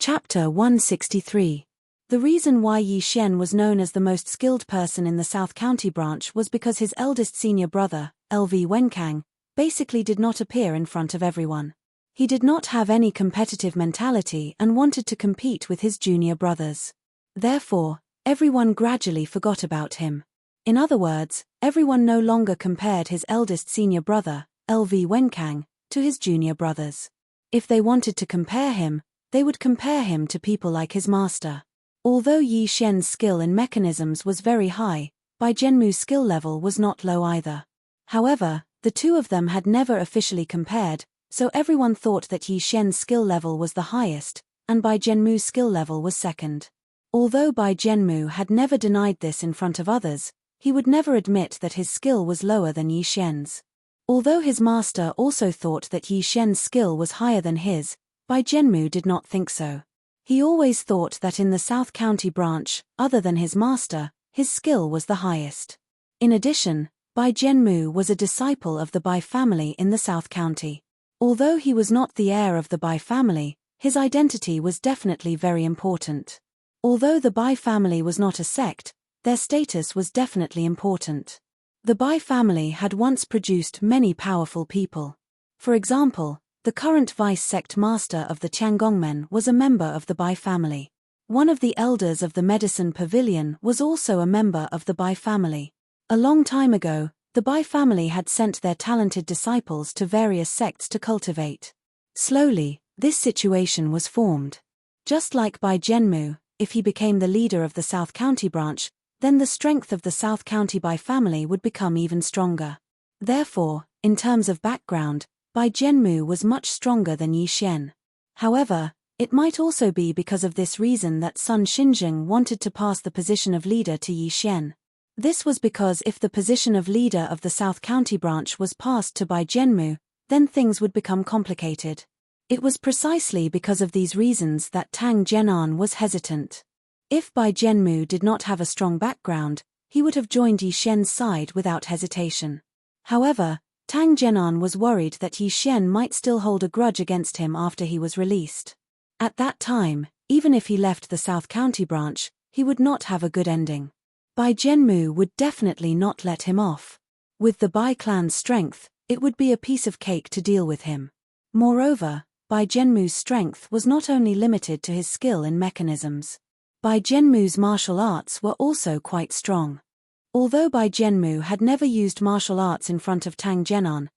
Chapter 163. The reason why Yi Xian was known as the most skilled person in the South County branch was because his eldest senior brother, LV Wenkang, basically did not appear in front of everyone. He did not have any competitive mentality and wanted to compete with his junior brothers. Therefore, everyone gradually forgot about him. In other words, everyone no longer compared his eldest senior brother, LV Wenkang, to his junior brothers. If they wanted to compare him, they would compare him to people like his master. Although Yi Xian's skill in mechanisms was very high, Bai Zhenmu's skill level was not low either. However, the two of them had never officially compared, so everyone thought that Yi Xian's skill level was the highest, and Bai Zhenmu's skill level was second. Although Bai Zhenmu had never denied this in front of others, he would never admit that his skill was lower than Yi Xian's. Although his master also thought that Yi Xian's skill was higher than his, Bai Zhenmu did not think so. He always thought that in the South County branch, other than his master, his skill was the highest. In addition, Bai Zhenmu was a disciple of the Bai family in the South County. Although he was not the heir of the Bai family, his identity was definitely very important. Although the Bai family was not a sect, their status was definitely important. The Bai family had once produced many powerful people. For example, the current vice-sect master of the Tiangongmen was a member of the Bai family. One of the elders of the medicine pavilion was also a member of the Bai family. A long time ago, the Bai family had sent their talented disciples to various sects to cultivate. Slowly, this situation was formed. Just like Bai Zhenmu, if he became the leader of the South County branch, then the strength of the South County Bai family would become even stronger. Therefore, in terms of background, Bai Zhenmu was much stronger than Yi Xian. However, it might also be because of this reason that Sun Xinzheng wanted to pass the position of leader to Yi Xian. This was because if the position of leader of the South County branch was passed to Bai Zhenmu, then things would become complicated. It was precisely because of these reasons that Tang Zhenan was hesitant. If Bai Zhenmu did not have a strong background, he would have joined Yi Xian's side without hesitation. However, Tang Zhenan was worried that Yi Xian might still hold a grudge against him after he was released. At that time, even if he left the South County branch, he would not have a good ending. Bai Zhenmu would definitely not let him off. With the Bai clan's strength, it would be a piece of cake to deal with him. Moreover, Bai Zhenmu's strength was not only limited to his skill in mechanisms. Bai Zhenmu's martial arts were also quite strong. Although Bai Zhenmu had never used martial arts in front of Tang Zhenan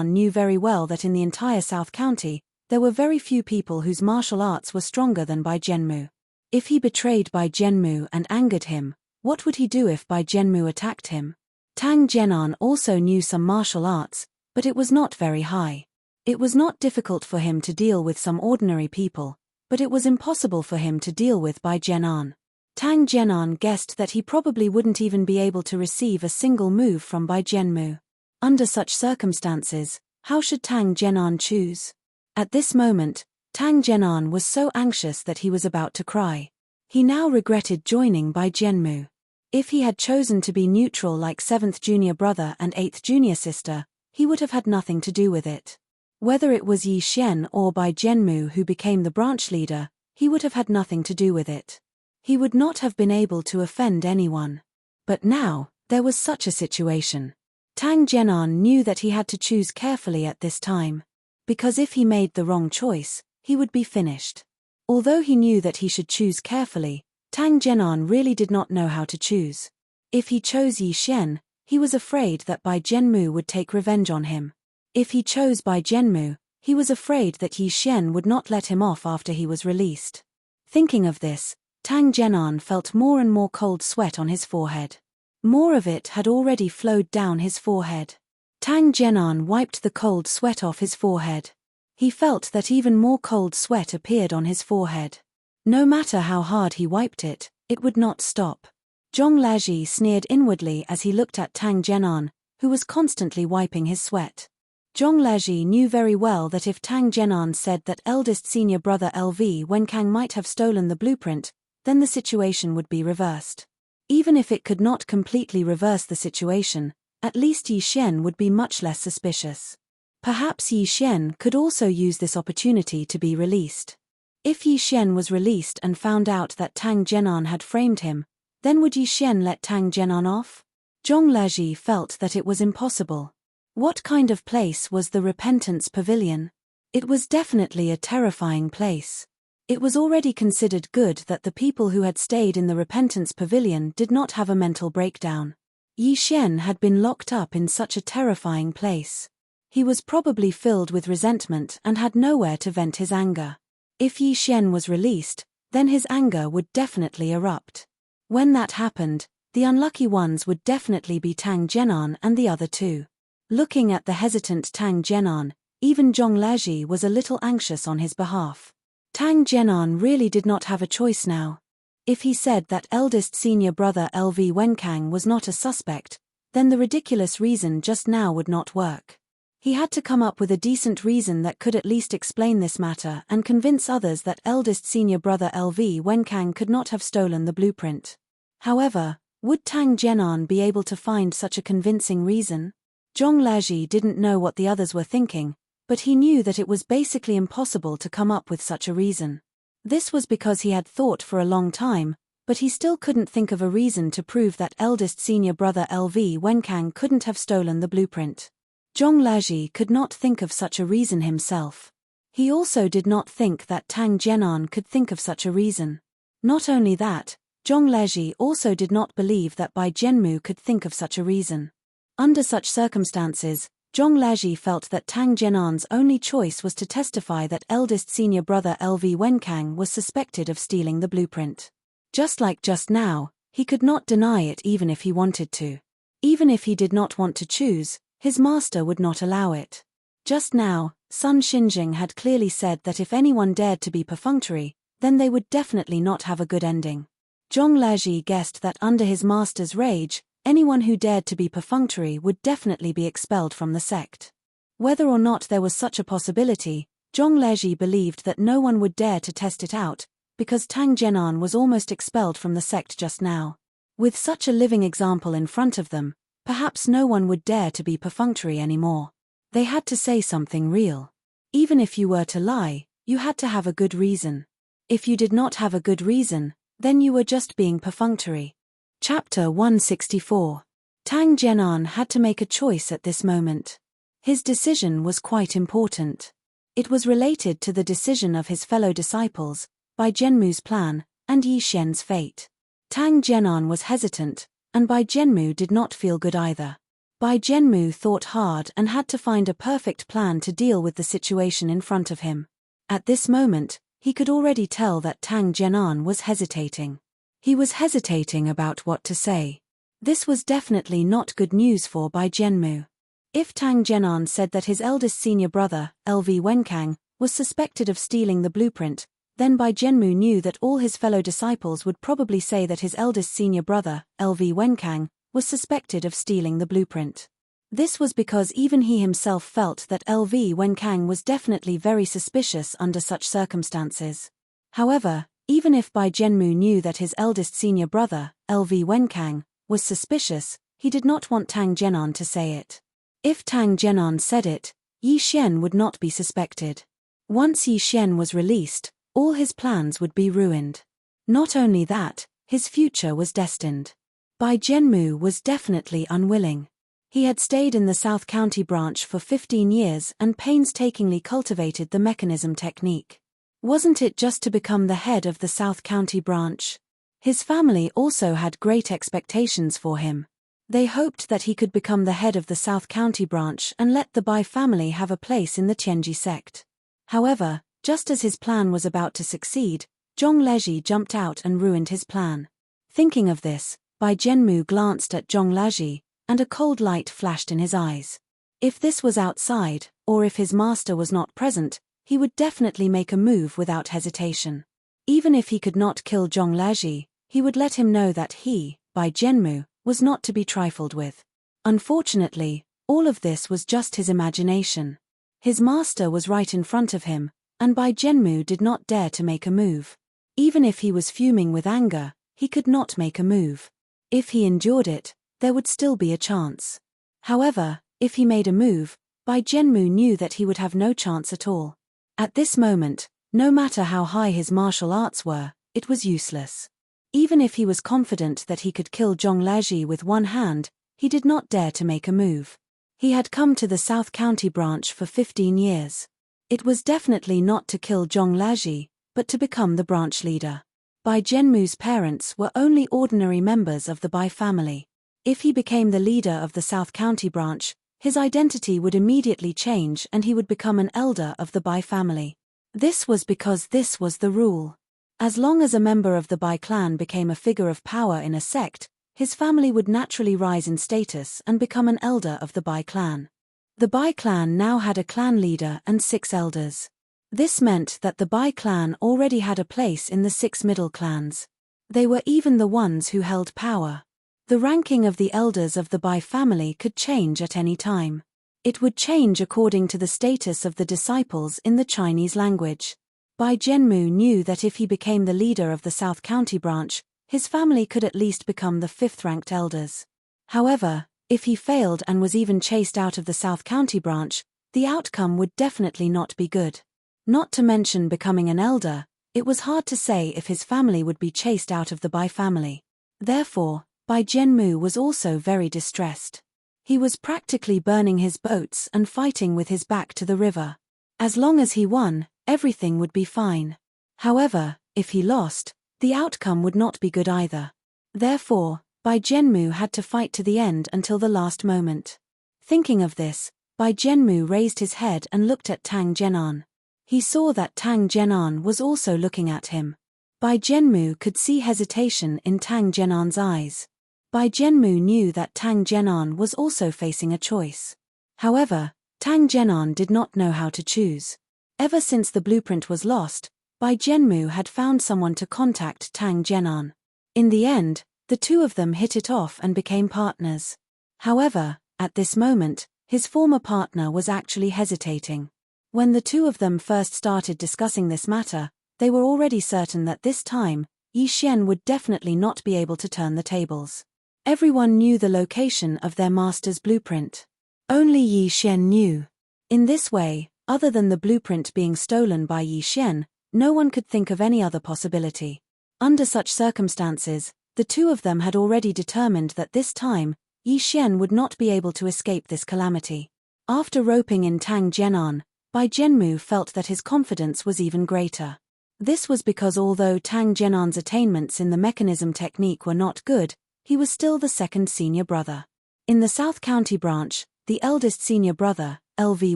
knew very well that in the entire South County, there were very few people whose martial arts were stronger than Bai Zhenmu. If he betrayed Bai Zhenmu and angered him, what would he do if Bai Zhenmu attacked him? Tang Zhenan also knew some martial arts, but it was not very high. It was not difficult for him to deal with some ordinary people, but it was impossible for him to deal with Bai Zhenan. Tang Zhenan guessed that he probably wouldn't even be able to receive a single move from Bai Zhenmu. Under such circumstances, how should Tang Zhenan choose? At this moment, Tang Zhenan was so anxious that he was about to cry. He now regretted joining Bai Zhenmu. If he had chosen to be neutral like 7th junior brother and 8th junior sister, he would have had nothing to do with it. Whether it was Yi Xian or Bai Zhenmu who became the branch leader, he would have had nothing to do with it. He would not have been able to offend anyone. But now, there was such a situation. Tang Zhenan knew that he had to choose carefully at this time. Because if he made the wrong choice, he would be finished. Although he knew that he should choose carefully, Tang Zhenan really did not know how to choose. If he chose Yi Xian, he was afraid that Bai Zhenmu would take revenge on him. If he chose Bai Zhenmu, he was afraid that Yi Xian would not let him off after he was released. Thinking of this, Tang Zhenan felt more and more cold sweat on his forehead. More of it had already flowed down his forehead. Tang Zhenan wiped the cold sweat off his forehead. He felt that even more cold sweat appeared on his forehead. No matter how hard he wiped it, it would not stop. Zhong Laji sneered inwardly as he looked at Tang Zhenan, who was constantly wiping his sweat. Zhong Laji knew very well that if Tang Zhenan said that eldest senior brother LV Wenkang might have stolen the blueprint, then the situation would be reversed. Even if it could not completely reverse the situation, at least Yi Xian would be much less suspicious. Perhaps Yi Xian could also use this opportunity to be released. If Yi Xian was released and found out that Tang Zhenan had framed him, then would Yi Xian let Tang Zhenan off? Zhong Laji felt that it was impossible. What kind of place was the Repentance Pavilion? It was definitely a terrifying place. It was already considered good that the people who had stayed in the Repentance Pavilion did not have a mental breakdown. Yi Xian had been locked up in such a terrifying place. He was probably filled with resentment and had nowhere to vent his anger. If Yi Xian was released, then his anger would definitely erupt. When that happened, the unlucky ones would definitely be Tang Jianan and the other two. Looking at the hesitant Tang Jianan, even Zhong Laji was a little anxious on his behalf. Tang Jianan really did not have a choice now. If he said that eldest senior brother LV Wenkang was not a suspect, then the ridiculous reason just now would not work. He had to come up with a decent reason that could at least explain this matter and convince others that eldest senior brother LV Wenkang could not have stolen the blueprint. However, would Tang Jianan be able to find such a convincing reason? Zhong Laji didn't know what the others were thinking, but he knew that it was basically impossible to come up with such a reason. This was because he had thought for a long time, but he still couldn't think of a reason to prove that eldest senior brother LV Wenkang couldn't have stolen the blueprint. Zhong Laji could not think of such a reason himself. He also did not think that Tang Jianan could think of such a reason. Not only that, Zhong Laji also did not believe that Bai Jianmu could think of such a reason. Under such circumstances, Zhong Laji felt that Tang Jianan's only choice was to testify that eldest senior brother LV Wenkang was suspected of stealing the blueprint. Just like just now, he could not deny it even if he wanted to. Even if he did not want to choose, his master would not allow it. Just now, Sun Xinjing had clearly said that if anyone dared to be perfunctory, then they would definitely not have a good ending. Zhong Laji guessed that under his master's rage, anyone who dared to be perfunctory would definitely be expelled from the sect. Whether or not there was such a possibility, Zhong Laji believed that no one would dare to test it out, because Tang Jianan was almost expelled from the sect just now. With such a living example in front of them, perhaps no one would dare to be perfunctory anymore. They had to say something real. Even if you were to lie, you had to have a good reason. If you did not have a good reason, then you were just being perfunctory. Chapter 164. Tang Jianan had to make a choice at this moment. His decision was quite important. It was related to the decision of his fellow disciples, Bai Jianmu's plan, and Yi Xian's fate. Tang Jianan was hesitant, and Bai Jianmu did not feel good either. Bai Jianmu thought hard and had to find a perfect plan to deal with the situation in front of him. At this moment, he could already tell that Tang Jianan was hesitating. He was hesitating about what to say. This was definitely not good news for Bai Jianmu. If Tang Jianan said that his eldest senior brother, LV Wenkang, was suspected of stealing the blueprint, then Bai Jianmu knew that all his fellow disciples would probably say that his eldest senior brother, LV Wenkang, was suspected of stealing the blueprint. This was because even he himself felt that LV Wenkang was definitely very suspicious under such circumstances. However, even if Bai Jianmu knew that his eldest senior brother, LV Wenkang, was suspicious, he did not want Tang Jianan to say it. If Tang Jianan said it, Yi Xian would not be suspected. Once Yi Xian was released, all his plans would be ruined. Not only that, his future was destined. Bai Jianmu was definitely unwilling. He had stayed in the South County branch for 15 years and painstakingly cultivated the mechanism technique. Wasn't it just to become the head of the South County branch? His family also had great expectations for him. They hoped that he could become the head of the South County branch and let the Bai family have a place in the Tianji sect. However, just as his plan was about to succeed, Zhong Laji jumped out and ruined his plan. Thinking of this, Bai Jianmu glanced at Zhong Laji, and a cold light flashed in his eyes. If this was outside, or if his master was not present, he would definitely make a move without hesitation. Even if he could not kill Zhong Laji, he would let him know that he, Bai Jianmu, was not to be trifled with. Unfortunately, all of this was just his imagination. His master was right in front of him, and Bai Jianmu did not dare to make a move. Even if he was fuming with anger, he could not make a move. If he endured it, there would still be a chance. However, if he made a move, Bai Jianmu knew that he would have no chance at all. At this moment, no matter how high his martial arts were, it was useless. Even if he was confident that he could kill Zhong Laji with one hand, he did not dare to make a move. He had come to the South County branch for 15 years. It was definitely not to kill Zhong Laji, but to become the branch leader. Bai Zhenmu's parents were only ordinary members of the Bai family. If he became the leader of the South County branch, his identity would immediately change and he would become an elder of the Bai family. This was because this was the rule. As long as a member of the Bai clan became a figure of power in a sect, his family would naturally rise in status and become an elder of the Bai clan. The Bai clan now had a clan leader and 6 elders. This meant that the Bai clan already had a place in the 6 middle clans. They were even the ones who held power. The ranking of the elders of the Bai family could change at any time. It would change according to the status of the disciples in the Chinese language. Bai Zhenmu knew that if he became the leader of the South County branch, his family could at least become the 5th-ranked elders. However, if he failed and was even chased out of the South County branch, the outcome would definitely not be good. Not to mention becoming an elder, it was hard to say if his family would be chased out of the Bai family. Therefore, Bai Zhenmu was also very distressed. He was practically burning his boats and fighting with his back to the river. As long as he won, everything would be fine. However, if he lost, the outcome would not be good either. Therefore, Bai Zhenmu had to fight to the end until the last moment. Thinking of this, Bai Zhenmu raised his head and looked at Tang Zhenan. He saw that Tang Zhenan was also looking at him. Bai Zhenmu could see hesitation in Tang Zhenan's eyes. Bai Zhenmu knew that Tang Zhenan was also facing a choice. However, Tang Zhenan did not know how to choose. Ever since the blueprint was lost, Bai Zhenmu had found someone to contact Tang Zhenan. In the end, the two of them hit it off and became partners. However, at this moment, his former partner was actually hesitating. When the two of them first started discussing this matter, they were already certain that this time, Yi Xian would definitely not be able to turn the tables. Everyone knew the location of their master's blueprint. Only Yi Xian knew. In this way, other than the blueprint being stolen by Yi Xian, no one could think of any other possibility. Under such circumstances, the two of them had already determined that this time, Yi Xian would not be able to escape this calamity. After roping in Tang Zhenan, Bai Zhenmu felt that his confidence was even greater. This was because although Tang Zhenan's attainments in the mechanism technique were not good, he was still the second senior brother. In the South County branch, the eldest senior brother, LV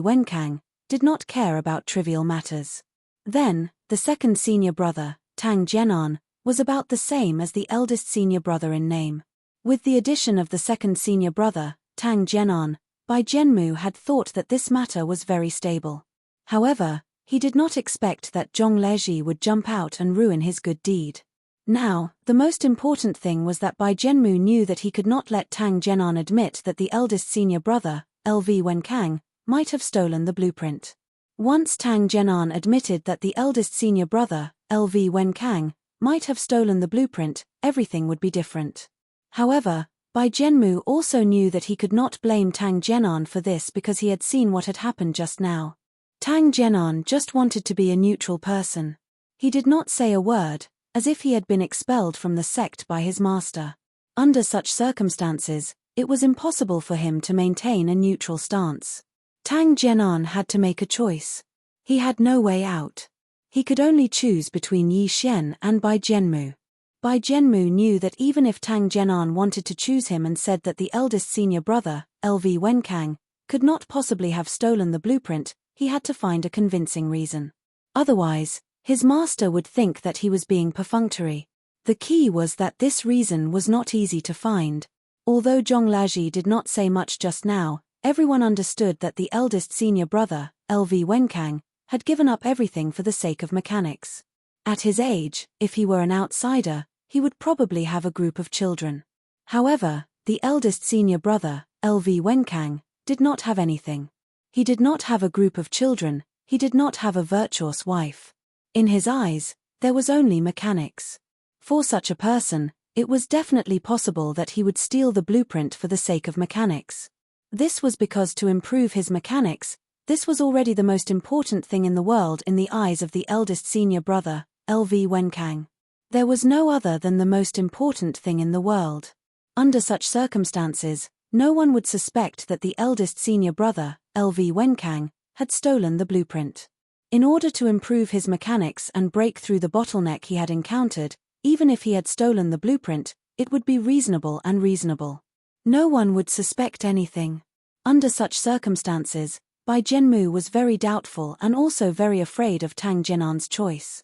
Wenkang, did not care about trivial matters. Then, the second senior brother, Tang Zhenan, was about the same as the eldest senior brother in name. With the addition of the second senior brother, Tang Zhenan, Bai Zhenmu had thought that this matter was very stable. However, he did not expect that Zhong Laji would jump out and ruin his good deed. Now, the most important thing was that Bai Zhenmu knew that he could not let Tang Zhenan admit that the eldest senior brother, LV Wenkang, might have stolen the blueprint. Once Tang Zhenan admitted that the eldest senior brother, LV Wenkang, might have stolen the blueprint, everything would be different. However, Bai Zhenmu also knew that he could not blame Tang Zhenan for this because he had seen what had happened just now. Tang Zhenan just wanted to be a neutral person. He did not say a word, as if he had been expelled from the sect by his master. Under such circumstances, it was impossible for him to maintain a neutral stance. Tang Zhenan had to make a choice. He had no way out. He could only choose between Yi Xian and Bai Zhenmu. Bai Zhenmu knew that even if Tang Zhenan wanted to choose him and said that the eldest senior brother, LV Wenkang, could not possibly have stolen the blueprint, he had to find a convincing reason. Otherwise, his master would think that he was being perfunctory. The key was that this reason was not easy to find. Although Zhong Laji did not say much just now, everyone understood that the eldest senior brother, LV Wenkang, had given up everything for the sake of mechanics. At his age, if he were an outsider, he would probably have a group of children. However, the eldest senior brother, LV Wenkang, did not have anything. He did not have a group of children, he did not have a virtuous wife. In his eyes, there was only mechanics. For such a person, it was definitely possible that he would steal the blueprint for the sake of mechanics. This was because to improve his mechanics, this was already the most important thing in the world in the eyes of the eldest senior brother, LV Wenkang. There was no other than the most important thing in the world. Under such circumstances, No one would suspect that the eldest senior brother, LV Wenkang, had stolen the blueprint. In order to improve his mechanics and break through the bottleneck he had encountered, even if he had stolen the blueprint, it would be reasonable and reasonable. No one would suspect anything. Under such circumstances, Bai Jianmu was very doubtful and also very afraid of Tang Jian'an's choice.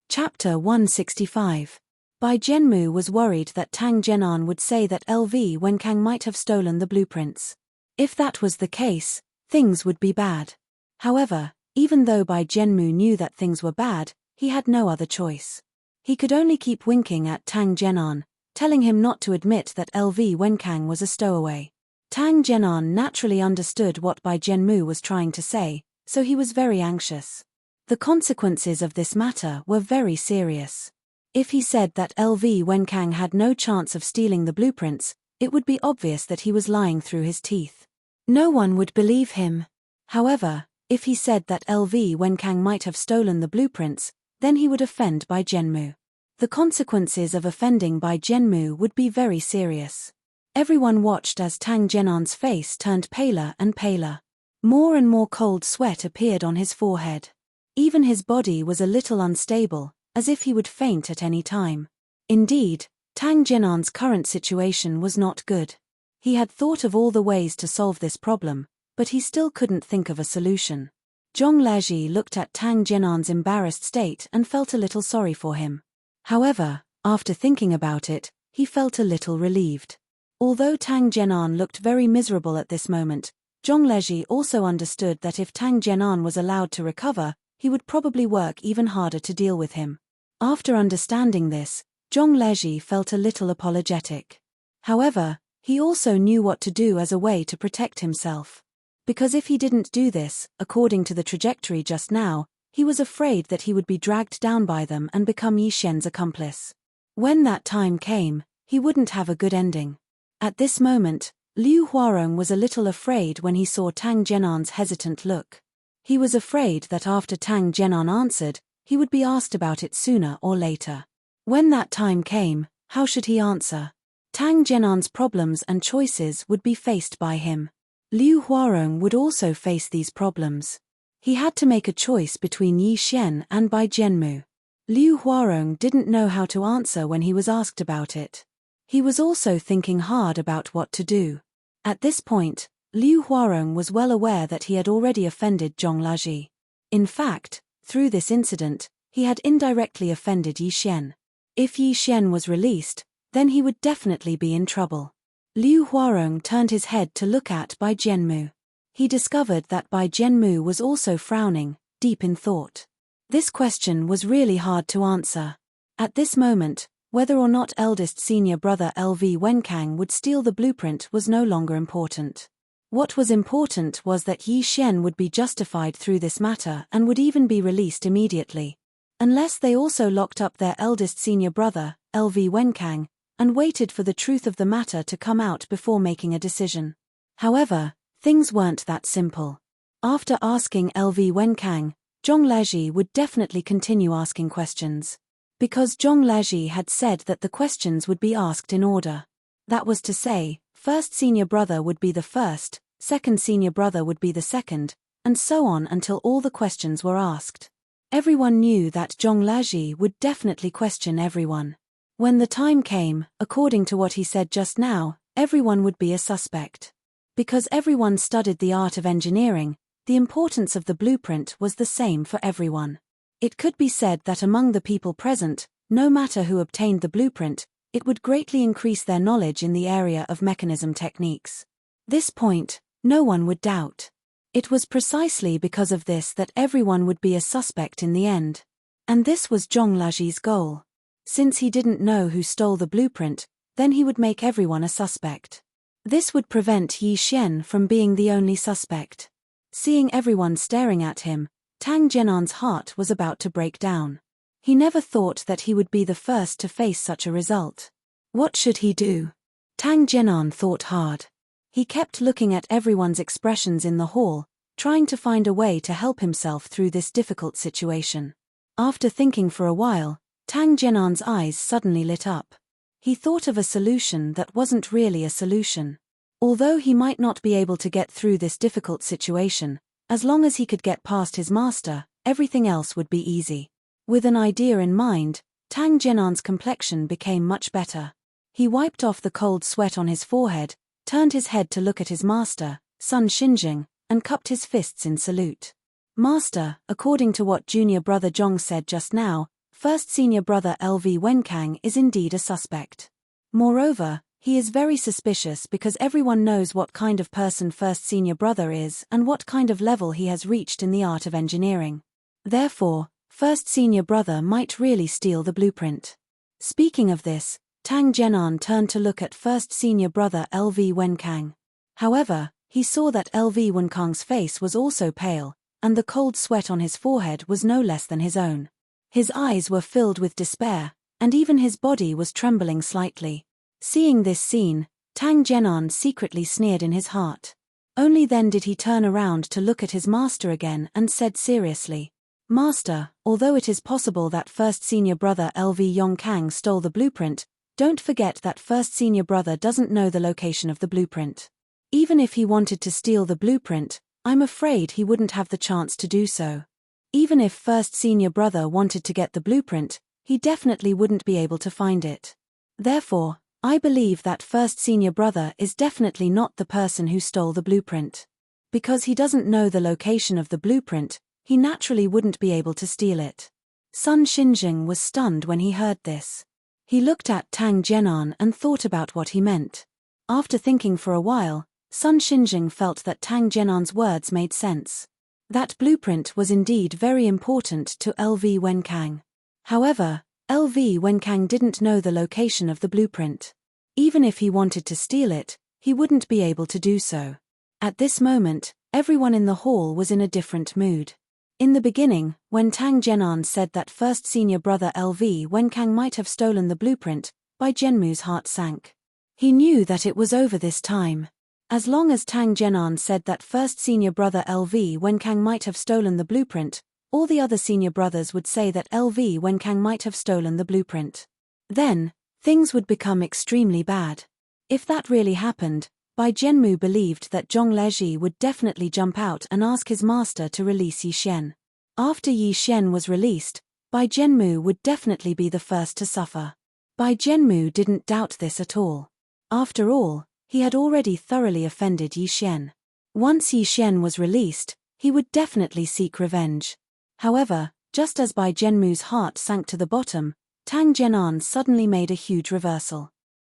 Chapter 165. Bai Jianmu was worried that Tang Jian'an would say that LV Wenkang might have stolen the blueprints. If that was the case, things would be bad. However, even though Bai Jianmu knew that things were bad, he had no other choice. He could only keep winking at Tang Jian'an, telling him not to admit that LV Wenkang was a stowaway. Tang Jian'an naturally understood what Bai Jianmu was trying to say, so he was very anxious. The consequences of this matter were very serious. If he said that LV Wenkang had no chance of stealing the blueprints, it would be obvious that he was lying through his teeth. No one would believe him. However, if he said that LV Wenkang might have stolen the blueprints, then he would offend Bai Jianmu. The consequences of offending Bai Jianmu would be very serious. Everyone watched as Tang Jian'an's face turned paler and paler. More and more cold sweat appeared on his forehead. Even his body was a little unstable, as if he would faint at any time. Indeed, Tang Jian'an's current situation was not good. He had thought of all the ways to solve this problem, but he still couldn't think of a solution. Zhong Laji looked at Tang Jian'an's embarrassed state and felt a little sorry for him. However, after thinking about it, he felt a little relieved. Although Tang Jian'an looked very miserable at this moment, Zhong Laji also understood that if Tang Jian'an was allowed to recover, he would probably work even harder to deal with him. After understanding this, Zhong Laji felt a little apologetic. However, he also knew what to do as a way to protect himself. Because if he didn't do this, according to the trajectory just now, he was afraid that he would be dragged down by them and become Yi Shen's accomplice. When that time came, he wouldn't have a good ending. At this moment, Liu Huarong was a little afraid when he saw Tang Jian'an's hesitant look. He was afraid that after Tang Jian'an answered, he would be asked about it sooner or later. When that time came, how should he answer? Tang Jian'an's problems and choices would be faced by him. Liu Huarong would also face these problems. He had to make a choice between Yi Shen and Bai Jianmu. Liu Huarong didn't know how to answer when he was asked about it. He was also thinking hard about what to do. At this point, Liu Huarong was well aware that he had already offended Zhong Laji. In fact, through this incident, he had indirectly offended Yi Shen. If Yi Shen was released, then he would definitely be in trouble. Liu Huarong turned his head to look at Bai Jianmu. He discovered that Bai Jianmu was also frowning, deep in thought. This question was really hard to answer. At this moment, whether or not eldest senior brother LV Wenkang would steal the blueprint was no longer important. What was important was that Yi Shen would be justified through this matter and would even be released immediately. Unless they also locked up their eldest senior brother, LV Wenkang, and waited for the truth of the matter to come out before making a decision. However, things weren't that simple. After asking LV Wenkang, Zhong Laji would definitely continue asking questions. Because Zhong Laji had said that the questions would be asked in order. That was to say, first senior brother would be the first, second senior brother would be the second, and so on until all the questions were asked. Everyone knew that Zhong Laji would definitely question everyone. When the time came, according to what he said just now, everyone would be a suspect. Because everyone studied the art of engineering, the importance of the blueprint was the same for everyone. It could be said that among the people present, no matter who obtained the blueprint, it would greatly increase their knowledge in the area of mechanism techniques. This point, no one would doubt. It was precisely because of this that everyone would be a suspect in the end. And this was Zhong Laji's goal. Since he didn't know who stole the blueprint, then he would make everyone a suspect. This would prevent Yi Shen from being the only suspect. Seeing everyone staring at him, Tang Jian'an's heart was about to break down. He never thought that he would be the first to face such a result. What should he do? Tang Jian'an thought hard. He kept looking at everyone's expressions in the hall, trying to find a way to help himself through this difficult situation. After thinking for a while, Tang Jian'an's eyes suddenly lit up. He thought of a solution that wasn't really a solution. Although he might not be able to get through this difficult situation, as long as he could get past his master, everything else would be easy. With an idea in mind, Tang Jian'an's complexion became much better. He wiped off the cold sweat on his forehead, turned his head to look at his master, Sun Xinjing, and cupped his fists in salute. Master, according to what junior brother Zhong said just now, first senior brother LV Wenkang is indeed a suspect. Moreover, he is very suspicious because everyone knows what kind of person first senior brother is and what kind of level he has reached in the art of engineering. Therefore, first senior brother might really steal the blueprint. Speaking of this, Tang Jian'an turned to look at first senior brother LV Wenkang. However, he saw that LV Wenkang's face was also pale, and the cold sweat on his forehead was no less than his own. His eyes were filled with despair, and even his body was trembling slightly. Seeing this scene, Tang Jian'an secretly sneered in his heart. Only then did he turn around to look at his master again and said seriously, Master, although it is possible that first senior brother LV Yongkang stole the blueprint, don't forget that first senior brother doesn't know the location of the blueprint. Even if he wanted to steal the blueprint, I'm afraid he wouldn't have the chance to do so. Even if first senior brother wanted to get the blueprint, he definitely wouldn't be able to find it. Therefore, I believe that first senior brother is definitely not the person who stole the blueprint. Because he doesn't know the location of the blueprint, he naturally wouldn't be able to steal it. Sun Xinjing was stunned when he heard this. He looked at Tang Jian'an and thought about what he meant. After thinking for a while, Sun Xinjing felt that Tang Jian'an's words made sense. That blueprint was indeed very important to LV Wenkang. However, LV Wenkang didn't know the location of the blueprint. Even if he wanted to steal it, he wouldn't be able to do so. At this moment, everyone in the hall was in a different mood. In the beginning, when Tang Jian'an said that first senior brother LV Wenkang might have stolen the blueprint, Bai Zhenmu's heart sank. He knew that it was over this time. As long as Tang Jian'an said that first senior brother LV Wenkang might have stolen the blueprint, all the other senior brothers would say that LV Wenkang might have stolen the blueprint. Then, things would become extremely bad. If that really happened, Bai Zhenmu believed that Zhong Leji would definitely jump out and ask his master to release Yi Xian. After Yi Xian was released, Bai Zhenmu would definitely be the first to suffer. Bai Zhenmu didn't doubt this at all. After all, he had already thoroughly offended Yi Xian. Once Yi Xian was released, he would definitely seek revenge. However, just as Bai Zhenmu's heart sank to the bottom, Tang Jian'an suddenly made a huge reversal.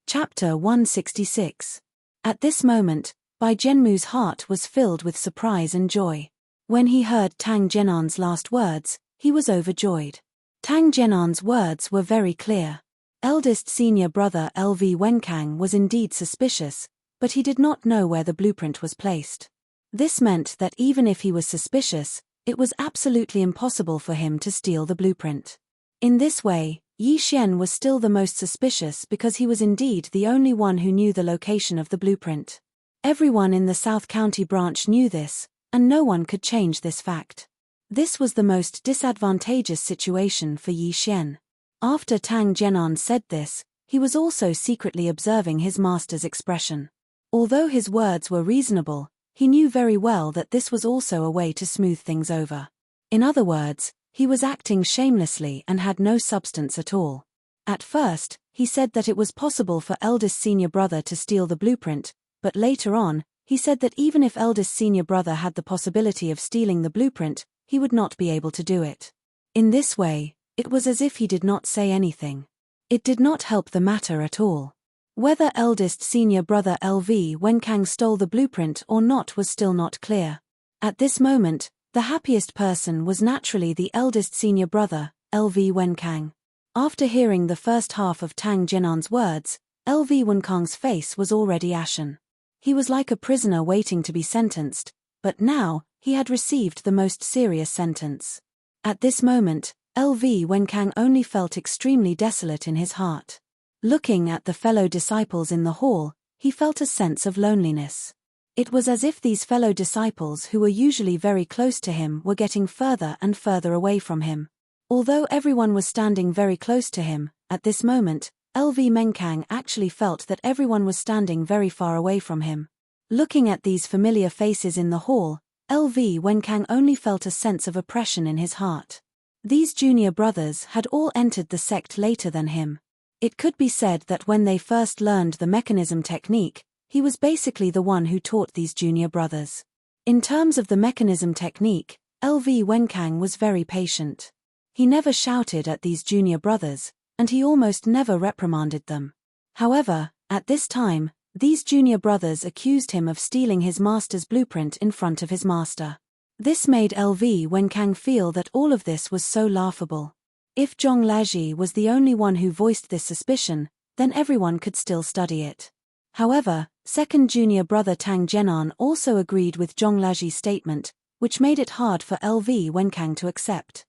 Chapter 166. At this moment, Bai Zhenmu's heart was filled with surprise and joy. When he heard Tang Jian'an's last words, he was overjoyed. Tang Jian'an's words were very clear. Eldest senior brother LV Wenkang was indeed suspicious, but he did not know where the blueprint was placed. This meant that even if he was suspicious, it was absolutely impossible for him to steal the blueprint. In this way, Yi Xian was still the most suspicious because he was indeed the only one who knew the location of the blueprint. Everyone in the South County branch knew this, and no one could change this fact. This was the most disadvantageous situation for Yi Xian. After Tang Jian'an said this, he was also secretly observing his master's expression. Although his words were reasonable, he knew very well that this was also a way to smooth things over. In other words, he was acting shamelessly and had no substance at all. At first, he said that it was possible for eldest senior brother to steal the blueprint, but later on, he said that even if eldest senior brother had the possibility of stealing the blueprint, he would not be able to do it. In this way, it was as if he did not say anything. It did not help the matter at all. Whether eldest senior brother LV Wenkang stole the blueprint or not was still not clear. At this moment, the happiest person was naturally the eldest senior brother, LV Wenkang. After hearing the first half of Tang Jian'an's words, LV Wenkang's face was already ashen. He was like a prisoner waiting to be sentenced, but now, he had received the most serious sentence. At this moment, LV Wenkang only felt extremely desolate in his heart. Looking at the fellow disciples in the hall, he felt a sense of loneliness. It was as if these fellow disciples who were usually very close to him were getting further and further away from him. Although everyone was standing very close to him, at this moment, LV Wenkang actually felt that everyone was standing very far away from him. Looking at these familiar faces in the hall, LV Wenkang only felt a sense of oppression in his heart. These junior brothers had all entered the sect later than him. It could be said that when they first learned the mechanism technique, he was basically the one who taught these junior brothers. In terms of the mechanism technique, LV Wenkang was very patient. He never shouted at these junior brothers, and he almost never reprimanded them. However, at this time, these junior brothers accused him of stealing his master's blueprint in front of his master. This made LV Wenkang feel that all of this was so laughable. If Zhong Laji was the only one who voiced this suspicion, then everyone could still study it. However, second junior brother Tang Jianan also agreed with Zhong Laji's statement, which made it hard for LV Wenkang to accept.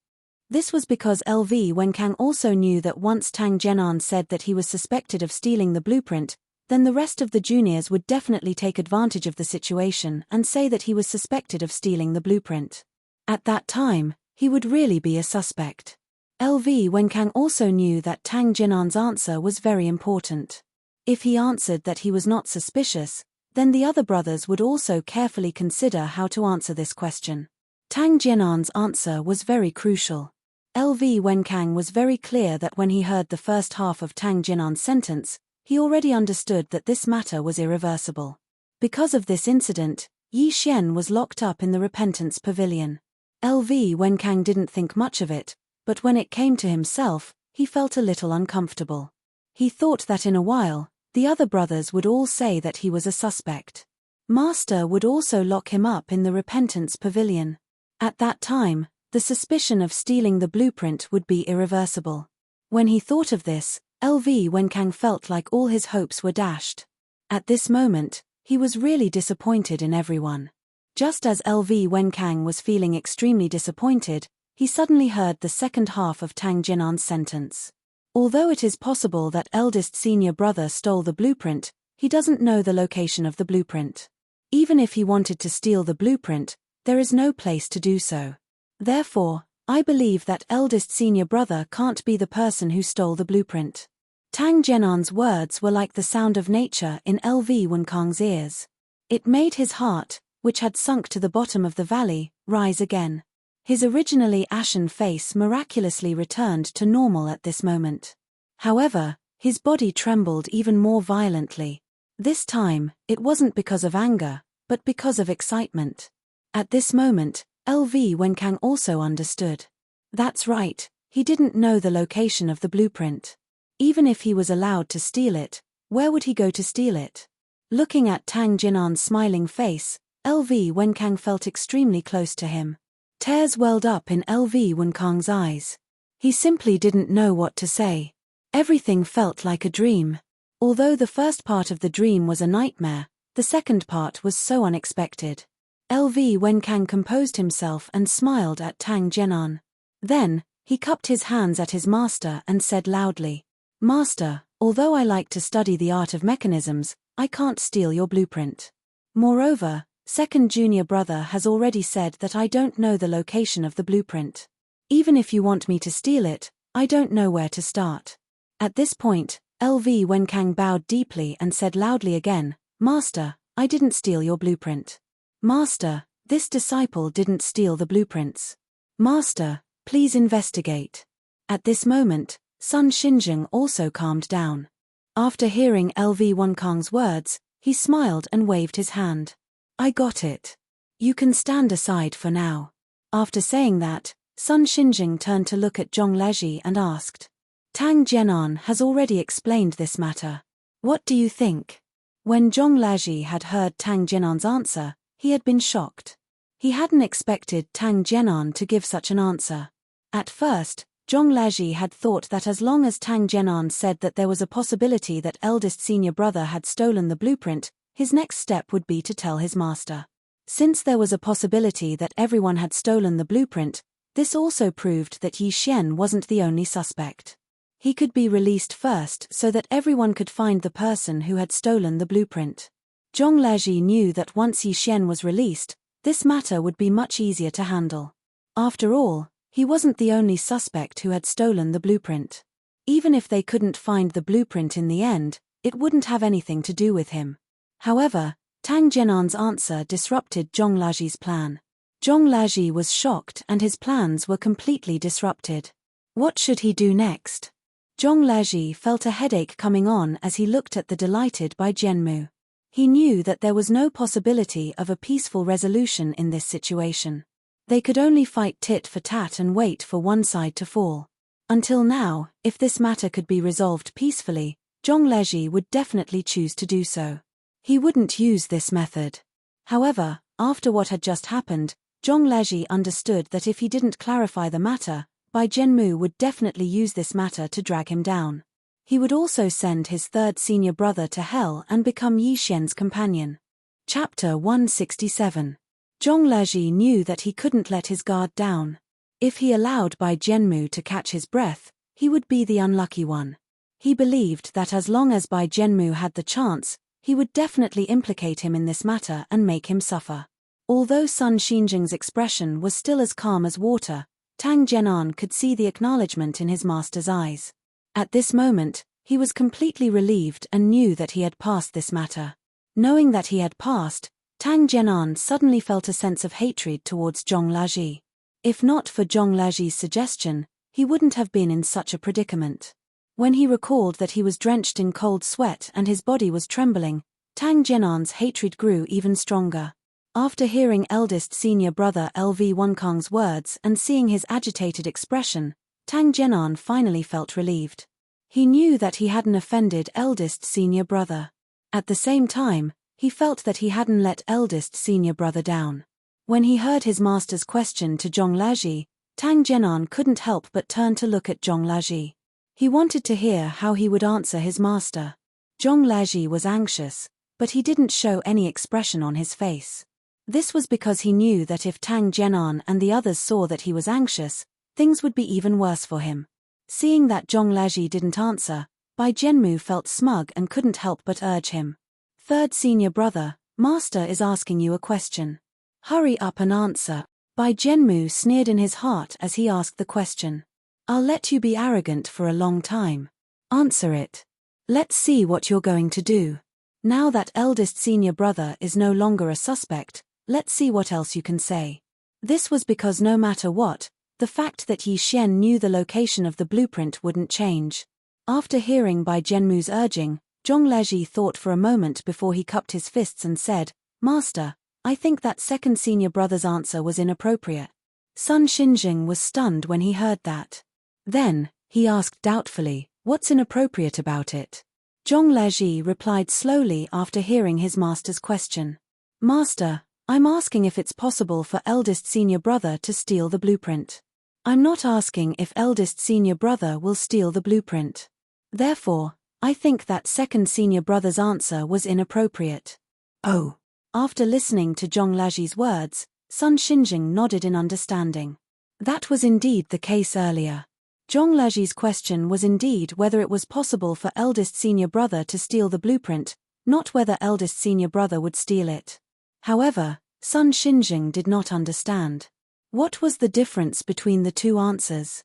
This was because LV Wenkang also knew that once Tang Jianan said that he was suspected of stealing the blueprint, then the rest of the juniors would definitely take advantage of the situation and say that he was suspected of stealing the blueprint. At that time, he would really be a suspect. LV Wenkang also knew that Tang Jianan's answer was very important. If he answered that he was not suspicious, then the other brothers would also carefully consider how to answer this question. Tang Jianan's answer was very crucial. LV Wenkang was very clear that when he heard the first half of Tang Jianan's sentence, he already understood that this matter was irreversible. Because of this incident, Yi Xian was locked up in the Repentance Pavilion. LV Wenkang didn't think much of it, but when it came to himself, he felt a little uncomfortable. He thought that in a while, the other brothers would all say that he was a suspect. Master would also lock him up in the Repentance Pavilion. At that time, the suspicion of stealing the blueprint would be irreversible. When he thought of this, LV Wenkang felt like all his hopes were dashed. At this moment, he was really disappointed in everyone. Just as LV Wenkang was feeling extremely disappointed, he suddenly heard the second half of Tang Jianan's sentence. Although it is possible that eldest senior brother stole the blueprint, he doesn't know the location of the blueprint. Even if he wanted to steal the blueprint, there is no place to do so. Therefore, I believe that eldest senior brother can't be the person who stole the blueprint. Tang Jianan's words were like the sound of nature in LV Wenkang's ears. It made his heart, which had sunk to the bottom of the valley, rise again. His originally ashen face miraculously returned to normal at this moment. However, his body trembled even more violently. This time, it wasn't because of anger, but because of excitement. At this moment, LV Wenkang also understood. That's right, he didn't know the location of the blueprint. Even if he was allowed to steal it, where would he go to steal it? Looking at Tang Jianan's smiling face, LV Wenkang felt extremely close to him. Tears welled up in LV Wenkang's eyes. He simply didn't know what to say. Everything felt like a dream. Although the first part of the dream was a nightmare, the second part was so unexpected. LV Wenkang composed himself and smiled at Tang Jianan. Then, he cupped his hands at his master and said loudly, "Master, although I like to study the art of mechanisms, I can't steal your blueprint. Moreover, second junior brother has already said that I don't know the location of the blueprint. Even if you want me to steal it, I don't know where to start." At this point, LV Wenkang bowed deeply and said loudly again, "Master, I didn't steal your blueprint. Master, this disciple didn't steal the blueprints. Master, please investigate." At this moment, Sun Xinzheng also calmed down. After hearing LV Wenkang's words, he smiled and waved his hand. "I got it. You can stand aside for now." After saying that, Sun Xinzheng turned to look at Zhong Laji and asked, "Tang Jianan has already explained this matter. What do you think?" When Zhong Laji had heard Tang Jianan's answer, he had been shocked. He hadn't expected Tang Jianan to give such an answer. At first, Zhong Laji had thought that as long as Tang Jianan said that there was a possibility that eldest senior brother had stolen the blueprint, his next step would be to tell his master. Since there was a possibility that everyone had stolen the blueprint, this also proved that Yi Xian wasn't the only suspect. He could be released first so that everyone could find the person who had stolen the blueprint. Zhong Laji knew that once Yi Xian was released, this matter would be much easier to handle. After all, he wasn't the only suspect who had stolen the blueprint. Even if they couldn't find the blueprint in the end, it wouldn't have anything to do with him. However, Tang Jian'an's answer disrupted Zhong Laji's plan. Zhong Laji was shocked and his plans were completely disrupted. What should he do next? Zhong Laji felt a headache coming on as he looked at the delighted Bai Jianmu. He knew that there was no possibility of a peaceful resolution in this situation. They could only fight tit for tat and wait for one side to fall. Until now, if this matter could be resolved peacefully, Zhong Laji would definitely choose to do so. He wouldn't use this method. However, after what had just happened, Zhong Laji understood that if he didn't clarify the matter, Bai Jianmu would definitely use this matter to drag him down. He would also send his third senior brother to hell and become Yi Xian's companion. Chapter 167. Zhong Laji knew that he couldn't let his guard down. If he allowed Bai Jianmu to catch his breath, he would be the unlucky one. He believed that as long as Bai Jianmu had the chance, he would definitely implicate him in this matter and make him suffer. Although Sun Xinjing's expression was still as calm as water, Tang Jian'an could see the acknowledgement in his master's eyes. At this moment, he was completely relieved and knew that he had passed this matter. Knowing that he had passed, Tang Jian'an suddenly felt a sense of hatred towards Zhong Laji. If not for Zhong Laji's suggestion, he wouldn't have been in such a predicament. When he recalled that he was drenched in cold sweat and his body was trembling, Tang Jian'an's hatred grew even stronger. After hearing eldest senior brother LV Wonkang's words and seeing his agitated expression, Tang Jian'an finally felt relieved. He knew that he hadn't offended eldest senior brother. At the same time, he felt that he hadn't let eldest senior brother down. When he heard his master's question to Zhong Laji, Tang Jian'an couldn't help but turn to look at Zhong Laji. He wanted to hear how he would answer his master. Zhong Laji was anxious, but he didn't show any expression on his face. This was because he knew that if Tang Jian'an and the others saw that he was anxious, things would be even worse for him. Seeing that Zhong Laji didn't answer, Bai Jianmu felt smug and couldn't help but urge him. Third senior brother, master is asking you a question. Hurry up and answer. Bai Jianmu sneered in his heart as he asked the question. I'll let you be arrogant for a long time. Answer it. Let's see what you're going to do. Now that eldest senior brother is no longer a suspect, let's see what else you can say. This was because no matter what, the fact that Yi Xian knew the location of the blueprint wouldn't change. After hearing Bai Jianmu's urging, Zhong Laji thought for a moment before he cupped his fists and said, Master, I think that second senior brother's answer was inappropriate. Sun Xinjing was stunned when he heard that. Then, he asked doubtfully, what's inappropriate about it? Zhong Laji replied slowly after hearing his master's question. Master, I'm asking if it's possible for eldest senior brother to steal the blueprint. I'm not asking if eldest senior brother will steal the blueprint. Therefore, I think that second senior brother's answer was inappropriate. Oh. After listening to Zhong Laji's words, Sun Xinjing nodded in understanding. That was indeed the case earlier. Zhong Laji's question was indeed whether it was possible for eldest senior brother to steal the blueprint, not whether eldest senior brother would steal it. However, Sun Xinjing did not understand. What was the difference between the two answers?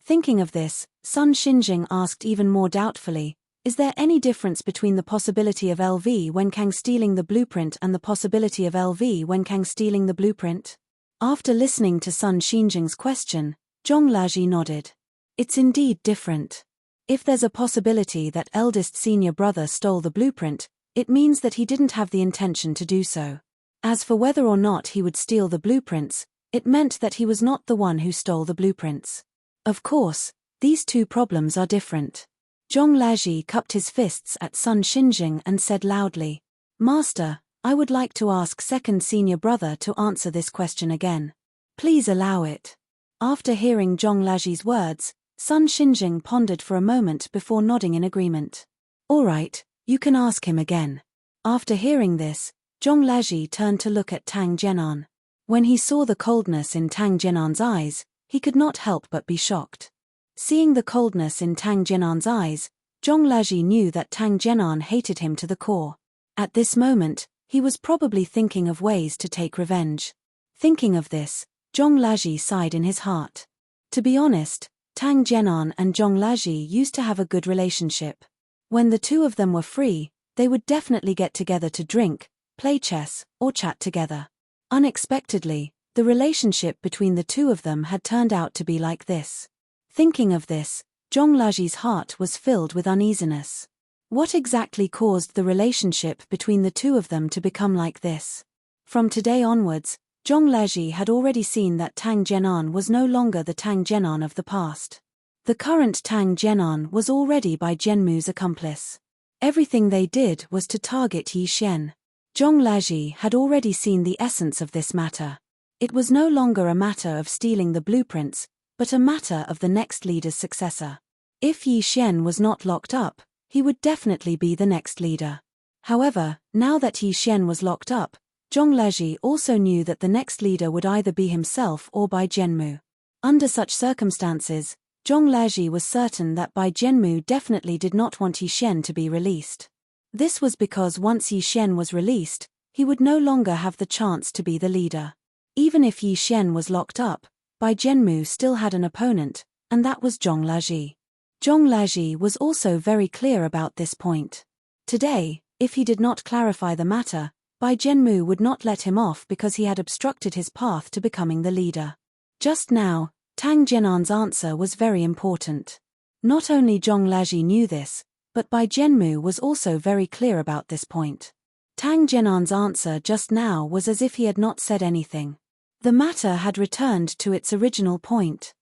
Thinking of this, Sun Xinjing asked even more doubtfully, is there any difference between the possibility of LV Wenkang stealing the blueprint and the possibility of LV Wenkang stealing the blueprint? After listening to Sun Xinjing's question, Zhong Laji nodded. It's indeed different. If there's a possibility that eldest senior brother stole the blueprint, it means that he didn't have the intention to do so. As for whether or not he would steal the blueprints, it meant that he was not the one who stole the blueprints. Of course, these two problems are different. Zhong Laji cupped his fists at Sun Xinjing and said loudly, Master, I would like to ask second senior brother to answer this question again. Please allow it. After hearing Zhong Laji's words, Sun Xinjing pondered for a moment before nodding in agreement. All right, you can ask him again. After hearing this, Zhong Laji turned to look at Tang Jian'an. When he saw the coldness in Tang Jian'an's eyes, he could not help but be shocked. Seeing the coldness in Tang Jian'an's eyes, Zhong Laji knew that Tang Jian'an hated him to the core. At this moment, he was probably thinking of ways to take revenge. Thinking of this, Zhong Laji sighed in his heart. To be honest, Tang Jian'an and Zhong Laji used to have a good relationship. When the two of them were free, they would definitely get together to drink, play chess, or chat together. Unexpectedly, the relationship between the two of them had turned out to be like this. Thinking of this, Zhonglaji's heart was filled with uneasiness. What exactly caused the relationship between the two of them to become like this? From today onwards, Zhonglaji had already seen that Tang Jianan was no longer the Tang Jianan of the past. The current Tang Jianan was already Bai Jianmu's accomplice. Everything they did was to target Yi Xian. Zhonglaji had already seen the essence of this matter. It was no longer a matter of stealing the blueprints, but a matter of the next leader's successor. If Yi Xian was not locked up, he would definitely be the next leader. However, now that Yi Xian was locked up, Zhonglaji also knew that the next leader would either be himself or Bai Jianmu. Under such circumstances, Zhonglaji was certain that Bai Jianmu definitely did not want Yi Xian to be released. This was because once Yi Xian was released, he would no longer have the chance to be the leader. Even if Yi Xian was locked up, Bai Jianmu still had an opponent, and that was Zhonglaji. Zhonglaji was also very clear about this point. Today, if he did not clarify the matter, Bai Jianmu would not let him off because he had obstructed his path to becoming the leader. Just now, Tang Jianan's answer was very important. Not only Zhonglaji knew this, but Bai Jianmu was also very clear about this point. Tang Jianan's answer just now was as if he had not said anything. The matter had returned to its original point.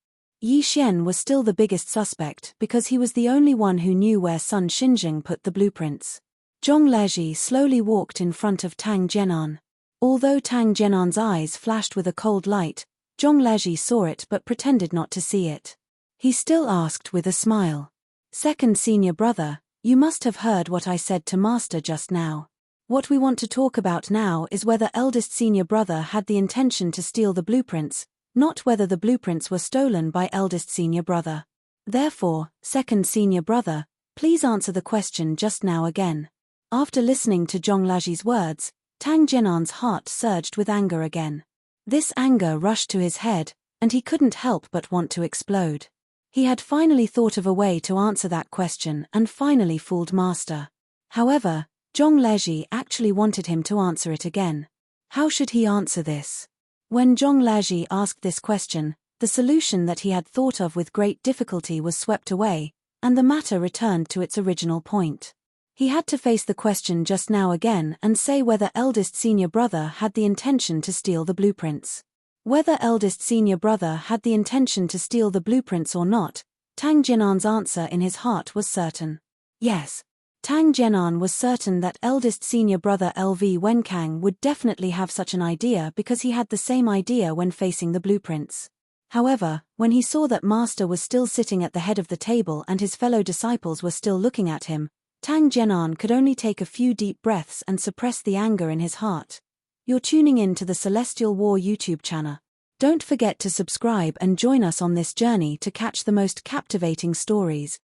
Yi Xian was still the biggest suspect because he was the only one who knew where Sun Xinjing put the blueprints. Zhonglaji slowly walked in front of Tang Jianan. Although Tang Jianan's eyes flashed with a cold light, Zhonglaji saw it but pretended not to see it. He still asked with a smile. "Second senior brother, you must have heard what I said to Master just now. What we want to talk about now is whether eldest senior brother had the intention to steal the blueprints, not whether the blueprints were stolen by eldest senior brother. Therefore, second senior brother, please answer the question just now again." After listening to Zhonglaji's words, Tang Jianan's heart surged with anger again. This anger rushed to his head, and he couldn't help but want to explode. He had finally thought of a way to answer that question and finally fooled Master. However, Zhonglaji actually wanted him to answer it again. How should he answer this? When Zhonglaji asked this question, the solution that he had thought of with great difficulty was swept away, and the matter returned to its original point. He had to face the question just now again and say whether eldest senior brother had the intention to steal the blueprints. Whether eldest senior brother had the intention to steal the blueprints or not, Tang Jianan's answer in his heart was certain. Yes. Tang Jianan was certain that eldest senior brother LV Wenkang would definitely have such an idea because he had the same idea when facing the blueprints. However, when he saw that Master was still sitting at the head of the table and his fellow disciples were still looking at him, Tang Jianan could only take a few deep breaths and suppress the anger in his heart. You're tuning in to the Celestial War YouTube channel. Don't forget to subscribe and join us on this journey to catch the most captivating stories,